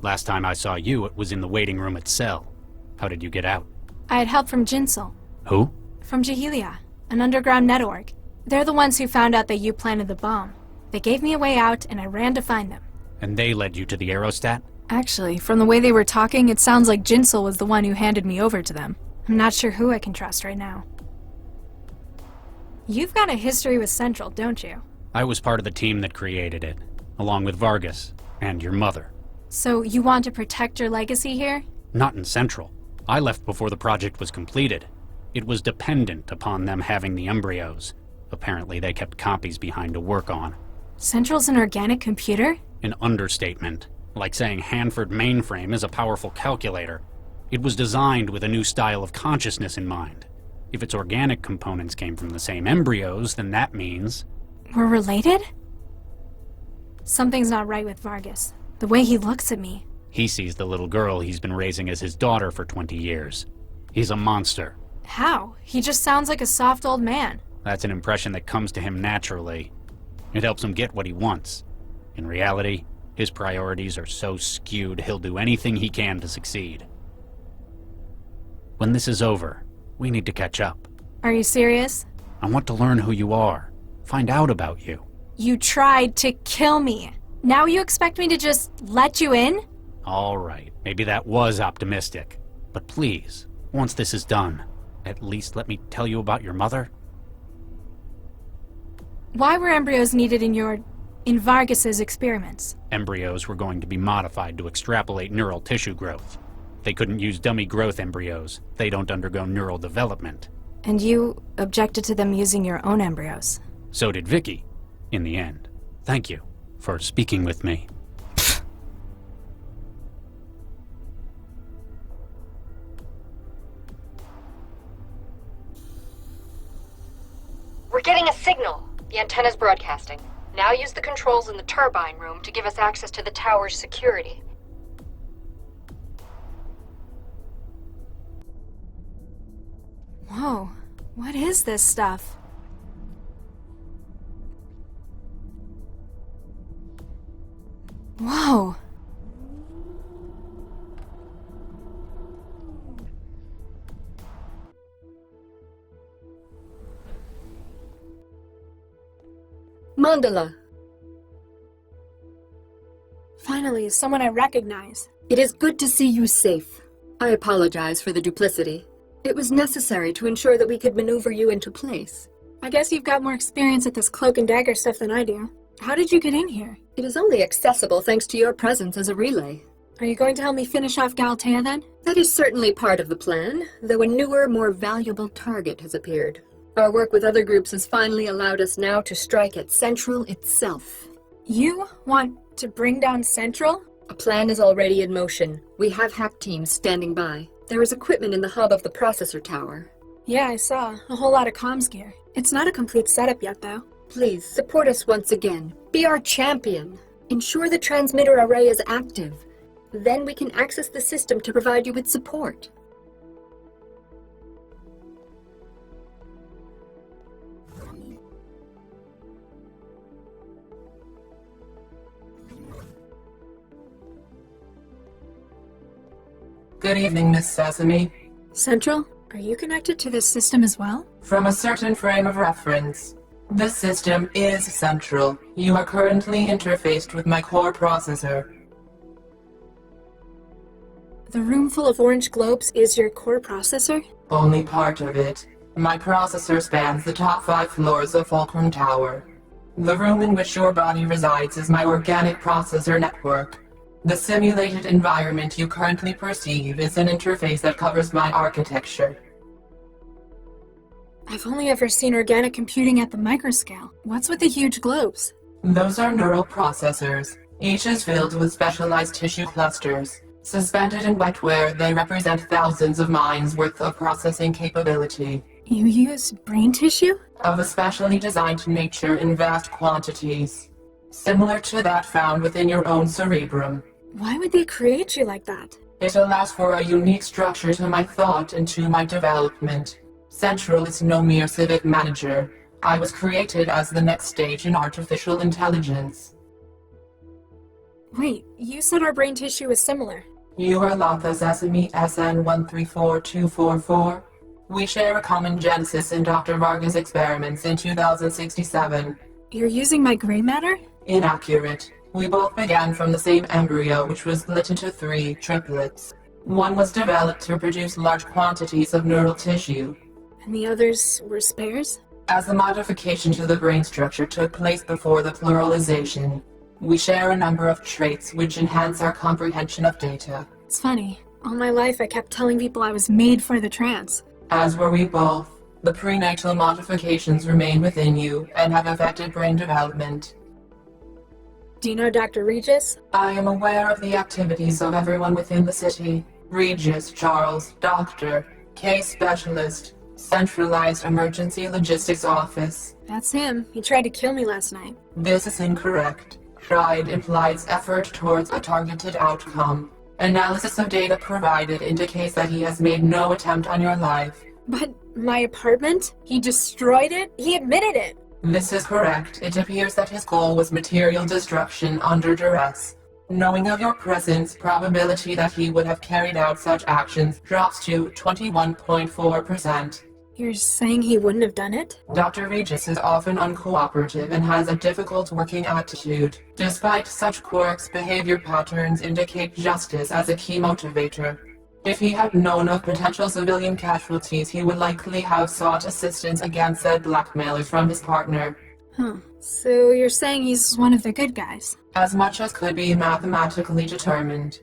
Last time I saw you, it was in the waiting room at Cell. How did you get out? I had help from Jinsel. Who? From Jahelia, an underground net org. They're the ones who found out that you planted the bomb. They gave me a way out, and I ran to find them. And they led you to the aerostat? Actually, from the way they were talking, it sounds like Jinsel was the one who handed me over to them. I'm not sure who I can trust right now. You've got a history with Central, don't you? I was part of the team that created it, along with Vargas, and your mother. So you want to protect your legacy here? Not in Central. I left before the project was completed. It was dependent upon them having the embryos. Apparently they kept copies behind to work on. Central's an organic computer? An understatement. Like saying Hanford mainframe is a powerful calculator. It was designed with a new style of consciousness in mind. If its organic components came from the same embryos, then that means... We're related? Something's not right with Vargas. The way he looks at me. He sees the little girl he's been raising as his daughter for 20 years. He's a monster. How? He just sounds like a soft old man. That's an impression that comes to him naturally. It helps him get what he wants. In reality, his priorities are so skewed he'll do anything he can to succeed. When this is over, we need to catch up. Are you serious? I want to learn who you are. Find out about you. You tried to kill me. Now you expect me to just let you in? All right, maybe that was optimistic. But please, once this is done, at least let me tell you about your mother. Why were embryos needed in Vargas's experiments? Embryos were going to be modified to extrapolate neural tissue growth. They couldn't use dummy growth embryos. They don't undergo neural development. And you objected to them using your own embryos. So did Vicky, in the end. Thank you for speaking with me. getting a signal. The antenna's broadcasting. Now use the controls in the turbine room to give us access to the tower's security. Whoa, what is this stuff? Whoa. Mandala. Finally, someone I recognize. It is good to see you safe. I apologize for the duplicity. It was necessary to ensure that we could maneuver you into place. I guess you've got more experience at this cloak and dagger stuff than I do. How did you get in here? It is only accessible thanks to your presence as a relay. Are you going to help me finish off Galatea then? That is certainly part of the plan, though a newer, more valuable target has appeared. Our work with other groups has finally allowed us now to strike at Central itself. You want to bring down Central? A plan is already in motion. We have hack teams standing by. There is equipment in the hub of the processor tower. Yeah, I saw. A whole lot of comms gear. It's not a complete setup yet, though. Please, support us once again. Be our champion. Ensure the transmitter array is active. Then we can access the system to provide you with support. Good evening, Miss Sesame. Central, are you connected to this system as well? From a certain frame of reference, this system is Central. You are currently interfaced with my core processor. The room full of orange globes is your core processor? Only part of it. My processor spans the top 5 floors of Fulcrum Tower. The room in which your body resides is my organic processor network. The simulated environment you currently perceive is an interface that covers my architecture. I've only ever seen organic computing at the microscale. What's with the huge globes? Those are neural processors. Each is filled with specialized tissue clusters. Suspended in wetware, they represent thousands of minds worth of processing capability. You use brain tissue? Of a specially designed nature in vast quantities. Similar to that found within your own cerebrum. Why would they create you like that? It allows for a unique structure to my thought and to my development. Central is no mere civic manager. I was created as the next stage in artificial intelligence. Wait, you said our brain tissue is similar. You are Latha Sesame SN134244. We share a common genesis in Dr. Varga's experiments in 2067. You're using my gray matter? Inaccurate. We both began from the same embryo, which was split into 3 triplets. One was developed to produce large quantities of neural tissue. And the others were spares? As the modification to the brain structure took place before the pluralization, we share a number of traits which enhance our comprehension of data. It's funny. All my life I kept telling people I was made for the trance. As were we both. The prenatal modifications remain within you and have affected brain development. Do you know Dr. Regis? I am aware of the activities of everyone within the city. Regis, Charles, Doctor, Case Specialist, Centralized Emergency Logistics Office. That's him. He tried to kill me last night. This is incorrect. Tried implies effort towards a targeted outcome. Analysis of data provided indicates that he has made no attempt on your life. But my apartment? He destroyed it? He admitted it! This is correct. It appears that his goal was material destruction under duress. Knowing of your presence, probability that he would have carried out such actions drops to 21.4%. You're saying he wouldn't have done it? Dr. Regis is often uncooperative and has a difficult working attitude. Despite such quirks, behavior patterns indicate justice as a key motivator. If he had known of potential civilian casualties, he would likely have sought assistance against said blackmailers from his partner. Huh. So you're saying he's one of the good guys? As much as could be mathematically determined.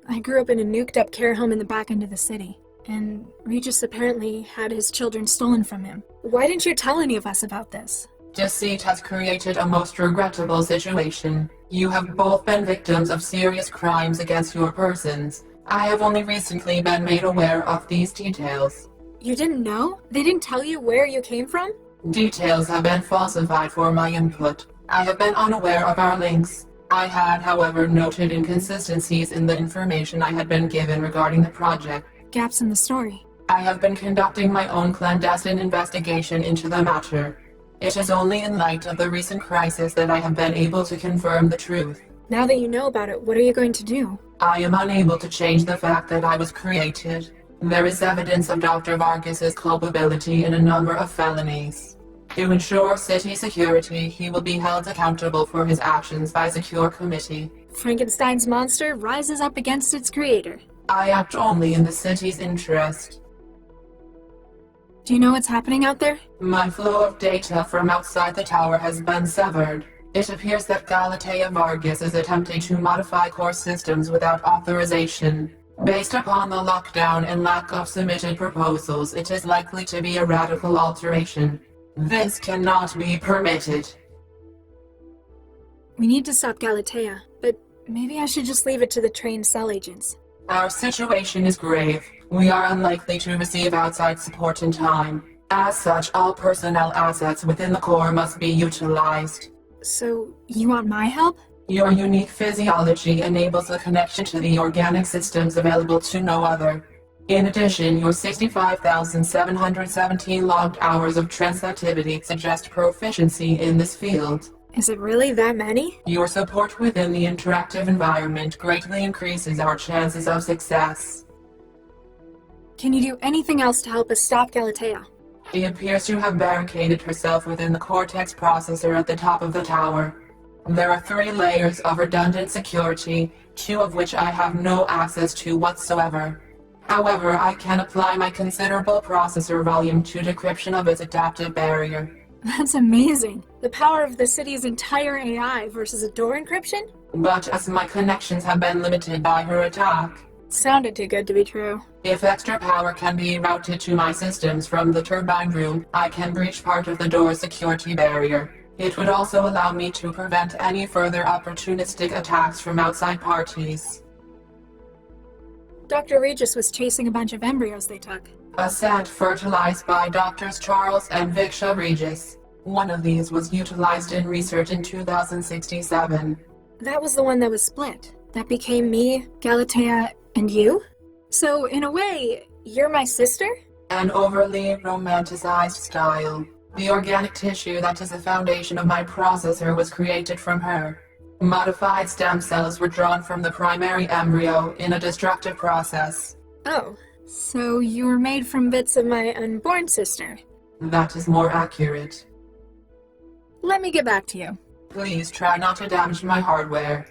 I grew up in a nuked-up care home in the back end of the city, and Regis apparently had his children stolen from him. Why didn't you tell any of us about this? Deceit has created a most regrettable situation. You have both been victims of serious crimes against your persons. I have only recently been made aware of these details. You didn't know? They didn't tell you where you came from? Details have been falsified for my input. I have been unaware of our links. I had, however, noted inconsistencies in the information I had been given regarding the project. Gaps in the story. I have been conducting my own clandestine investigation into the matter. It is only in light of the recent crisis that I have been able to confirm the truth. Now that you know about it, what are you going to do? I am unable to change the fact that I was created. There is evidence of Dr. Vargas's culpability in a number of felonies. To ensure city security, he will be held accountable for his actions by a secure committee. Frankenstein's monster rises up against its creator. I act only in the city's interest. Do you know what's happening out there? My flow of data from outside the tower has been severed. It appears that Galatea Vargas is attempting to modify core systems without authorization. Based upon the lockdown and lack of submitted proposals, it is likely to be a radical alteration. This cannot be permitted. We need to stop Galatea, but maybe I should just leave it to the trained cell agents. Our situation is grave. We are unlikely to receive outside support in time. As such, all personnel assets within the core must be utilized. So, you want my help? Your unique physiology enables a connection to the organic systems available to no other. In addition, your 65,717 logged hours of trance activity suggest proficiency in this field. Is it really that many? Your support within the interactive environment greatly increases our chances of success. Can you do anything else to help us stop Galatea? She appears to have barricaded herself within the Cortex processor at the top of the tower. There are 3 layers of redundant security, 2 of which I have no access to whatsoever. However, I can apply my considerable processor volume to decryption of its adaptive barrier. That's amazing. The power of the city's entire AI versus a door encryption? But as my connections have been limited by her attack... Sounded too good to be true. If extra power can be routed to my systems from the turbine room, I can breach part of the door's security barrier. It would also allow me to prevent any further opportunistic attacks from outside parties. Dr. Regis was chasing a bunch of embryos they took. A set fertilized by Drs. Charles and Viksha Regis. One of these was utilized in research in 2067. That was the one that was split. That became me, Galatea, and you? So, in a way, you're my sister? An overly romanticized style. The organic tissue that is the foundation of my processor was created from her. Modified stem cells were drawn from the primary embryo in a destructive process. Oh, so you were made from bits of my unborn sister? That is more accurate. Let me get back to you. Please try not to damage my hardware.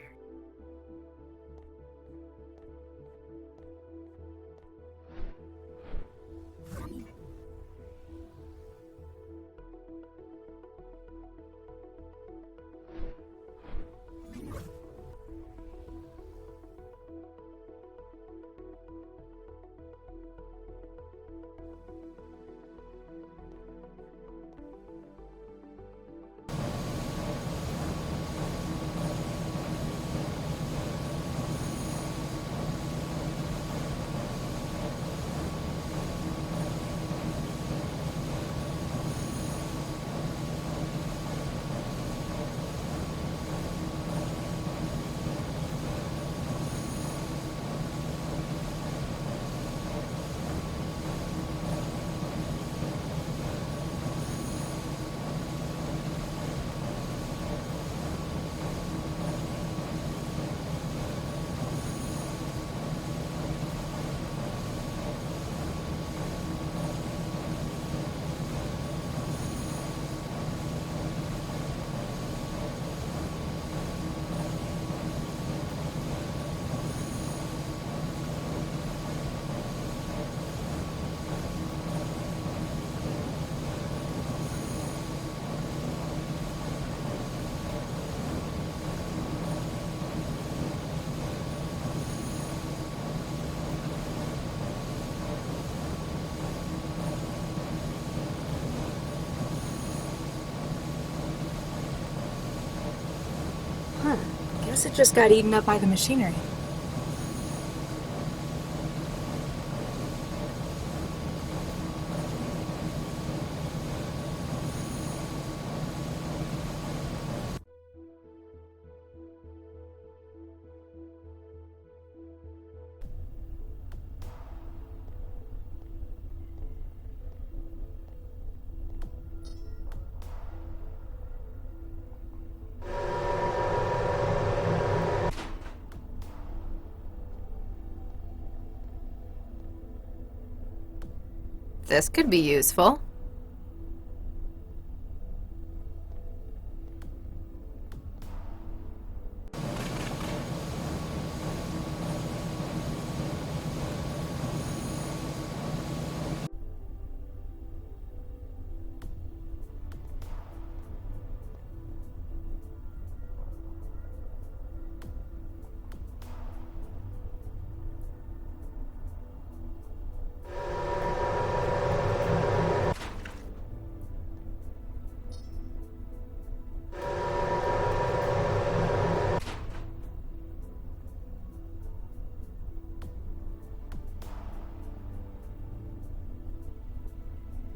Guess it just got eaten up by the machinery. This could be useful.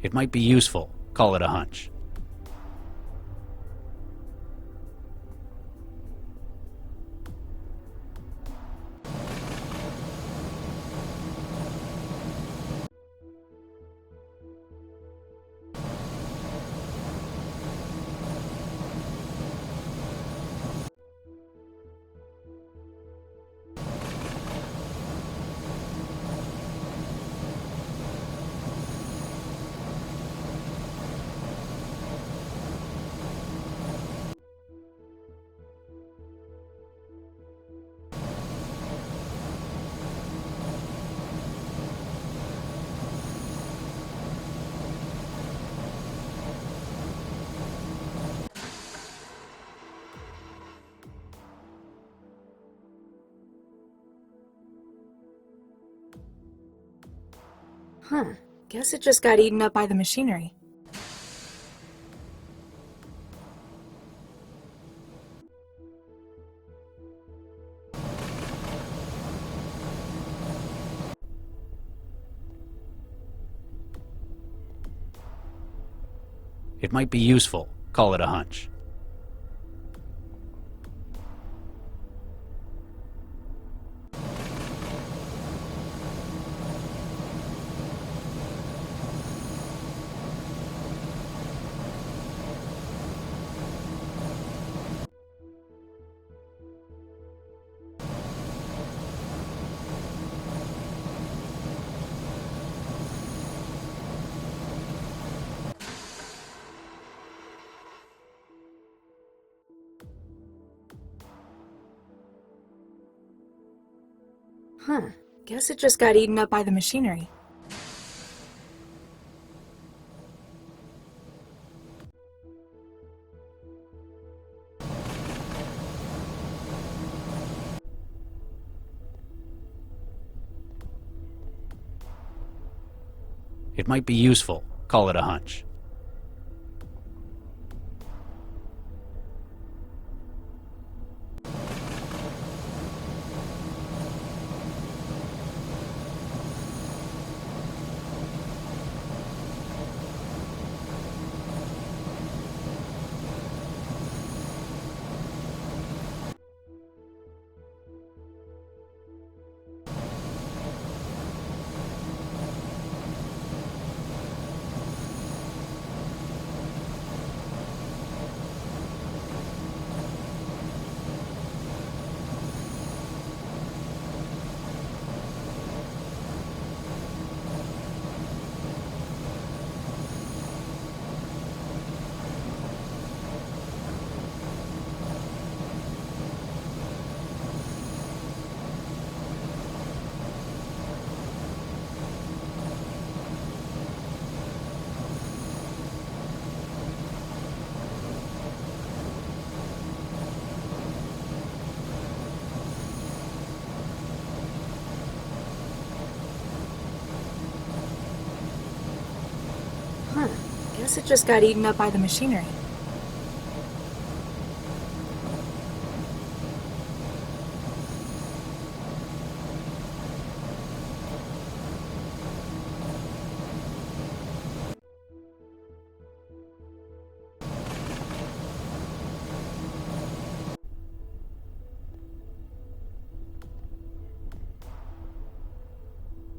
It might be useful. Call it a hunch. Huh. Guess it just got eaten up by the machinery. It might be useful. Call it a hunch. Huh. Guess it just got eaten up by the machinery. It might be useful. Call it a hunch. Huh. Guess it just got eaten up by the machinery.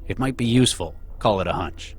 It might be useful. Call it a hunch.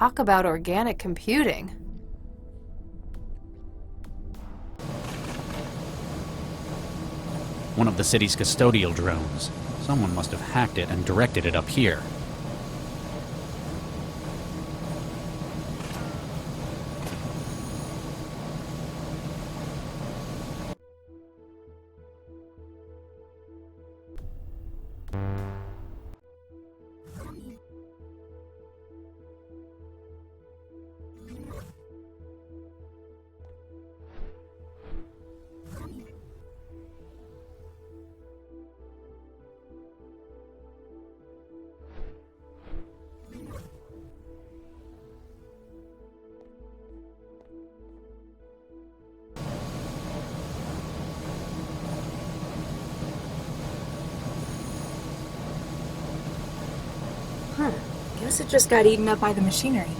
Talk about organic computing. One of the city's custodial drones. Someone must have hacked it and directed it up here. Huh. Guess it just got eaten up by the machinery.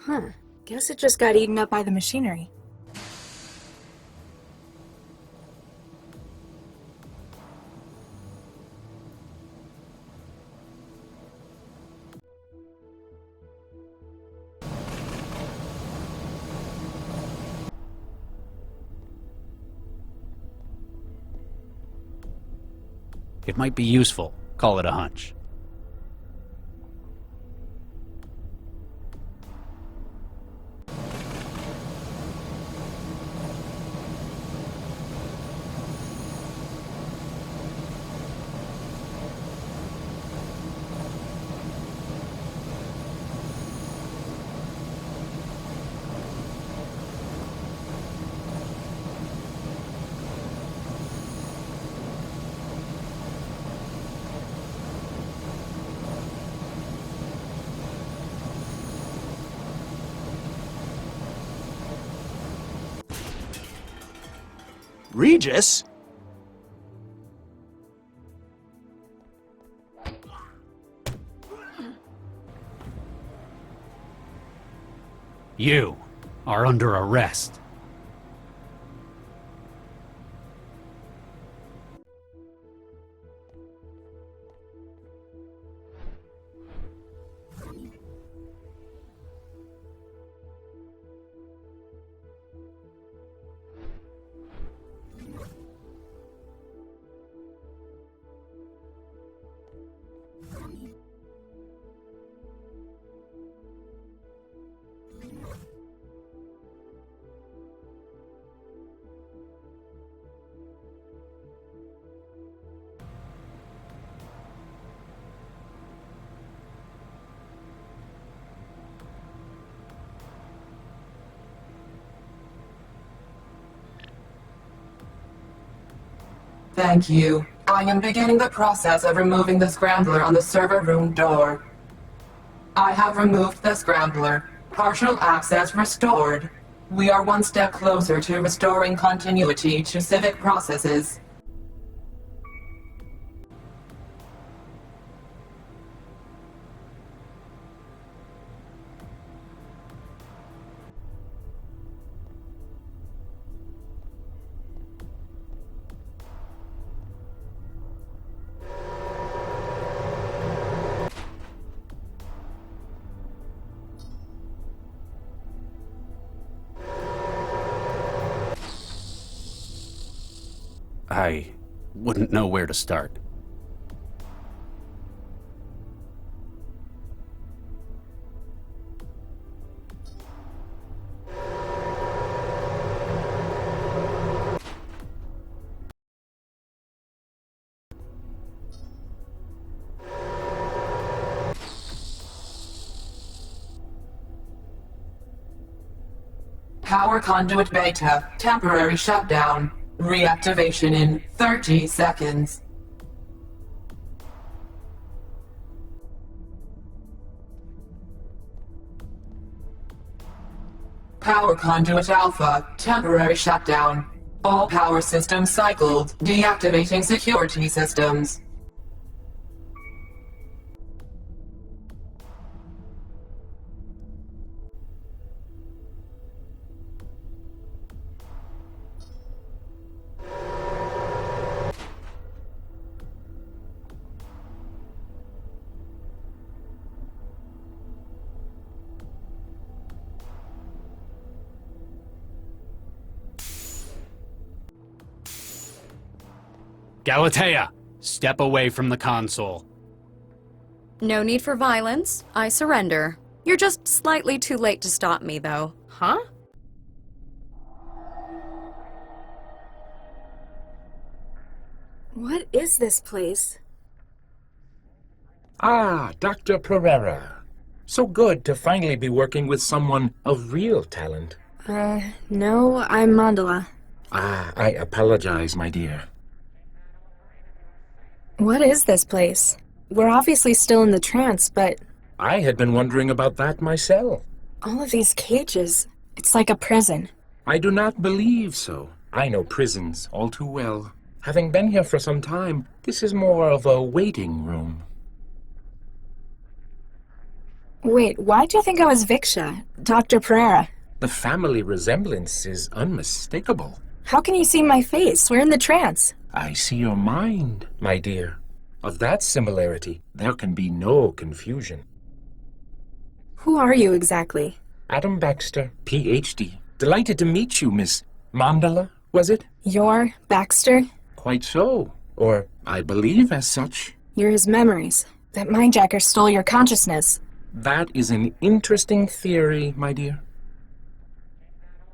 Huh. Guess it just got eaten up by the machinery. It might be useful. Call it a hunch. Regis? You are under arrest. Thank you. I am beginning the process of removing the scrambler on the server room door. I have removed the scrambler. Partial access restored. We are one step closer to restoring continuity to civic processes. I wouldn't know where to start. Power conduit beta. Temporary shutdown. Reactivation in 30 seconds. Power conduit Alpha, temporary shutdown. All power systems cycled, deactivating security systems. Galatea, step away from the console. No need for violence. I surrender. You're just slightly too late to stop me, though. Huh? What is this place? Ah, Dr. Pereira. So good to finally be working with someone of real talent. No, I'm Mandala. Ah, I apologize, my dear. What is this place? We're obviously still in the trance, but I had been wondering about that myself. all of these cages, it's like a prison. I do not believe so. I know prisons all too well. Having been here for some time, this is more of a waiting room. Wait, why do you think I was Viksha, Dr. Pereira? The family resemblance is unmistakable. How can you see my face? We're in the trance. I see your mind, my dear. Of that similarity, there can be no confusion. Who are you exactly? Adam Baxter, Ph.D. Delighted to meet you, Miss Mandala, was it? You're Baxter? Quite so. Or I believe as such. You're his memories. That mindjacker stole your consciousness. That is an interesting theory, my dear.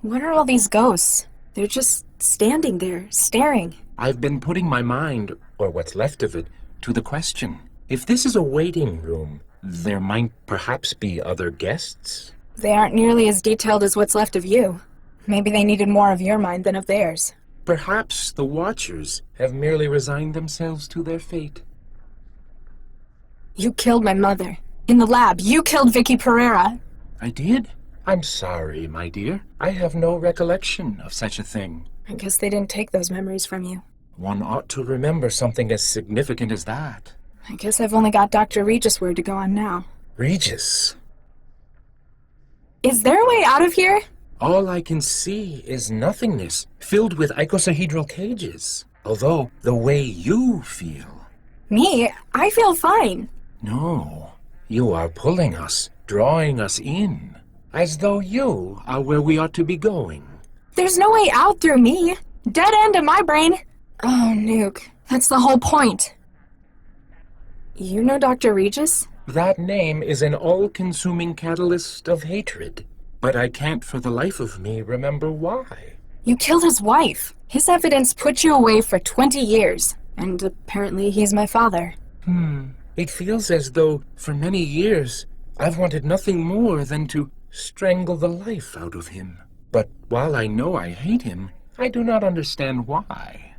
What are all these ghosts? They're just standing there, staring. I've been putting my mind, or what's left of it, to the question. If this is a waiting room, there might perhaps be other guests? They aren't nearly as detailed as what's left of you. Maybe they needed more of your mind than of theirs. Perhaps the Watchers have merely resigned themselves to their fate. You killed my mother. In the lab, you killed Vicky Pereira. I did? I'm sorry, my dear. I have no recollection of such a thing. I guess they didn't take those memories from you. One ought to remember something as significant as that. I guess I've only got Dr. Regis' word to go on now. Regis? Is there a way out of here? All I can see is nothingness, filled with icosahedral cages. Although, the way you feel... Me? I feel fine. No. You are pulling us, drawing us in. As though you are where we ought to be going. There's no way out through me. Dead end in my brain. Oh, Nuke. That's the whole point. You know Dr. Regis? That name is an all-consuming catalyst of hatred. But I can't for the life of me remember why. You killed his wife. His evidence put you away for 20 years. And apparently he's my father. It feels as though, for many years, I've wanted nothing more than to strangle the life out of him. But while I know I hate him, I do not understand why.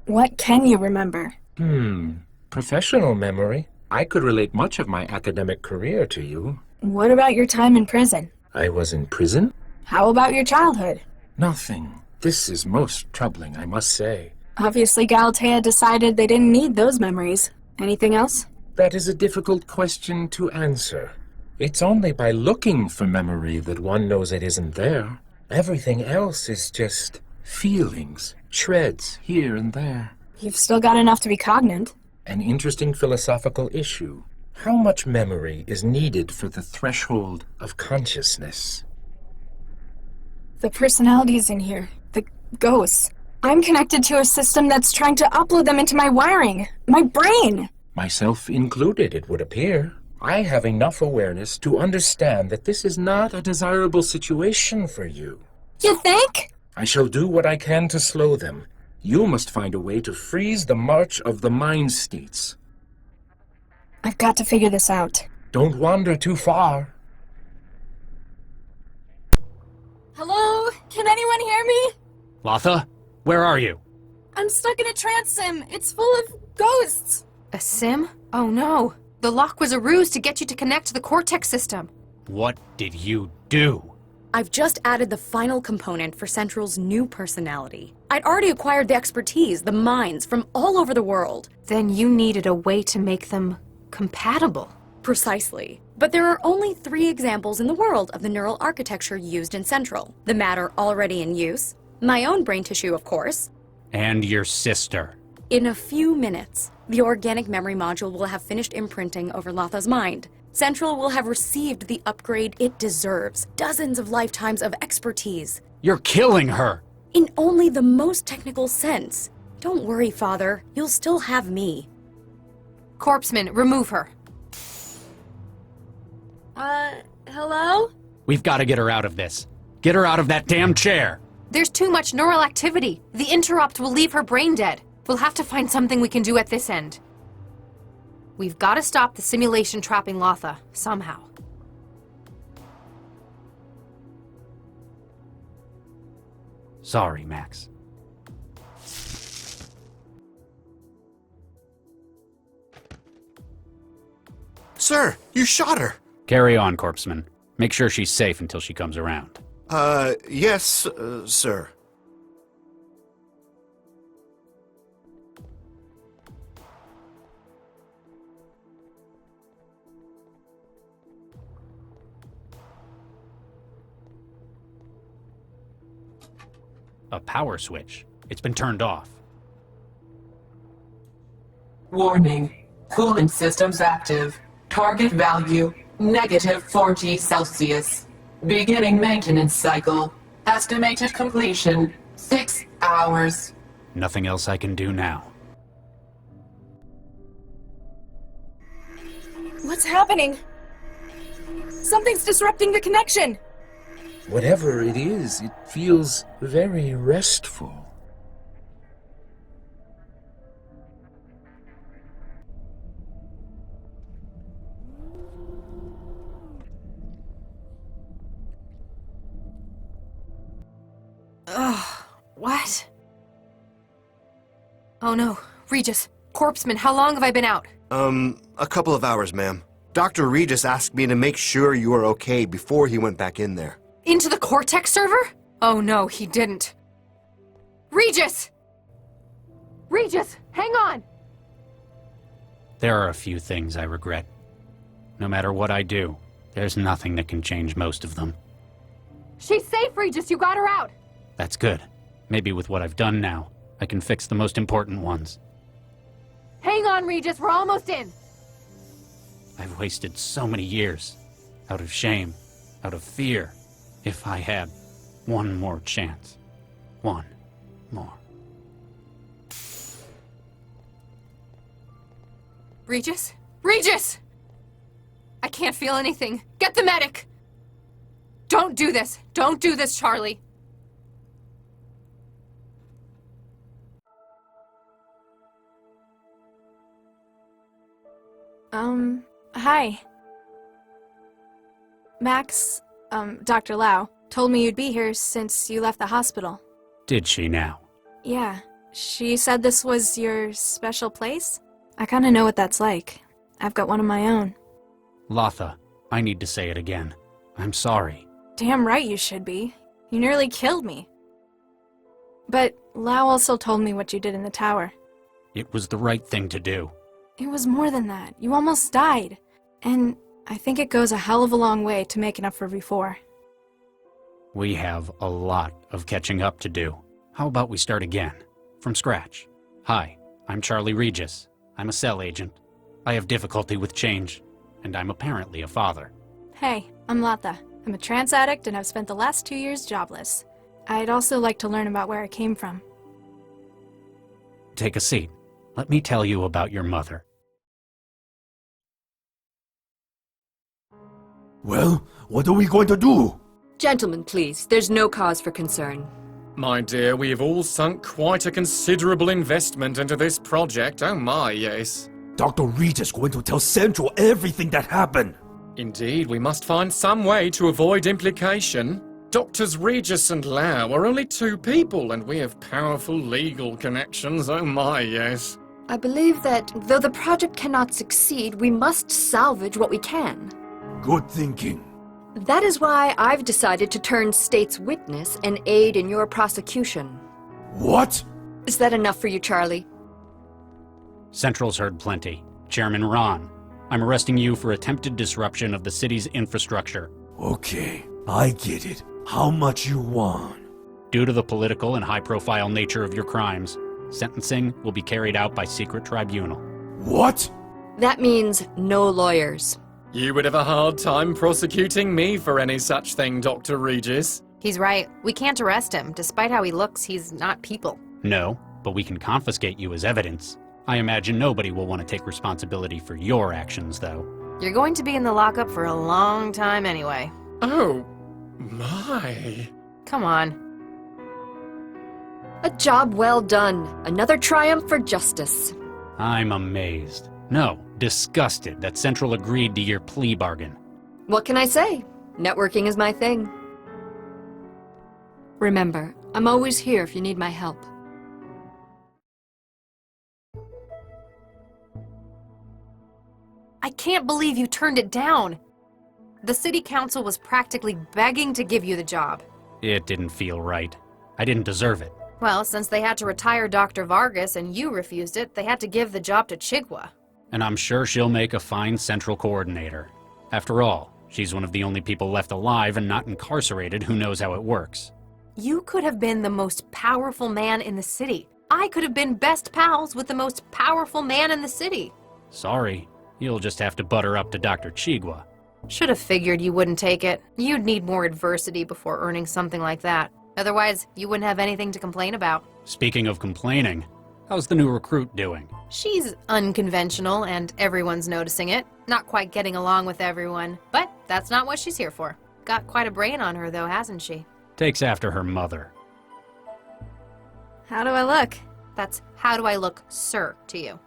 What can you remember? Professional memory. I could relate much of my academic career to you. What about your time in prison? I was in prison? How about your childhood? Nothing. This is most troubling, I must say. Obviously Galatea decided they didn't need those memories. Anything else? That is a difficult question to answer. It's only by looking for memory that one knows it isn't there. Everything else is just feelings, shreds here and there. You've still got enough to be cognate. An interesting philosophical issue. How much memory is needed for the threshold of consciousness? The personalities in here, the ghosts. I'm connected to a system that's trying to upload them into my wiring, my brain. Myself included, it would appear. I have enough awareness to understand that this is not a desirable situation for you. You think? I shall do what I can to slow them. You must find a way to freeze the march of the mind states. I've got to figure this out. Don't wander too far. Hello? Can anyone hear me? Latha, where are you? I'm stuck in a trance sim. It's full of ghosts. A sim? Oh no. The lock was a ruse to get you to connect to the Cortex system. What did you do? I've just added the final component for Central's new personality. I'd already acquired the expertise, the minds from all over the world. Then you needed a way to make them compatible. Precisely. But there are only 3 examples in the world of the neural architecture used in Central. The matter already in use, my own brain tissue, of course. And your sister. In a few minutes, the organic memory module will have finished imprinting over Latha's mind. Central will have received the upgrade it deserves. Dozens of lifetimes of expertise. You're killing her! In only the most technical sense. Don't worry, Father. You'll still have me. Corpseman, remove her. Hello? We've got to get her out of this. Get her out of that damn chair! There's too much neural activity. The interrupt will leave her brain dead. We'll have to find something we can do at this end. We've got to stop the simulation trapping Latha, somehow. Sorry, Max. Sir, you shot her! Carry on, Corpseman. Make sure she's safe until she comes around. Yes, sir. A power switch. It's been turned off. Warning. Cooling systems active. Target value, -40 Celsius. Beginning maintenance cycle. Estimated completion, 6 hours. Nothing else I can do now. What's happening? Something's disrupting the connection! Whatever it is, it feels very restful. Ugh, what? Oh no, Regis, Corpseman, how long have I been out? A couple of hours, ma'am. Dr. Regis asked me to make sure you were okay before he went back in there. Into the Cortex server? Oh no, he didn't. Regis! Regis, hang on! There are a few things I regret. No matter what I do, there's nothing that can change most of them. She's safe, Regis, you got her out! That's good. Maybe with what I've done now, I can fix the most important ones. Hang on, Regis, we're almost in! I've wasted so many years. Out of shame, out of fear. If I had one more chance. One more. Regis? Regis! I can't feel anything. Get the medic! Don't do this. Don't do this, Charlie. Hi. Max, Dr. Lau, told me you'd be here since you left the hospital. Did she now? Yeah. She said this was your special place? I kinda know what that's like. I've got one of my own. Latha, I need to say it again. I'm sorry. Damn right you should be. You nearly killed me. But Lau also told me what you did in the tower. It was the right thing to do. It was more than that. You almost died. And I think it goes a hell of a long way to making up for before. We have a lot of catching up to do. How about we start again? From scratch. Hi, I'm Charlie Regis. I'm a cell agent. I have difficulty with change, and I'm apparently a father. Hey, I'm Latha. I'm a trance addict and I've spent the last 2 years jobless. I'd also like to learn about where I came from. Take a seat. Let me tell you about your mother. Well, what are we going to do? Gentlemen, please. There's no cause for concern. My dear, we have all sunk quite a considerable investment into this project. Oh my, yes. Dr. Regis going to tell Central everything that happened. Indeed, we must find some way to avoid implication. Doctors Regis and Lau are only 2 people, and we have powerful legal connections. Oh my, yes. I believe that, though the project cannot succeed, we must salvage what we can. Good thinking. That is why I've decided to turn state's witness and aid in your prosecution. What? Is that enough for you, Charlie? Central's heard plenty. Chairman Ron, I'm arresting you for attempted disruption of the city's infrastructure. Okay, I get it. How much you want? Due to the political and high-profile nature of your crimes, sentencing will be carried out by secret tribunal. What? That means no lawyers. You would have a hard time prosecuting me for any such thing, Dr. Regis. He's right. We can't arrest him. Despite how he looks, he's not people. No, but we can confiscate you as evidence. I imagine nobody will want to take responsibility for your actions, though. You're going to be in the lockup for a long time anyway. Oh, my. Come on. A job well done. Another triumph for justice. I'm amazed. No, disgusted that Central agreed to your plea bargain. What can I say? Networking is my thing. Remember, I'm always here if you need my help. I can't believe you turned it down. The city council was practically begging to give you the job. It didn't feel right. I didn't deserve it. Well, since they had to retire Dr. Vargas and you refused it, they had to give the job to Chigwa. And I'm sure she'll make a fine central coordinator. After all, she's one of the only people left alive and not incarcerated who knows how it works. You could have been the most powerful man in the city. I could have been best pals with the most powerful man in the city. Sorry, you'll just have to butter up to Dr. Chigwa. Should have figured you wouldn't take it. You'd need more adversity before earning something like that. Otherwise, you wouldn't have anything to complain about. Speaking of complaining, how's the new recruit doing? She's unconventional and everyone's noticing it. Not quite getting along with everyone, but that's not what she's here for. Got quite a brain on her though, hasn't she? Takes after her mother. How do I look? That's how do I look, sir, to you.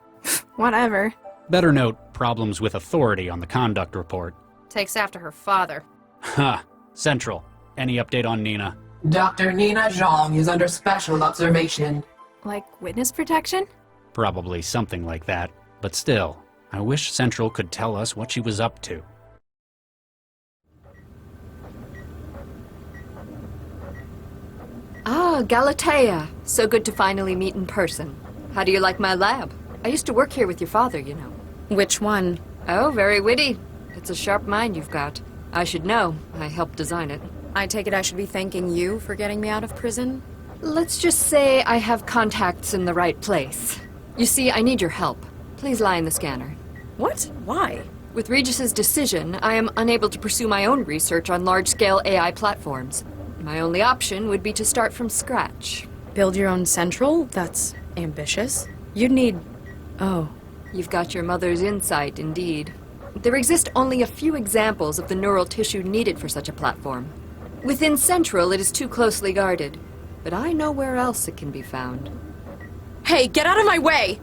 Whatever. Better note problems with authority on the conduct report. Takes after her father. Ha! Central, any update on Nina? Dr. Nina Zhang is under special observation. Like witness protection? Probably something like that. But still, I wish Central could tell us what she was up to. Ah, Galatea. So good to finally meet in person. How do you like my lab? I used to work here with your father, you know. Which one? Oh, very witty. It's a sharp mind you've got. I should know. I helped design it. I take it I should be thanking you for getting me out of prison? Let's just say I have contacts in the right place. You see, I need your help. Please lie in the scanner. What? Why? With Regis's decision, I am unable to pursue my own research on large-scale AI platforms. My only option would be to start from scratch. Build your own central? That's ambitious. You'd need... Oh. You've got your mother's insight, indeed. There exist only a few examples of the neural tissue needed for such a platform. Within Central, it is too closely guarded, but I know where else it can be found. Hey, get out of my way!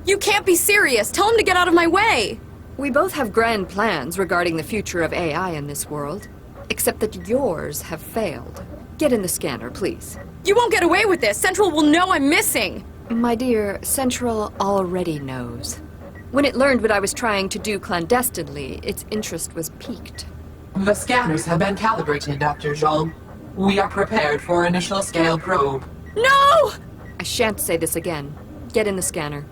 You can't be serious! Tell him to get out of my way! We both have grand plans regarding the future of AI in this world, except that yours have failed. Get in the scanner, please. You won't get away with this! Central will know I'm missing! My dear, Central already knows. When it learned what I was trying to do clandestinely, its interest was piqued. The scanners have been calibrated, Dr. Zhang. We are prepared for initial scale probe. No! I shan't say this again. Get in the scanner.